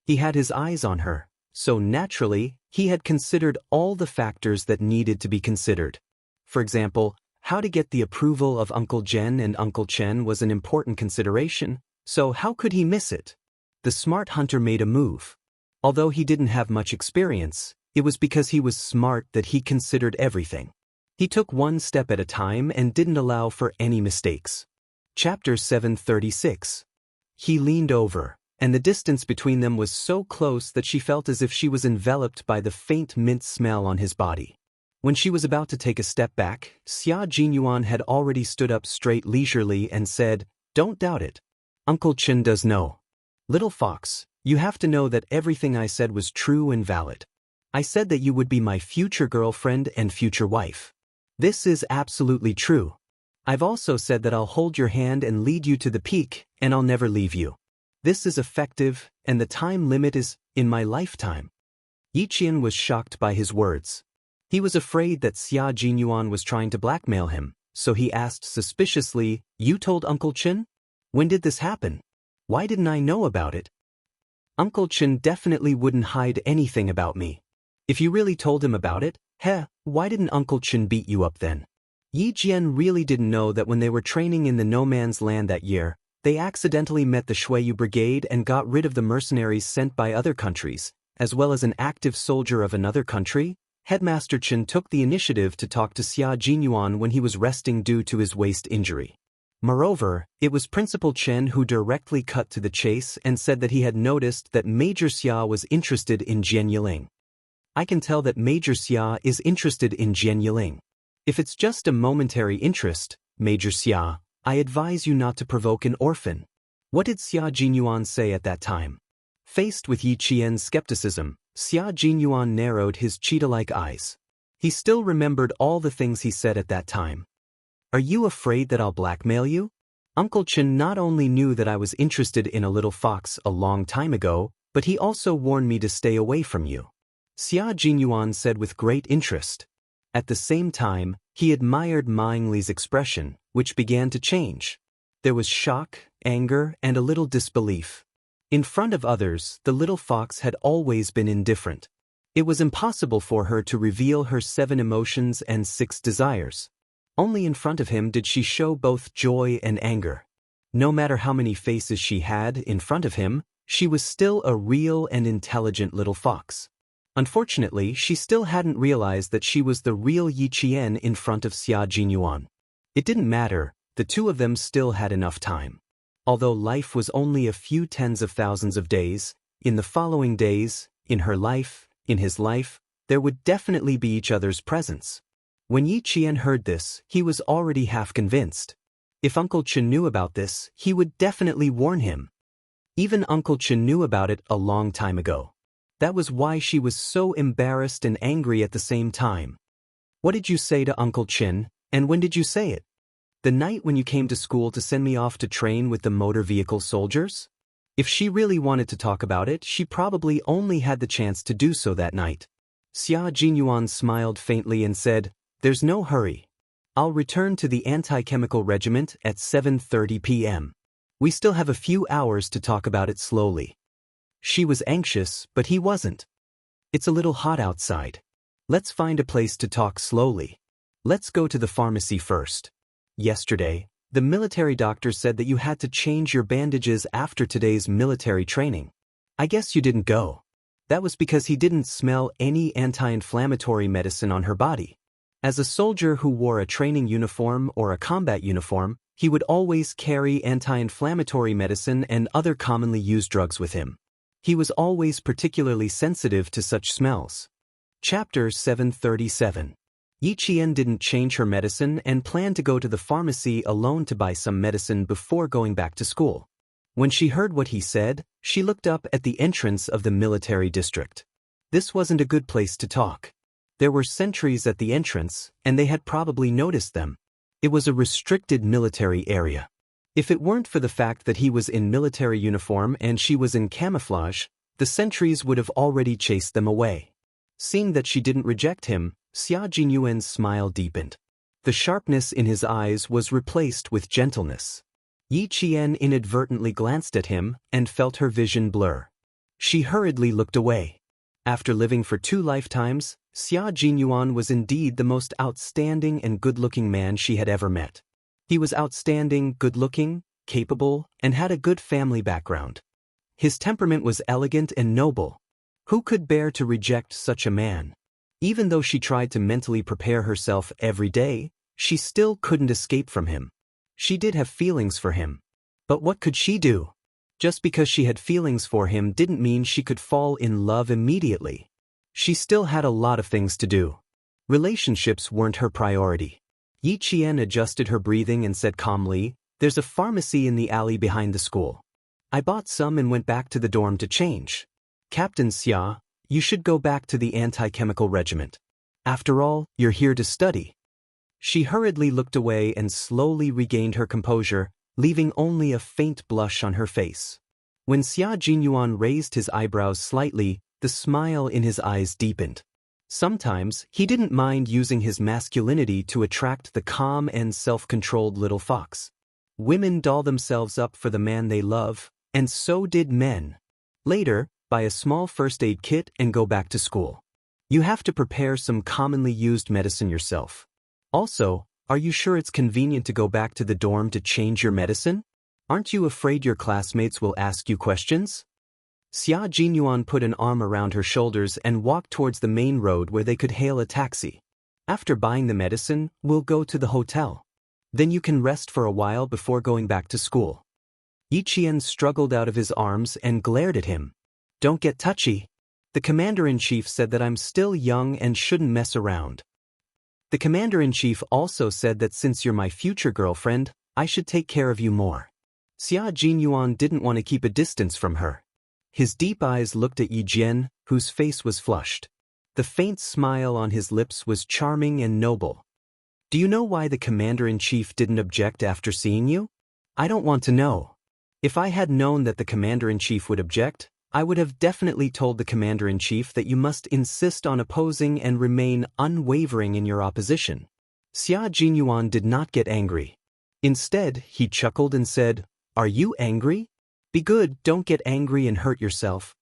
He had his eyes on her, so naturally, he had considered all the factors that needed to be considered. For example, how to get the approval of Uncle Zhen and Uncle Chen was an important consideration, so how could he miss it? The smart hunter made a move. Although he didn't have much experience, it was because he was smart that he considered everything. He took one step at a time and didn't allow for any mistakes. Chapter 736. He leaned over, and the distance between them was so close that she felt as if she was enveloped by the faint mint smell on his body. When she was about to take a step back, Xia Jinyuan had already stood up straight leisurely and said, Don't doubt it. Uncle Chen does know. Little fox, you have to know that everything I said was true and valid. I said that you would be my future girlfriend and future wife. This is absolutely true. I've also said that I'll hold your hand and lead you to the peak, and I'll never leave you. This is effective, and the time limit is in my lifetime. Yi Qian was shocked by his words. He was afraid that Xia Jinyuan was trying to blackmail him, so he asked suspiciously, You told Uncle Chen? When did this happen? Why didn't I know about it? Uncle Chen definitely wouldn't hide anything about me. If you really told him about it, why didn't Uncle Chen beat you up then? Yi Jian really didn't know that when they were training in the no man's land that year, they accidentally met the Shuiyu Brigade and got rid of the mercenaries sent by other countries, as well as an active soldier of another country. Headmaster Chen took the initiative to talk to Xia Jinyuan when he was resting due to his waist injury. Moreover, it was Principal Chen who directly cut to the chase and said that he had noticed that Major Xia was interested in Jian Yiling. I can tell that Major Xia is interested in Jian Yiling. If it's just a momentary interest, Major Xia, I advise you not to provoke an orphan. What did Xia Jinyuan say at that time? Faced with Yi Qian's skepticism, Xia Jinyuan narrowed his cheetah-like eyes. He still remembered all the things he said at that time. Are you afraid that I'll blackmail you? Uncle Chen not only knew that I was interested in a little fox a long time ago, but he also warned me to stay away from you. Xia Jinyuan said with great interest. At the same time, he admired Wang Li's expression, which began to change. There was shock, anger, and a little disbelief. In front of others, the little fox had always been indifferent. It was impossible for her to reveal her 7 emotions and 6 desires. Only in front of him did she show both joy and anger. No matter how many faces she had in front of him, she was still a real and intelligent little fox. Unfortunately, she still hadn't realized that she was the real Yi Qian in front of Xia Jinyuan. It didn't matter, the two of them still had enough time. Although life was only a few tens of thousands of days, in the following days, in her life, in his life, there would definitely be each other's presence. When Yi Qian heard this, he was already half convinced. If Uncle Chen knew about this, he would definitely warn him. Even Uncle Chen knew about it a long time ago. That was why she was so embarrassed and angry at the same time. What did you say to Uncle Chen, and when did you say it? The night when you came to school to send me off to train with the motor vehicle soldiers? If she really wanted to talk about it, she probably only had the chance to do so that night. Xia Jinyuan smiled faintly and said, "There's no hurry. I'll return to the anti-chemical regiment at 7:30 p.m. We still have a few hours to talk about it slowly." She was anxious, but he wasn't. "It's a little hot outside. Let's find a place to talk slowly. Let's go to the pharmacy first. Yesterday, the military doctor said that you had to change your bandages after today's military training. I guess you didn't go. That was because he didn't smell any anti-inflammatory medicine on her body. As a soldier who wore a training uniform or a combat uniform, he would always carry anti-inflammatory medicine and other commonly used drugs with him. He was always particularly sensitive to such smells." Chapter 737. Yi Qian didn't change her medicine and planned to go to the pharmacy alone to buy some medicine before going back to school. When she heard what he said, she looked up at the entrance of the military district. This wasn't a good place to talk. There were sentries at the entrance, and they had probably noticed them. It was a restricted military area. If it weren't for the fact that he was in military uniform and she was in camouflage, the sentries would have already chased them away. Seeing that she didn't reject him, Xia Jinyuan's smile deepened. The sharpness in his eyes was replaced with gentleness. Yi Qian inadvertently glanced at him and felt her vision blur. She hurriedly looked away. After living for 2 lifetimes, Xia Jinyuan was indeed the most outstanding and good-looking man she had ever met. He was outstanding, good-looking, capable, and had a good family background. His temperament was elegant and noble. Who could bear to reject such a man? Even though she tried to mentally prepare herself every day, she still couldn't escape from him. She did have feelings for him. But what could she do? Just because she had feelings for him didn't mean she could fall in love immediately. She still had a lot of things to do. Relationships weren't her priority. Yi Qian adjusted her breathing and said calmly, "There's a pharmacy in the alley behind the school. I bought some and went back to the dorm to change. Captain Xia, you should go back to the anti-chemical regiment. After all, you're here to study." She hurriedly looked away and slowly regained her composure, leaving only a faint blush on her face. When Xia Jinyuan raised his eyebrows slightly, the smile in his eyes deepened. Sometimes, he didn't mind using his masculinity to attract the calm and self-controlled little fox. Women doll themselves up for the man they love, and so did men. Later, buy a small first aid kit and go back to school. You have to prepare some commonly used medicine yourself. Also, are you sure it's convenient to go back to the dorm to change your medicine? Aren't you afraid your classmates will ask you questions? Xia Jinyuan put an arm around her shoulders and walked towards the main road where they could hail a taxi. "After buying the medicine, we'll go to the hotel. Then you can rest for a while before going back to school." Yi Qian struggled out of his arms and glared at him. "Don't get touchy. The commander-in-chief said that I'm still young and shouldn't mess around. The commander-in-chief also said that since you're my future girlfriend, I should take care of you more." Xia Jinyuan didn't want to keep a distance from her. His deep eyes looked at Yi Jian, whose face was flushed. The faint smile on his lips was charming and noble. "Do you know why the commander-in-chief didn't object after seeing you?" "I don't want to know. If I had known that the commander-in-chief would object, I would have definitely told the commander-in-chief that you must insist on opposing and remain unwavering in your opposition. Xia Jinyuan did not get angry. Instead, he chuckled and said, "Are you angry? Be good, don't get angry and hurt yourself."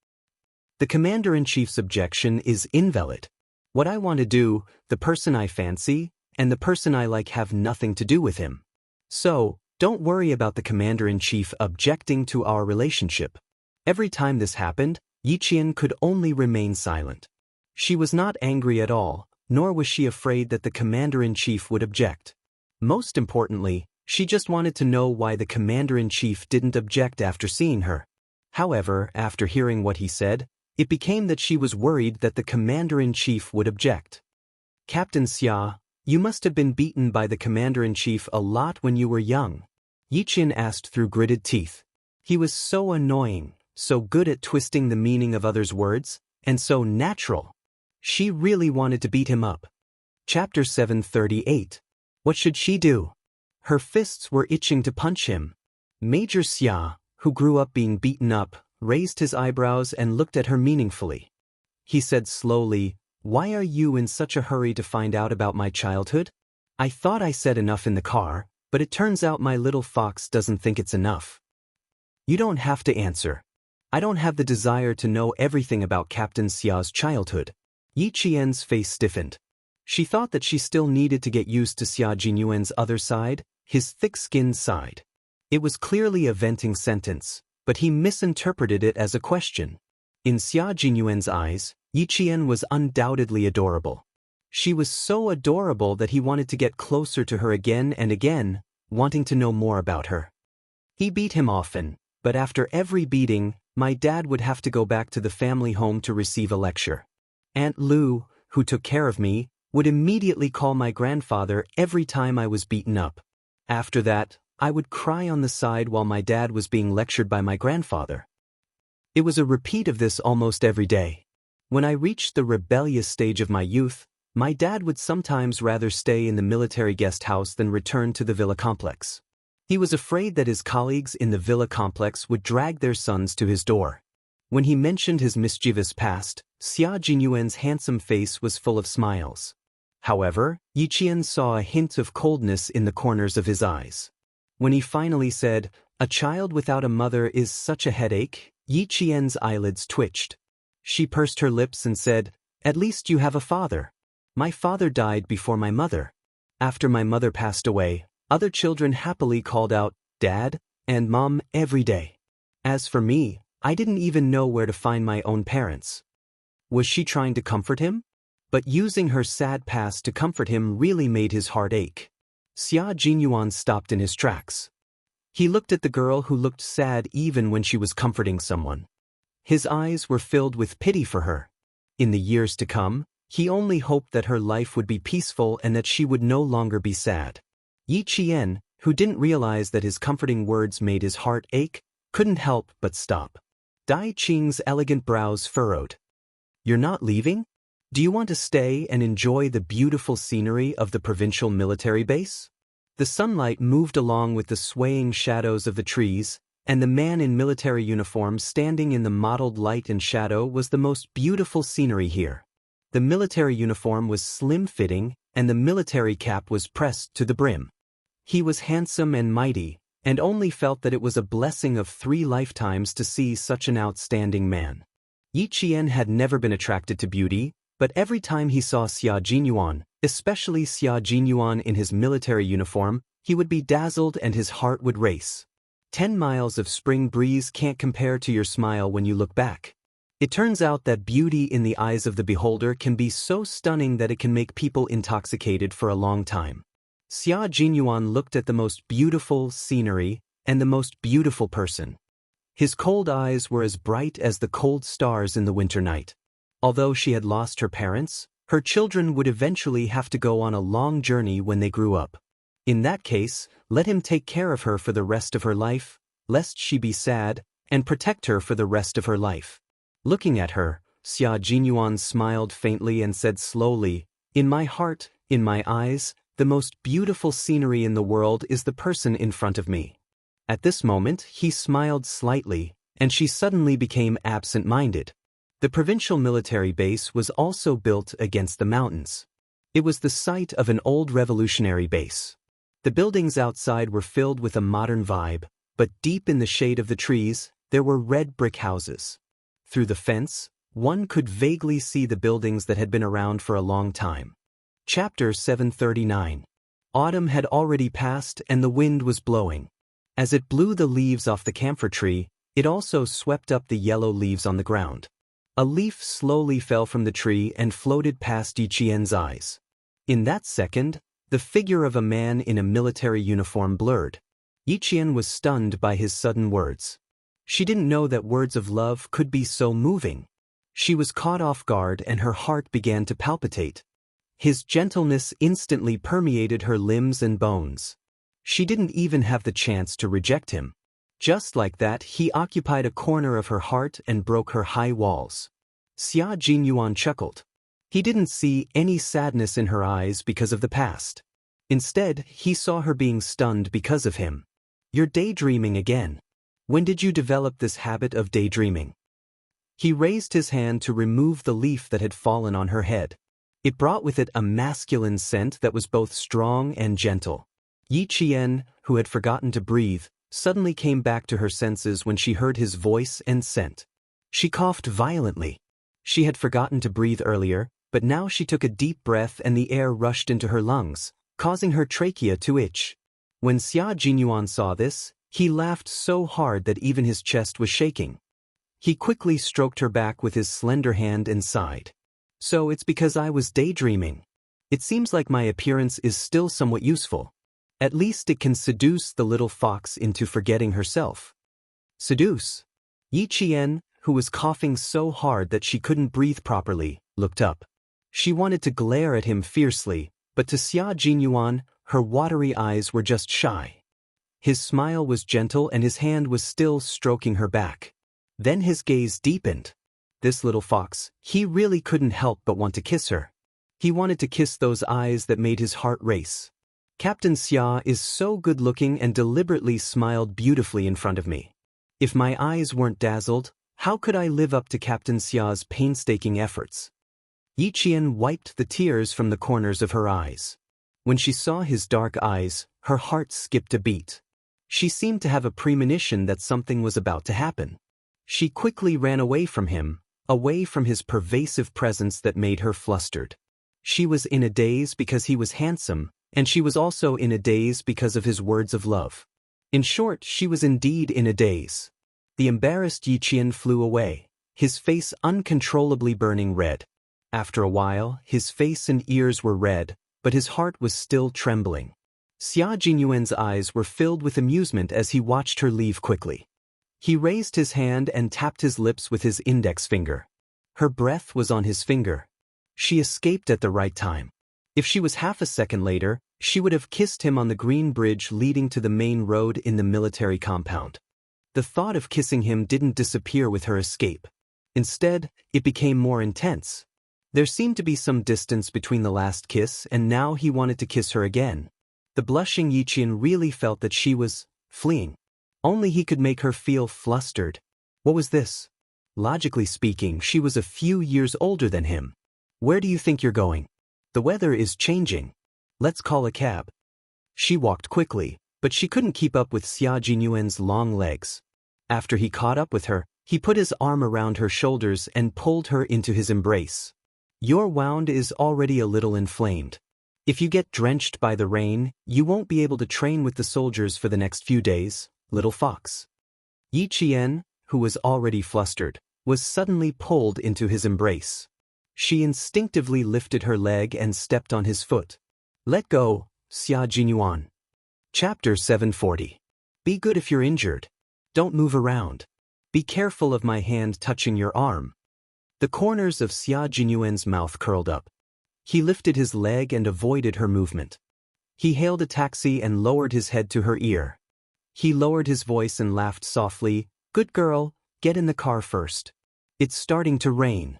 The commander-in-chief's objection is invalid. What I want to do, the person I fancy, and the person I like have nothing to do with him. So, don't worry about the commander-in-chief objecting to our relationship. Every time this happened, Yiqian could only remain silent. She was not angry at all, nor was she afraid that the commander-in-chief would object. Most importantly, she just wanted to know why the commander-in-chief didn't object after seeing her. However, after hearing what he said, it became that she was worried that the commander-in-chief would object. "Captain Xia, you must have been beaten by the commander-in-chief a lot when you were young," Yiqian asked through gritted teeth. He was so annoying, so good at twisting the meaning of others' words, and so natural. She really wanted to beat him up. Chapter 738. What should she do? Her fists were itching to punch him. Major Xia, who grew up being beaten up, raised his eyebrows and looked at her meaningfully. He said slowly, "Why are you in such a hurry to find out about my childhood? I thought I said enough in the car, but it turns out my little fox doesn't think it's enough." "You don't have to answer. I don't have the desire to know everything about Captain Xia's childhood." Yi Qian's face stiffened. She thought that she still needed to get used to Xia Jinyuan's other side, his thick-skinned side. It was clearly a venting sentence, but he misinterpreted it as a question. In Xia Jinyuan's eyes, Yi Qian was undoubtedly adorable. She was so adorable that he wanted to get closer to her again and again, wanting to know more about her. He beat him often, but after every beating, my dad would have to go back to the family home to receive a lecture. Aunt Lu, who took care of me, would immediately call my grandfather every time I was beaten up. After that, I would cry on the side while my dad was being lectured by my grandfather. It was a repeat of this almost every day. When I reached the rebellious stage of my youth, my dad would sometimes rather stay in the military guest house than return to the villa complex. He was afraid that his colleagues in the villa complex would drag their sons to his door. When he mentioned his mischievous past, Xia Jinyuan's handsome face was full of smiles. However, Yi Qian saw a hint of coldness in the corners of his eyes. When he finally said, "A child without a mother is such a headache," Yi Qian's eyelids twitched. She pursed her lips and said, "At least you have a father. My father died before my mother. After my mother passed away, other children happily called out, 'Dad' and 'Mom' every day. As for me, I didn't even know where to find my own parents." Was she trying to comfort him? But using her sad past to comfort him really made his heart ache. Xia Jinyuan stopped in his tracks. He looked at the girl who looked sad even when she was comforting someone. His eyes were filled with pity for her. In the years to come, he only hoped that her life would be peaceful and that she would no longer be sad. Yi Qian, who didn't realize that his comforting words made his heart ache, couldn't help but stop. Dai Qing's elegant brows furrowed. "You're not leaving? Do you want to stay and enjoy the beautiful scenery of the provincial military base?" The sunlight moved along with the swaying shadows of the trees, and the man in military uniform standing in the mottled light and shadow was the most beautiful scenery here. The military uniform was slim-fitting, and the military cap was pressed to the brim. He was handsome and mighty, and only felt that it was a blessing of 3 lifetimes to see such an outstanding man. Yi Qian had never been attracted to beauty, but every time he saw Xia Jinyuan, especially Xia Jinyuan in his military uniform, he would be dazzled and his heart would race. 10 miles of spring breeze can't compare to your smile when you look back. It turns out that beauty in the eyes of the beholder can be so stunning that it can make people intoxicated for a long time. Xia Jinyuan looked at the most beautiful scenery and the most beautiful person. His cold eyes were as bright as the cold stars in the winter night. Although she had lost her parents, her children would eventually have to go on a long journey when they grew up. In that case, let him take care of her for the rest of her life, lest she be sad, and protect her for the rest of her life. Looking at her, Xia Jinyuan smiled faintly and said slowly, "In my heart, in my eyes, the most beautiful scenery in the world is the person in front of me." At this moment, he smiled slightly, and she suddenly became absent-minded. The provincial military base was also built against the mountains. It was the site of an old revolutionary base. The buildings outside were filled with a modern vibe, but deep in the shade of the trees, there were red brick houses. Through the fence, one could vaguely see the buildings that had been around for a long time. Chapter 739. Autumn had already passed and the wind was blowing. As it blew the leaves off the camphor tree, it also swept up the yellow leaves on the ground. A leaf slowly fell from the tree and floated past Yi Qian's eyes. In that second, the figure of a man in a military uniform blurred. Yi Qian was stunned by his sudden words. She didn't know that words of love could be so moving. She was caught off guard and her heart began to palpitate. His gentleness instantly permeated her limbs and bones. She didn't even have the chance to reject him. Just like that, he occupied a corner of her heart and broke her high walls. Xia Jinyuan chuckled. He didn't see any sadness in her eyes because of the past. Instead, he saw her being stunned because of him. "You're daydreaming again. When did you develop this habit of daydreaming?" He raised his hand to remove the leaf that had fallen on her head. It brought with it a masculine scent that was both strong and gentle. Yi Qian, who had forgotten to breathe, suddenly came back to her senses when she heard his voice and scent. She coughed violently. She had forgotten to breathe earlier, but now she took a deep breath and the air rushed into her lungs, causing her trachea to itch. When Xia Jinyuan saw this, he laughed so hard that even his chest was shaking. He quickly stroked her back with his slender hand and sighed. "So it's because I was daydreaming. It seems like my appearance is still somewhat useful. At least it can seduce the little fox into forgetting herself." Seduce? Yi Qian, who was coughing so hard that she couldn't breathe properly, looked up. She wanted to glare at him fiercely, but to Xia Jinyuan, her watery eyes were just shy. His smile was gentle and his hand was still stroking her back. Then his gaze deepened. This little fox, he really couldn't help but want to kiss her. He wanted to kiss those eyes that made his heart race. "Captain Xia is so good-looking and deliberately smiled beautifully in front of me. If my eyes weren't dazzled, how could I live up to Captain Xia's painstaking efforts?" Yi Qian wiped the tears from the corners of her eyes. When she saw his dark eyes, her heart skipped a beat. She seemed to have a premonition that something was about to happen. She quickly ran away from him, away from his pervasive presence that made her flustered. She was in a daze because he was handsome, and she was also in a daze because of his words of love. In short, she was indeed in a daze. The embarrassed Yi Qian flew away, his face uncontrollably burning red. After a while, his face and ears were red, but his heart was still trembling. Xia Jinyuan's eyes were filled with amusement as he watched her leave quickly. He raised his hand and tapped his lips with his index finger. Her breath was on his finger. She escaped at the right time. If she was half a second later, she would have kissed him on the green bridge leading to the main road in the military compound. The thought of kissing him didn't disappear with her escape. Instead, it became more intense. There seemed to be some distance between the last kiss and now he wanted to kiss her again. The blushing Yi Qian really felt that she was fleeing. Only he could make her feel flustered. What was this? Logically speaking, she was a few years older than him. "Where do you think you're going? The weather is changing. Let's call a cab." She walked quickly, but she couldn't keep up with Xia Jinyuan's long legs. After he caught up with her, he put his arm around her shoulders and pulled her into his embrace. "Your wound is already a little inflamed. If you get drenched by the rain, you won't be able to train with the soldiers for the next few days, little fox." Yi Qian, who was already flustered, was suddenly pulled into his embrace. She instinctively lifted her leg and stepped on his foot. "Let go, Xia Jinyuan." Chapter 740. Be good if you're injured. Don't move around. Be careful of my hand touching your arm. The corners of Xia Jinyuan's mouth curled up. He lifted his leg and avoided her movement. He hailed a taxi and lowered his head to her ear. He lowered his voice and laughed softly. "Good girl, get in the car first. It's starting to rain."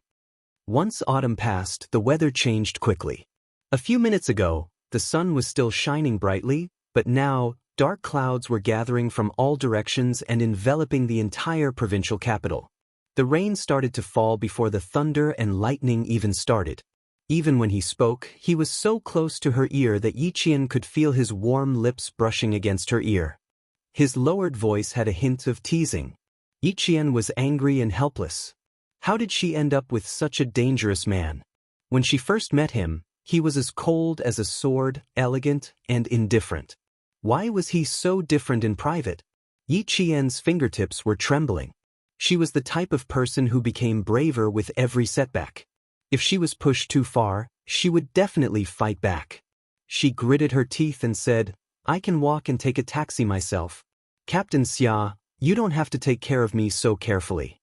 Once autumn passed, the weather changed quickly. A few minutes ago, the sun was still shining brightly, but now, Dark clouds were gathering from all directions and enveloping the entire provincial capital. The rain started to fall before the thunder and lightning even started. Even when he spoke, he was so close to her ear that Yiqian could feel his warm lips brushing against her ear. His lowered voice had a hint of teasing. Yiqian was angry and helpless. How did she end up with such a dangerous man? When she first met him, he was as cold as a sword, elegant and indifferent. Why was he so different in private? Yiqian's fingertips were trembling. She was the type of person who became braver with every setback. If she was pushed too far, she would definitely fight back. She gritted her teeth and said, "I can walk and take a taxi myself. Captain Xia, you don't have to take care of me so carefully.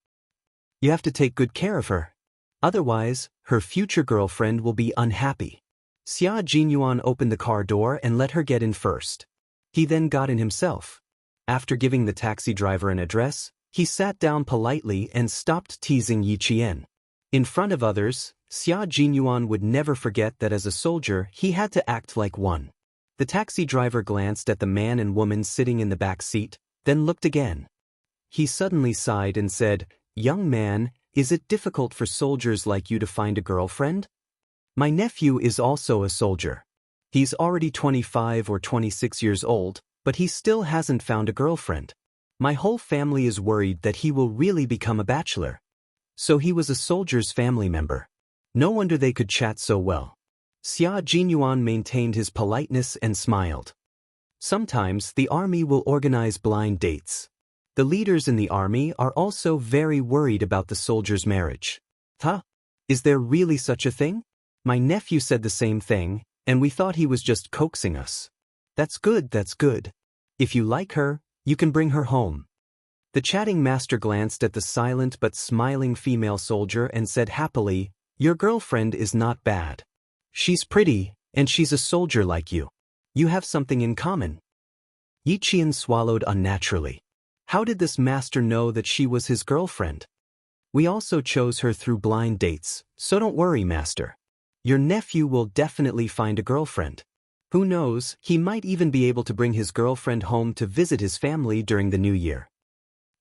You have to take good care of her. Otherwise, her future girlfriend will be unhappy." Xia Jinyuan opened the car door and let her get in first. He then got in himself. After giving the taxi driver an address, he sat down politely and stopped teasing Yiqian. In front of others, Xia Jinyuan would never forget that as a soldier he had to act like one. The taxi driver glanced at the man and woman sitting in the back seat, then looked again. He suddenly sighed and said, "Young man, is it difficult for soldiers like you to find a girlfriend? My nephew is also a soldier. He's already 25 or 26 years old, but he still hasn't found a girlfriend. My whole family is worried that he will really become a bachelor." So he was a soldier's family member. No wonder they could chat so well. Xia Jinyuan maintained his politeness and smiled. Sometimes the army will organize blind dates. The leaders in the army are also very worried about the soldier's marriage. Huh? Is there really such a thing? My nephew said the same thing, and we thought he was just coaxing us. That's good, that's good. If you like her, you can bring her home. The chatting master glanced at the silent but smiling female soldier and said happily, "Your girlfriend is not bad. She's pretty, and she's a soldier like you. You have something in common." Yiqian swallowed unnaturally. How did this master know that she was his girlfriend? "We also chose her through blind dates, so don't worry, master. Your nephew will definitely find a girlfriend. Who knows, he might even be able to bring his girlfriend home to visit his family during the new year."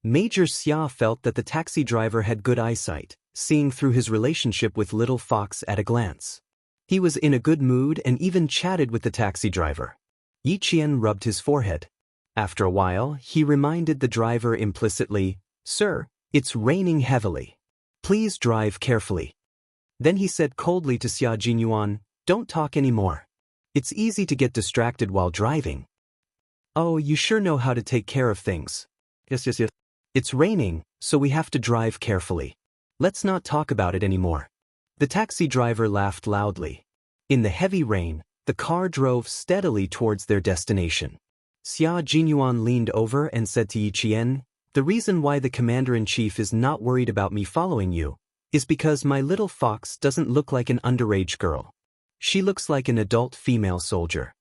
Major Xia felt that the taxi driver had good eyesight, seeing through his relationship with Little Fox at a glance. He was in a good mood and even chatted with the taxi driver. Yiqian rubbed his forehead. After a while, he reminded the driver implicitly, "Sir, it's raining heavily. Please drive carefully." Then he said coldly to Xia Jinyuan, "Don't talk anymore. It's easy to get distracted while driving." "Oh, you sure know how to take care of things." Yes. "It's raining, so we have to drive carefully. Let's not talk about it anymore." The taxi driver laughed loudly. In the heavy rain, the car drove steadily towards their destination. Xia Jinyuan leaned over and said to Yiqian, "The reason why the commander-in-chief is not worried about me following you is because my little fox doesn't look like an underage girl. She looks like an adult female soldier."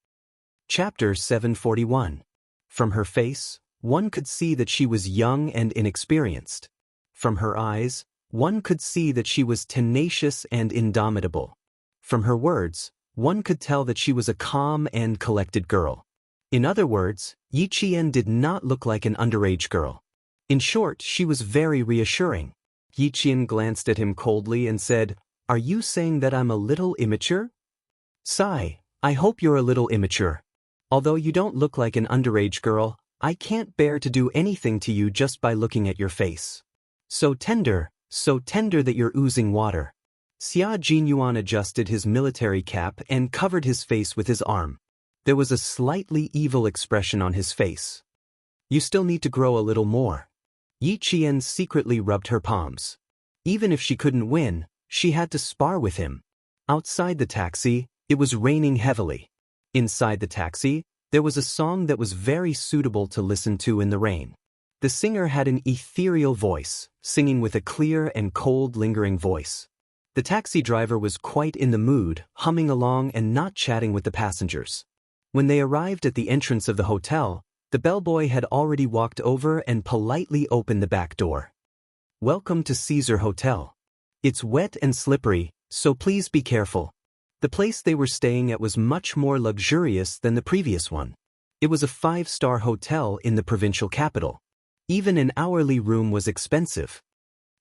Chapter 741. From her face, one could see that she was young and inexperienced. From her eyes, one could see that she was tenacious and indomitable. From her words, one could tell that she was a calm and collected girl. In other words, Yiqian did not look like an underage girl. In short, she was very reassuring. Yiqian glanced at him coldly and said, "Are you saying that I'm a little immature?" "Sigh, I hope you're a little immature. Although you don't look like an underage girl, I can't bear to do anything to you just by looking at your face. So tender that you're oozing water." Xia Jinyuan adjusted his military cap and covered his face with his arm. There was a slightly evil expression on his face. "You still need to grow a little more." Yiqian secretly rubbed her palms. Even if she couldn't win, she had to spar with him. Outside the taxi, it was raining heavily. Inside the taxi, there was a song that was very suitable to listen to in the rain. The singer had an ethereal voice, singing with a clear and cold lingering voice. The taxi driver was quite in the mood, humming along and not chatting with the passengers. When they arrived at the entrance of the hotel, the bellboy had already walked over and politely opened the back door. "Welcome to Caesar Hotel. It's wet and slippery, so please be careful." The place they were staying at was much more luxurious than the previous one. It was a 5-star hotel in the provincial capital. Even an hourly room was expensive.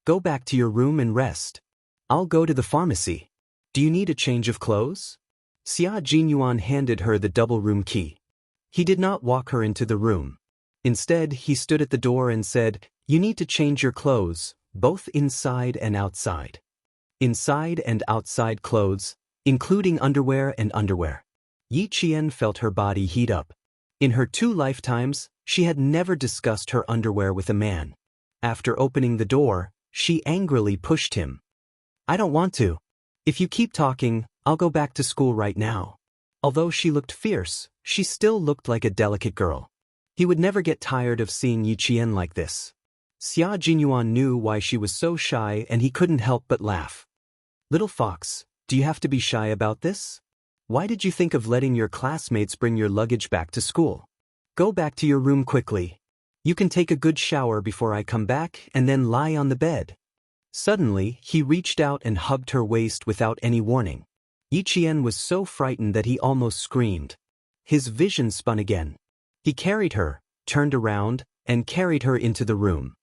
Go back to your room and rest. I'll go to the pharmacy. Do you need a change of clothes? Xia Jinyuan handed her the double room key. He did not walk her into the room. Instead, he stood at the door and said, "You need to change your clothes, both inside and outside." Inside and outside clothes, including underwear and underwear. Yi Qian felt her body heat up. In her 2 lifetimes, she had never discussed her underwear with a man. After opening the door, she angrily pushed him. "I don't want to. If you keep talking, I'll go back to school right now." Although she looked fierce, she still looked like a delicate girl. He would never get tired of seeing Yi Qian like this. Xia Jinyuan knew why she was so shy and he couldn't help but laugh. "Little fox, do you have to be shy about this? Why did you think of letting your classmates bring your luggage back to school? Go back to your room quickly. You can take a good shower before I come back and then lie on the bed." Suddenly, he reached out and hugged her waist without any warning. Yi Qian was so frightened that he almost screamed. His vision spun again. He carried her, turned around, and carried her into the room.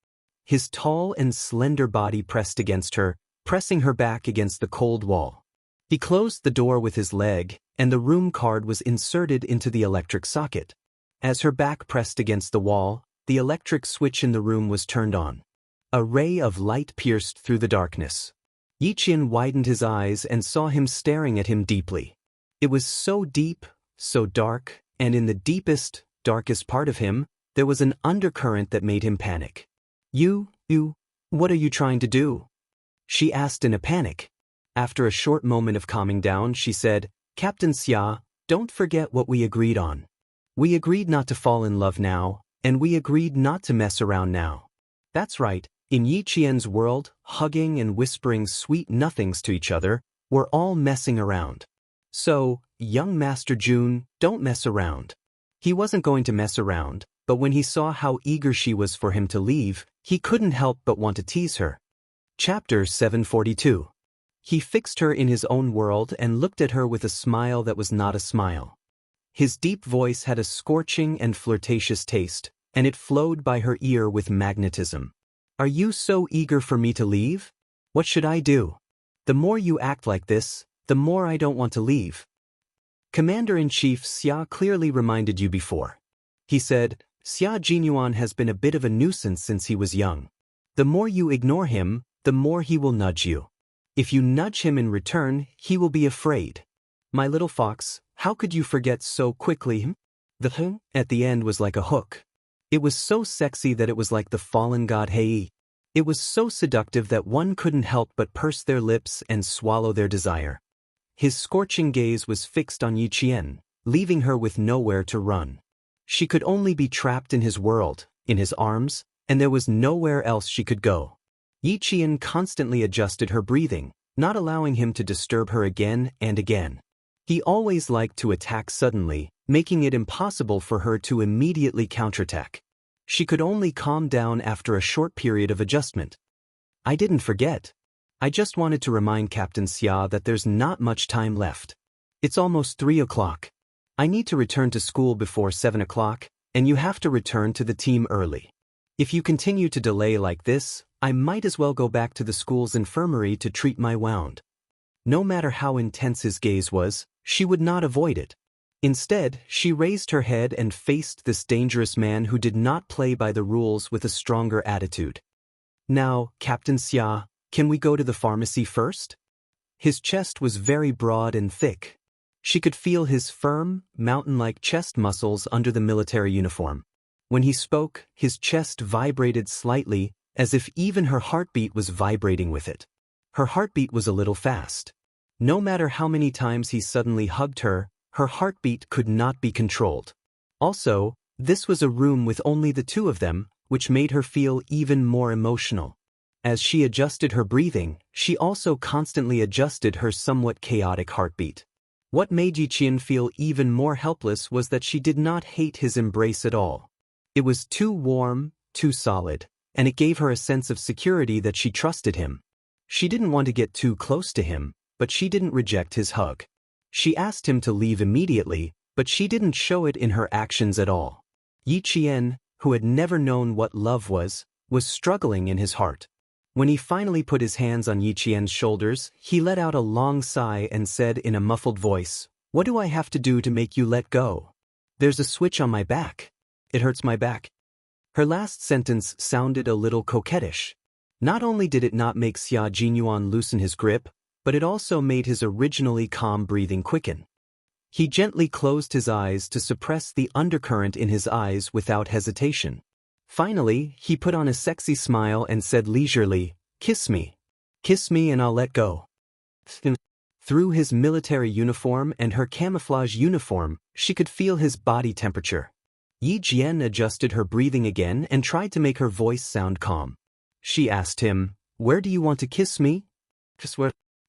His tall and slender body pressed against her, pressing her back against the cold wall. He closed the door with his leg, and the room card was inserted into the electric socket. As her back pressed against the wall, the electric switch in the room was turned on. A ray of light pierced through the darkness. Yi Qian widened his eyes and saw him staring at him deeply. It was so deep, so dark, and in the deepest, darkest part of him, there was an undercurrent that made him panic. You, what are you trying to do?" she asked in a panic. After a short moment of calming down, she said, "Captain Xia, don't forget what we agreed on. We agreed not to fall in love now, and we agreed not to mess around now." That's right, in Yi Qian's world, hugging and whispering sweet nothings to each other were all messing around. So, young Master Jun, don't mess around. He wasn't going to mess around, but when he saw how eager she was for him to leave, he couldn't help but want to tease her. Chapter 742. He fixed her in his own world and looked at her with a smile that was not a smile. His deep voice had a scorching and flirtatious taste, and it flowed by her ear with magnetism. "Are you so eager for me to leave? What should I do? The more you act like this, the more I don't want to leave." Commander-in-Chief Xia clearly reminded you before. He said, "Xia Jinyuan has been a bit of a nuisance since he was young. The more you ignore him, the more he will nudge you. If you nudge him in return, he will be afraid. My little fox, how could you forget so quickly?" The "huh" at the end was like a hook. It was so sexy that it was like the fallen god Hei. It was so seductive that one couldn't help but purse their lips and swallow their desire. His scorching gaze was fixed on Yi Qian, leaving her with nowhere to run. She could only be trapped in his world, in his arms, and there was nowhere else she could go. Yi Qian constantly adjusted her breathing, not allowing him to disturb her again and again. He always liked to attack suddenly, making it impossible for her to immediately counterattack. She could only calm down after a short period of adjustment. "I didn't forget. I just wanted to remind Captain Xia that there's not much time left. It's almost 3 o'clock. I need to return to school before 7 o'clock, and you have to return to the team early. If you continue to delay like this, I might as well go back to the school's infirmary to treat my wound." No matter how intense his gaze was, she would not avoid it. Instead, she raised her head and faced this dangerous man who did not play by the rules with a stronger attitude. "Now, Captain Xia, can we go to the pharmacy first?" His chest was very broad and thick. She could feel his firm, mountain-like chest muscles under the military uniform. When he spoke, his chest vibrated slightly, as if even her heartbeat was vibrating with it. Her heartbeat was a little fast. No matter how many times he suddenly hugged her, her heartbeat could not be controlled. Also, this was a room with only the two of them, which made her feel even more emotional. As she adjusted her breathing, she also constantly adjusted her somewhat chaotic heartbeat. What made Yi Qian feel even more helpless was that she did not hate his embrace at all. It was too warm, too solid, and it gave her a sense of security that she trusted him. She didn't want to get too close to him, but she didn't reject his hug. She asked him to leave immediately, but she didn't show it in her actions at all. Yi Qian, who had never known what love was struggling in his heart. When he finally put his hands on Yi Qian's shoulders, he let out a long sigh and said in a muffled voice, "What do I have to do to make you let go? There's a switch on my back. It hurts my back." Her last sentence sounded a little coquettish. Not only did it not make Xia Jinyuan loosen his grip, but it also made his originally calm breathing quicken. He gently closed his eyes to suppress the undercurrent in his eyes without hesitation. Finally, he put on a sexy smile and said leisurely, "Kiss me. Kiss me and I'll let go." Through his military uniform and her camouflage uniform, she could feel his body temperature. Yi Jian adjusted her breathing again and tried to make her voice sound calm. She asked him, "Where do you want to kiss me?"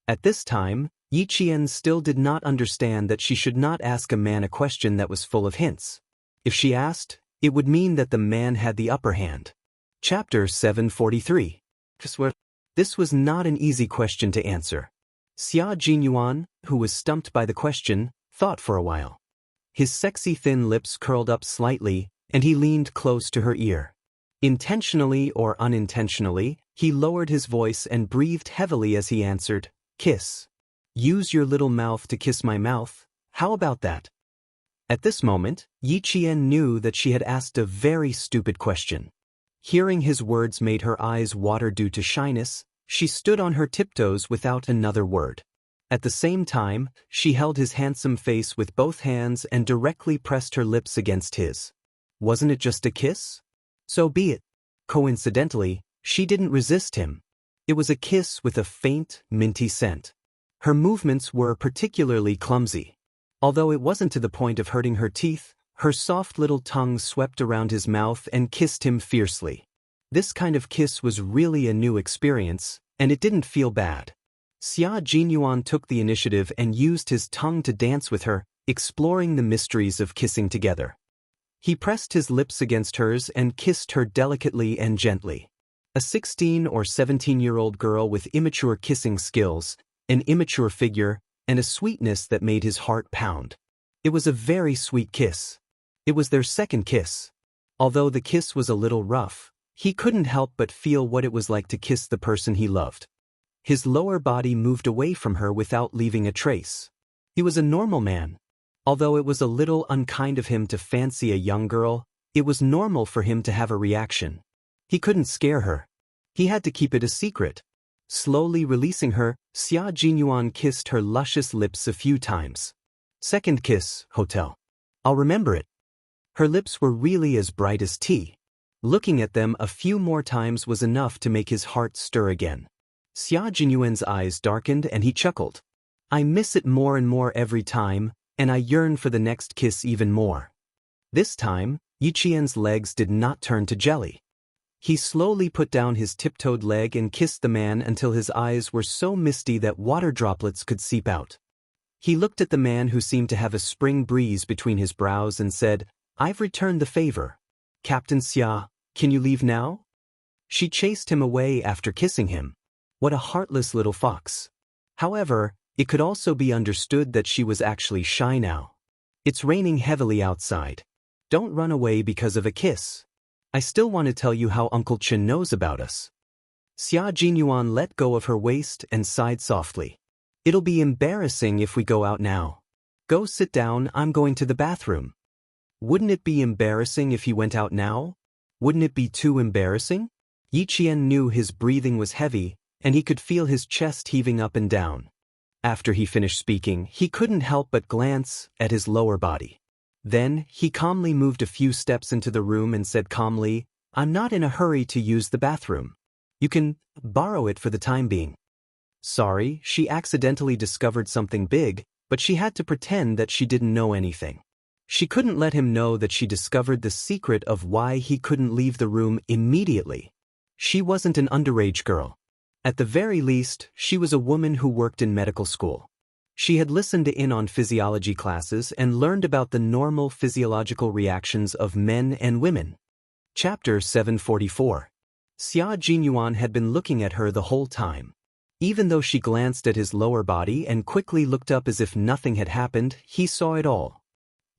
At this time, Yi Qian still did not understand that she should not ask a man a question that was full of hints. If she asked, it would mean that the man had the upper hand. Chapter 743. This was not an easy question to answer. Xia Jinyuan, who was stumped by the question, thought for a while. His sexy thin lips curled up slightly, and he leaned close to her ear. Intentionally or unintentionally, he lowered his voice and breathed heavily as he answered, "Kiss. Use your little mouth to kiss my mouth, how about that?" At this moment, Yi Qian knew that she had asked a very stupid question. Hearing his words made her eyes water due to shyness. She stood on her tiptoes without another word. At the same time, she held his handsome face with both hands and directly pressed her lips against his. Wasn't it just a kiss? So be it. Coincidentally, she didn't resist him. It was a kiss with a faint, minty scent. Her movements were particularly clumsy. Although it wasn't to the point of hurting her teeth, her soft little tongue swept around his mouth and kissed him fiercely. This kind of kiss was really a new experience, and it didn't feel bad. Xia Jinyuan took the initiative and used his tongue to dance with her, exploring the mysteries of kissing together. He pressed his lips against hers and kissed her delicately and gently. A 16 or 17-year-old girl with immature kissing skills, an immature figure, and a sweetness that made his heart pound. It was a very sweet kiss. It was their second kiss. Although the kiss was a little rough, he couldn't help but feel what it was like to kiss the person he loved. His lower body moved away from her without leaving a trace. He was a normal man. Although it was a little unkind of him to fancy a young girl, it was normal for him to have a reaction. He couldn't scare her. He had to keep it a secret. Slowly releasing her, Xia Jinyuan kissed her luscious lips a few times. Second kiss, hotel. I'll remember it. Her lips were really as bright as tea. Looking at them a few more times was enough to make his heart stir again. Xia Jinyuan's eyes darkened and he chuckled. I miss it more and more every time, and I yearn for the next kiss even more. This time, Yi Qian's legs did not turn to jelly. He slowly put down his tiptoed leg and kissed the man until his eyes were so misty that water droplets could seep out. He looked at the man who seemed to have a spring breeze between his brows and said, I've returned the favor. Captain Xia, can you leave now? She chased him away after kissing him. What a heartless little fox. However, it could also be understood that she was actually shy now. It's raining heavily outside. Don't run away because of a kiss. I still want to tell you how Uncle Chen knows about us. Xia Jinyuan let go of her waist and sighed softly. It'll be embarrassing if we go out now. Go sit down, I'm going to the bathroom. Wouldn't it be embarrassing if he went out now? Wouldn't it be too embarrassing? Yi Qian knew his breathing was heavy, and he could feel his chest heaving up and down. After he finished speaking, he couldn't help but glance at his lower body. Then, he calmly moved a few steps into the room and said calmly, I'm not in a hurry to use the bathroom. You can borrow it for the time being. Sorry, she accidentally discovered something big, but she had to pretend that she didn't know anything. She couldn't let him know that she discovered the secret of why he couldn't leave the room immediately. She wasn't an underage girl. At the very least, she was a woman who worked in medical school. She had listened in on physiology classes and learned about the normal physiological reactions of men and women. Chapter 744. Xia Jinyuan had been looking at her the whole time. Even though she glanced at his lower body and quickly looked up as if nothing had happened, he saw it all.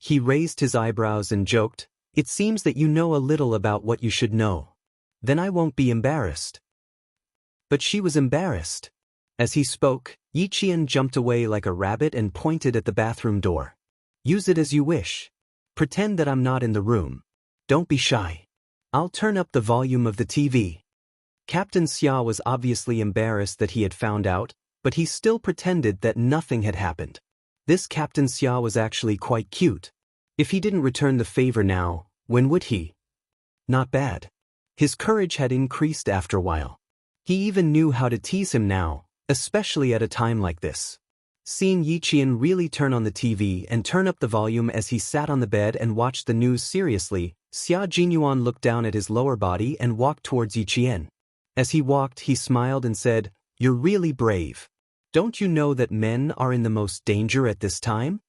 He raised his eyebrows and joked, "It seems that you know a little about what you should know. Then I won't be embarrassed." But she was embarrassed. As he spoke, Yiqian jumped away like a rabbit and pointed at the bathroom door. "Use it as you wish. Pretend that I'm not in the room. Don't be shy. I'll turn up the volume of the TV." Captain Xia was obviously embarrassed that he had found out, but he still pretended that nothing had happened. This Captain Xia was actually quite cute. If he didn't return the favor now, when would he? Not bad. His courage had increased after a while. He even knew how to tease him now, especially at a time like this. Seeing Yiqian really turn on the TV and turn up the volume as he sat on the bed and watched the news seriously, Xia Jinyuan looked down at his lower body and walked towards Yiqian. As he walked, he smiled and said, "You're really brave. Don't you know that men are in the most danger at this time?"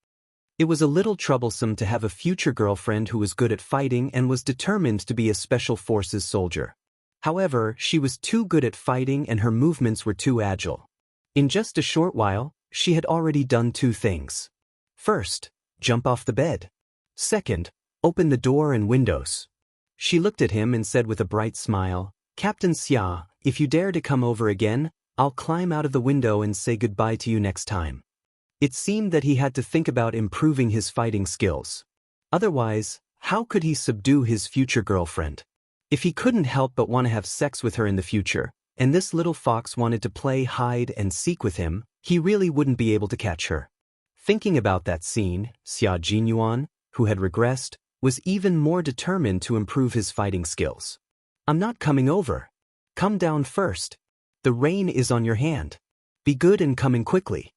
It was a little troublesome to have a future girlfriend who was good at fighting and was determined to be a special forces soldier. However, she was too good at fighting and her movements were too agile. In just a short while, she had already done two things. First, jump off the bed. Second, open the door and windows. She looked at him and said with a bright smile, "Captain Xia, if you dare to come over again, I'll climb out of the window and say goodbye to you next time." It seemed that he had to think about improving his fighting skills. Otherwise, how could he subdue his future girlfriend? If he couldn't help but want to have sex with her in the future, and this little fox wanted to play hide and seek with him, he really wouldn't be able to catch her. Thinking about that scene, Xia Jinyuan, who had regressed, was even more determined to improve his fighting skills. "I'm not coming over. Come down first. The rain is on your hand. Be good and coming quickly."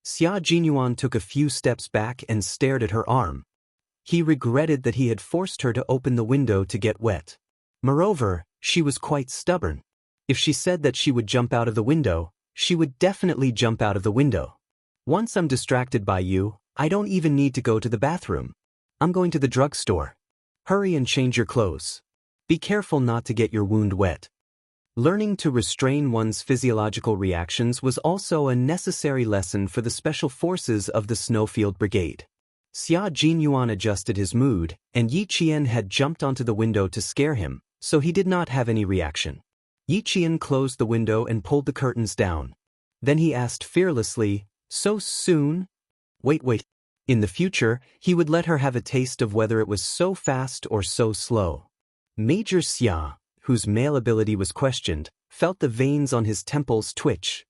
Xia Jinyuan took a few steps back and stared at her arm. He regretted that he had forced her to open the window to get wet. Moreover, she was quite stubborn. If she said that she would jump out of the window, she would definitely jump out of the window. "Once I'm distracted by you, I don't even need to go to the bathroom. I'm going to the drugstore. Hurry and change your clothes. Be careful not to get your wound wet." Learning to restrain one's physiological reactions was also a necessary lesson for the special forces of the Snowfield Brigade. Xia Jinyuan adjusted his mood, and Yiqian had jumped onto the window to scare him, so he did not have any reaction. Yiqian closed the window and pulled the curtains down. Then he asked fearlessly, "So soon?" Wait. In the future, he would let her have a taste of whether it was so fast or so slow. Major Xia, whose male ability was questioned, felt the veins on his temples twitch.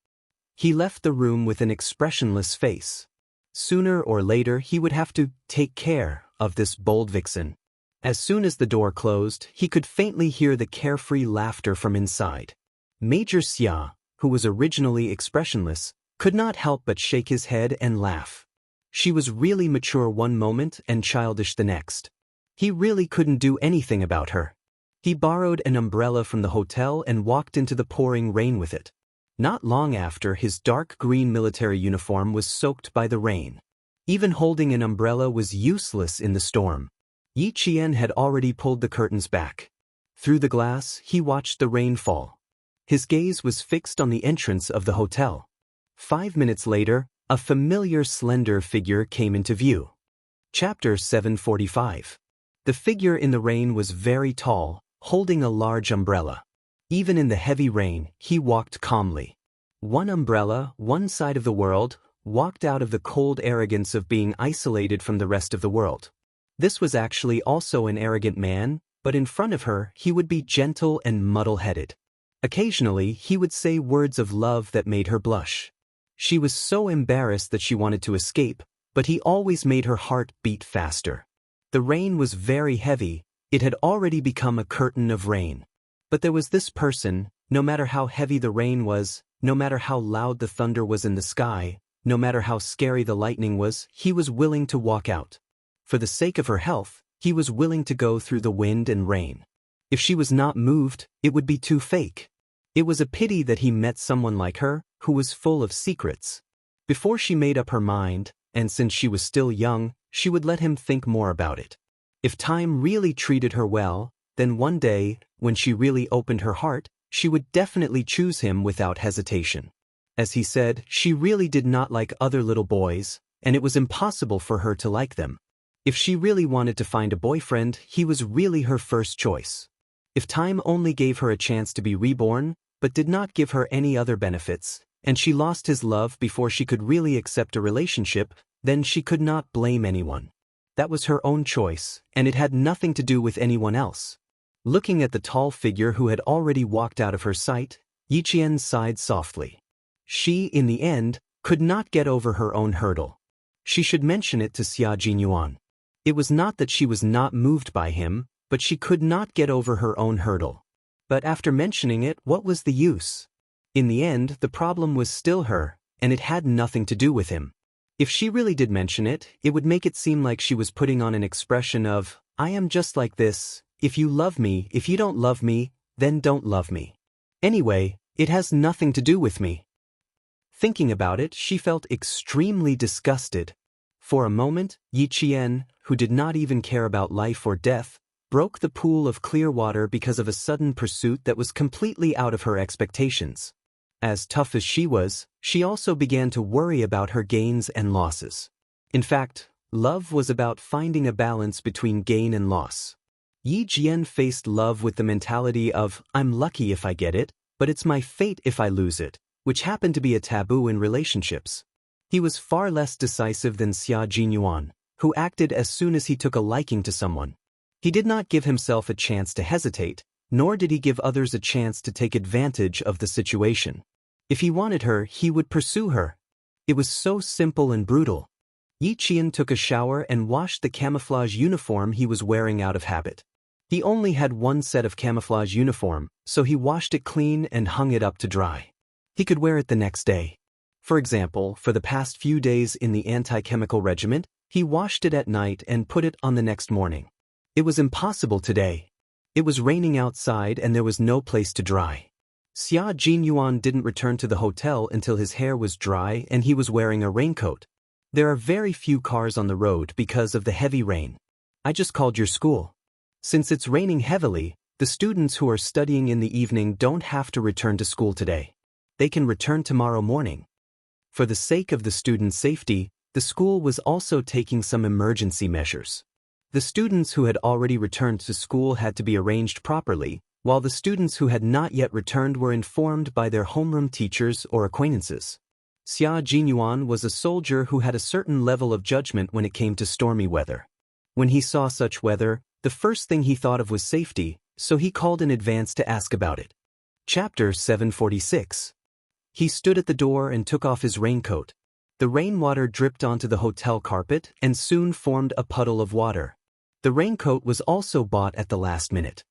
He left the room with an expressionless face. Sooner or later he would have to take care of this bold vixen. As soon as the door closed, he could faintly hear the carefree laughter from inside. Major Xia, who was originally expressionless, could not help but shake his head and laugh. She was really mature one moment and childish the next. He really couldn't do anything about her. He borrowed an umbrella from the hotel and walked into the pouring rain with it. Not long after, his dark green military uniform was soaked by the rain. Even holding an umbrella was useless in the storm. Yiqian had already pulled the curtains back. Through the glass, he watched the rain fall. His gaze was fixed on the entrance of the hotel. 5 minutes later, a familiar slender figure came into view. Chapter 745. The figure in the rain was very tall, holding a large umbrella. Even in the heavy rain, he walked calmly. One umbrella, one side of the world, walked out of the cold arrogance of being isolated from the rest of the world. This was actually also an arrogant man, but in front of her, he would be gentle and muddle-headed. Occasionally, he would say words of love that made her blush. She was so embarrassed that she wanted to escape, but he always made her heart beat faster. The rain was very heavy. It had already become a curtain of rain. But there was this person, no matter how heavy the rain was, no matter how loud the thunder was in the sky, no matter how scary the lightning was, he was willing to walk out. For the sake of her health, he was willing to go through the wind and rain. If she was not moved, it would be too fake. It was a pity that he met someone like her, who was full of secrets. Before she made up her mind, and since she was still young, she would let him think more about it. If time really treated her well, then one day, when she really opened her heart, she would definitely choose him without hesitation. As he said, she really did not like other little boys, and it was impossible for her to like them. If she really wanted to find a boyfriend, he was really her first choice. If time only gave her a chance to be reborn, but did not give her any other benefits, and she lost his love before she could really accept a relationship, then she could not blame anyone. That was her own choice, and it had nothing to do with anyone else. Looking at the tall figure who had already walked out of her sight, Yiqian sighed softly. She, in the end, could not get over her own hurdle. She should mention it to Xia Jinyuan. It was not that she was not moved by him, but she could not get over her own hurdle. But after mentioning it, what was the use? In the end, the problem was still her, and it had nothing to do with him. If she really did mention it, it would make it seem like she was putting on an expression of, I am just like this, if you love me, if you don't love me, then don't love me. Anyway, it has nothing to do with me. Thinking about it, she felt extremely disgusted. For a moment, Yiqian, who did not even care about life or death, broke the pool of clear water because of a sudden pursuit that was completely out of her expectations. As tough as she was, she also began to worry about her gains and losses. In fact, love was about finding a balance between gain and loss. Yi Jian faced love with the mentality of, I'm lucky if I get it, but it's my fate if I lose it, which happened to be a taboo in relationships. He was far less decisive than Xia Jinyuan, who acted as soon as he took a liking to someone. He did not give himself a chance to hesitate, nor did he give others a chance to take advantage of the situation. If he wanted her, he would pursue her. It was so simple and brutal. Yi Qian took a shower and washed the camouflage uniform he was wearing out of habit. He only had one set of camouflage uniform, so he washed it clean and hung it up to dry. He could wear it the next day. For example, for the past few days in the anti-chemical regiment, he washed it at night and put it on the next morning. It was impossible today. It was raining outside and there was no place to dry. Xia Jinyuan didn't return to the hotel until his hair was dry and he was wearing a raincoat. There are very few cars on the road because of the heavy rain. I just called your school. Since it's raining heavily, the students who are studying in the evening don't have to return to school today. They can return tomorrow morning. For the sake of the students' safety, the school was also taking some emergency measures. The students who had already returned to school had to be arranged properly, while the students who had not yet returned were informed by their homeroom teachers or acquaintances. Xia Jinyuan was a soldier who had a certain level of judgment when it came to stormy weather. When he saw such weather, the first thing he thought of was safety, so he called in advance to ask about it. Chapter 746. He stood at the door and took off his raincoat. The rainwater dripped onto the hotel carpet and soon formed a puddle of water. The raincoat was also bought at the last minute.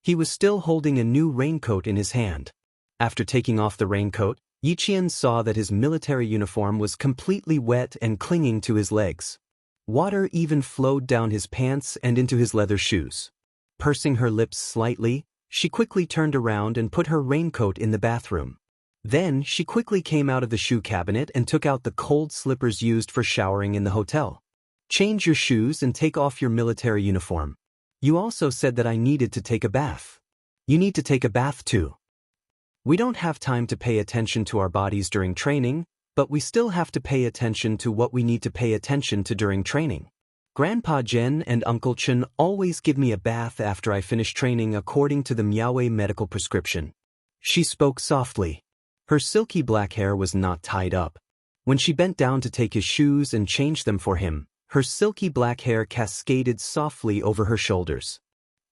He was still holding a new raincoat in his hand. After taking off the raincoat, Yiqian saw that his military uniform was completely wet and clinging to his legs. Water even flowed down his pants and into his leather shoes. Pursing her lips slightly, she quickly turned around and put her raincoat in the bathroom. Then she quickly came out of the shoe cabinet and took out the cold slippers used for showering in the hotel. Change your shoes and take off your military uniform. You also said that I needed to take a bath. You need to take a bath too. We don't have time to pay attention to our bodies during training, but we still have to pay attention to what we need to pay attention to during training. Grandpa Jen and Uncle Chen always give me a bath after I finish training according to the Miaowei medical prescription. She spoke softly. Her silky black hair was not tied up. When she bent down to take his shoes and change them for him, her silky black hair cascaded softly over her shoulders.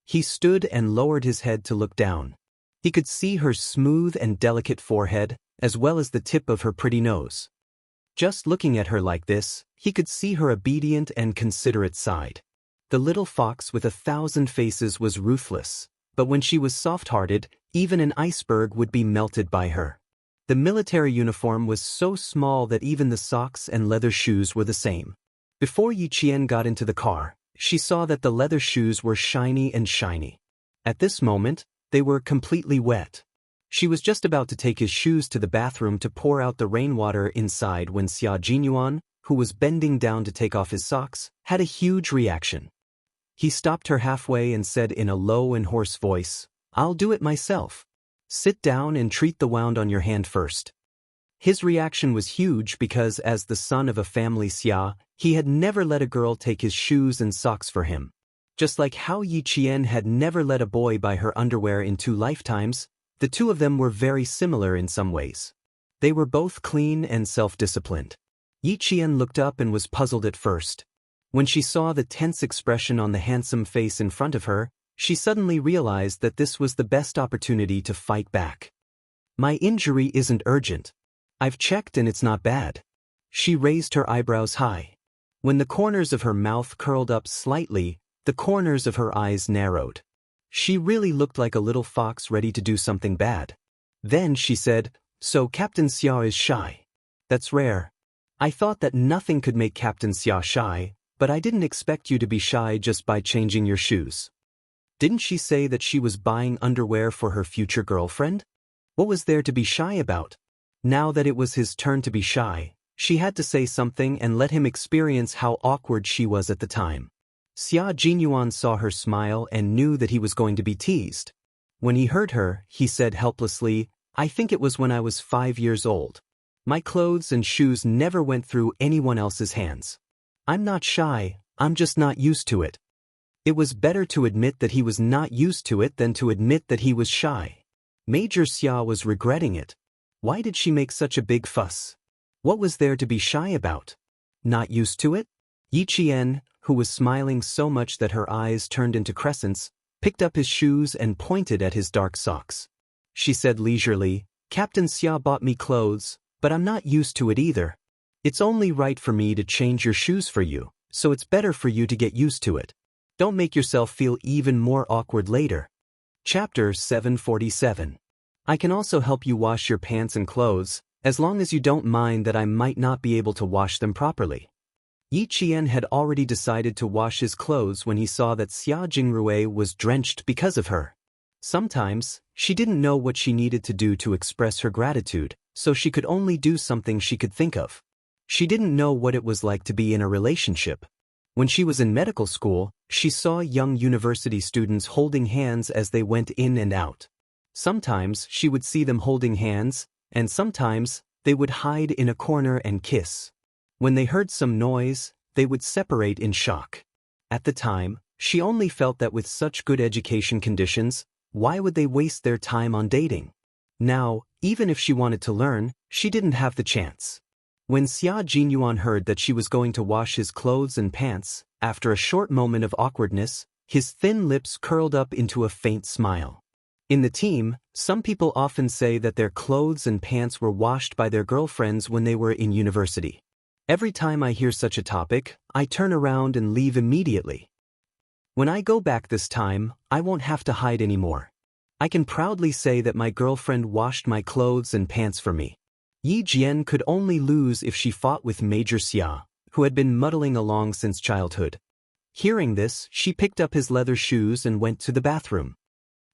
He stood and lowered his head to look down. He could see her smooth and delicate forehead, as well as the tip of her pretty nose. Just looking at her like this, he could see her obedient and considerate side. The little fox with 1,000 faces was ruthless, but when she was soft-hearted, even an iceberg would be melted by her. The military uniform was so small that even the socks and leather shoes were the same. Before Yiqian got into the car, she saw that the leather shoes were shiny and shiny. At this moment, they were completely wet. She was just about to take his shoes to the bathroom to pour out the rainwater inside when Xia Jinyuan, who was bending down to take off his socks, had a huge reaction. He stopped her halfway and said in a low and hoarse voice, "I'll do it myself. Sit down and treat the wound on your hand first." His reaction was huge because as the son of a family Xia, he had never let a girl take his shoes and socks for him. Just like how Yi Qian had never let a boy buy her underwear in 2 lifetimes, the two of them were very similar in some ways. They were both clean and self-disciplined. Yi Qian looked up and was puzzled at first. When she saw the tense expression on the handsome face in front of her, she suddenly realized that this was the best opportunity to fight back. My injury isn't urgent. I've checked and it's not bad. She raised her eyebrows high. When the corners of her mouth curled up slightly, the corners of her eyes narrowed. She really looked like a little fox ready to do something bad. Then she said, "So Captain Xia is shy. That's rare. I thought that nothing could make Captain Xia shy, but I didn't expect you to be shy just by changing your shoes." Didn't she say that she was buying underwear for her future girlfriend? What was there to be shy about? Now that it was his turn to be shy, she had to say something and let him experience how awkward she was at the time. Xia Jinyuan saw her smile and knew that he was going to be teased. When he heard her, he said helplessly, "I think it was when I was 5 years old. My clothes and shoes never went through anyone else's hands. I'm not shy, I'm just not used to it." It was better to admit that he was not used to it than to admit that he was shy. Major Xia was regretting it. Why did she make such a big fuss? What was there to be shy about? Not used to it? Yi Qian, who was smiling so much that her eyes turned into crescents, picked up his shoes and pointed at his dark socks. She said leisurely, "Captain Xia bought me clothes, but I'm not used to it either. It's only right for me to change your shoes for you, so it's better for you to get used to it. Don't make yourself feel even more awkward later." Chapter 747. I can also help you wash your pants and clothes, as long as you don't mind that I might not be able to wash them properly. Yi Qian had already decided to wash his clothes when he saw that Xia Jingrui was drenched because of her. Sometimes, she didn't know what she needed to do to express her gratitude, so she could only do something she could think of. She didn't know what it was like to be in a relationship. When she was in medical school, she saw young university students holding hands as they went in and out. Sometimes she would see them holding hands, and sometimes they would hide in a corner and kiss. When they heard some noise, they would separate in shock. At the time, she only felt that with such good education conditions, why would they waste their time on dating? Now, even if she wanted to learn, she didn't have the chance. When Xia Jinyuan heard that she was going to wash his clothes and pants, after a short moment of awkwardness, his thin lips curled up into a faint smile. In the team, some people often say that their clothes and pants were washed by their girlfriends when they were in university. Every time I hear such a topic, I turn around and leave immediately. When I go back this time, I won't have to hide anymore. I can proudly say that my girlfriend washed my clothes and pants for me. Yi Jian could only lose if she fought with Major Xia, who had been muddling along since childhood. Hearing this, she picked up his leather shoes and went to the bathroom.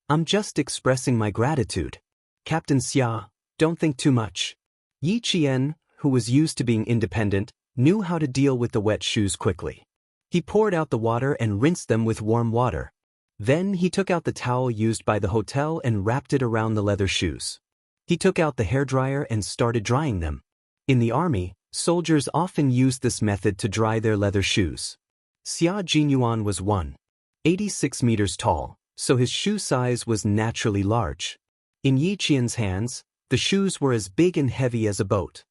"I'm just expressing my gratitude. Captain Xia, don't think too much." Yi Qian, who was used to being independent, knew how to deal with the wet shoes quickly. He poured out the water and rinsed them with warm water. Then he took out the towel used by the hotel and wrapped it around the leather shoes. He took out the hairdryer and started drying them. In the army, soldiers often used this method to dry their leather shoes. Xia Jinyuan was 1.86 meters tall, so his shoe size was naturally large. In Yi Qian's hands, the shoes were as big and heavy as a boat.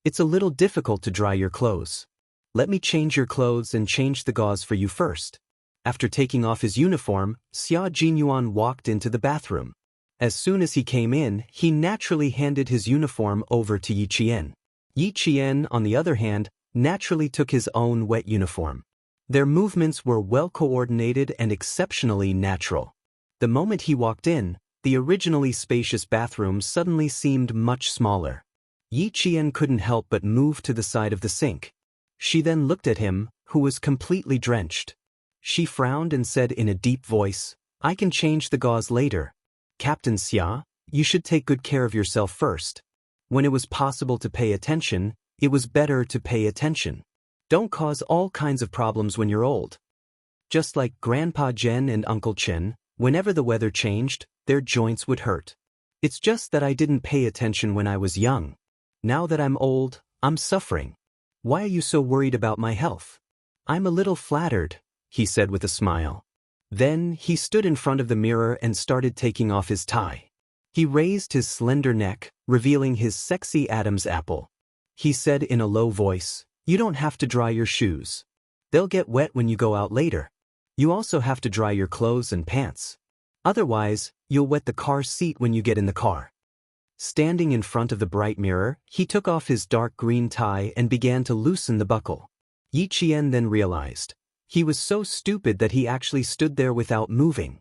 "It's a little difficult to dry your clothes. Let me change your clothes and change the gauze for you first." After taking off his uniform, Xia Jinyuan walked into the bathroom. As soon as he came in, he naturally handed his uniform over to Yi Qian. Yi Qian, on the other hand, naturally took his own wet uniform. Their movements were well coordinated and exceptionally natural. The moment he walked in, the originally spacious bathroom suddenly seemed much smaller. Yi Qian couldn't help but move to the side of the sink. She then looked at him, who was completely drenched. She frowned and said in a deep voice, "I can change the gauze later. Captain Xia, you should take good care of yourself first. When it was possible to pay attention, it was better to pay attention. Don't cause all kinds of problems when you're old." Just like Grandpa Zhen and Uncle Chen, whenever the weather changed, their joints would hurt. "It's just that I didn't pay attention when I was young. Now that I'm old, I'm suffering. Why are you so worried about my health? I'm a little flattered, he said with a smile. Then he stood in front of the mirror and started taking off his tie. He raised his slender neck, revealing his sexy Adam's apple. He said in a low voice, "You don't have to dry your shoes. They'll get wet when you go out later. You also have to dry your clothes and pants. Otherwise, you'll wet the car seat when you get in the car." Standing in front of the bright mirror, he took off his dark green tie and began to loosen the buckle. Yi Qian then realized. He was so stupid that he actually stood there without moving.